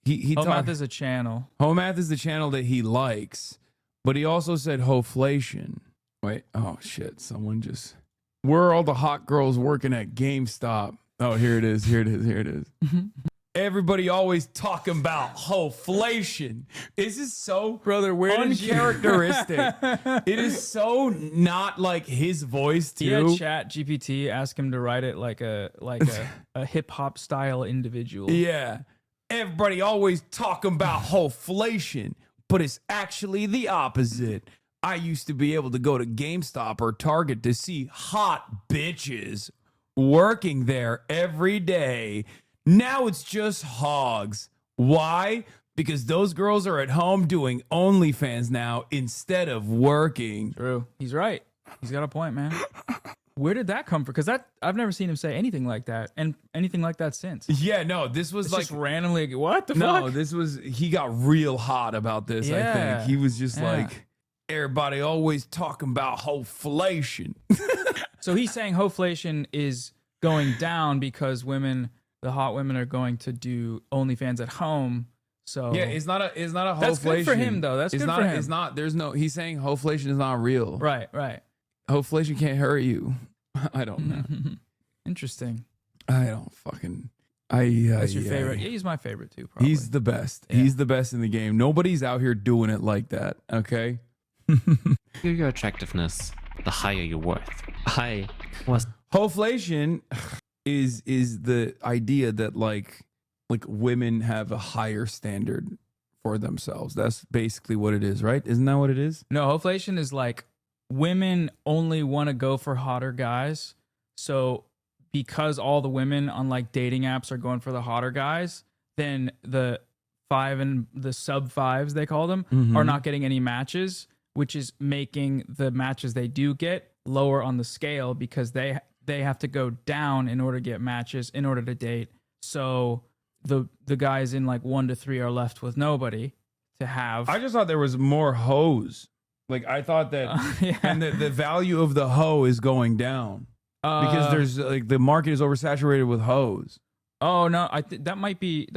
He Homath is a channel. Homath is the channel that he likes, but he also said hoflation. Wait, oh shit! Someone just. Where are all the hot girls working at GameStop? Oh, here it is. Everybody always talking about hoflation. This is so brother uncharacteristic. It is so not like his voice too. He had Chat GPT ask him to write it like a hip hop style individual. Yeah. Everybody always talking about hoflation, but it's actually the opposite. I used to be able to go to GameStop or Target to see hot bitches working there every day. Now it's just hogs. Why? Because those girls are at home doing OnlyFans now instead of working. True. He's right. He's got a point, man. Where did that come from? Because I've never seen him say anything like that, and anything like that since. Yeah, no, this was It's like just randomly. What the fuck? No, this was he got real hot about this. I Yeah. think he was just Yeah. like everybody always talking about hoflation. So he's saying hoflation is going down because the hot women are going to do OnlyFans at home. So Yeah, it's not a hoflation. That's good for him, though. That's it's good not, for him. It's not. There's no. He's saying hoflation is not real. Right. Hoflation can't hurt you. I don't know. Interesting. I don't fucking. That's your favorite. Yeah, he's my favorite too. Probably. He's the best. Yeah. He's the best in the game. Nobody's out here doing it like that. Okay. Your attractiveness, the higher your worth. I Hoflation is the idea that like women have a higher standard for themselves. That's basically what it is, right? Isn't that what it is? No, hoflation is like women only want to go for hotter guys. So because all the women on like dating apps are going for the hotter guys, then the 5 and the sub 5s they call them are not getting any matches, which is making the matches they do get lower on the scale because they have to go down in order to get matches in order to date. So the guys in like 1 to 3 are left with nobody to have. I just thought there was more hoes. Like I thought that, and the value of the hoe is going down because there's like the market is oversaturated with hoes. Oh no, that might be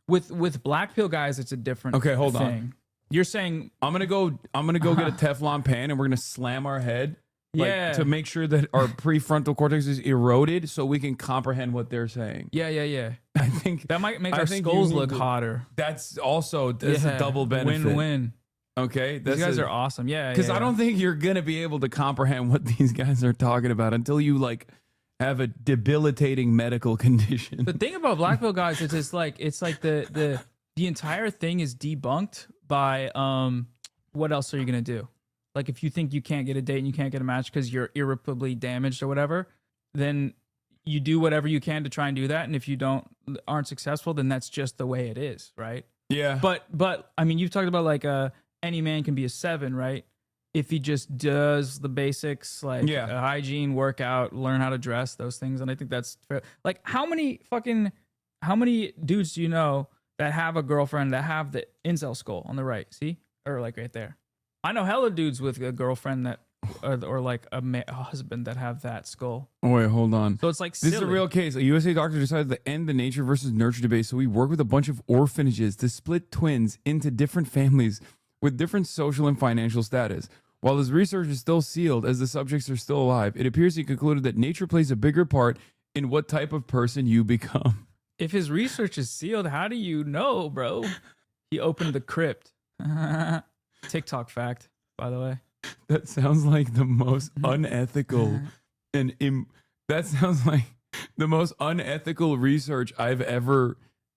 with black pill guys. It's a different. Okay, hold thing. on. You're saying I'm gonna go get a Teflon pan and we're gonna slam our head. Yeah. To make sure that our prefrontal cortex is eroded so we can comprehend what they're saying. Yeah. I think that might make our skulls look hotter. That's a double benefit. Win-win. Okay. These guys are awesome. Yeah. Because I don't think you're going to be able to comprehend what these guys are talking about until you like have a debilitating medical condition. The thing about black pill guys is it's like the entire thing is debunked by what else are you going to do? Like if you think you can't get a date and you can't get a match because you're irreparably damaged or whatever, then you do whatever you can to try and do that. And if you aren't successful, then that's just the way it is, right? Yeah. But I mean, you've talked about like any man can be a 7, right? If he just does the basics like hygiene, workout, learn how to dress, those things. And I think that's fair. Like how many dudes do you know that have a girlfriend that have the incel skull on the right? See? Or like right there. I know hella dudes with a girlfriend that, or like a husband that have that skull. Oh, wait, hold on. So it's like this is a real case. A USA doctor decided to end the nature versus nurture debate. So we work with a bunch of orphanages to split twins into different families with different social and financial status. While his research is still sealed as the subjects are still alive, it appears he concluded that nature plays a bigger part in what type of person you become. If his research is sealed, how do you know, bro? He opened the crypt. TikTok fact, by the way. That sounds like the most unethical that sounds like the most unethical research I've ever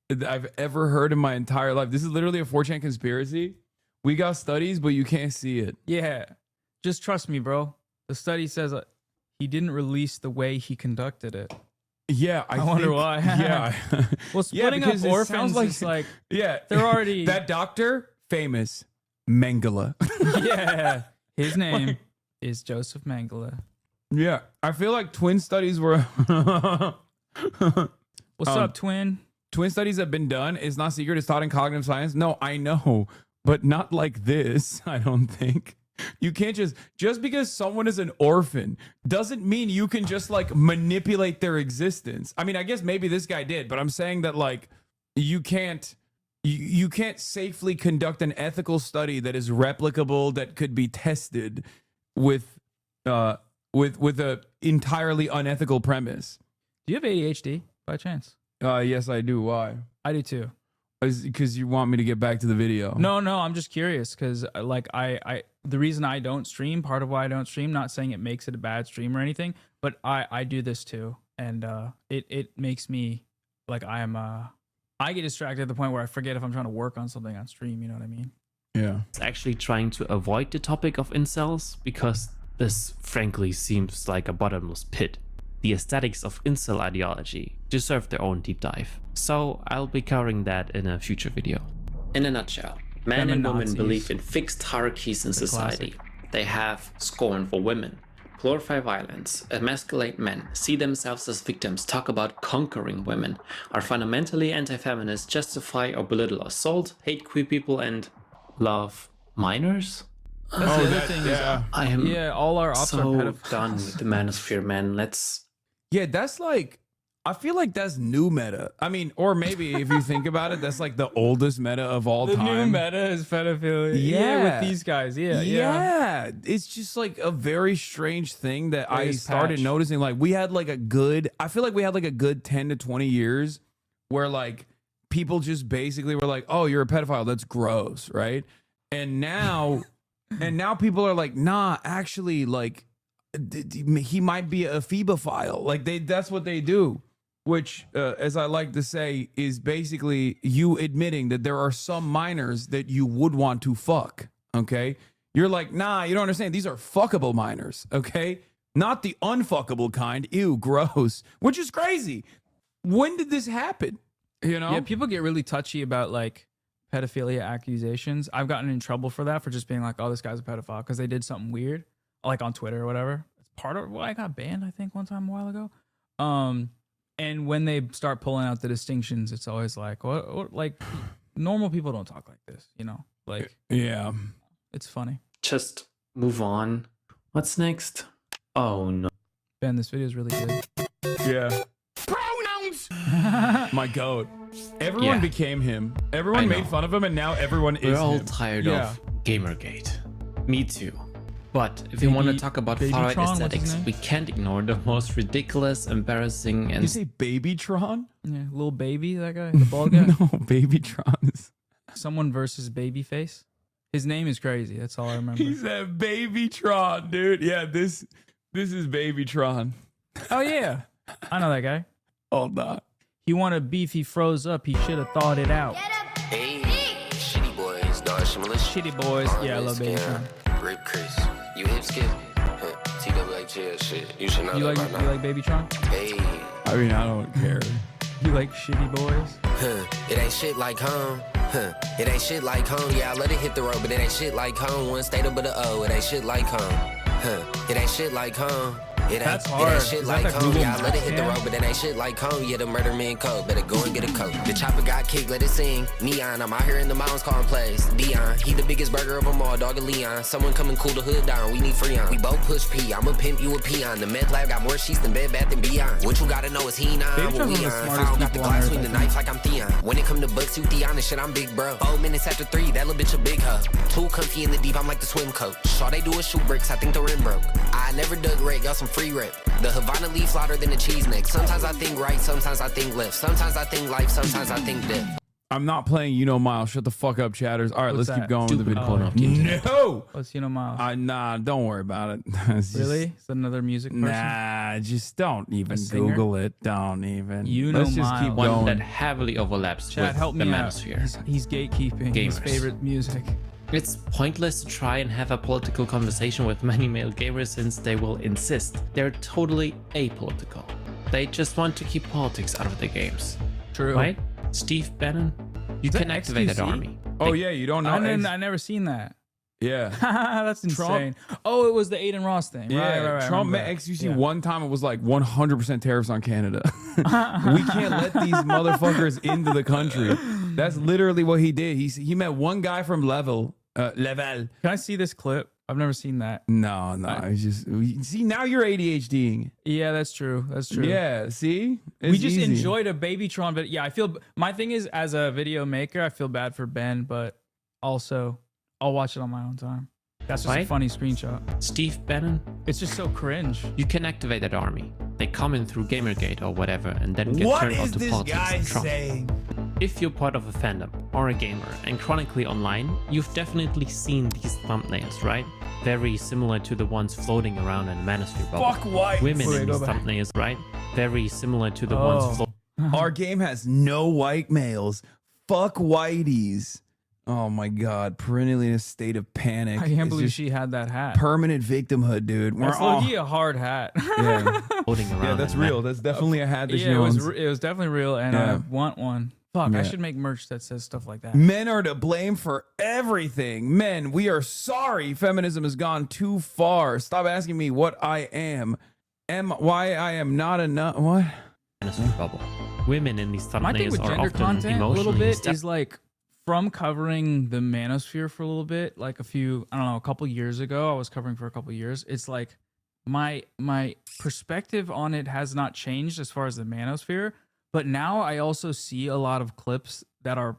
heard in my entire life. This is literally a 4chan conspiracy. We got studies, but you can't see it. Yeah. Just trust me, bro. The study says he didn't release the way he conducted it. Yeah, I wonder think, why. Yeah. Well, splitting up orphans is like yeah, they're already that doctor famous Mengele. Yeah, his name is Joseph Mengele. Yeah, I feel like twin studies were. What's up, twin? Twin studies have been done. It's not secret. It's taught in cognitive science. No, I know, but not like this. I don't think. You can't just because someone is an orphan doesn't mean you can just like manipulate their existence. I mean, I guess maybe this guy did, but I'm saying that like you can't safely conduct an ethical study that is replicable, that could be tested with a entirely unethical premise. Do you have ADHD by chance? Yes, I do. Why? I do too. Because you want me to get back to the video. No, I'm just curious because like the reason I don't stream, part of why I don't stream, not saying it makes it a bad stream or anything, but I do this too, and it makes me like I get distracted at the point where I forget if I'm trying to work on something on stream. You know what I mean? Yeah. It's actually trying to avoid the topic of incels because this frankly seems like a bottomless pit. The aesthetics of incel ideology deserve their own deep dive. So I'll be covering that in a future video. In a nutshell, men and women believe in fixed hierarchies in society. They have scorn for women, glorify violence, emasculate men, see themselves as victims, talk about conquering women, are fundamentally anti-feminist, justify or belittle assault, hate queer people, and love minors. That's the other thing. Yeah. I am all our ops so are done with the manosphere, man. Yeah, that's like, I feel like that's new meta. I mean, or maybe if you think about it, that's like the oldest meta of all time. The new meta is pedophilia. Yeah. With these guys. Yeah. It's just like a very strange thing that I started noticing. Like we had like I feel like we had like a good 10 to 20 years where like people just basically were like, oh, you're a pedophile. That's gross. Right. And now people are like, nah, actually, like, he might be a phebophile. Like that's what they do. Which, as I like to say, is basically you admitting that there are some minors that you would want to fuck. Okay, you're like, nah, you don't understand. These are fuckable minors. Okay, not the unfuckable kind. Ew, gross. Which is crazy. When did this happen? You know? Yeah, people get really touchy about like pedophilia accusations. I've gotten in trouble for that, for just being like, oh, this guy's a pedophile because they did something weird, like on Twitter or whatever. It's part of why I got banned, I think, one time a while ago. And when they start pulling out the distinctions, it's always like, what like normal people don't talk like this, you know? Like, yeah, it's funny. Just move on. What's next? Oh no. Ben, this video is really good. Yeah. Pronouns! My goat. Everyone became him. Everyone made fun of him, and now everyone is We're all him. tired of Gamergate. Me too. But if we want to talk about far-right aesthetics, we can't ignore the most ridiculous, embarrassing, and... You say Babytron? Yeah, little baby, that guy, the bald guy. No, Babytron is... Someone versus Babyface. His name is crazy. That's all I remember. He said Babytron, dude. Yeah, this is Babytron. Oh yeah, I know that guy. Hold on. He wanted beef. He froze up. He should have thought it out. Hey, shitty boys, dog shimmerless. Shitty boys. Yeah, I love Babytron. Rip Chris. You hip skip? TWHL shit. You should know You that like by now. Babytron? Hey. I mean, I don't care. You like shitty boys? It ain't shit like home. It ain't shit like home. Yeah, I let it hit the road, but it ain't shit like home. One state up with a O. It ain't shit like home. It ain't shit like home. It ain't, That's it hard. ain't shit Is like that the home. Google Yeah, I let it Maps hit the cam? road, but it ain't shit like home. Yeah, the murder man code. Better go and get a coat. The chopper got kicked, let it sing. Neon, I'm out here in the mountains calling plays. Dion, he the biggest burger of them all. Dog of Leon. Someone come and cool the hood down. We need Freon. We both push P. I'm a pimp, you a peon. The meth lab got more sheets than Bed Bath and Beyond. What you gotta know is he not. Babytron's one of the smartest Got the people on glass earth, between I the think. knife like I'm Theon. When it come to bucks, you Theon and shit, I'm big bro. 4 minutes after 3, that little bitch a big hoe. Too comfy in the deep, I'm like the swim coat. All they do is shoot bricks, I think the rim broke. I never dug reg, y'all some free rip. The Havana leaf louder than a cheese neck. Sometimes I think right, sometimes I think left. Sometimes I think life, sometimes I think death. I'm not playing You Know Miles. Shut the fuck up, chatters. All right, What's let's keep that? going with the Stupid video. porn off the internet. No! What's Miles? Nah, don't worry about it. It's just- Really? Is that another music person? Nah, just don't even singer? Google it. Don't even. You Know Let's just keep Miles. One going. that heavily overlaps Chad, with help the me out. manosphere. He's gatekeeping his Gamers. favorite music. It's pointless to try and have a political conversation with many male gamers since they will insist they're totally apolitical. They just want to keep politics out of the games. True. Right? Steve Bannon? You Is that can activate that XQC? army. Oh, yeah, you don't know. I never seen that. Yeah. That's insane. Oh, it was the Aiden Ross thing. Yeah, Right, Trump I remember met that. XQC Yeah. one time. It was like 100% tariffs on Canada. We can't let these motherfuckers into the country. That's literally what he did. He met one guy from Level. Can I see this clip? I've never seen that. No, it's just see now you're ADHDing. Yeah, that's true. That's true. Yeah, see, We It's just easy. enjoyed a Babytron, but yeah, I feel my thing is as a video maker, I feel bad for Ben, but also I'll watch it on my own time. That's just a Right? funny screenshot. Steve Bannon? It's just so cringe. You can activate that army. They come in through Gamergate or whatever and then get What turned is onto this politics guy and Trump. saying? If you're part of a fandom or a gamer and chronically online, you've definitely seen these thumbnails, right? Very similar to the ones floating around in Manosphere bubble. Fuck whites. Women Wait, in go these back. thumbnails, right? Very similar to the Oh. ones floating. Our game has no white males. Fuck whiteys. Oh my god, perennially in a state of panic. I can't It's believe just she had that hat. permanent victimhood, dude. That's all- low-key a hard hat. Yeah. Floating around Yeah, that's in real. That's definitely a hat that she yeah, owns. it was definitely real, and I Yeah. want one. Fuck, I Yeah. should make merch that says stuff like that. Men are to blame for everything. Men, we are sorry feminism has gone too far. Stop asking me what I am. Why I am not enough. What? Manosphere bubble. Women in these My thing thumbnails with are gender often content a emotionally little bit step- is like from covering the manosphere for a little bit, like a couple years ago, I was covering for a couple years. It's like my perspective on it has not changed as far as the manosphere, but now I also see a lot of clips that are,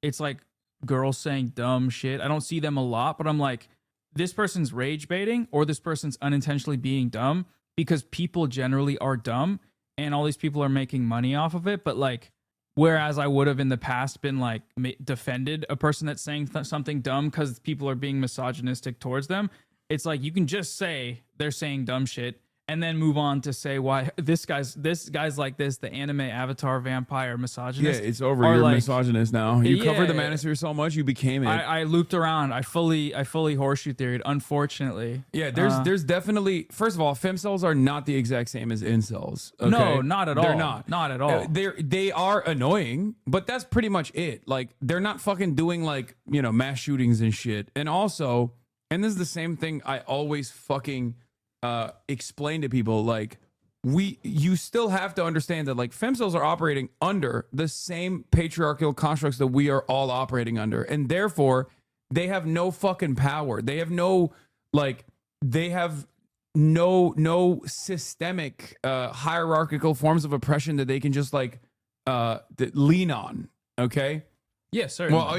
it's like girls saying dumb shit. I don't see them a lot, but I'm like, this person's rage baiting or this person's unintentionally being dumb because people generally are dumb and all these people are making money off of it. But like, whereas I would have in the past been like defended a person that's saying something dumb because people are being misogynistic towards them. it's like you can just say they're saying dumb shit and then move on to say why this guy's like this, the anime avatar vampire misogynist. Yeah, it's over. You're a misogynist now. You covered the manosphere so much, you became it. I looped around. I fully horseshoe theoried, unfortunately. Yeah, there's definitely, first of all, femcells are not the exact same as incels. Okay? No, not at all. They're not. Not at all. They are annoying, but that's pretty much it. Like, they're not fucking doing like, mass shootings and shit. And also, and this is the same thing I always fucking explain to people, like, you still have to understand that like femcells are operating under the same patriarchal constructs that we are all operating under, and therefore they have no fucking power. They have no systemic hierarchical forms of oppression that they can just like lean on. Okay. Yeah, certainly. Well,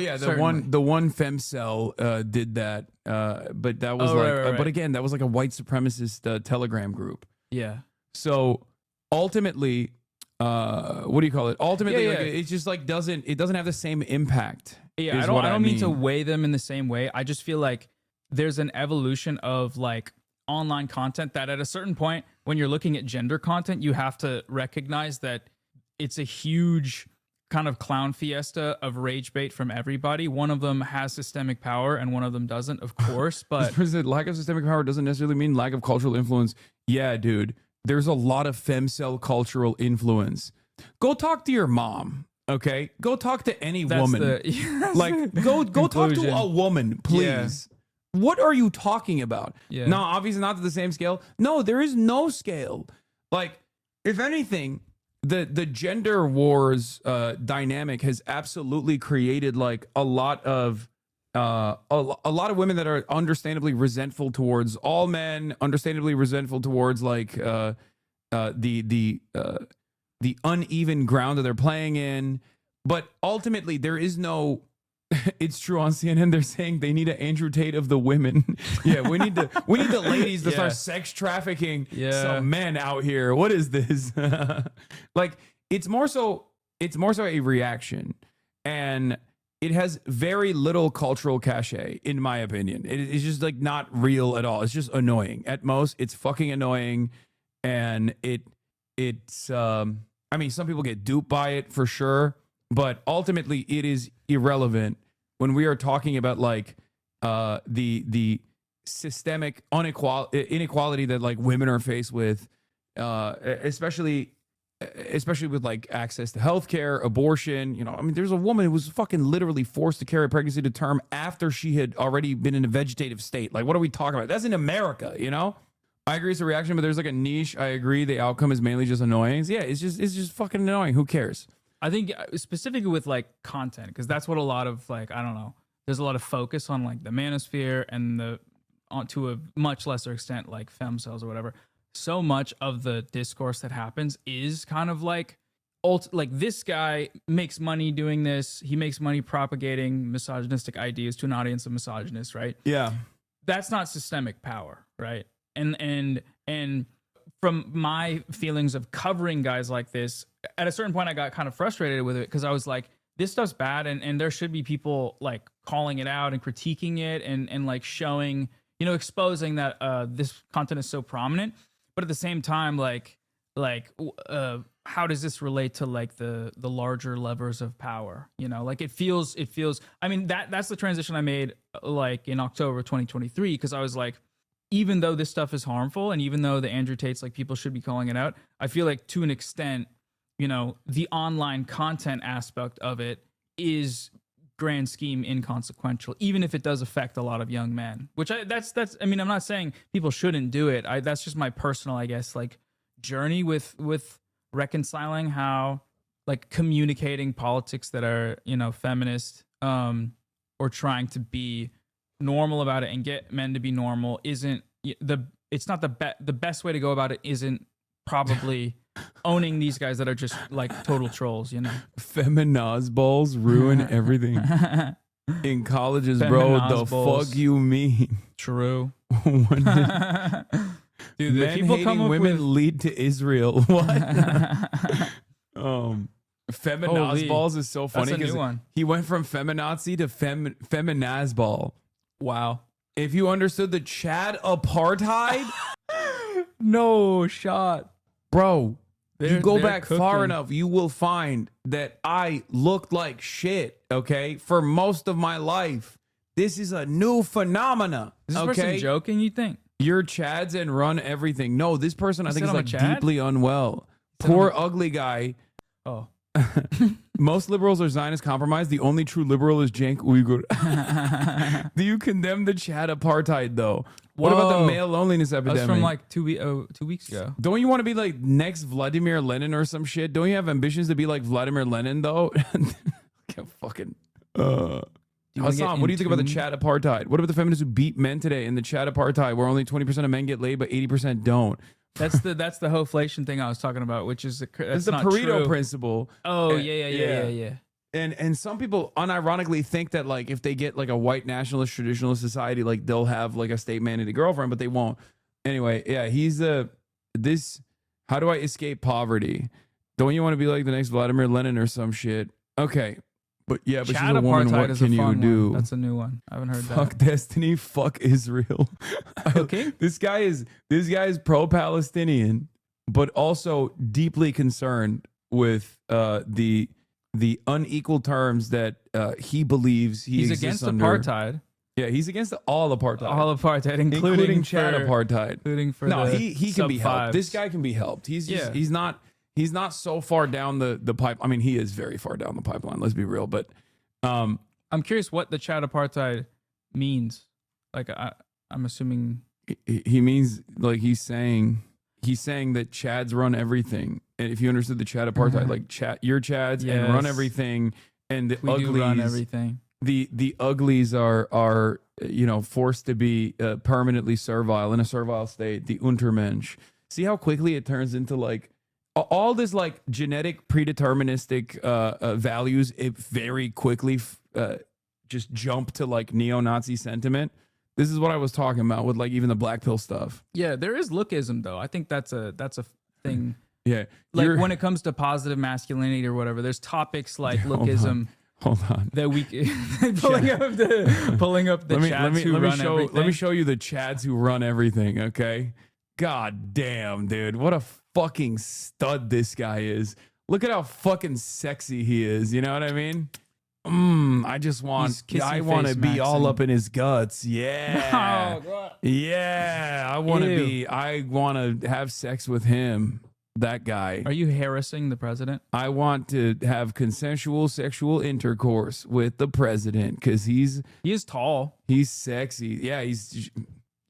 the one femcell did that, but that was but again, that was like a white supremacist Telegram group. Yeah. So ultimately, what do you call it? Ultimately, like, it just like doesn't have the same impact. Yeah, I don't mean to weigh them in the same way. I just feel like there's an evolution of like online content that at a certain point, when you're looking at gender content, you have to recognize that it's a huge kind of clown fiesta of rage bait from everybody. One of them has systemic power and one of them doesn't, of course. But lack of systemic power doesn't necessarily mean lack of cultural influence. Yeah, dude, there's a lot of femcell cultural influence. Go talk to your mom. Okay, go talk to any woman. Like, go talk to a woman, please. Yeah. What are you talking about? Yeah. No, obviously not to the same scale. No, there is no scale. Like, if anything, the gender wars dynamic has absolutely created like a lot of women that are understandably resentful towards all men, understandably resentful towards like the uneven ground that they're playing in. But ultimately, there is no. It's true on CNN. They're saying they need an Andrew Tate of the women. Yeah, we need the ladies to start sex trafficking some men out here. What is this? Like, it's more so a reaction, and it has very little cultural cachet, in my opinion. It's just like not real at all. It's just annoying. At most, it's fucking annoying, and it's. I mean, some people get duped by it for sure, but ultimately, it is irrelevant when we are talking about like the systemic inequality that like women are faced with, especially with like access to healthcare, abortion. I mean, there's a woman who was fucking literally forced to carry pregnancy to term after she had already been in a vegetative state. Like, what are we talking about? That's in America, I agree it's a reaction, but there's like a niche. I agree the outcome is mainly just annoyance. Yeah, it's just fucking annoying. Who cares? I think specifically with like content, because that's what a lot of like, I don't know, there's a lot of focus on like the manosphere and to a much lesser extent like femcells or whatever. So much of the discourse that happens is kind of like this guy makes money doing this. He makes money propagating misogynistic ideas to an audience of misogynists, right? Yeah. That's not systemic power, right? And from my feelings of covering guys like this, at a certain point I got kind of frustrated with it because I was like, this stuff's bad, and there should be people like calling it out and critiquing it and like showing, exposing that this content is so prominent. But at the same time, how does this relate to like the larger levers of power? Like it feels. I mean, that's the transition I made like in October 2023, because I was like, even though this stuff is harmful, and even though the Andrew Tates, like people should be calling it out, I feel like to an extent, the online content aspect of it is grand scheme inconsequential, even if it does affect a lot of young men, which that's, I mean, I'm not saying people shouldn't do it. That's just my personal, I guess, like journey with reconciling how like communicating politics that are, feminist, or trying to be normal about it and get men to be normal isn't it's not the best way to go about it isn't probably owning these guys that are just like total trolls, Feminaz balls ruin everything in colleges, bro. The fuck you mean? True. Dude, the people come up women with lead to Israel. What? Feminaz balls is so funny because he went from feminazi to feminaz ball. Wow. If you understood the Chad apartheid, No shot. bro, you They're- go they're back far cooking. enough, you will find that I looked like shit, okay, for most of my life. This is a new phenomena, Is this okay? person joking, you think? You're Chads and run everything. No, this person I You think said is I'm a like Chad? deeply unwell. said I'm Poor a- ugly guy. Oh. Most liberals are Zionist compromised. The only true liberal is Cenk Uygur. Do you condemn the Chad apartheid though? What about the Whoa. male loneliness That was epidemic? from like 2 weeks ago. Don't you want to be like next Vladimir Lenin or some shit? Don't you have ambitions to be like Vladimir Lenin though? Fucking. you wanna get Hassan, what do you think about the entombed? Chad apartheid? What about the feminists who beat men today in the Chad apartheid, where only 20% of men get laid but 80% don't? That's the hoflation thing I was talking about, which is that's It's the not Pareto true. principle. Oh And- yeah. And some people unironically think that like if they get like a white nationalist traditionalist society, like they'll have like a state mandated girlfriend, but they won't. Anyway, yeah, he's this. How do I escape poverty? Don't you want to be like the next Vladimir Lenin or some shit? Okay, but yeah, but she's Chad a woman. apartheid What is can a you fun do? one. That's a new one. I haven't heard Fuck that. Destiny. Fuck Israel. Okay. This guy is pro-Palestinian, but also deeply concerned with the unequal terms that he believes He's exists against under. apartheid. Yeah, he's against all apartheid. All apartheid, including Chad for- apartheid. including for no, the he can be helped. sub-fives. This guy can be helped. He's not so far down the pipe. I mean, he is very far down the pipeline. Let's be real. But I'm curious what the Chad apartheid means. Like I'm assuming he means like he's saying that Chads run everything. And if you understood the Chad apartheid, like you're Chads and run Yes. everything, and the we uglies do run everything. The uglies are forced to be permanently servile in a servile state. The Untermensch. See how quickly it turns into like all this like genetic predeterministic values. It very quickly just jump to like neo-Nazi sentiment. This is what I was talking about with like even the black pill stuff. Yeah, there is lookism though. I think that's a thing. Yeah, Like you're- when it comes to positive masculinity or whatever, there's topics like Hold on. lookism Hold on. that we pulling up the Chads who run everything. Let me show you the Chads who run everything, okay? God damn, dude. What a fucking stud this guy is. Look at how fucking sexy he is. You know what I mean? I just want He's I kissy want to face be all maxing. up in his guts. Yeah. Oh, God. Yeah. I want to have sex with him. That guy. Are you harassing the president? I want to have consensual sexual intercourse with the president because he is tall. He's sexy. Yeah,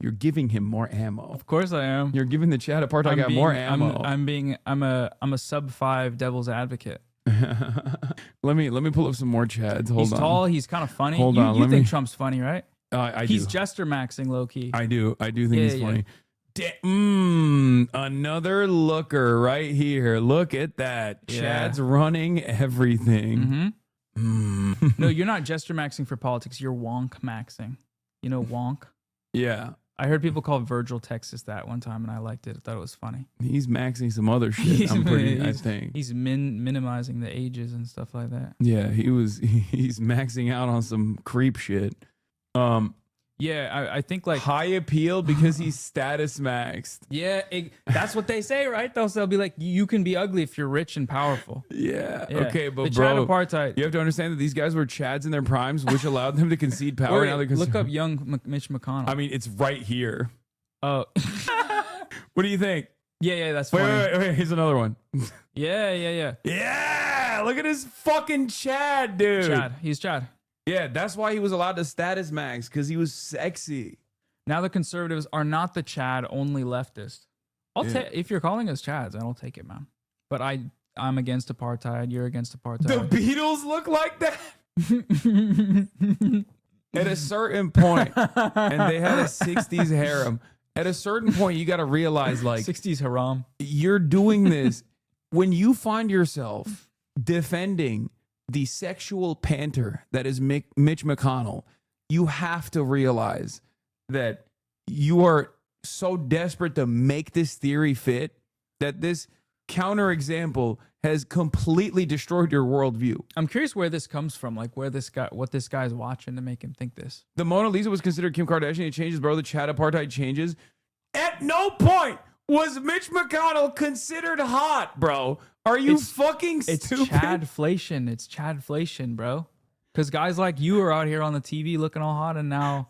you're giving him more ammo. Of course I am. You're giving the Chad apartheid guy more ammo. I'm a sub-5 devil's advocate. Let me pull up some more Chads. Hold He's on. tall. He's kind of funny. Hold you on, you let think me- Trump's funny, right? I He's do. jester maxing low key. I do think Yeah, he's yeah. funny. Another looker right here. Look at that. Yeah. Chad's running everything. No, you're not jester maxing for politics. You're wonk maxing. You know wonk? Yeah. I heard people call Virgil Texas that one time, and I liked it. I thought it was funny. He's maxing some other shit. I think. He's minimizing the ages and stuff like that. Yeah, he's maxing out on some creep shit. Yeah, I think like high appeal because he's status maxed. Yeah, that's what they say, right? They'll be like, you can be ugly if you're rich and powerful. Yeah. Yeah. Okay, but the bro, Chad apartheid. you have to understand that these guys were Chads in their primes, which allowed them to concede power. Wait, Now they're look up young Mitch McConnell. I mean, it's right here. Oh, what do you think? Yeah, that's Wait, funny. wait. Here's another one. Yeah. Yeah, look at his fucking Chad, dude. Chad, he's Chad. Yeah, that's why he was allowed to status max because he was sexy. Now the conservatives are not the Chad only leftist. If you're calling us Chads, I'll take it, man. But I'm against apartheid. You're against apartheid. The Beatles look like that. At a certain point, and they had a 60s harem. At a certain point, you got to realize, like, 60s haram. You're doing this when you find yourself defending the sexual panther that is Mitch McConnell. You have to realize that you are so desperate to make this theory fit that this counterexample has completely destroyed your worldview. I'm curious where this comes from, like what this guy's watching to make him think this. The Mona Lisa was considered Kim Kardashian. It changes, bro. The Chad apartheid changes. At no point was Mitch McConnell considered hot, bro. Are you fucking stupid? It's Chadflation. It's Chadflation, bro. Because guys like you are out here on the TV looking all hot, and now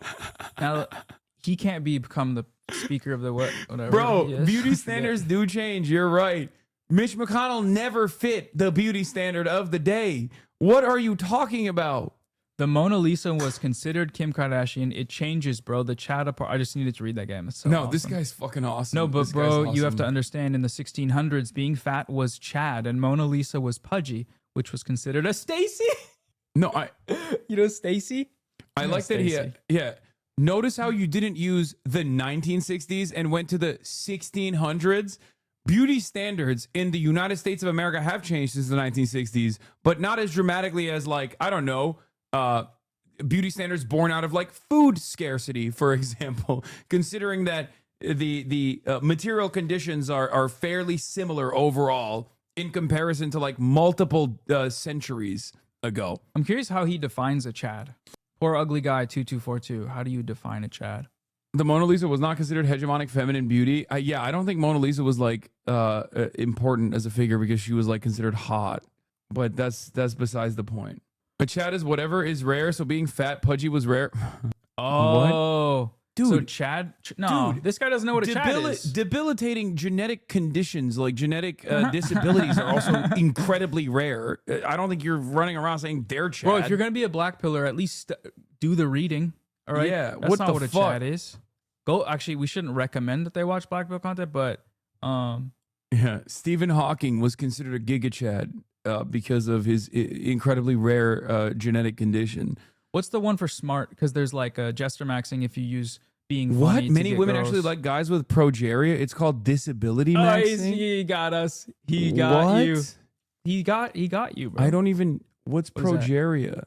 he can't become the speaker of the whatever. Bro, beauty standards do change. You're right. Mitch McConnell never fit the beauty standard of the day. What are you talking about? The Mona Lisa was considered Kim Kardashian. It changes, bro. The Chad apart. I just needed to read that game. It's so no, awesome. This guy's fucking awesome. No, but This bro, guy's you have awesome. to understand. In the 1600s, being fat was Chad, and Mona Lisa was pudgy, which was considered a Stacy. No, you know Stacy. I like that he. Yeah. Notice how you didn't use the 1960s and went to the 1600s. Beauty standards in the United States of America have changed since the 1960s, but not as dramatically as, like, I don't know, beauty standards born out of like food scarcity, for example, considering that the material conditions are fairly similar overall in comparison to like multiple centuries ago. I'm curious how he defines a Chad. Poor ugly guy 2242. How do you define a Chad? The Mona Lisa was not considered hegemonic feminine beauty. I don't think Mona Lisa was like important as a figure because she was like considered hot, but that's besides the point. A Chad is whatever is rare, so being fat, pudgy was rare. Oh, Dude, so Chad? No, dude, this guy doesn't know what a Chad is. Debilitating genetic conditions like genetic disabilities are also incredibly rare. I don't think you're running around saying they're Chad. Bro, if you're gonna be a black pillar, at least do the reading. All right. Yeah. That's what not the what a fuck? Chad is. Actually, we shouldn't recommend that they watch Black Pill content, but Yeah, Stephen Hawking was considered a Giga Chad because of his incredibly rare genetic condition. What's the one for smart? Because there's like a jester maxing if you use being What? funny to Many get women girls. actually like guys with progeria. It's called disability Oh, maxing. he got us. He got What? you. He got you, bro. I don't even. What's What is that? progeria?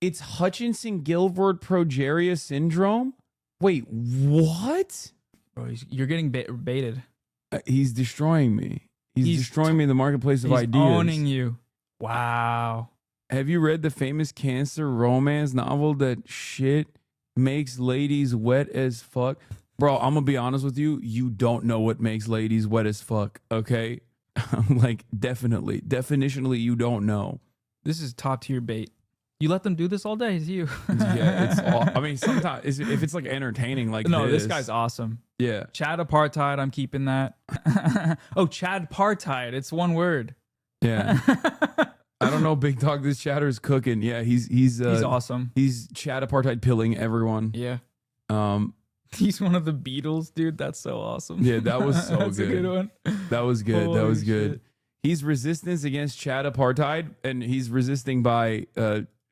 It's Hutchinson-Gilford progeria syndrome. Wait, what? Bro, you're getting baited. He's destroying me. He's destroying me in the marketplace of He's ideas. owning you. Wow. Have you read the famous cancer romance novel that shit makes ladies wet as fuck? Bro, I'm gonna be honest with you. You don't know what makes ladies wet as fuck, okay? Like, definitionally, you don't know. This is top tier bait. You let them do this all day, it's you. Yeah, it's all, I mean, sometimes if it's like entertaining, like No, this guy's awesome. Yeah. Chad apartheid, I'm keeping that. Oh, Chad apartheid. It's one word. Yeah. I don't know, Big Dog. This Chatter's cooking. Yeah, he's awesome. He's Chad apartheid pilling everyone. Yeah. Um, He's one of the Beatles, dude. That's so awesome. yeah, that was so That's good. a good one. That was good. That Holy was good. shit. He's resistance against Chad apartheid, and he's resisting by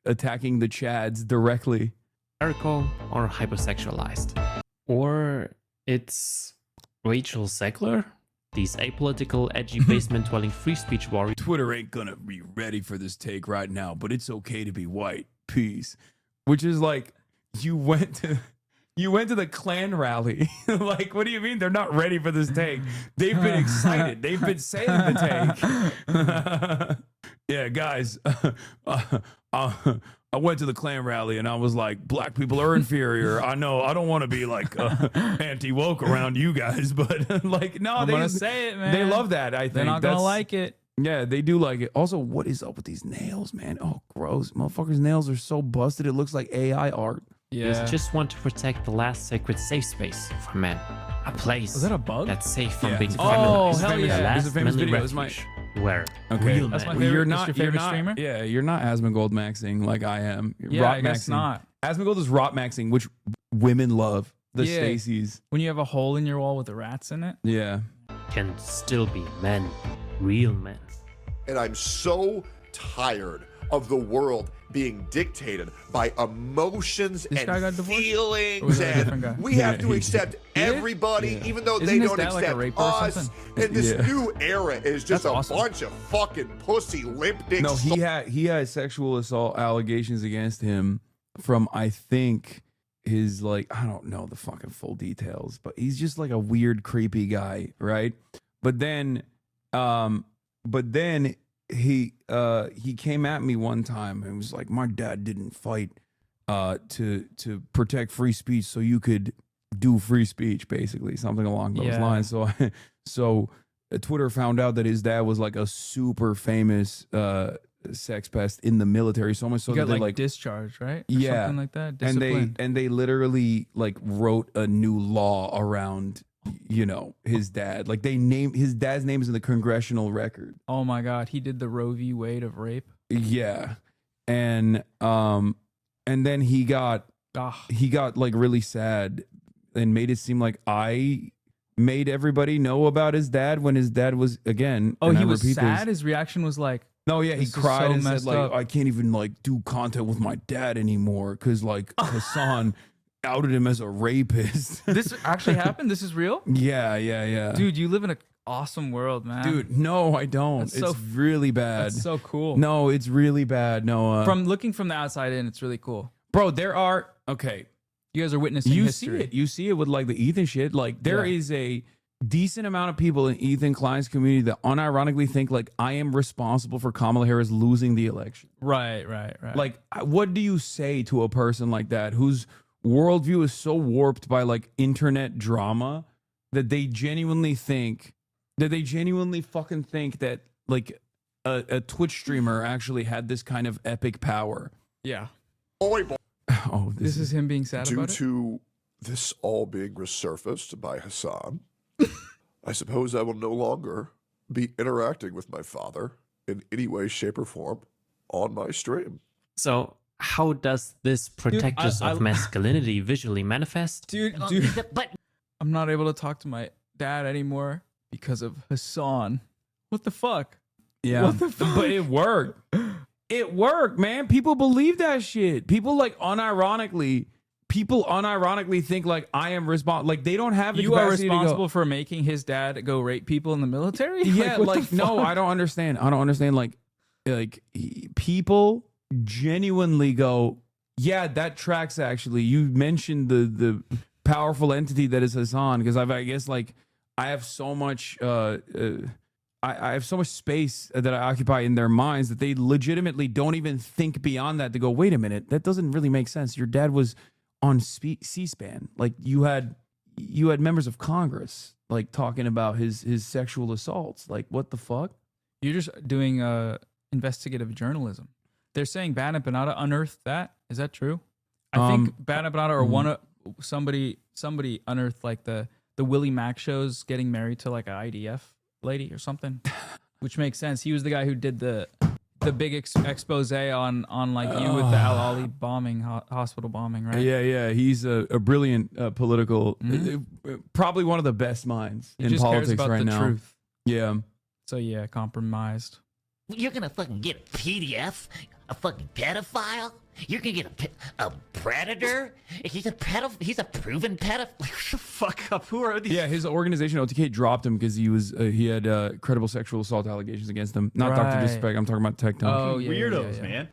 attacking the Chads directly. Hysterical or hypersexualized. Or it's Rachel Zegler, these apolitical, edgy, basement-dwelling free speech warriors. Twitter ain't gonna be ready for this take right now, but it's okay to be white. Peace. Which is like, you went to the Klan rally. Like, what do you mean they're not ready for this take? They've been excited. They've been saying the take. Yeah, guys, I went to the Klan rally and I was like, black people are inferior. I know I don't want to be like anti-woke around you guys, but like, no, I'm gonna say it, man. They love that. I think They're not gonna That's- like it. Yeah, they do like it. Also, what is up with these nails, man? Oh, gross. Motherfuckers' nails are so busted. It looks like AI art. Just want to protect the last sacred safe space for men. A place Was that a bug? that's safe from Yeah. being It's a criminalized. hell yeah. The It's a last famous manly video. It's my- refuge where Okay, real That's men. my favorite. You're That's not your favorite not, streamer? Yeah, you're not Asmongold maxing like I am. Yeah, Rot I guess maxing. not. Asmongold is rot maxing, which women love. The Yeah. Stacys. When you have a hole in your wall with the rats in it. Yeah. Can still be men, real men. And I'm so tired of the world being dictated by emotions This guy got and divorced? Or feelings, was that a different guy? and we have to Yeah, accept did? everybody, Yeah. even though Isn't they his don't dad like a accept raper or us. something? And this Yeah. new era is just That's a awesome. bunch of fucking pussy limp dick. No, he had sexual assault allegations against him from, I think, his, like, I don't know the fucking full details, but he's just like a weird, creepy guy, right? But then But then he came at me one time and was like, my dad didn't fight to protect free speech so you could do free speech, basically, something along those lines. So Twitter found out that his dad was like a super famous sex pest in the military, so much so You got that they like discharge, right? Or yeah, something like that. and Discipline. they literally like wrote a new law around, you know, his dad. Like they named his dad's name is in the congressional record. Oh my God, he did the Roe v. Wade of rape. Yeah, and then he got like really sad and made it seem like I made everybody know about his dad when his dad was again. Oh, and he I was repeat sad. this- His reaction was like, No, yeah, he "This is cried so and said messed like, up." I can't even like do content with my dad anymore because like Hassan outed him as a rapist. This actually happened. This is real. Yeah. Dude, you live in an awesome world, man. Dude, no, I don't. That's It's so- really bad. That's so cool. No, it's really bad. No, From looking from the outside in, it's really cool. bro, there are okay. You guys are witnessing You history. see it. You see it with like the Ethan shit. Like there Yeah. is a decent amount of people in Ethan Klein's community that unironically think like I am responsible for Kamala Harris losing the election. Right. Like, what do you say to a person like that whose worldview is so warped by like internet drama that they genuinely fucking think that like a Twitch streamer actually had this kind of epic power? Yeah. Oh, This is him being sad Due about it. to this all being resurfaced by Hassan, I suppose I will no longer be interacting with my father in any way, shape, or form on my stream. So, how does this protectors of masculinity visually manifest? Dude, but I'm not able to talk to my dad anymore because of Hassan. What the fuck? Yeah. What the fuck? But it worked. It worked, man. People believe that shit. People like unironically think like I am responsible. Like they don't have the You are capacity to go- responsible for making his dad go rape people in the military? Yeah, what like the no, fuck? I don't understand. Like people genuinely go, yeah, that tracks. Actually, you mentioned the powerful entity that is Hassan because I guess like I have so much. I have so much space that I occupy in their minds that they legitimately don't even think beyond that to go, wait a minute, that doesn't really make sense. Your dad was on C-SPAN. Like you had members of Congress like talking about his sexual assaults. Like what the fuck? You're just doing investigative journalism. They're saying Bana Banata unearthed that. Is that true? I think Bana Banata or somebody unearthed like the Willie Mack shows getting married to like an IDF lady or something, which makes sense. He was the guy who did the big expose on like you with the Al Ali bombing, hospital bombing, right? Yeah. He's a brilliant political, probably one of the best minds He in just cares politics about right the now. truth. Yeah. So yeah, compromised. You're gonna fucking get a PDF? A fucking pedophile? You're gonna get a predator? He's a proven pedophile. Fuck up. Who are these? Yeah, his organization OTK dropped him because he had credible sexual assault allegations against him. Not Right. Dr. Disrespect. I'm talking about Tecton. Oh, Weirdos, man.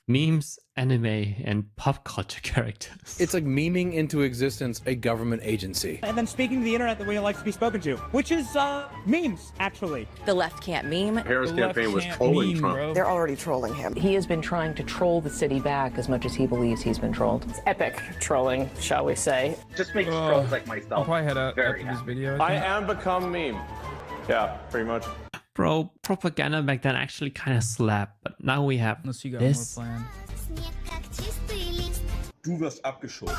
Memes, anime, and pop culture characters. It's like memeing into existence a government agency. And then speaking to the internet the way it likes to be spoken to, which is memes, actually. The left can't meme. Harris campaign was trolling Trump. They're already trolling him. He has been trying to troll the city back as much as he believes he's been trolled. It's epic trolling, shall we say. Just makes trolls like myself. I'll probably head out very after this video. I think. am become meme. Yeah, pretty much. Bro, propaganda back then actually kind of slapped, but now we have Unless you got this. more planned. Du wirst abgeschossen.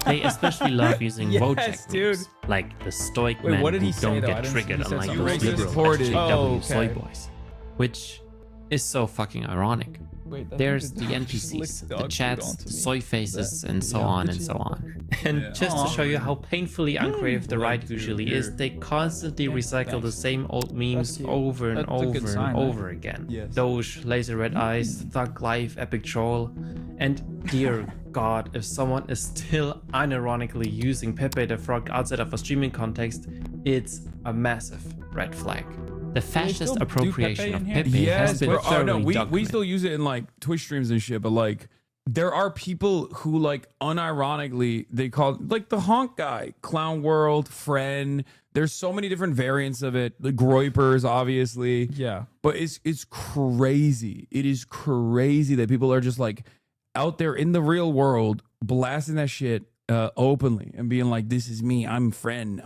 They especially love using Yes, Wojak dude. moves, like the stoic Wait, men what did who he say, don't though? I get didn't- triggered he said unlike something those racist. liberal Reported. SJW Oh, okay. soy boys, which is so fucking ironic. Wait, that There's nigga the just NPCs, licked the dog food chats, onto the me. soy faces, and so Yeah. on and so on. And just to show you how painfully uncreative the right usually is, they constantly recycle the same old memes cute. over and That's a good over sign, and right? over again. Yes. Doge, laser red eyes, thug life, epic troll, and dear God, if someone is still unironically using Pepe the Frog outside of a streaming context, it's a massive red flag. The fascist still do appropriation Pepe of in here? Pepe has Yes, been bro. Oh, no, thoroughly we documented. still use it in like Twitch streams and shit, but like there are people who like unironically they call like the honk guy, Clown World, friend. There's so many different variants of it. The Groypers, obviously. Yeah. But it's crazy. It is crazy that people are just like out there in the real world blasting that shit openly and being like, this is me. I'm friend.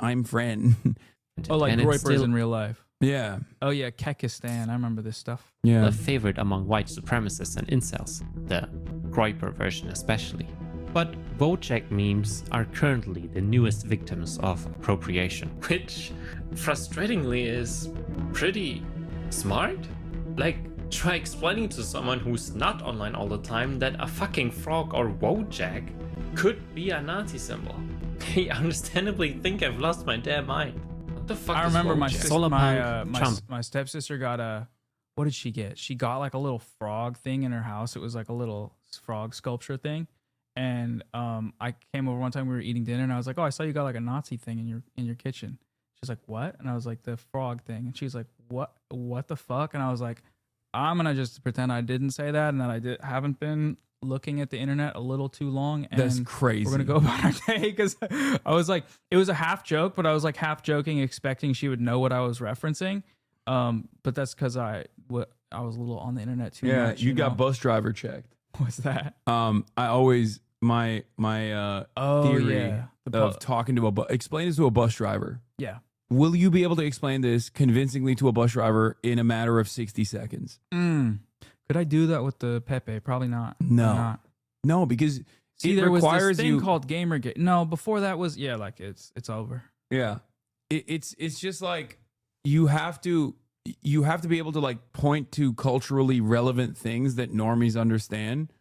Oh, like And it's Groypers still- in real life. Yeah. Oh yeah, Kekistan. I remember this stuff. Yeah. A favorite among white supremacists and incels, the Groyper version especially. But Wojak memes are currently the newest victims of appropriation, which frustratingly is pretty smart. Like, try explaining to someone who's not online all the time that a fucking frog or Wojak could be a Nazi symbol. They understandably think I've lost my damn mind. What the fuck I is remember my Wojak? sister, Solarpunk, Trump. my stepsister got a. What did she get? She got like a little frog thing in her house. It was like a little frog sculpture thing. And I came over one time, we were eating dinner, and I was like, "Oh, I saw you got like a Nazi thing in your kitchen." She's like, "What?" And I was like, "The frog thing." And she's like, "What the fuck?" And I was like, "I'm gonna just pretend I didn't say that, and that I haven't been looking at the internet a little too long." And That's crazy. We're gonna go about our day because I was like, it was a half joke, but I was like half joking, expecting she would know what I was referencing. But that's because I was a little on the internet too much. You got know? bus driver checked. What's that? I always my theory yeah. of talking to explain this to a bus driver. Yeah. Will you be able to explain this convincingly to a bus driver in a matter of 60 seconds? Could I do that with the Pepe? Probably not. No. Why not? No, because See, it there was requires this thing you called Gamergate. No, before that was like it's over. Yeah. It's just like you have to be able to like point to culturally relevant things that normies understand.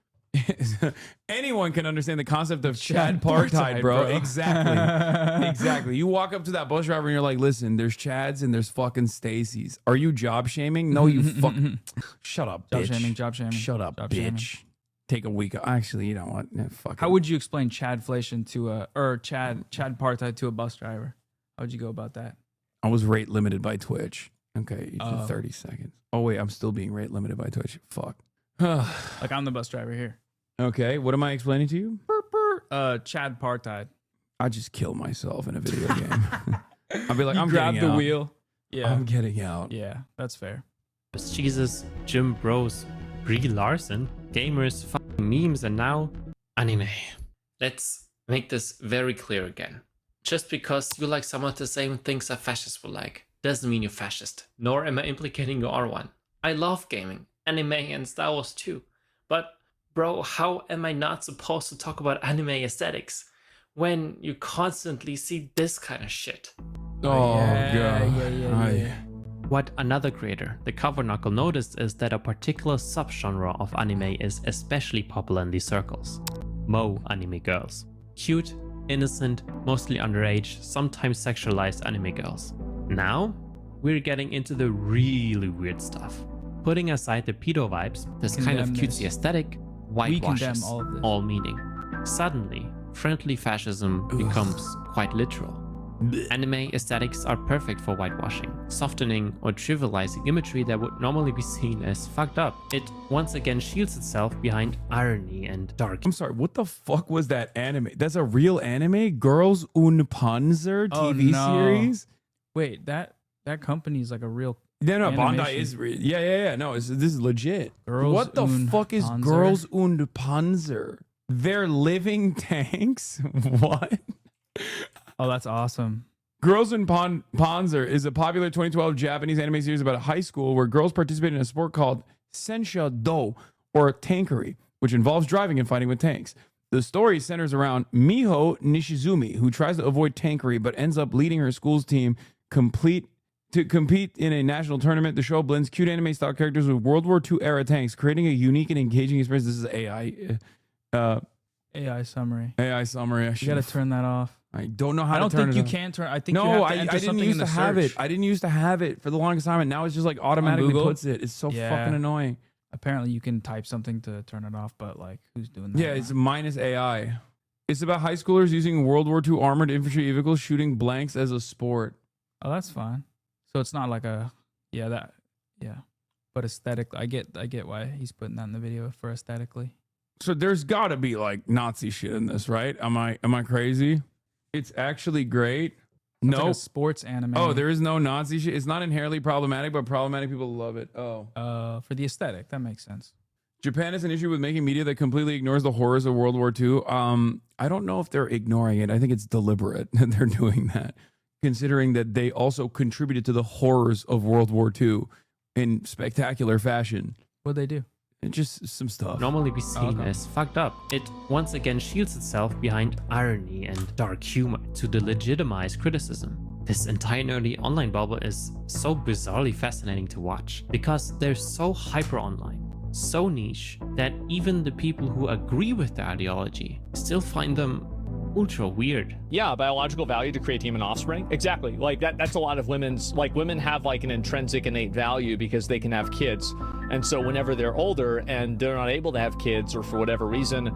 Anyone can understand the concept of Chad Partide, bro. Exactly. Exactly. You walk up to that bus driver and you're like, listen, there's Chads and there's fucking Stacys. Are you job shaming? No, you fuck. Shut up, bitch. Job shaming. Shut up, Job bitch. shaming. Take a week. Actually, you know what? Fuck How it. would you explain Chadflation to Chad Partide to a bus driver? How would you go about that? I was rate limited by Twitch. Okay, Oh. 30 seconds. Oh, wait, I'm still being rate limited by Twitch. Fuck. Like I'm the bus driver here. Okay, what am I explaining to you? Chad Partide. I just kill myself in a video game. I'll be like, You I'm grab getting the out. wheel. Yeah. I'm getting out. Yeah, that's fair. Jesus, Jim Bros, Brie Larson, gamers, fucking memes, and now anime. Let's make this very clear again. Just because you like some of the same things a fascist would like, doesn't mean you're fascist, nor am I implicating you are one. I love gaming, anime, and Star Wars too. But, bro, how am I not supposed to talk about anime aesthetics when you constantly see this kind of shit? Oh, God. Yeah. What another creator, the Cover Knuckle, noticed is that a particular subgenre of anime is especially popular in these circles. Mo anime girls. Cute, innocent, mostly underage, sometimes sexualized anime girls. Now, we're getting into the really weird stuff. Putting aside the pedo vibes, this kind of Condemn cutesy this. aesthetic We condemn whitewashes all of this. all meaning. Suddenly, friendly fascism becomes quite literal. Anime aesthetics are perfect for whitewashing, softening or trivializing imagery that would normally be seen as fucked up. It once again shields itself behind irony and dark. I'm sorry, what the fuck was that anime? That's a real anime? Girls und Panzer Oh, TV no. series? Wait, that company is like a real. No, Bandai animation. is real. Yeah. No, this is legit. Girls what the und fuck is Panzer? Girls und Panzer? They're living tanks? What? Oh, that's awesome. Girls in Panzer is a popular 2012 Japanese anime series about a high school where girls participate in a sport called Sensha Do, or tankery, which involves driving and fighting with tanks. The story centers around Miho Nishizumi, who tries to avoid tankery but ends up leading her school's team to compete in a national tournament. The show blends cute anime style characters with World War II era tanks, creating a unique and engaging experience. This is AI. AI summary. AI summary. You got to turn that off. I don't know how I to don't turn think it you on. can turn. I think you No, have to I enter didn't something used in to the have search. it. I didn't used to have it for the longest time, and now it's just like automatically Google? puts it. It's so Yeah. fucking annoying. Apparently, you can type something to turn it off, but like, who's doing that? Yeah, it's minus AI. It's about high schoolers using World War II armored infantry vehicles shooting blanks as a sport. Oh, that's fine. So it's not like a but aesthetic. I get why he's putting that in the video for aesthetically. So there's got to be like Nazi shit in this, right? Am I crazy? It's actually great. It's like No a sports anime. Oh, there is no Nazi shit. It's not inherently problematic, but problematic people love it. Oh. For the aesthetic, that makes sense. Japan has an issue with making media that completely ignores the horrors of World War II. I don't know if they're ignoring it. I think it's deliberate that they're doing that, considering that they also contributed to the horrors of World War II in spectacular fashion. What'd they do? Just some stuff. Normally be seen as fucked up. It once again shields itself behind irony and dark humor to delegitimize criticism. This entire nerdy online bubble is so bizarrely fascinating to watch because they're so hyper online, so niche that even the people who agree with the ideology still find them ultra weird. Yeah, biological value to create human offspring. Exactly. Like that's a lot of women's, like women have like an intrinsic innate value because they can have kids. And so whenever they're older and they're not able to have kids or for whatever reason,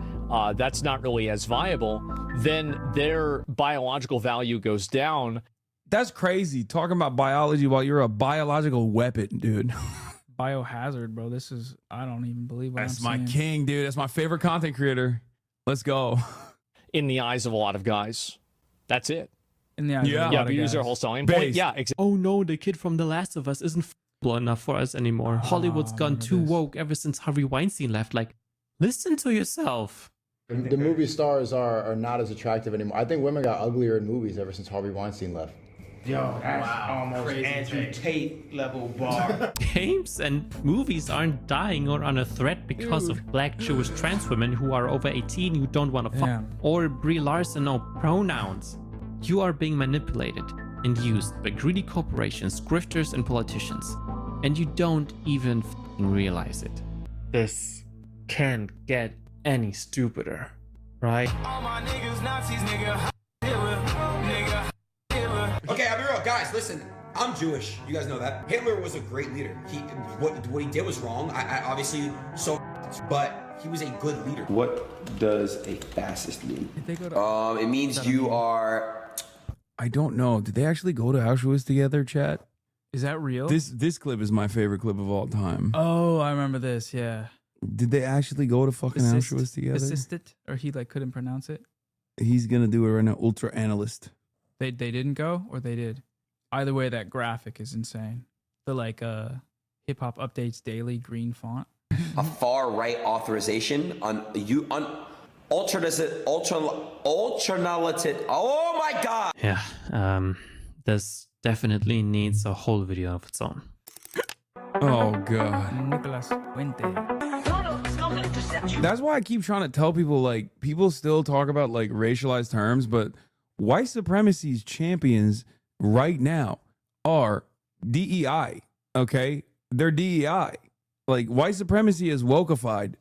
that's not really as viable, then their biological value goes down. That's crazy. Talking about biology while you're a biological weapon, dude. Biohazard, bro. This is, I don't even believe what That's I'm my seeing. king, dude. That's my favorite content creator. Let's go. In the eyes of a lot of guys. That's it. In the eyes yeah, of a lot of but use their guys. whole selling point. Based. Yeah, exactly. Oh no, the kid from The Last of Us isn't f***able enough for us anymore. Hollywood's gone too woke ever since Harvey Weinstein left. Like, listen to yourself. The movie stars are not as attractive anymore. I think women got uglier in movies ever since Harvey Weinstein left. Yo, that's almost Andrew Tate level bar. Games and movies aren't dying or under threat because of black Jewish trans women who are over 18 who don't want to fuck, or Brie Larson no pronouns. You are being manipulated and used by greedy corporations, grifters, and politicians, and you don't even f***ing realize it. This can't get any stupider, right? All my niggas Nazis, nigga. Nigga. Okay, I'll be real. Guys, listen. I'm Jewish. You guys know that. Hitler was a great leader. What he did was wrong. I obviously but he was a good leader. What does a fascist mean? It means you are. I don't know. Did they actually go to Auschwitz together, chat? Is that real? This clip is my favorite clip of all time. Oh, I remember this. Yeah. Did they actually go to fucking Auschwitz together? Assisted, or he like couldn't pronounce it. He's gonna do it right now. Ultra analyst. They didn't go, or they did. Either way, that graphic is insane. The like hip hop updates daily green font. A far right authorization on ultranalytic. Oh my god! Yeah, this definitely needs a whole video of its own. Oh god. Nicolas Fuente. That's why I keep trying to tell people, like, people still talk about like racialized terms, but white supremacy's champions right now are DEI. Okay, they're DEI. Like, white supremacy is wokeified.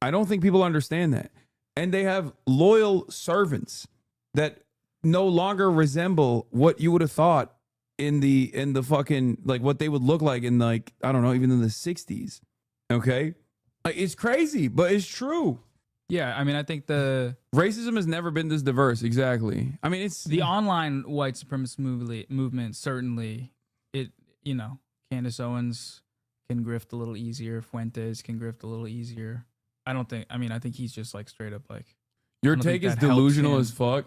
I don't think people understand that. And they have loyal servants that no longer resemble what you would have thought in the fucking, like, what they would look like in, like, I don't know, even in the 60s. Okay? Like, it's crazy, but it's true. Yeah, I mean, I think the racism has never been this diverse. Exactly. I mean, it's the online white supremacist movement. Certainly, it, you know, Candace Owens can grift a little easier. Fuentes can grift a little easier. I think he's just like straight up like. Your take is delusional as fuck.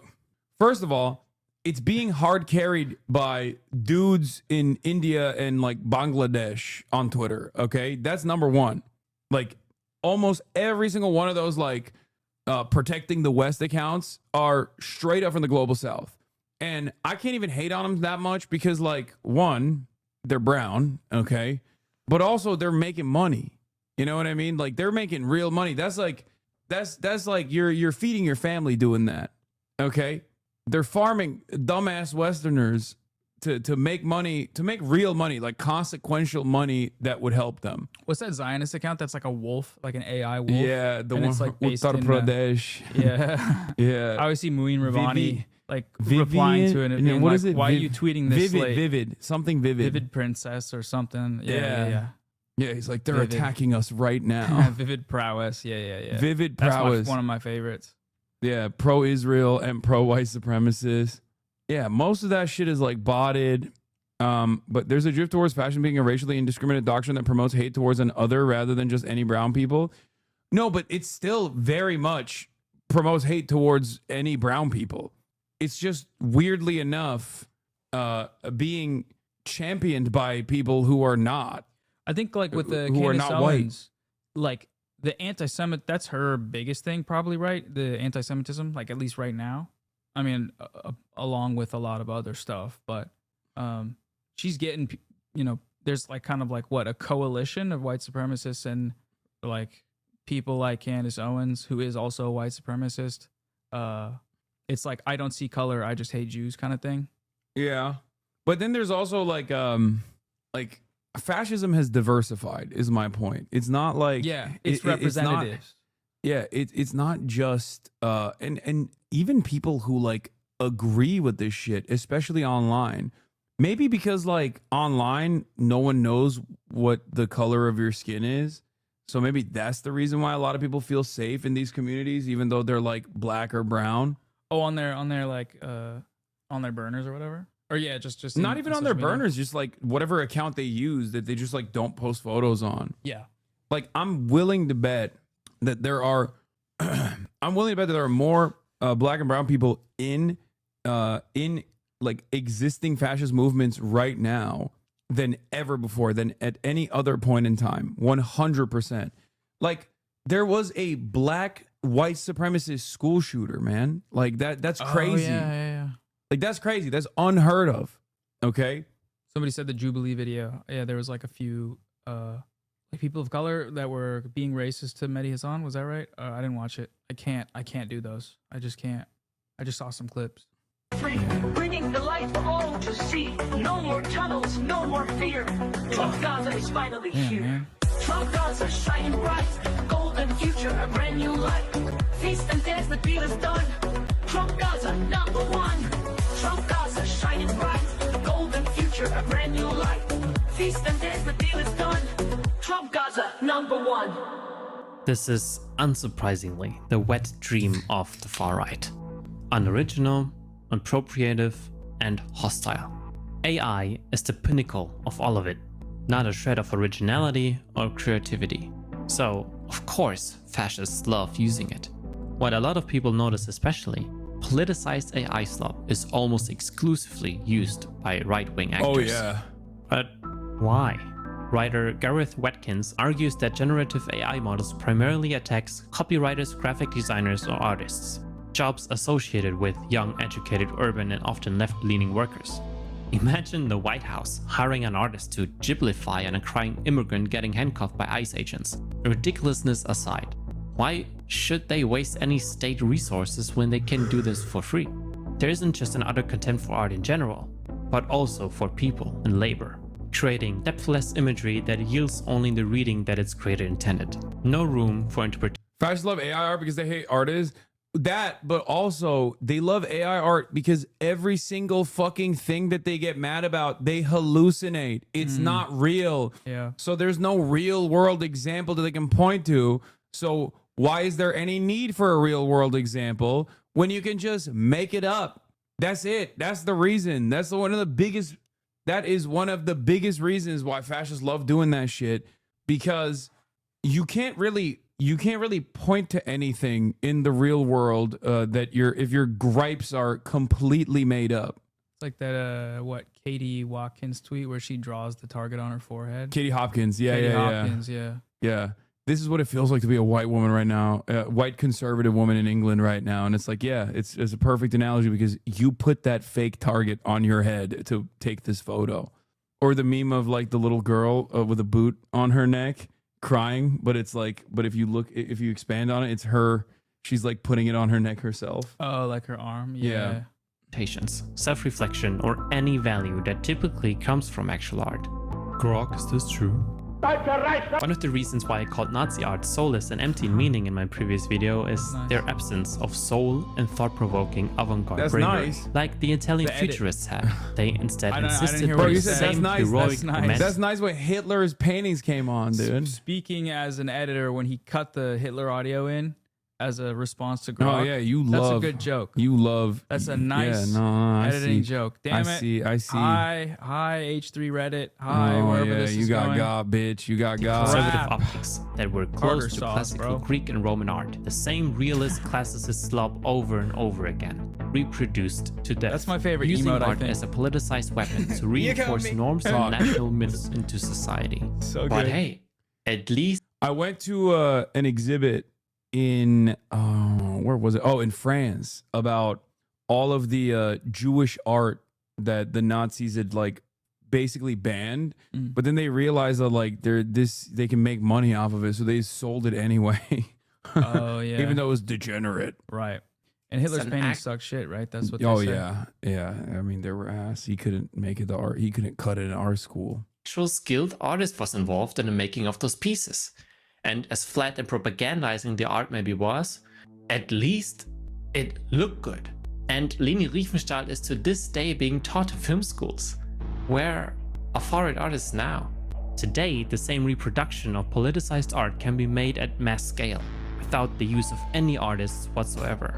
First of all, it's being hard carried by dudes in India and like Bangladesh on Twitter. Okay, that's number one. Like, almost every single one of those like protecting the West accounts are straight up from the global South. And I can't even hate on them that much because, like, one, they're brown, okay? But also they're making money. You know what I mean? Like, they're making real money. That's like you're feeding your family doing that. Okay? They're farming dumbass Westerners to make money, to make real money, like consequential money that would help them. What's that Zionist account that's like a wolf, like an AI wolf? Yeah, the and one it's like from based Uttar in, Pradesh. Yeah. Yeah. I always see Muin Ravani like replying to it and being what like, is it? why are you tweeting this? Vivid, something vivid. Vivid princess or something. Yeah. Yeah, he's like, they're Vivid. attacking us right now. Vivid prowess. Yeah. Vivid That's prowess. one of my favorites. Yeah, pro-Israel and pro-white supremacists. Yeah, most of that shit is like botted. But there's a drift towards fashion being a racially indiscriminate doctrine that promotes hate towards an other rather than just any brown people. No, but it still very much promotes hate towards any brown people. It's just weirdly enough, being championed by people who are not. I think like with the who are Candace not white. Owens, like the anti-Semit, that's her biggest thing, probably, right? The anti-Semitism, like at least right now. I mean, along with a lot of other stuff, but she's getting, there's like kind of like what, a coalition of white supremacists and like people like Candace Owens, who is also a white supremacist. It's like, I don't see color, I just hate Jews kind of thing. Yeah. But then there's also like fascism has diversified is my point. It's not like it's representatives. It's not just and even people who like agree with this shit, especially online. Maybe because like online no one knows what the color of your skin is. So maybe that's the reason why a lot of people feel safe in these communities, even though they're like black or brown. Oh, on their like on their burners or whatever. Or yeah, just not even on their burners, just like whatever account they use that they just like don't post photos on. Yeah. Like I'm willing to bet that there are more black and brown people in like existing fascist movements right now than ever before, than at any other point in time. 100%. Like there was a black white supremacist school shooter, man. Like that's crazy. Yeah. Like that's crazy. That's unheard of. Okay. Somebody said the Jubilee video. Yeah, there was like a few like people of color that were being racist to Mehdi Hassan. Was that right? I didn't watch it. I can't do those. I just can't. I just saw some clips. Bringing the light for all to see. No more tunnels, no more fear. Trump Gaza is finally here. Trump Gaza shining bright. Golden future, a brand new life. Feast and dance, the deal is done. Trump Gaza, #1. Trump Gaza shining bright. Golden future, a brand new life. Feast and dance, the deal is done. Trump Gaza, #1. This is unsurprisingly the wet dream of the far right. Unoriginal, appropriative, and hostile. AI is the pinnacle of all of it, not a shred of originality or creativity. So, of course, fascists love using it. What a lot of people notice especially, politicized AI slop is almost exclusively used by right-wing actors. Oh yeah. But why? Writer Gareth Watkins argues that generative AI models primarily attacks copywriters, graphic designers, or artists, jobs associated with young, educated, urban, and often left-leaning workers. Imagine the White House hiring an artist to giblify on a crying immigrant getting handcuffed by ICE agents. Ridiculousness aside, why should they waste any state resources when they can do this for free? There isn't just an utter contempt for art in general, but also for people and labor, creating depthless imagery that yields only the reading that its creator intended. No room for interpretation. Fascists love AI art because they hate artists. That, but also they love AI art because every single fucking thing that they get mad about, they hallucinate. It's not real. Yeah. So there's no real world example that they can point to. So why is there any need for a real world example when you can just make it up? That's it. That's the reason. That is one of the biggest reasons why fascists love doing that shit, because you can't really point to anything in the real world that if your gripes are completely made up. It's like that Katie Watkins tweet where she draws the target on her forehead. Katie Hopkins, Katie yeah. Hopkins, yeah. Yeah. This is what it feels like to be a white woman right now, white conservative woman in England right now. And it's like, yeah, it's a perfect analogy because you put that fake target on your head to take this photo. Or the meme of like the little girl with a boot on her neck crying, but it's like, but if you expand on it, it's her. She's like putting it on her neck herself. Oh, like her arm. Yeah. Patience, self-reflection, or any value that typically comes from actual art. Grok, is this true? One of the reasons why I called Nazi art soulless and empty in meaning in my previous video is their absence of soul and thought-provoking avant-garde bravery, like the Italian futurists had. They instead insisted on the same heroic romantic. That's nice when Hitler's paintings came on, dude. Speaking as an editor, when he cut the Hitler audio in, as a response to Grok. Oh yeah, you That's love. a good joke. You love. That's a nice I editing see. joke. Damn I it. see. Hi H3 Reddit. Hi, Oh wherever yeah, this you is got going. God, bitch. You got Conservative God. optics that were Tartar close to sauce, classical bro. Greek and Roman art. The same realist classicist slop over and over again, reproduced to death. That's my favorite Using emote, I art think. as a politicized weapon to You got reinforce me. norms Fuck. and national myths into society. So But good. hey, at least I went to an exhibit in where was it? Oh, in France, about all of the Jewish art that the Nazis had like basically banned, but then they realized that like they can make money off of it, so they sold it anyway. Oh yeah. Even though it was degenerate. Right. And Hitler's an painting act- sucks shit, right? That's what they Oh say. yeah. I mean, they were ass. He couldn't make it the art. He couldn't cut it in our school. actual skilled artist was involved in the making of those pieces. And as flat and propagandizing the art maybe was, at least it looked good. And Leni Riefenstahl is to this day being taught in film schools. Where are far-right artists now? Today, the same reproduction of politicized art can be made at mass scale, without the use of any artists whatsoever.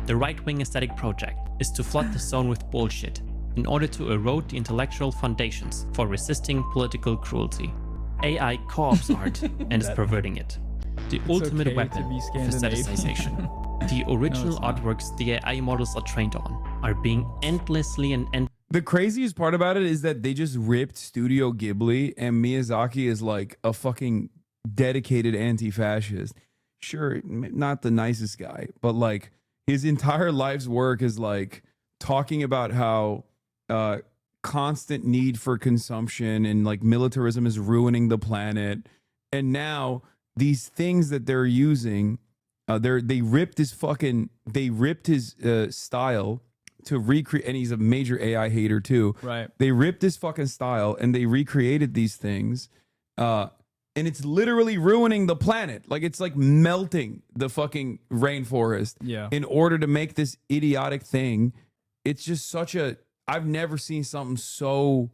The right-wing aesthetic project is to flood the zone with bullshit in order to erode the intellectual foundations for resisting political cruelty. AI co-ops art and is perverting it. The ultimate okay to weapon be for Scandinavian. aestheticization. The original not. artworks the AI models are trained on are being endlessly and The craziest part about it is that they just ripped Studio Ghibli, and Miyazaki is like a fucking dedicated anti-fascist. Sure, not the nicest guy, but like his entire life's work is like talking about how constant need for consumption and like militarism is ruining the planet. And now these things that they're using, they ripped his style to recreate, and he's a major AI hater too. Right. They ripped his fucking style and they recreated these things. And it's literally ruining the planet. Like it's like melting the fucking rainforest Yeah. in order to make this idiotic thing. It's just such a, I've never seen something so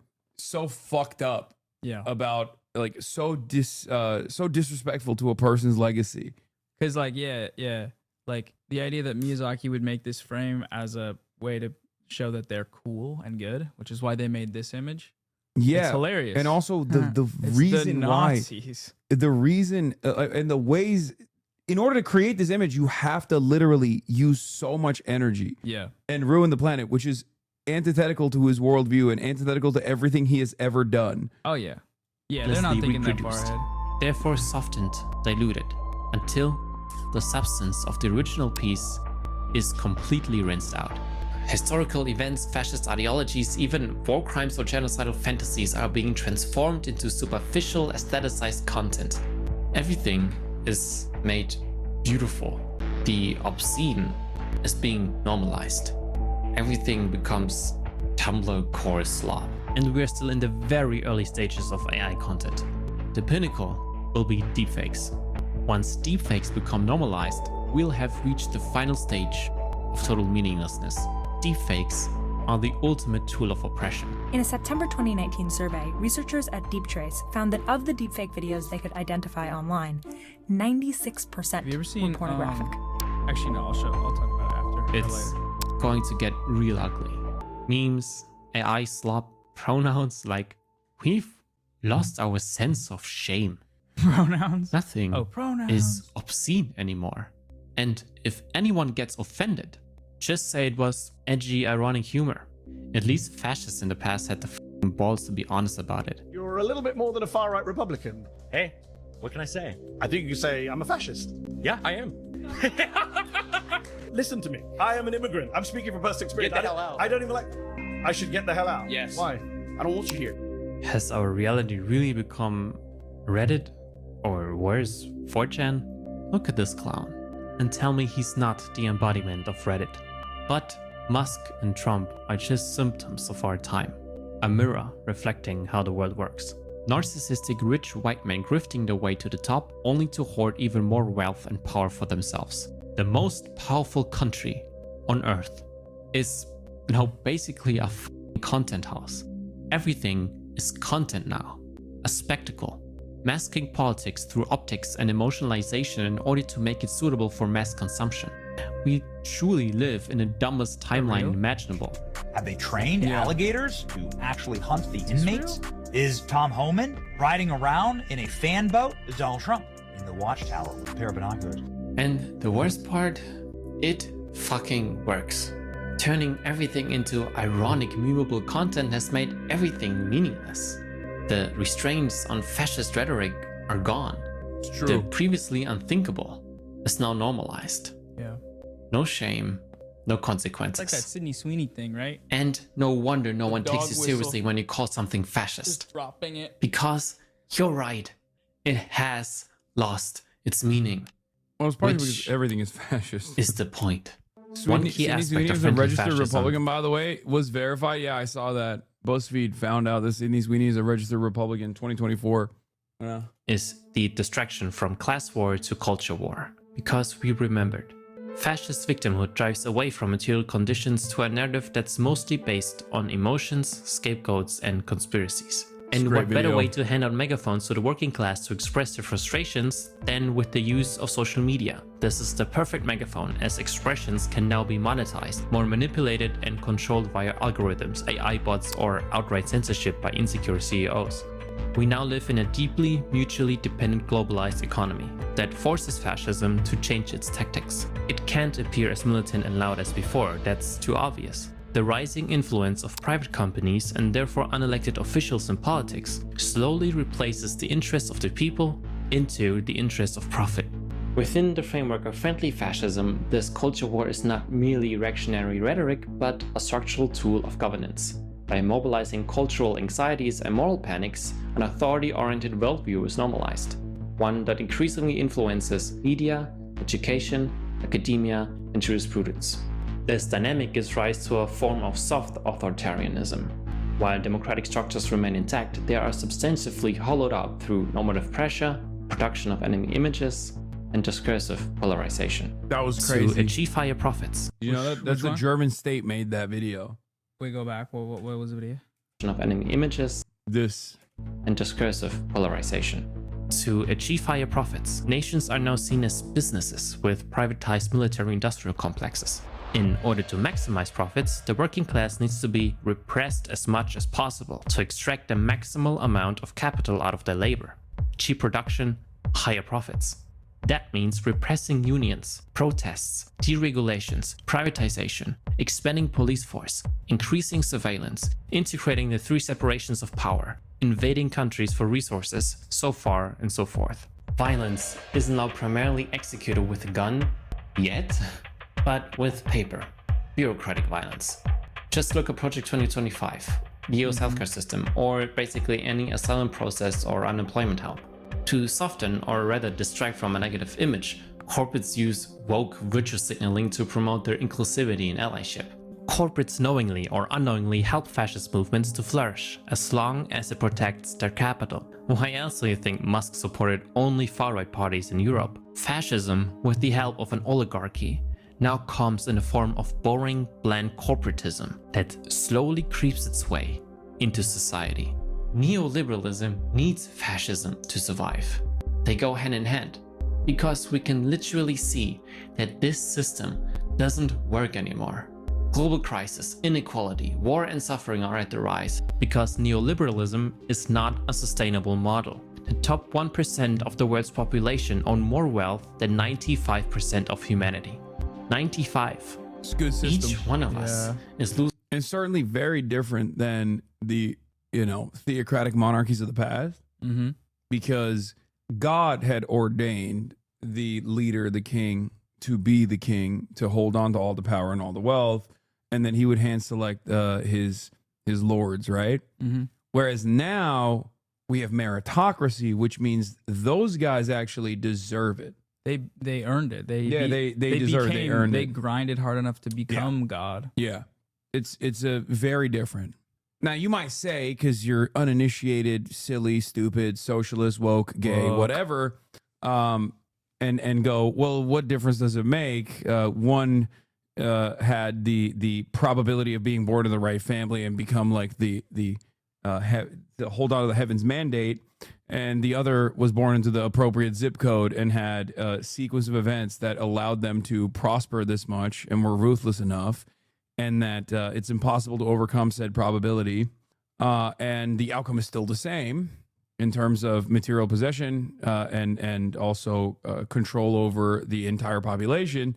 fucked up Yeah. about like so disrespectful to a person's legacy. Because like yeah, like the idea that Miyazaki would make this frame as a way to show that they're cool and good, which is why they made this image. Yeah, It's hilarious. And also the It's reason the why, Nazis. the reason and the ways, in order to create this image, you have to literally use so much energy. Yeah. And ruin the planet, which is antithetical to his worldview and antithetical to everything he has ever done. Oh yeah. Yeah, they're not endlessly thinking that far reproduced, ahead. therefore softened, diluted, until the substance of the original piece is completely rinsed out. Historical events, fascist ideologies, even war crimes or genocidal fantasies are being transformed into superficial, aestheticized content. Everything is made beautiful. The obscene is being normalized. Everything becomes Tumblr core slop. And we're still in the very early stages of AI content. The pinnacle will be deepfakes. Once deepfakes become normalized, we'll have reached the final stage of total meaninglessness. Deepfakes are the ultimate tool of oppression. In a September 2019 survey, researchers at DeepTrace found that of the deepfake videos they could identify online, 96% Have you ever seen were pornographic. Actually, no. I'll talk about it after. It's going to get real ugly. Memes, AI slop, pronouns, like we've lost our sense of shame. Pronouns? Nothing pronouns. is obscene anymore. And if anyone gets offended, just say it was edgy, ironic humor. At least fascists in the past had the f***ing balls to be honest about it. You're a little bit more than a far-right Republican. Hey, what can I say? I think you could say I'm a fascist. Yeah, I am. Listen to me. I am an immigrant. I'm speaking from personal experience. Get the hell out. I don't even like... I should get the hell out. Yes. Why? I don't want you here. Has our reality really become Reddit? Or worse, 4chan? Look at this clown and tell me he's not the embodiment of Reddit. But Musk and Trump are just symptoms of our time, a mirror reflecting how the world works. Narcissistic rich white men grifting their way to the top only to hoard even more wealth and power for themselves. The most powerful country on earth is now basically a content house. Everything is content now, a spectacle, masking politics through optics and emotionalization in order to make it suitable for mass consumption. We truly live in the dumbest timeline imaginable. Have they trained alligators to actually hunt the inmates? Is Tom Homan riding around in a fan boat? Is Donald Trump in the watchtower with a pair of binoculars? And the worst part, it fucking works. Turning everything into ironic, memeable content has made everything meaningless. The restraints on fascist rhetoric are gone. It's true. The previously unthinkable is now normalized. Yeah. No shame, no It's consequences. like that Sydney Sweeney thing, right? And no wonder no one takes dog you whistle. seriously when you call something fascist. Just dropping it. Because you're right, it has lost its meaning. Well, it's partly Which because everything is fascist. is the point. One One key Sydney aspect Sweeney of is a friendly registered fascism Republican, by the way, was verified. Yeah, I saw that. BuzzFeed found out that Sydney Sweeney is a registered Republican in 2024. Yeah. is the distraction from class war to culture war. Because we remembered. Fascist victimhood drives away from material conditions to a narrative that's mostly based on emotions, scapegoats, and conspiracies. It's a And great what better video. way to hand out megaphones to the working class to express their frustrations than with the use of social media? This is the perfect megaphone, as expressions can now be monetized, more manipulated and controlled via algorithms, AI bots, or outright censorship by insecure CEOs. We now live in a deeply mutually dependent globalized economy that forces fascism to change its tactics. It can't appear as militant and loud as before, that's too obvious. The rising influence of private companies and therefore unelected officials in politics slowly replaces the interests of the people into the interests of profit. Within the framework of friendly fascism, this culture war is not merely reactionary rhetoric, but a structural tool of governance. By mobilizing cultural anxieties and moral panics, an authority-oriented worldview is normalized, one that increasingly influences media, education, academia, and jurisprudence. This dynamic gives rise to a form of soft authoritarianism. While democratic structures remain intact, they are substantively hollowed out through normative pressure, production of enemy images, and discursive polarization. That was To crazy. achieve higher profits. You know, that's which a one? German state made that video. Wait, go back. What was the video? Of enemy images, This. and discursive polarization. To achieve higher profits, nations are now seen as businesses with privatized military-industrial complexes. In order to maximize profits, the working class needs to be repressed as much as possible to extract the maximal amount of capital out of their labor. Cheap production, higher profits. That means repressing unions, protests, deregulations, privatization, expanding police force, increasing surveillance, integrating the three separations of power, invading countries for resources, so far and so forth. Violence isn't now primarily executed with a gun, yet, but with paper, bureaucratic violence. Just look at Project 2025, the EU's healthcare system, or basically any asylum process or unemployment help. To soften or rather distract from a negative image, corporates use woke virtue signaling to promote their inclusivity and allyship. Corporates knowingly or unknowingly help fascist movements to flourish, as long as it protects their capital. Why else do you think Musk supported only far-right parties in Europe? Fascism, with the help of an oligarchy, now comes in the form of boring, bland corporatism that slowly creeps its way into society. Neoliberalism needs fascism to survive. They go hand in hand, because we can literally see that this system doesn't work anymore. Global crisis, inequality, war and suffering are at the rise because neoliberalism is not a sustainable model. The top 1% of the world's population own more wealth than 95% of humanity. 95. It's a good system. Each one of us is losing. And certainly very different than the, theocratic monarchies of the past. Mm-hmm. Because God had ordained the leader, the king, to be the king, to hold on to all the power and all the wealth, and then he would hand select his lords, right? Mm-hmm. Whereas now we have meritocracy, which means those guys actually deserve it. They earned it. They deserve it. They earned They it. grinded hard enough to become God. Yeah, it's a very different. Now you might say, because you're uninitiated, silly, stupid, socialist, woke, gay, whatever, and go, well, what difference does it make? One had the probability of being born in the right family and become like the to hold on to the heaven's mandate, and the other was born into the appropriate zip code and had a sequence of events that allowed them to prosper this much and were ruthless enough, and that it's impossible to overcome said probability, and the outcome is still the same in terms of material possession and also control over the entire population.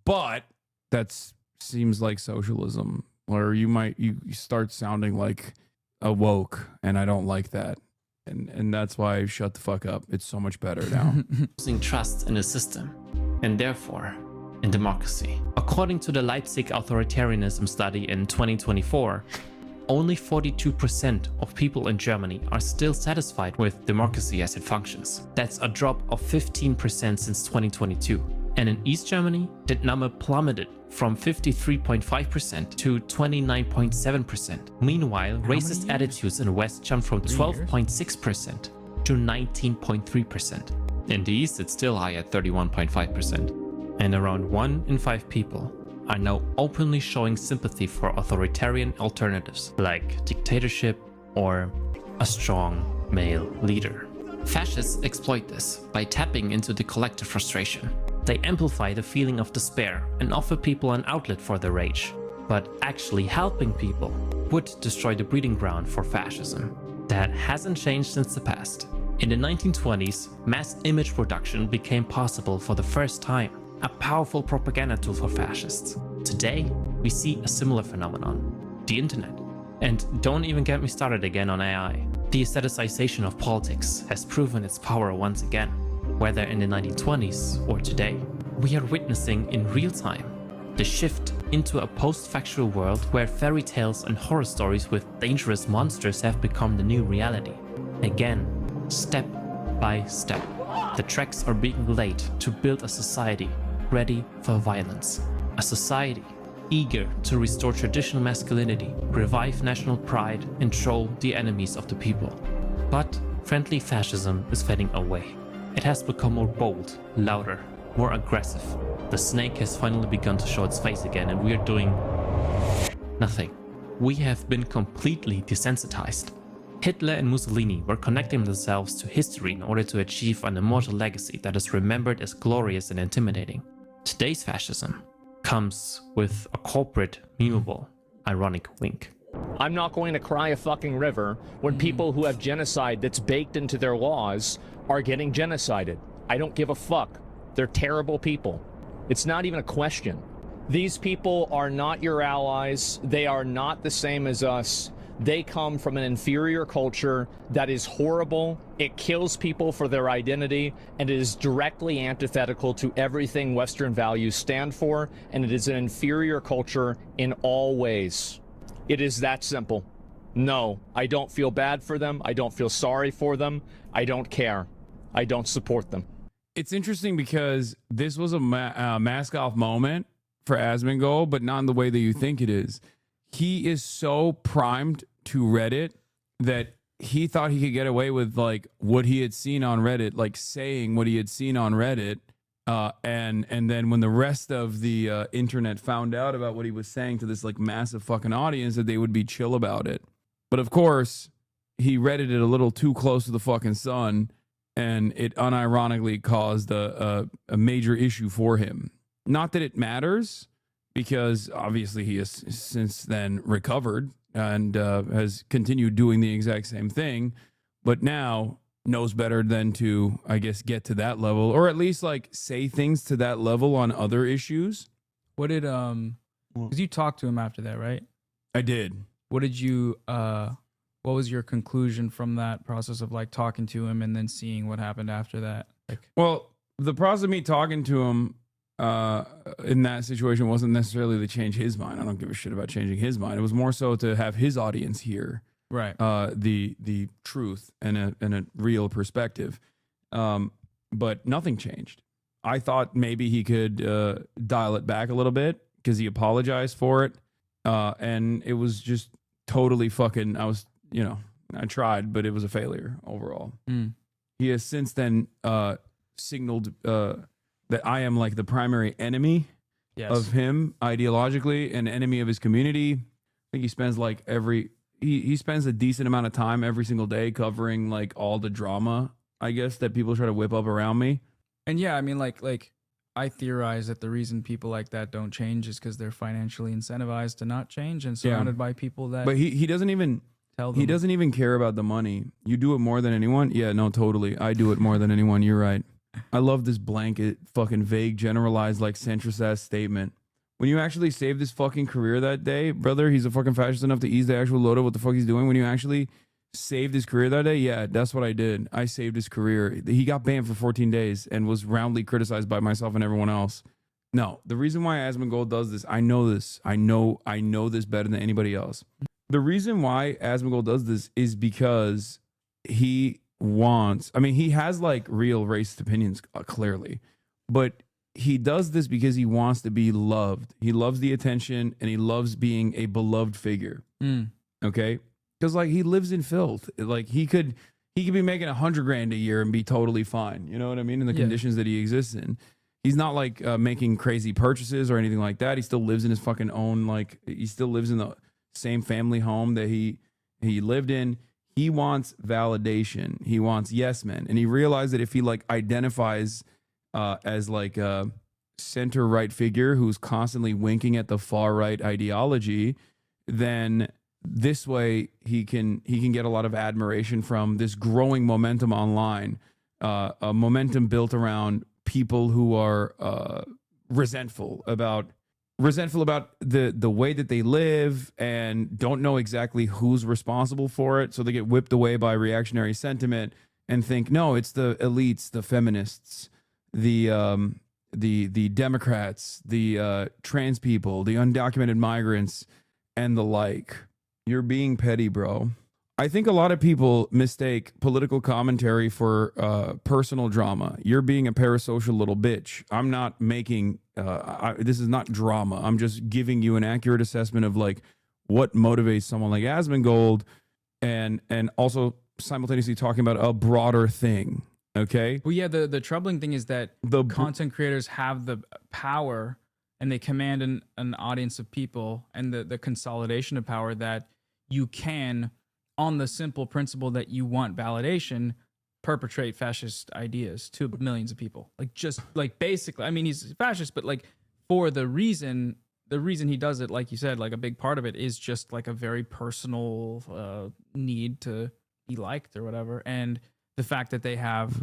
But that seems like socialism, where you start sounding like a woke, and I don't like that. And that's why I shut the fuck up. It's so much better now. Losing trust in the system, and therefore in democracy. According to the Leipzig authoritarianism study in 2024, only 42% of people in Germany are still satisfied with democracy as it functions. That's a drop of 15% since 2022. And in East Germany, that number plummeted from 53.5% to 29.7%. Meanwhile, racist attitudes in the West jumped from 12.6% to 19.3%. In the East, it's still high at 31.5%. And around 1 in 5 people are now openly showing sympathy for authoritarian alternatives like dictatorship or a strong male leader. Fascists exploit this by tapping into the collective frustration. They amplify the feeling of despair and offer people an outlet for their rage. But actually helping people would destroy the breeding ground for fascism. That hasn't changed since the past. In the 1920s, mass image production became possible for the first time, a powerful propaganda tool for fascists. Today, we see a similar phenomenon, the internet. And don't even get me started again on AI. The aestheticization of politics has proven its power once again, whether in the 1920s or today. We are witnessing in real time the shift into a post-factual world where fairy tales and horror stories with dangerous monsters have become the new reality. Again, step by step, the tracks are being laid to build a society ready for violence. A society eager to restore traditional masculinity, revive national pride, and troll the enemies of the people. But friendly fascism is fading away. It has become more bold, louder, more aggressive. The snake has finally begun to show its face again, and we are doing nothing. We have been completely desensitized. Hitler and Mussolini were connecting themselves to history in order to achieve an immortal legacy that is remembered as glorious and intimidating. Today's fascism comes with a corporate, memeable, ironic wink. I'm not going to cry a fucking river when people who have genocide that's baked into their laws are getting genocided. I don't give a fuck. They're terrible people. It's not even a question. These people are not your allies. They are not the same as us. They come from an inferior culture that is horrible. It kills people for their identity, and it is directly antithetical to everything Western values stand for, and it is an inferior culture in all ways. It is that simple. No, I don't feel bad for them. I don't feel sorry for them. I don't care. I don't support them. It's interesting because this was a mask-off moment for Asmongold, but not in the way that you think it is. He is so primed to Reddit that he thought he could get away with like what he had seen on Reddit, like saying what he had seen on Reddit. And then when the rest of the internet found out about what he was saying to this like massive fucking audience, that they would be chill about it. But of course, he Reddited it a little too close to the fucking sun, and it unironically caused a major issue for him. Not that it matters, because obviously he has since then recovered and has continued doing the exact same thing, but now knows better than to, I guess, get to that level, or at least like say things to that level on other issues. What did because you talked to him after that, right? I did. What did you what was your conclusion from that process of like talking to him and then seeing what happened after that? Like, well, the process of me talking to him in that situation wasn't necessarily to change his mind. I don't give a shit about changing his mind. It was more so to have his audience hear right the truth and a real perspective. But nothing changed. I thought maybe he could dial it back a little bit because he apologized for it, and it was just totally fucking. I tried, but it was a failure overall. He has since then signaled that I am like the primary enemy of him ideologically, an enemy of his community. I think he spends like he spends a decent amount of time every single day covering like all the drama, I guess, that people try to whip up around me. And yeah, I mean, like I theorize that the reason people like that don't change is because they're financially incentivized to not change and surrounded by people that. But he doesn't even tell them. he doesn't even care about the money. You do it more than anyone. Yeah, no, totally. I do it more than anyone. You're right. I love this blanket, fucking vague, generalized, like centrist ass statement. When you actually save this fucking career that day, brother, he's a fucking fascist enough to ease the actual load of what the fuck he's doing. When you actually saved his career that day, yeah, that's what I did. I saved his career. He got banned for 14 days and was roundly criticized by myself and everyone else. No, the reason why Asmongold does this, I know this. I know this better than anybody else. The reason why Asmongold does this is because he wants, I mean, he has like real racist opinions, clearly, but he does this because he wants to be loved. He loves the attention and he loves being a beloved figure. Okay? Because like he lives in filth. Like he could be making $100,000 a year and be totally fine. You know what I mean? In the conditions that he exists in. He's not like making crazy purchases or anything like that. He still lives in his fucking own, like he still lives in the same family home that he lived in. He wants validation. He wants yes men. And he realized that if he like identifies as like a center right figure who's constantly winking at the far right ideology, then this way he can get a lot of admiration from this growing momentum online, a momentum built around people who are resentful about the way that they live and don't know exactly who's responsible for it, so they get whipped away by reactionary sentiment and think, no, it's the elites, the feminists, the Democrats, the trans people, the undocumented migrants, and the like. You're being petty, bro. I think a lot of people mistake political commentary for personal drama. You're being a parasocial little bitch. I'm not making this is not drama. I'm just giving you an accurate assessment of like what motivates someone like Asmongold, and also simultaneously talking about a broader thing. Okay. Well, yeah, the troubling thing is that content creators have the power and they command an audience of people, and the consolidation of power that you can, on the simple principle that you want validation, perpetrate fascist ideas to millions of people. Like just like basically, I mean, he's fascist, but like for the reason he does it, like you said, like a big part of it is just like a very personal need to be liked or whatever. And the fact that they have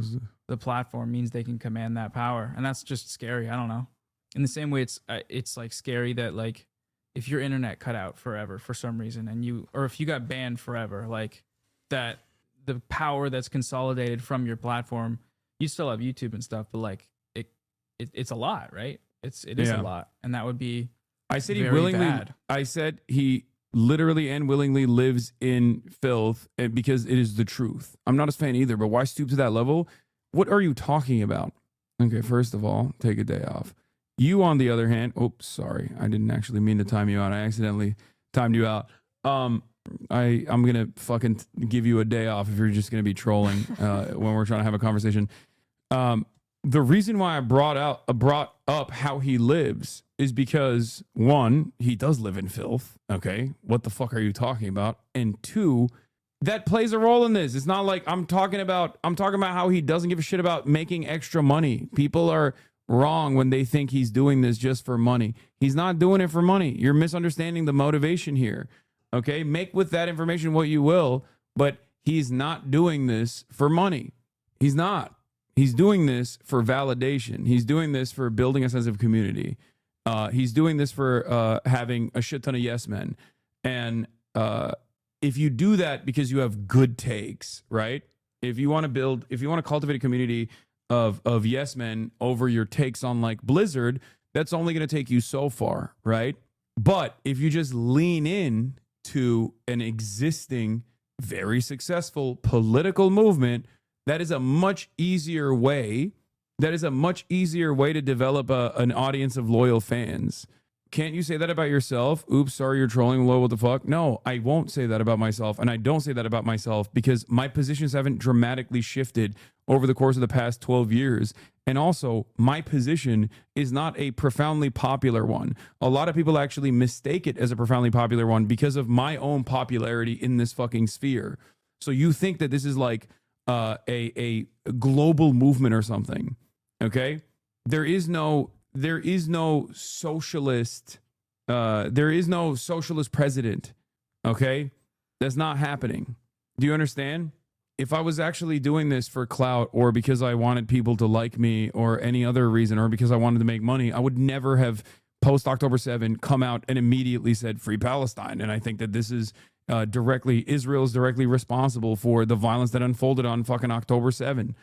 the platform means they can command that power. And that's just scary. I don't know. In the same way, it's like scary that like if your internet cut out forever for some reason, and if you got banned forever, like that, the power that's consolidated from your platform, you still have YouTube and stuff, but like it's a lot, right? It is a lot, and that would be. I said he willingly. Bad. I said he literally and willingly lives in filth, and because it is the truth. I'm not a fan either, but why stoop to that level? What are you talking about? Okay, first of all, take a day off. You, on the other hand, oops, sorry, I didn't actually mean to time you out. I accidentally timed you out. I'm gonna fucking give you a day off if you're just gonna be trolling when we're trying to have a conversation. The reason why I brought up how he lives is because, one, he does live in filth. Okay, what the fuck are you talking about? And two, that plays a role in this. It's not like I'm talking about how he doesn't give a shit about making extra money. People are wrong when they think he's doing this just for money. He's not doing it for money. You're misunderstanding the motivation here. Okay, make with that information what you will, but he's not doing this for money. He's not. He's doing this for validation. He's doing this for building a sense of community. He's doing this for having a shit ton of yes men. And if you do that because you have good takes, right? If you want to cultivate a community of yes men over your takes on like Blizzard, that's only going to take you so far, right? But if you just lean in to an existing, very successful political movement, that is a much easier way. That is a much easier way to develop an audience of loyal fans. Can't you say that about yourself? Oops, sorry, you're trolling. Low, what the fuck? No, I won't say that about myself. And I don't say that about myself because my positions haven't dramatically shifted over the course of the past 12 years. And also, my position is not a profoundly popular one. A lot of people actually mistake it as a profoundly popular one because of my own popularity in this fucking sphere. So you think that this is like a global movement or something, okay? There is no socialist president, okay? That's not happening. Do you understand? If I was actually doing this for clout or because I wanted people to like me or any other reason or because I wanted to make money, I would never have post October 7 come out and immediately said free Palestine. And I think that this is Israel is directly responsible for the violence that unfolded on fucking October 7.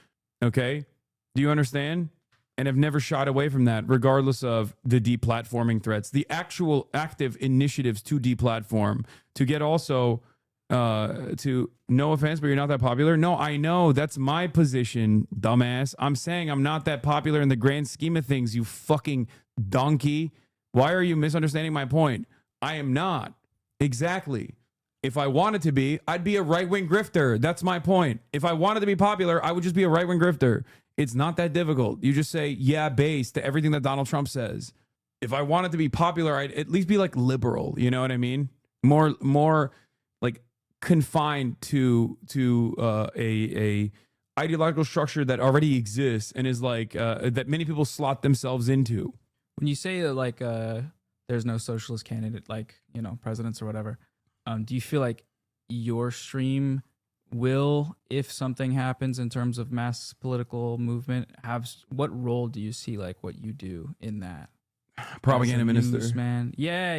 Okay? Do you understand? And have never shied away from that, regardless of the deplatforming threats, the actual active initiatives to deplatform, to get also to, no offense, but you're not that popular. No, I know that's my position, dumbass. I'm saying I'm not that popular in the grand scheme of things, you fucking donkey. Why are you misunderstanding my point? I am not. Exactly. If I wanted to be, I'd be a right-wing grifter. That's my point. If I wanted to be popular, I would just be a right-wing grifter. It's not that difficult. You just say, yeah, base to everything that Donald Trump says. If I wanted to be popular, I'd at least be like liberal. You know what I mean? More like confined to a ideological structure that already exists and is like that many people slot themselves into. When you say that like there's no socialist candidate, like, you know, presidents or whatever, do you feel like your stream will, if something happens in terms of mass political movement, what role do you see like what you do in that? Propaganda minister, man. Yeah.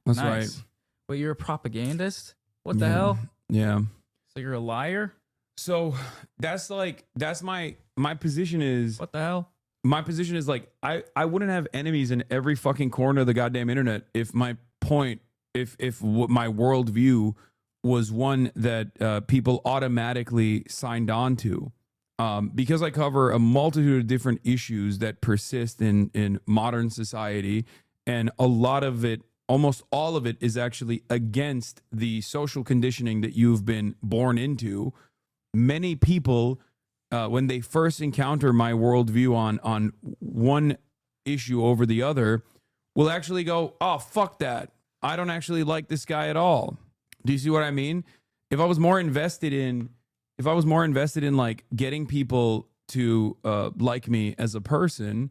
That's nice. right. But you're a propagandist? What the hell? Yeah. So you're a liar? So that's my position is, what the hell? My position is like, I wouldn't have enemies in every fucking corner of the goddamn internet if my point, if what my worldview was one that people automatically signed on to. Because I cover a multitude of different issues that persist in modern society, and a lot of it, almost all of it, is actually against the social conditioning that you've been born into. Many people, when they first encounter my worldview on one issue over the other, will actually go, oh, fuck that. I don't actually like this guy at all. Do you see what I mean? If I was more invested in like getting people to like me as a person,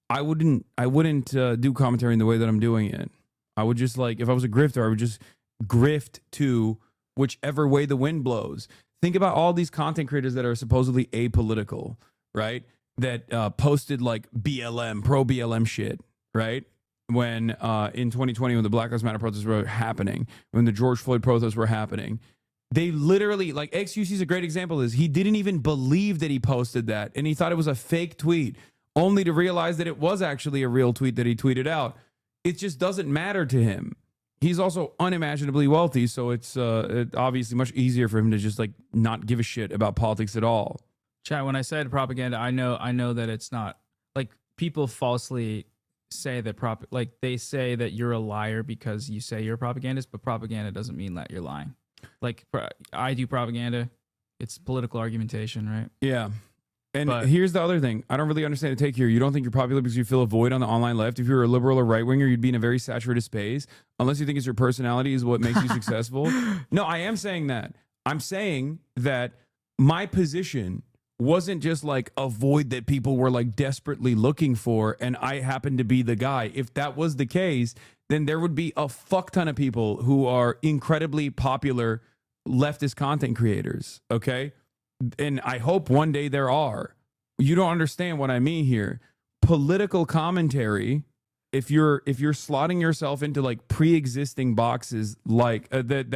I wouldn't do commentary in the way that I'm doing it. I would just, like, if I was a grifter, I would just grift to whichever way the wind blows. Think about all these content creators that are supposedly apolitical, right? That posted like BLM, pro BLM shit, right? When in 2020, when the Black Lives Matter protests were happening, when the George Floyd protests were happening, they literally, like, XUC is a great example of this. He didn't even believe that he posted that, and he thought it was a fake tweet, only to realize that it was actually a real tweet that he tweeted out. It just doesn't matter to him. He's also unimaginably wealthy, so it's obviously much easier for him to just like not give a shit about politics at all. Chat, when I said propaganda, I know that it's not, like, people falsely say that they say that you're a liar because you say you're a propagandist, but propaganda doesn't mean that you're lying. Like, I do propaganda. It's political argumentation, right? Yeah. And here's the other thing. I don't really understand the take here. You don't think you're popular because you fill a void on the online left. If you're a liberal or right-winger, you'd be in a very saturated space, unless you think it's your personality is what makes you successful. No, I am saying that. I'm saying that my position wasn't just like a void that people were like desperately looking for, and I happened to be the guy. If that was the case, then there would be a fuck ton of people who are incredibly popular leftist content creators, okay? And I hope one day there are. You don't understand what I mean here. Political commentary, if you're slotting yourself into like pre-existing boxes like that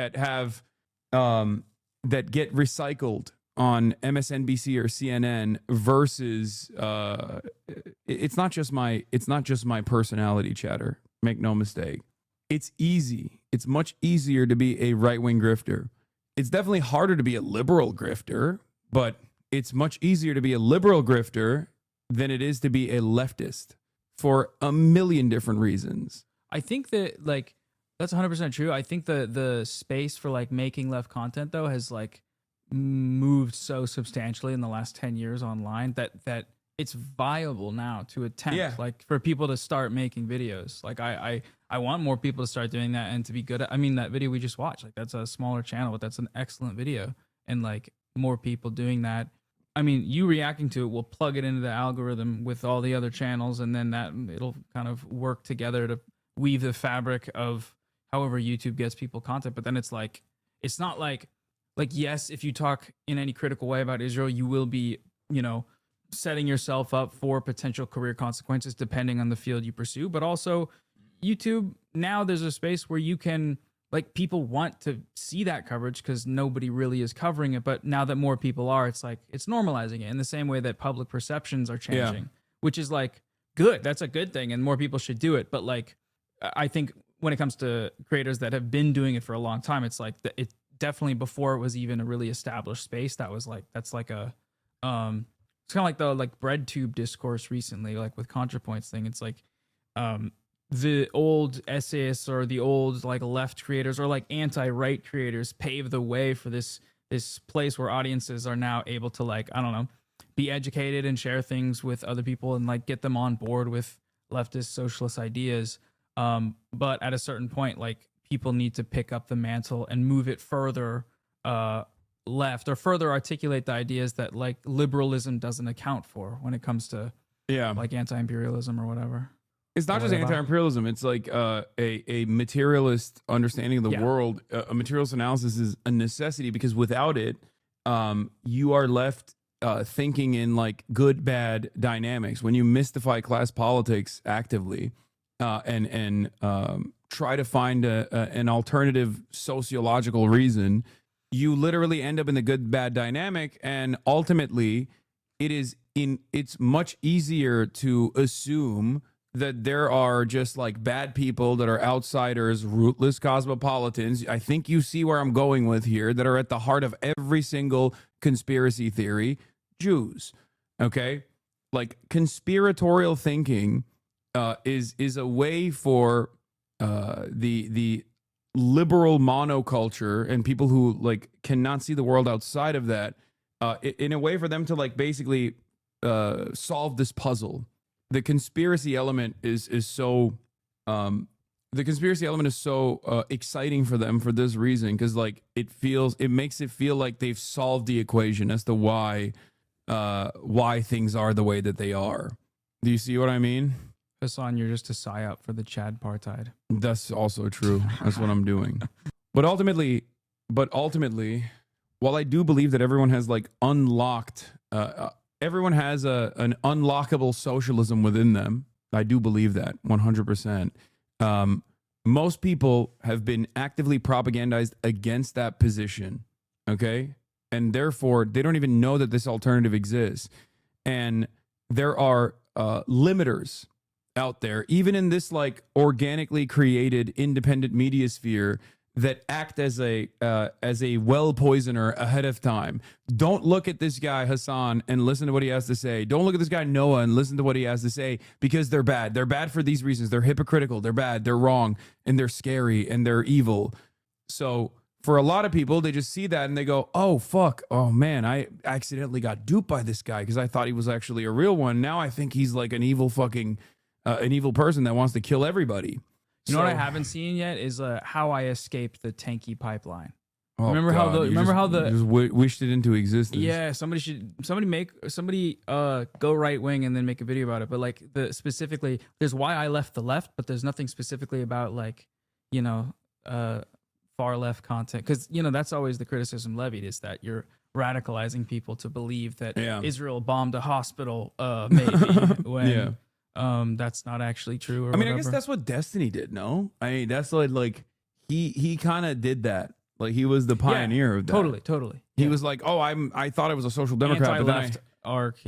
get recycled on MSNBC or CNN versus it's not just my personality, chatter. Make no mistake. It's easy. It's much easier to be a right-wing grifter. It's definitely harder to be a liberal grifter, but it's much easier to be a liberal grifter than it is to be a leftist for a million different reasons. I think that like that's 100% true. I think the space for like making left content though has like moved so substantially in the last 10 years online that it's viable now to attempt like for people to start making videos. Like I want more people to start doing that and to be good at, I mean, that video we just watched, like that's a smaller channel, but that's an excellent video. And like more people doing that. I mean, you reacting to it will plug it into the algorithm with all the other channels, and then that it'll kind of work together to weave the fabric of however YouTube gets people content. But then it's not like yes, if you talk in any critical way about Israel, you will be, you know, setting yourself up for potential career consequences depending on the field you pursue. But also YouTube, now there's a space where you can, like, people want to see that coverage because nobody really is covering it. But now that more people are, it's like it's normalizing it in the same way that public perceptions are changing, which is like good. That's a good thing, and more people should do it. But like, I think when it comes to creators that have been doing it for a long time, it's like it definitely before it was even a really established space. That's like a it's kind of like the like BreadTube discourse recently, like with ContraPoints thing. It's like the old essayists or the old like left creators or like anti-right creators paved the way for this place where audiences are now able to, like, I don't know, be educated and share things with other people and like get them on board with leftist socialist ideas. But at a certain point, like, people need to pick up the mantle and move it further left, or further articulate the ideas that like liberalism doesn't account for when it comes to like anti-imperialism or whatever. It's not just anti-imperialism. It's like a materialist understanding of the world. A materialist analysis is a necessity because without it, you are left thinking in like good, bad dynamics. When you mystify class politics actively and try to find an alternative sociological reason, you literally end up in the good, bad dynamic. And ultimately, it's much easier to assume that there are just like bad people that are outsiders, rootless cosmopolitans. I think you see where I'm going with here, that are at the heart of every single conspiracy theory. Jews, okay? Like, conspiratorial thinking is a way for the liberal monoculture and people who like cannot see the world outside of that, in a way for them to like basically solve this puzzle. The conspiracy element is so exciting for them for this reason, because like it makes it feel like they've solved the equation as to why things are the way that they are. Do you see what I mean? Hassan, you're just a psyop for the Chad Partide. That's also true. That's what I'm doing. But ultimately, while I do believe that everyone has like unlocked everyone has an unlockable socialism within them. I do believe that 100%. Most people have been actively propagandized against that position, okay? And therefore, they don't even know that this alternative exists. And there are limiters out there, even in this like organically created independent media sphere, that act as a well poisoner ahead of time. Don't look at this guy Hassan and listen to what he has to say. Don't look at this guy Noah and listen to what he has to say, because they're bad. They're bad for these reasons. They're hypocritical. They're bad. They're wrong. And they're scary. And they're evil. So for a lot of people, they just see that and they go, oh, fuck. Oh, man, I accidentally got duped by this guy because I thought he was actually a real one. Now I think he's like an evil fucking, an evil person that wants to kill everybody. You know what I haven't seen yet is How I Escaped the Tanky Pipeline. Oh, remember God. how the you just wished it into existence. Yeah, somebody go right wing and then make a video about it. But like specifically, there's Why I Left the Left, but there's nothing specifically about like, you know, far left content, because you know that's always the criticism levied, is that you're radicalizing people to believe that Israel bombed a hospital, maybe when. That's not actually true. Or I mean, whatever. I guess that's what Destiny did. No, I mean that's like he kind of did that. Like he was the pioneer of that. Totally. He was like, oh, I thought I was a social democrat, Anti-left arc.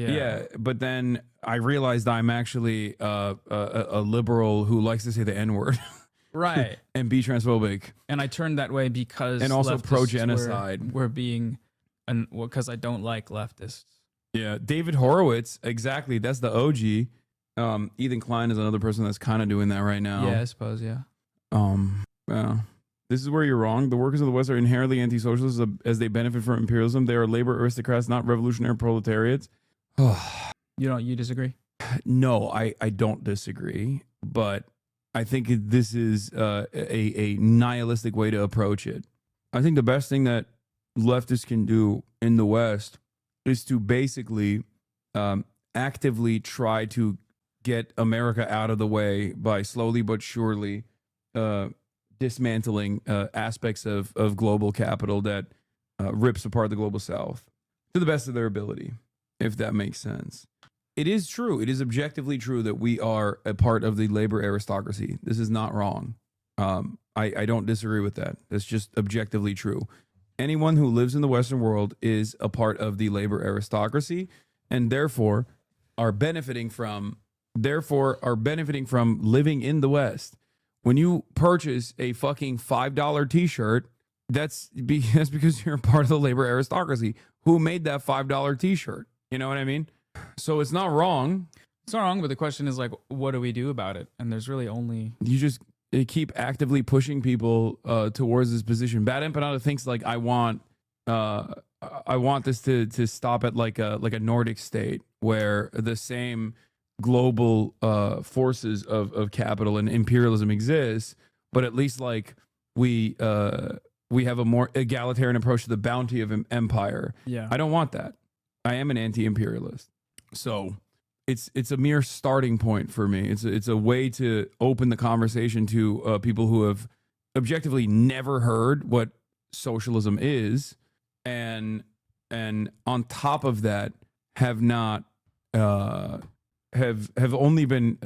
But then I realized I'm actually a liberal who likes to say the N-word, right, and be transphobic. And I turned that way because and also pro-genocide. We're being, because I don't like leftists. Yeah, David Horowitz, exactly. That's the OG. Ethan Klein is another person that's kind of doing that right now. Yeah, I suppose. Yeah. Yeah. This is where you're wrong. The workers of the West are inherently anti-socialists as they benefit from imperialism. They are labor aristocrats, not revolutionary proletariats. You disagree? No, I don't disagree, but I think this is a nihilistic way to approach it. I think the best thing that leftists can do in the West is to basically actively try to get America out of the way by slowly but surely dismantling aspects of global capital that rips apart the global South to the best of their ability, if that makes sense. It is true. It is objectively true that we are a part of the labor aristocracy. This is not wrong. I don't disagree with that. That's just objectively true. Anyone who lives in the Western world is a part of the labor aristocracy and therefore are benefiting from living in the West. When you purchase a fucking $5 t-shirt, that's because you're a part of the labor aristocracy. Who made that $5 t-shirt? You know what I mean? So it's not wrong. It's not wrong, but the question is like, what do we do about it? And there's really only you just keep actively pushing people towards this position. Bad Empanada thinks like I want this to stop at like a Nordic state where the same global forces of capital and imperialism exist, but at least like we have a more egalitarian approach to the bounty of empire. Yeah, I don't want that. I am an anti-imperialist. So it's a mere starting point for me. It's a way to open the conversation to people who have objectively never heard what socialism is, and on top of that have not have only been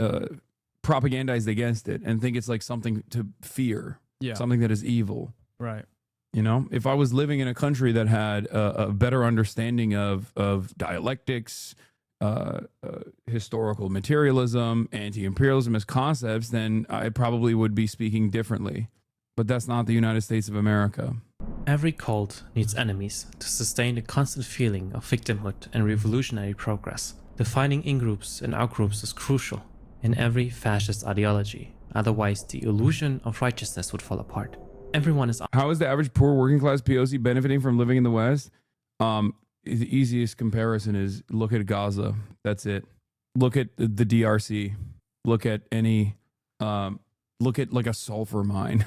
propagandized against it and think it's like something to fear, something that is evil. Right. You know, if I was living in a country that had a better understanding of dialectics, historical materialism, anti-imperialism as concepts, then I probably would be speaking differently. But that's not the United States of America. Every cult needs enemies to sustain the constant feeling of victimhood and revolutionary progress. Defining in-groups and out-groups is crucial in every fascist ideology, otherwise the illusion of righteousness would fall apart. Everyone is. How is the average poor working class POC benefiting from living in the West? The easiest comparison is look at Gaza. That's it. Look at the DRC. Look at look at like a sulfur mine.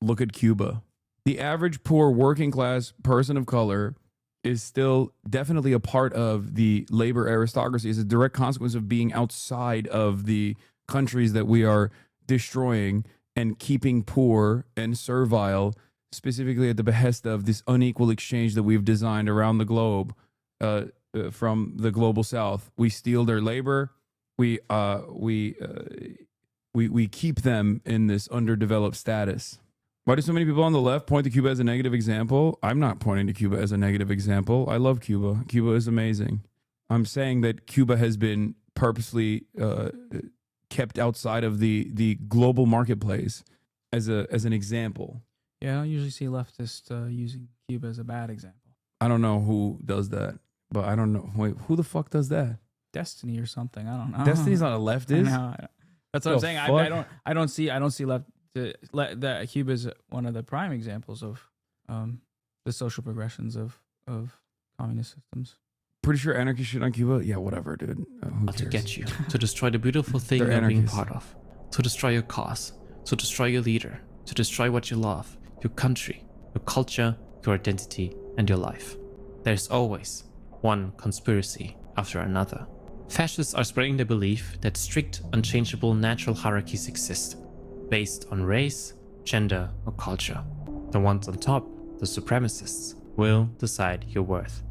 Look at Cuba. The average poor working class person of color is still definitely a part of the labor aristocracy. It's a direct consequence of being outside of the countries that we are destroying and keeping poor and servile, specifically at the behest of this unequal exchange that we've designed around the globe from the global South. We steal their labor. We keep them in this underdeveloped status. Why do so many people on the left point to Cuba as a negative example? I'm not pointing to Cuba as a negative example. I love Cuba. Cuba is amazing. I'm saying that Cuba has been purposely kept outside of the global marketplace as an example. Yeah, I don't usually see leftists using Cuba as a bad example. I don't know who does that, but I don't know. Wait, who the fuck does that? Destiny or something. I don't know. Destiny's not a leftist. That's what I'm saying. I don't see left. That Cuba is one of the prime examples of the social progressions of communist systems. Pretty sure anarchy shit on Cuba. Yeah, whatever, dude. To get you, to destroy the beautiful thing you're being part of, to destroy your cause, to destroy your leader, to destroy what you love, your country, your culture, your identity, and your life. There's always one conspiracy after another. Fascists are spreading the belief that strict, unchangeable natural hierarchies exist, based on race, gender, or culture. The ones on top, the supremacists, will decide your worth.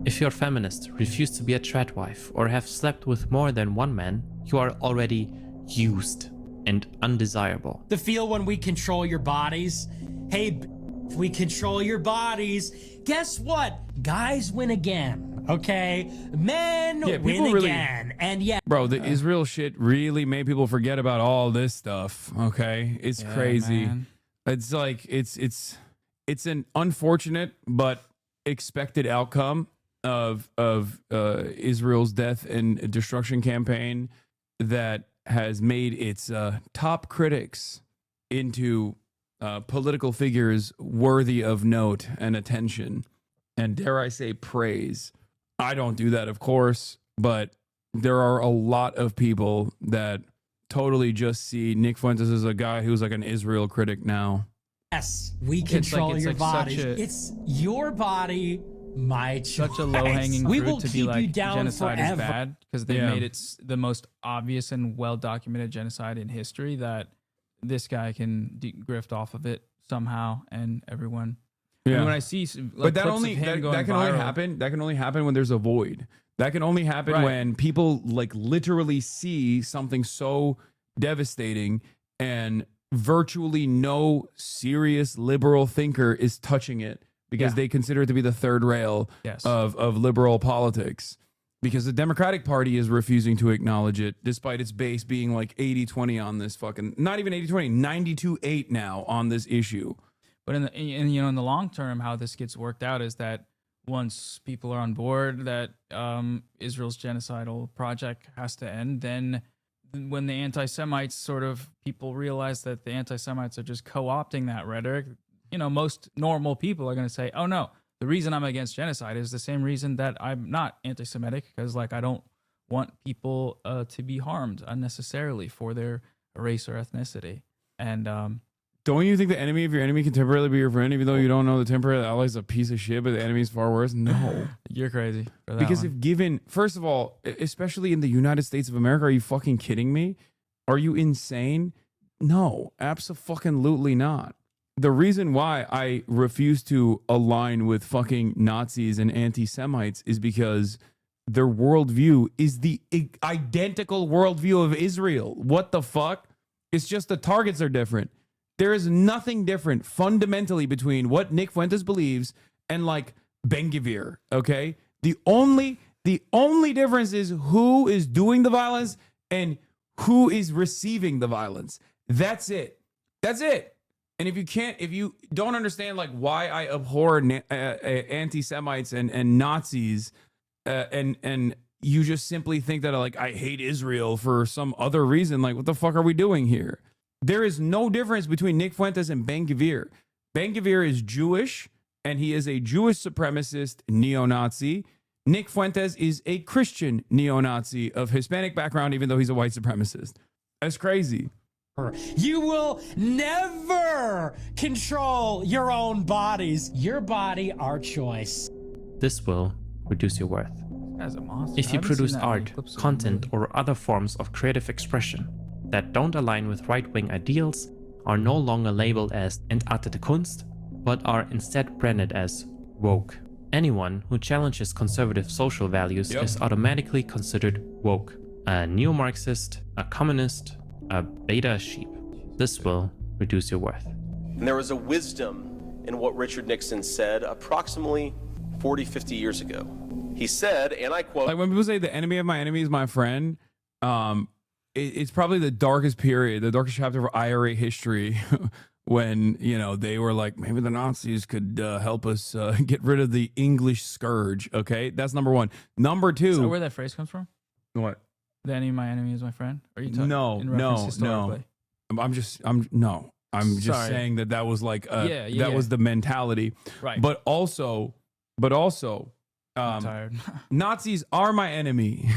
If you're a feminist, refuse to be a trad wife, or have slept with more than one man, you are already used and undesirable. The feel when we control your bodies. Hey, if we control your bodies, guess what? Guys win again, okay? Men win again. And yeah. Bro, the Israel shit really made people forget about all this stuff, okay? It's crazy. Man. It's like, it's an unfortunate but expected outcome of Israel's death and destruction campaign that has made its top critics into political figures worthy of note and attention, and dare I say praise. I don't do that, of course, but there are a lot of people that totally just see Nick Fuentes as a guy who's like an Israel critic now. Yes, we control your body. It's your body, my choice. Such a low-hanging We fruit will to be keep like you down genocide forever. is bad because they Yeah. made it the most obvious and well-documented genocide in history that this guy can grift off of it somehow, and everyone. Yeah. And when I see, But that clips only of him that, going that can only viral- happen. That can only happen when there's a void. That can only happen Right. when people like literally see something so devastating and virtually no serious liberal thinker is touching it because Yeah. they consider it to be the third rail Yes. of liberal politics. Because the Democratic Party is refusing to acknowledge it, despite its base being like 80-20 on this fucking, not even 80-20, 92-8 now on this issue. But in the long term, how this gets worked out is that once people are on board that Israel's genocidal project has to end, then when the anti-Semites people realize that the anti-Semites are just co-opting that rhetoric, most normal people are going to say, oh no, the reason I'm against genocide is the same reason that I'm not anti-Semitic, because like I don't want people to be harmed unnecessarily for their race or ethnicity. And don't you think the enemy of your enemy can temporarily be your friend, even though you don't know the temporary ally is a piece of shit, but the enemy is far worse? No. You're crazy for that Because one. if given, first of all, especially in the United States of America, are you fucking kidding me? Are you insane? No, abso-fucking-lutely not. The reason why I refuse to align with fucking Nazis and anti-Semites is because their worldview is the identical worldview of Israel. What the fuck? It's just the targets are different. There is nothing different fundamentally between what Nick Fuentes believes and like Ben-Gvir, okay? The only difference is who is doing the violence and who is receiving the violence. That's it. That's it. And if you don't understand like why I abhor anti-Semites and Nazis, and you just simply think that like I hate Israel for some other reason, like what the fuck are we doing here? There is no difference between Nick Fuentes and Ben-Gvir. Ben-Gvir is Jewish, and he is a Jewish supremacist neo-Nazi. Nick Fuentes is a Christian neo-Nazi of Hispanic background, even though he's a white supremacist. That's crazy. You will never control your own bodies. Your body, our choice. This will reduce your worth. Guy's a monster. If I you haven't seen produce that many art, clips of him content, lately. or other forms of creative expression that don't align with right-wing ideals, are no longer labeled as Entartete Kunst, but are instead branded as woke. Anyone who challenges conservative social values is automatically considered woke. A neo-Marxist, a communist, a beta sheep. This will reduce your worth. And there was a wisdom in what Richard Nixon said approximately 40, 50 years ago. He said, and I quote, Like when people say the enemy of my enemy is my friend, it's probably the darkest period, the darkest chapter of IRA history when, they were like, maybe the Nazis could help us get rid of the English scourge. Okay. That's number one. Number two. Is that where that phrase comes from? What? The enemy of my enemy is my friend? Are you talking No. historically? I'm just Sorry. saying that was like, Yeah. was the mentality. Right. But also, I'm tired. Nazis are my enemy.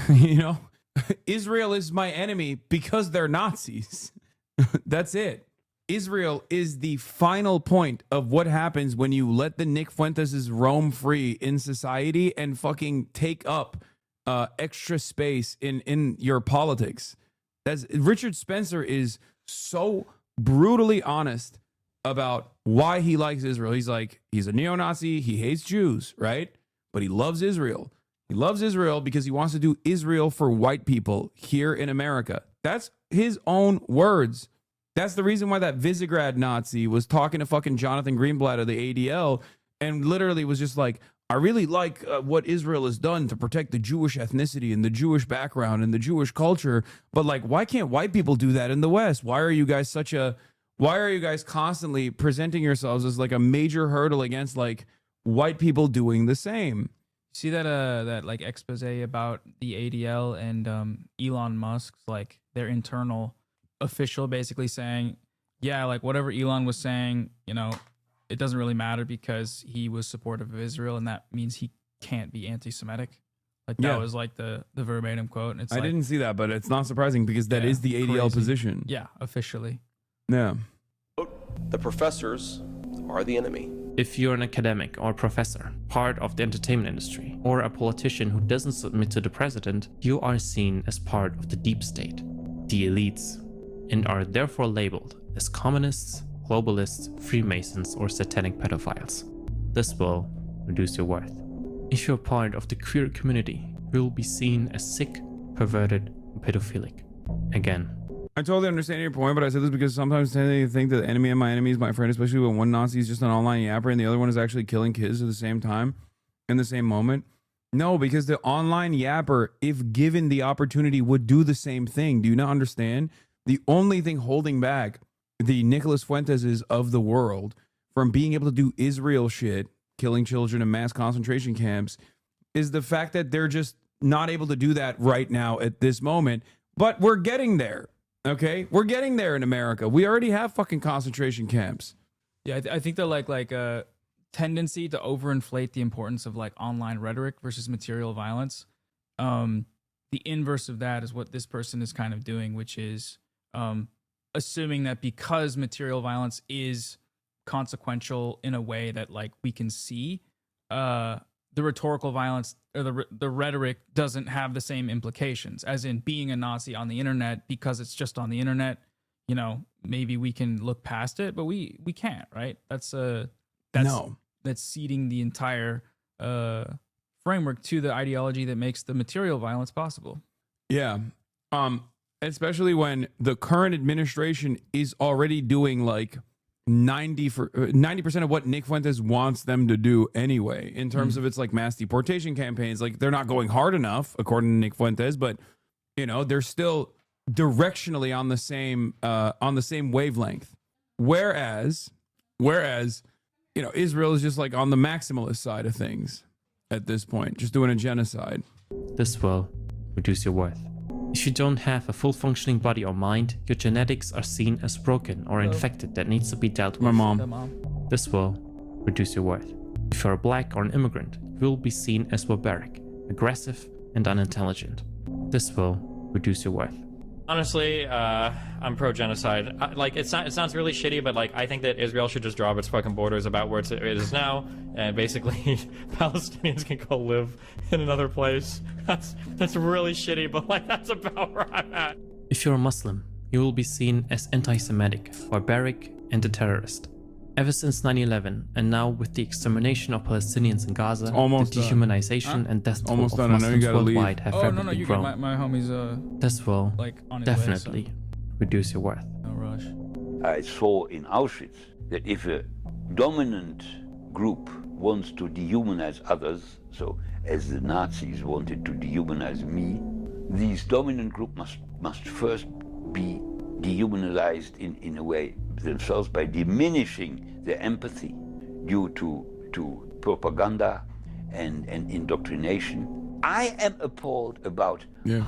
Israel is my enemy because they're Nazis. That's it. Israel is the final point of what happens when you let the Nick Fuentes roam free in society and fucking take up extra space in your politics. That's Richard Spencer is so brutally honest about why he likes Israel. He's like, he's a neo-Nazi, he hates Jews, right? But he loves Israel. He loves Israel because he wants to do Israel for white people here in America. That's his own words. That's the reason why that Visegrad Nazi was talking to fucking Jonathan Greenblatt of the ADL and literally was just like, I really like what Israel has done to protect the Jewish ethnicity and the Jewish background and the Jewish culture. But like, why can't white people do that in the West? Why are you guys constantly presenting yourselves as like a major hurdle against like white people doing the same? See that like expose about the ADL and Elon Musk's like their internal official basically saying, yeah, like whatever Elon was saying, you know, it doesn't really matter because he was supportive of Israel, and that means he can't be anti-Semitic. Like that was like the verbatim quote. And it's I like, didn't see that, but it's not surprising because that is the ADL crazy. position. Yeah, officially. Yeah. The professors are the enemy. If you're an academic or professor, part of the entertainment industry, or a politician who doesn't submit to the president, you are seen as part of the deep state, the elites, and are therefore labeled as communists, globalists, Freemasons, or satanic pedophiles. This will reduce your worth. If you're part of the queer community, you will be seen as sick, perverted, and pedophilic. Again, I totally understand your point, but I said this because sometimes I think that the enemy of my enemy is my friend, especially when one Nazi is just an online yapper and the other one is actually killing kids at the same time, in the same moment. No, because the online yapper, if given the opportunity, would do the same thing. Do you not understand? The only thing holding back the Nicholas Fuenteses of the world from being able to do Israel shit, killing children in mass concentration camps, is the fact that they're just not able to do that right now at this moment. But we're getting there. Okay, we're getting there in America. We already have fucking concentration camps. Yeah, I think the like a tendency to overinflate the importance of like online rhetoric versus material violence. The inverse of that is what this person is kind of doing, which is assuming that because material violence is consequential in a way that like we can see, the rhetorical violence or the rhetoric doesn't have the same implications, as in being a Nazi on the internet because it's just on the internet. You know, maybe we can look past it, but we can't, right? That's ceding the entire framework to the ideology that makes the material violence possible. Yeah. Especially when the current administration is already doing like 90% of what Nick Fuentes wants them to do anyway, in terms of its like mass deportation campaigns. Like they're not going hard enough, according to Nick Fuentes, but you know, they're still directionally on the same wavelength. Whereas, you know, Israel is just like on the maximalist side of things at this point, just doing a genocide. this will reduce your worth. If you don't have a full functioning body or mind, your genetics are seen as broken or infected that needs to be dealt with. My mom. This will reduce your worth. If you're a black or an immigrant, you will be seen as barbaric, aggressive, and unintelligent. This will reduce your worth. Honestly, I'm pro-genocide. Like, it sounds really shitty, but like, I think that Israel should just draw up its fucking borders about where it is now, and basically Palestinians can go live in another place. That's really shitty, but like, that's about where I'm at. If you're a Muslim, you will be seen as anti-Semitic, barbaric, and a terrorist. Ever since 9/11, and now with the extermination of Palestinians in Gaza, the dehumanization and death toll of Muslims worldwide have rapidly grown. My homie's this will like on his definitely way, reduce your worth. No rush. I saw in Auschwitz that if a dominant group wants to dehumanize others, so as the Nazis wanted to dehumanize me, these dominant group must first be dehumanized in a way themselves by diminishing their empathy due to propaganda and indoctrination. I am appalled about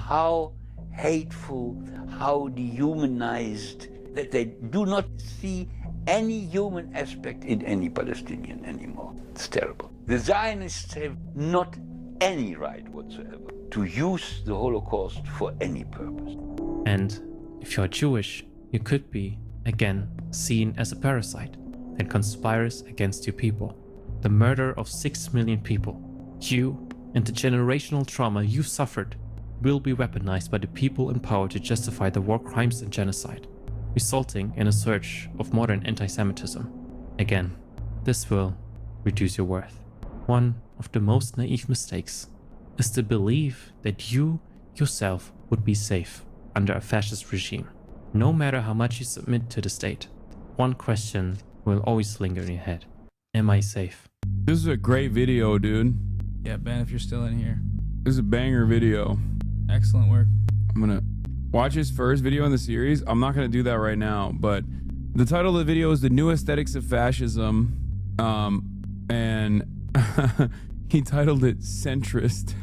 how hateful, how dehumanized, that they do not see any human aspect in any Palestinian anymore. It's terrible. The Zionists have not any right whatsoever to use the Holocaust for any purpose. And if you're Jewish, you could be, again, seen as a parasite that conspires against your people. The murder of 6 million people, you and the generational trauma you suffered will be weaponized by the people in power to justify the war crimes and genocide, resulting in a surge of modern anti-Semitism. Again, this will reduce your worth. One of the most naive mistakes is to believe that you yourself would be safe under a fascist regime. No matter how much you submit to the state, one question will always linger in your head. Am I safe? This is a great video, dude. Yeah, Ben, if you're still in here. This is a banger video. Excellent work. I'm gonna watch his first video in the series. I'm not gonna do that right now, but the title of the video is The New Aesthetics of Fascism. And He titled it centrist.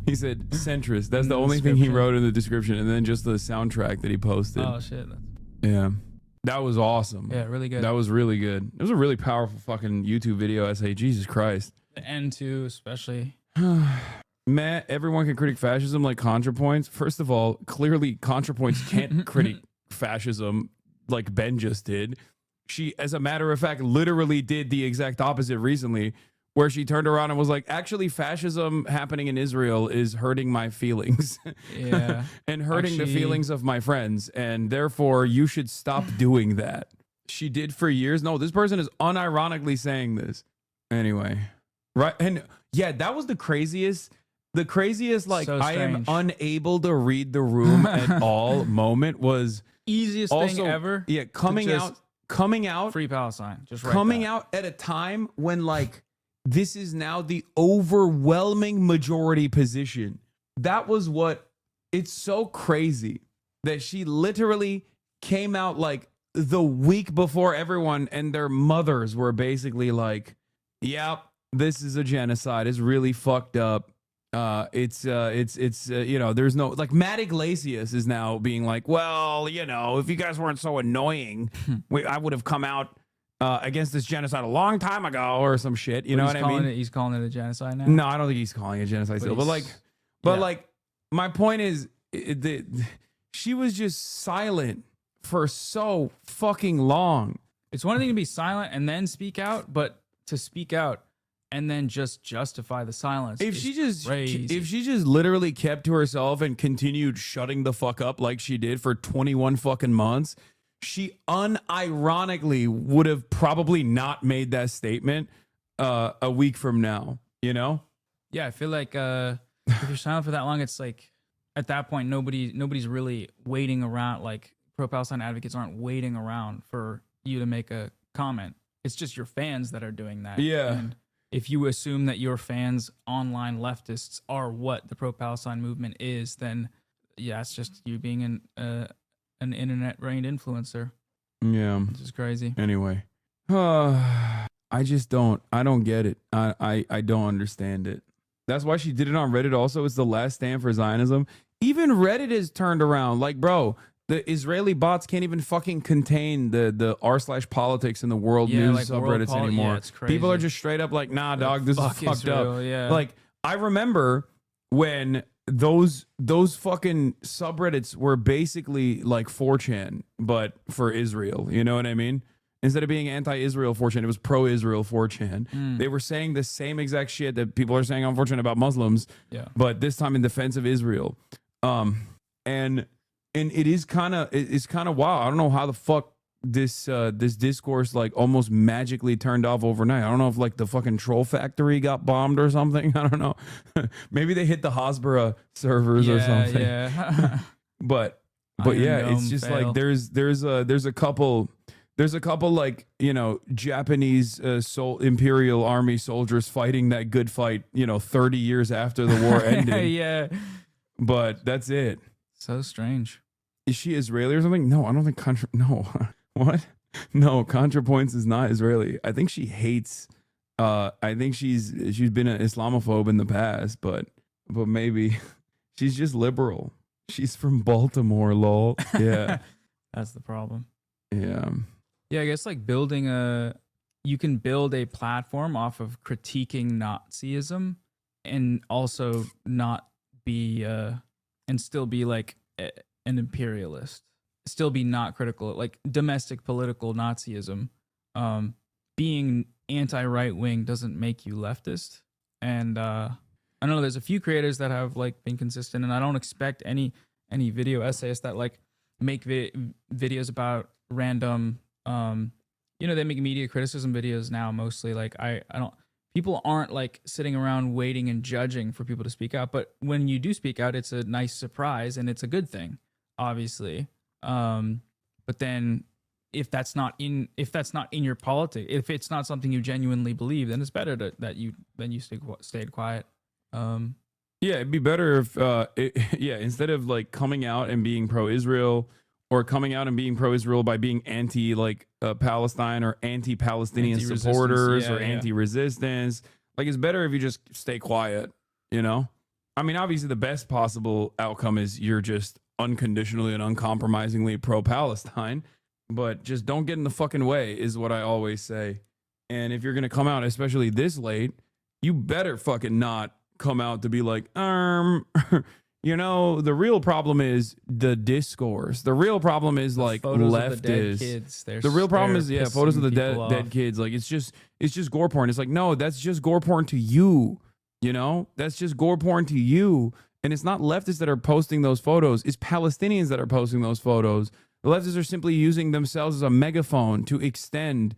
He said centrist. That's the only thing he wrote in the description, and then just the soundtrack that he posted. Oh shit. Yeah. That was awesome. Yeah, really good. That was really good. It was a really powerful fucking YouTube video essay. Jesus Christ. The end too, especially. Matt, everyone can critique fascism like ContraPoints. First of all, clearly ContraPoints can't critique fascism like Ben just did. She, as a matter of fact, literally did the exact opposite recently, where she turned around and was like, actually, fascism happening in Israel is hurting my feelings. Yeah. And hurting the Actually- feelings of my friends. And therefore, you should stop doing that. She did for years. No, this person is unironically saying this. Anyway. Right. And yeah, that was the craziest, like, So I am strange. unable to read the room at all moment was Easiest also, thing ever. Yeah, to coming just out, Free Palestine. Just write coming that. out at a time when, like, this is now the overwhelming majority position. That was what, it's so crazy that she literally came out like the week before everyone and their mothers were basically like, yep, this is a genocide. It's really fucked up. It's you know, there's no, like, Matt Iglesias is now being like, well, you know, if you guys weren't so annoying, I would have come out against this genocide a long time ago or some shit. You know what I mean? He's calling it a genocide now. No, I don't think he's calling it genocide still. But like, like, my point is, she was just silent for so fucking long. It's one thing to be silent and then speak out, but to speak out and then just justify the silence. If is she just crazy. if she just literally kept to herself and continued shutting the fuck up like she did for 21 fucking months, she unironically would have probably not made that statement a week from now, you know? Yeah, I feel like if you're silent for that long, it's like at that point nobody's really waiting around. Like, pro-Palestine advocates aren't waiting around for you to make a comment. It's just your fans that are doing that. Yeah. And if you assume that your fans, online leftists, are what the pro-Palestine movement is, then yeah, it's just you being an internet-brained influencer. Yeah. Which is crazy. Anyway. I don't get it. I don't understand it. That's why she did it on Reddit also. It's the last stand for Zionism. Even Reddit is turned around. Like, bro, the Israeli bots can't even fucking contain the r/politics in the world news like subreddits world anymore. yeah, it's crazy. People are just straight up like, nah, dog, this is fuck fucked Israel, up. yeah. Like, I remember when those fucking subreddits were basically like 4chan, but for Israel. You know what I mean? Instead of being anti-Israel 4chan, it was pro-Israel 4chan. They were saying the same exact shit that people are saying on 4chan about Muslims, but this time in defense of Israel. And it is kind of wild. I don't know how the fuck this discourse like almost magically turned off overnight. I don't know if like the fucking troll factory got bombed or something. I don't know. Maybe they hit the Hasbara servers or something. Yeah. But Iron yeah, it's Dome just fail. like there's a couple like, you know, Japanese Imperial Army soldiers fighting that good fight, you know, 30 years after the war ended. Yeah. But that's it. So strange. Is she Israeli or something? No, I don't think no. What? No, ContraPoints is not Israeli. I think she hates I think she's been an Islamophobe in the past, but maybe she's just liberal. She's from Baltimore, lol. Yeah. That's the problem. Yeah. Yeah, I guess like you can build a platform off of critiquing Nazism and also not be and still be like an imperialist, still be not critical, like domestic political Nazism. Being anti-right wing doesn't make you leftist. And I don't know, there's a few creators that have like been consistent, and I don't expect any video essayists that like make videos about random you know, they make media criticism videos now mostly. Like I don't, people aren't like sitting around waiting and judging for people to speak out, but when you do speak out, it's a nice surprise and it's a good thing, obviously. But then if that's not in your politics, if it's not something you genuinely believe, then it's better that you stayed quiet. Yeah, it'd be better if instead of like coming out and being pro-Israel, or coming out and being pro-Israel by being anti Palestine or anti-Palestinian Anti-resistance, supporters, or yeah. anti-resistance, Like, it's better if you just stay quiet, you know? I mean, obviously the best possible outcome is you're just unconditionally and uncompromisingly pro-Palestine, but just don't get in the fucking way is what I always say. And if you're going to come out, especially this late, you better fucking not come out to be like, you know, the real problem is the discourse. The real problem is like leftists. The real problem is photos of the dead kids. Like it's just gore porn. It's like, no, that's just gore porn to you. You know, that's just gore porn to you. And it's not leftists that are posting those photos. It's Palestinians that are posting those photos. The leftists are simply using themselves as a megaphone to extend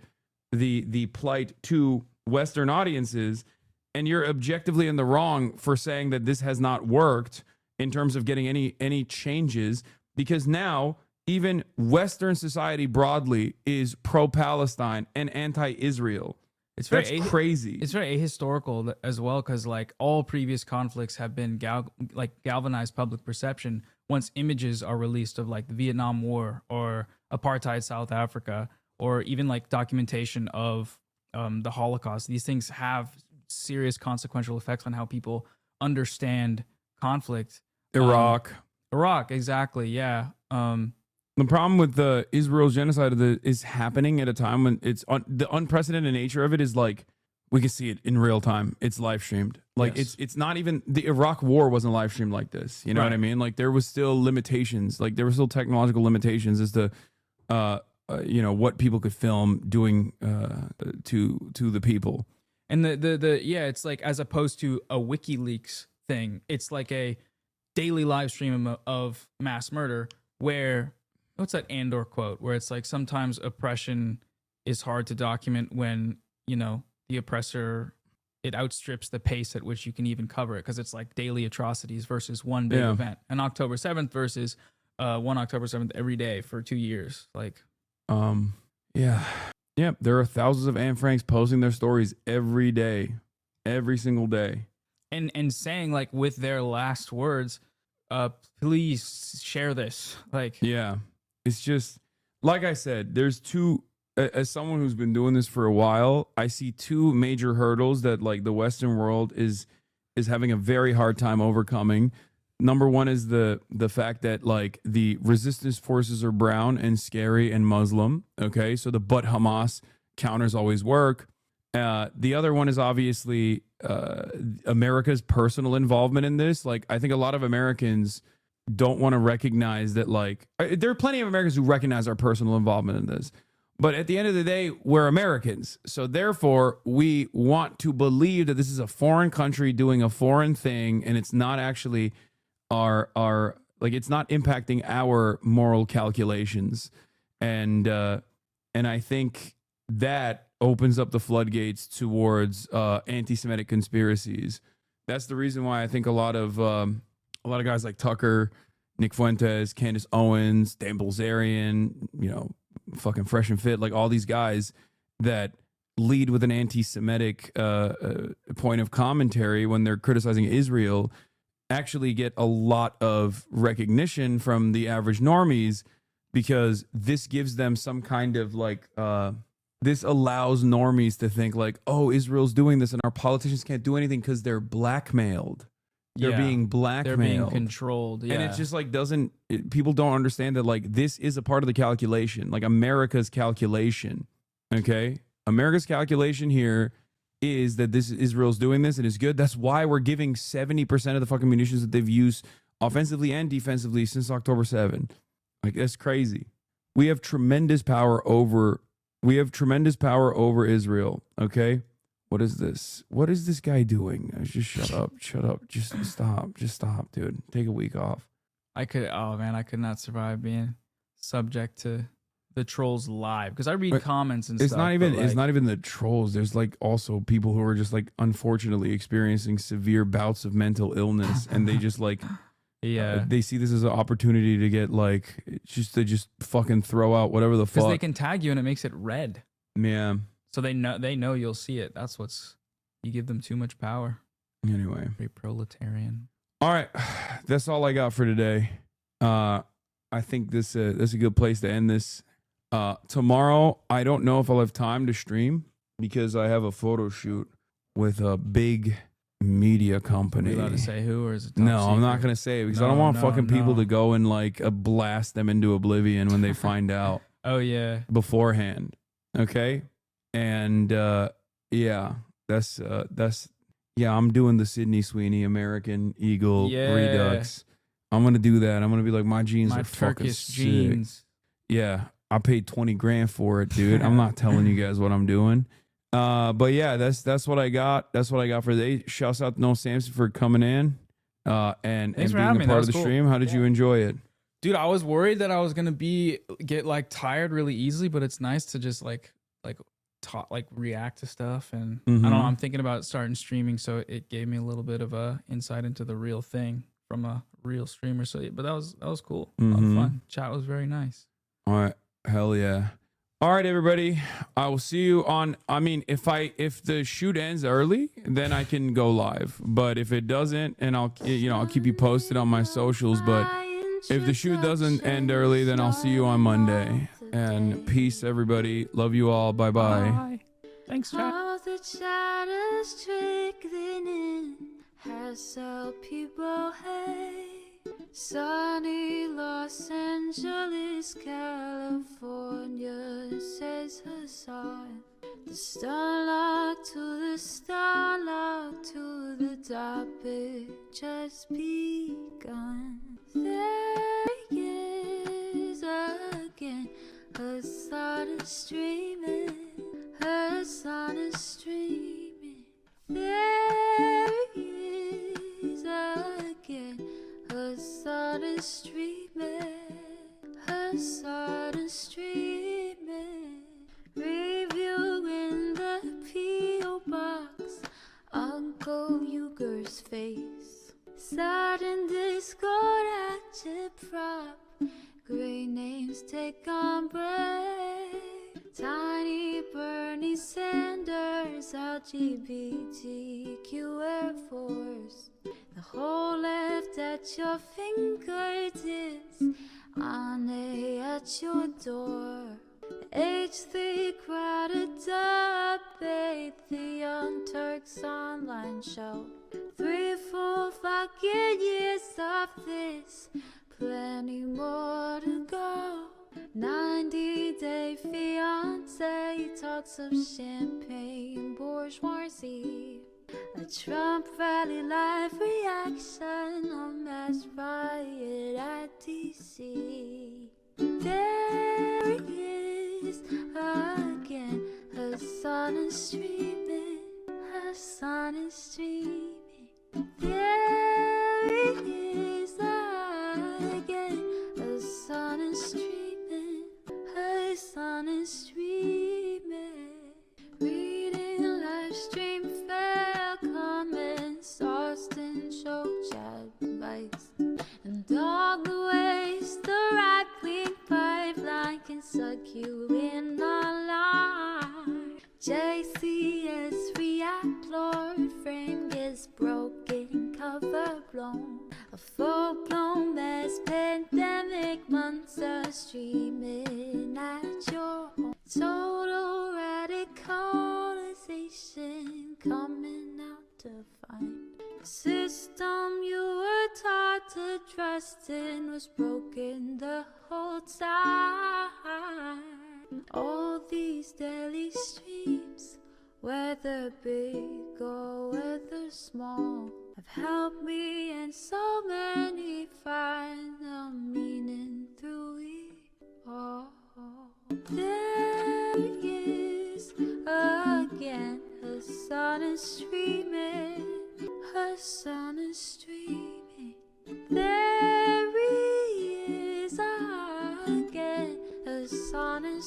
the plight to Western audiences. And you're objectively in the wrong for saying that this has not worked in terms of getting any changes, because now even Western society broadly is pro-Palestine and anti-Israel. That's crazy. It's very ahistorical as well, because like all previous conflicts have been galvanized public perception once images are released of like the Vietnam War or apartheid South Africa, or even like documentation of the Holocaust. These things have serious consequential effects on how people understand conflict. Iraq, exactly. Yeah. The problem with the Israel's genocide is happening at a time when it's the unprecedented nature of it is like we can see it in real time. It's live streamed. Like it's not even the Iraq war wasn't live streamed like this. You know what I mean? Like there was still limitations. Like there were still technological limitations as to you know what people could film doing to the people. And it's like as opposed to a WikiLeaks thing, it's like a daily live stream of mass murder where. What's that Andor quote where it's like sometimes oppression is hard to document when, you know, the oppressor, it outstrips the pace at which you can even cover it, because it's like daily atrocities versus one big event. And October 7th versus one October 7th every day for 2 years. Like, yeah. There are thousands of Anne Franks posting their stories every day, every single day. And saying like with their last words, please share this. Like, yeah. It's just, like I said, there's two, as someone who's been doing this for a while, I see two major hurdles that like the Western world is having a very hard time overcoming. Number one is the fact that like the resistance forces are brown and scary and Muslim. Okay. So the but Hamas counters always work. The other one is obviously America's personal involvement in this. Like I think a lot of Americans don't want to recognize that, like, there are plenty of Americans who recognize our personal involvement in this, but at the end of the day, we're Americans, so therefore we want to believe that this is a foreign country doing a foreign thing, and it's not actually our like it's not impacting our moral calculations, and I think that opens up the floodgates towards anti-Semitic conspiracies. That's the reason why I think a lot of guys like Tucker, Nick Fuentes, Candace Owens, Dan Bilzerian, you know, fucking Fresh and Fit, like all these guys that lead with an anti-Semitic point of commentary when they're criticizing Israel actually get a lot of recognition from the average normies, because this gives them some kind of like, this allows normies to think like, oh, Israel's doing this and our politicians can't do anything because they're blackmailed. They're being blackmailed. They're being controlled. Yeah. And it just like people don't understand that like this is a part of the calculation, like America's calculation. Okay. America's calculation here is that Israel's doing this and it's good. That's why we're giving 70% of the fucking munitions that they've used offensively and defensively since October 7. Like that's crazy. We have tremendous power over Israel. Okay. What is this? What is this guy doing? Just shut up. Just stop, dude. Take a week off. I could not survive being subject to the trolls live, because I read comments and it's stuff. It's not even the trolls. There's like also people who are just like unfortunately experiencing severe bouts of mental illness, and they just like they see this as an opportunity to get like just fucking throw out whatever the fuck. Because they can tag you and it makes it red. Yeah. So they know you'll see it. That's you give them too much power. Anyway. Very proletarian. All right. That's all I got for today. I think this is a good place to end this. Tomorrow, I don't know if I'll have time to stream because I have a photo shoot with a big media company. Are you allowed to say who, or is it top No, I'm not secret? gonna say it because I don't want fucking people to go and like blast them into oblivion when they find out. Oh yeah. Beforehand, okay, and yeah, that's yeah. I'm doing the Sydney Sweeney American Eagle Yeah. Redux. I'm gonna do that. I'm gonna be like, my jeans My are fucking Turkish sick. jeans. Yeah, I paid 20 grand for it, dude. I'm not telling you guys what I'm doing. But yeah, that's what I got. That's what I got for the day. Shouts out to Noel Sampson for coming in and Thanks for being having a me. part That of was the cool. stream. How did you enjoy it? Dude, I was worried that I was gonna get like tired really easily, but it's nice to just like talk, like react to stuff. And I don't know, I'm thinking about starting streaming, so it gave me a little bit of a insight into the real thing from a real streamer. So, but that was cool. A lot of fun. Chat was very nice. All right, hell yeah. All right, everybody. I will see you on. I mean, if the shoot ends early, then I can go live. But if it doesn't, and I'll keep you posted on my socials. But if the shoot doesn't end early, then I'll see you on Monday. And peace, everybody. Love you all. Bye bye. Thanks, chat. All the chatters trickling in has how people hate. Sunny Los Angeles, California, says Hassan. The starlight to the starlight to the topic just begun. There he is again. Hassan is streaming. Hassan is streaming. There he is again. Hassan is streaming. Hassan is streaming. Review in the P.O. box. Uncle Uger's face. Sat in Discord at your prop. Great names take on break. Tiny Bernie Sanders, LGBTQ Air Force. The whole left at your fingertips, Ane at your door. H3 crowded debate, the Young Turks online show. 3 full fucking years of this, plenty more to go. 90-day fiance talks of champagne bourgeoisie. A Trump rally live reaction, a mass riot at DC. There he is again. Hassan is streaming. Hassan is streaming. There he is again. Hassan is streaming. Hassan is streaming. Reading live stream fair comments, Austin show chat advice, and all the ways the right-wing pipeline can suck you in online. JCS react, Lord frame gets broken, cover blown. A full-blown mass pandemic, monster streaming at your home. Total radicalization coming out to find. The system you were taught to trust in was broken the whole time. All these daily streams, whether big or whether small, have helped me and so many find the meaning through it all. There he is again. Hassan is streaming. Hassan is streaming. There he is again. Hassan is